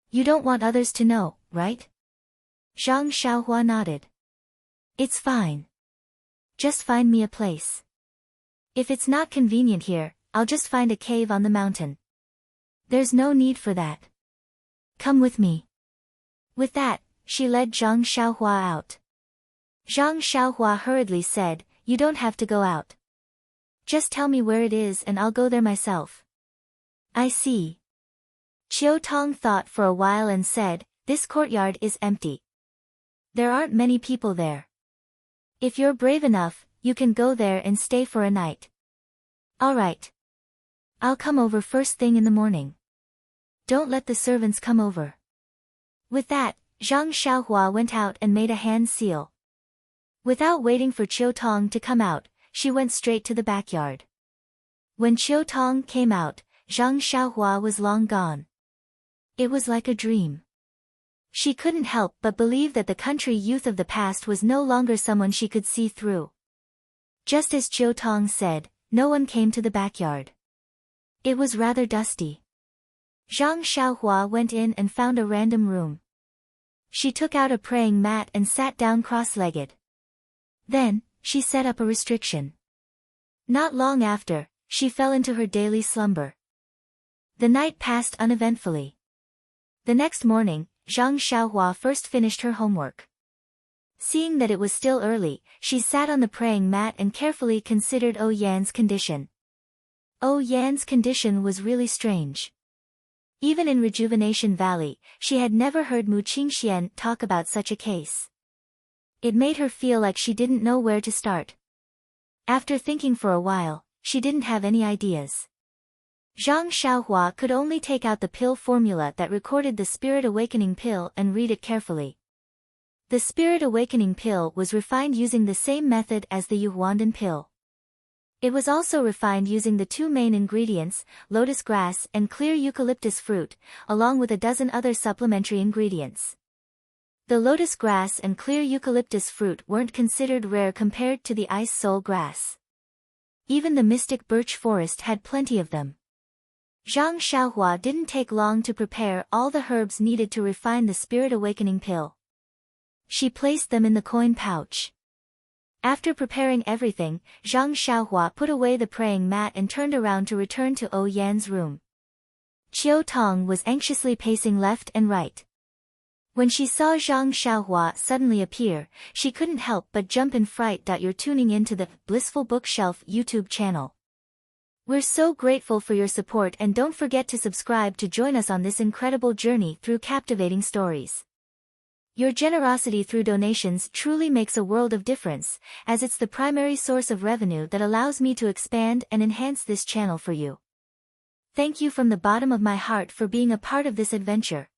You don't want others to know, right? Zhang Xiaohua nodded. It's fine. Just find me a place. If it's not convenient here, I'll just find a cave on the mountain. There's no need for that. Come with me. With that, she led Zhang Xiaohua out. Zhang Xiaohua hurriedly said, You don't have to go out. Just tell me where it is and I'll go there myself. I see. Qiu Tong thought for a while and said, This courtyard is empty. There aren't many people there. If you're brave enough, you can go there and stay for a night. All right. I'll come over first thing in the morning. Don't let the servants come over. With that, Zhang Xiaohua went out and made a hand seal. Without waiting for Qiu Tong to come out, she went straight to the backyard. When Qiu Tong came out, Zhang Xiaohua was long gone. It was like a dream. She couldn't help but believe that the country youth of the past was no longer someone she could see through. Just as Qiu Tong said, no one came to the backyard. It was rather dusty. Zhang Xiaohua went in and found a random room. She took out a praying mat and sat down cross-legged. Then, she set up a restriction. Not long after, she fell into her daily slumber. The night passed uneventfully. The next morning, Zhang Xiaohua first finished her homework. Seeing that it was still early, she sat on the praying mat and carefully considered Oh Yan's condition. Oh Yan's condition was really strange. Even in Rejuvenation Valley, she had never heard Mu Qingxian talk about such a case. It made her feel like she didn't know where to start. After thinking for a while, she didn't have any ideas. Zhang Xiaohua could only take out the pill formula that recorded the Spirit Awakening pill and read it carefully. The Spirit Awakening pill was refined using the same method as the Yuhuandan pill. It was also refined using the two main ingredients, lotus grass and clear eucalyptus fruit, along with a dozen other supplementary ingredients. The lotus grass and clear eucalyptus fruit weren't considered rare compared to the ice soul grass. Even the mystic birch forest had plenty of them. Zhang Xiaohua didn't take long to prepare all the herbs needed to refine the Spirit Awakening pill. She placed them in the coin pouch. After preparing everything, Zhang Xiaohua put away the praying mat and turned around to return to Oh Yan's room. Qiu Tong was anxiously pacing left and right. When she saw Zhang Xiaohua suddenly appear, she couldn't help but jump in fright. You're tuning into the Blissful Bookshelf YouTube channel. We're so grateful for your support and don't forget to subscribe to join us on this incredible journey through captivating stories. Your generosity through donations truly makes a world of difference, as it's the primary source of revenue that allows me to expand and enhance this channel for you. Thank you from the bottom of my heart for being a part of this adventure.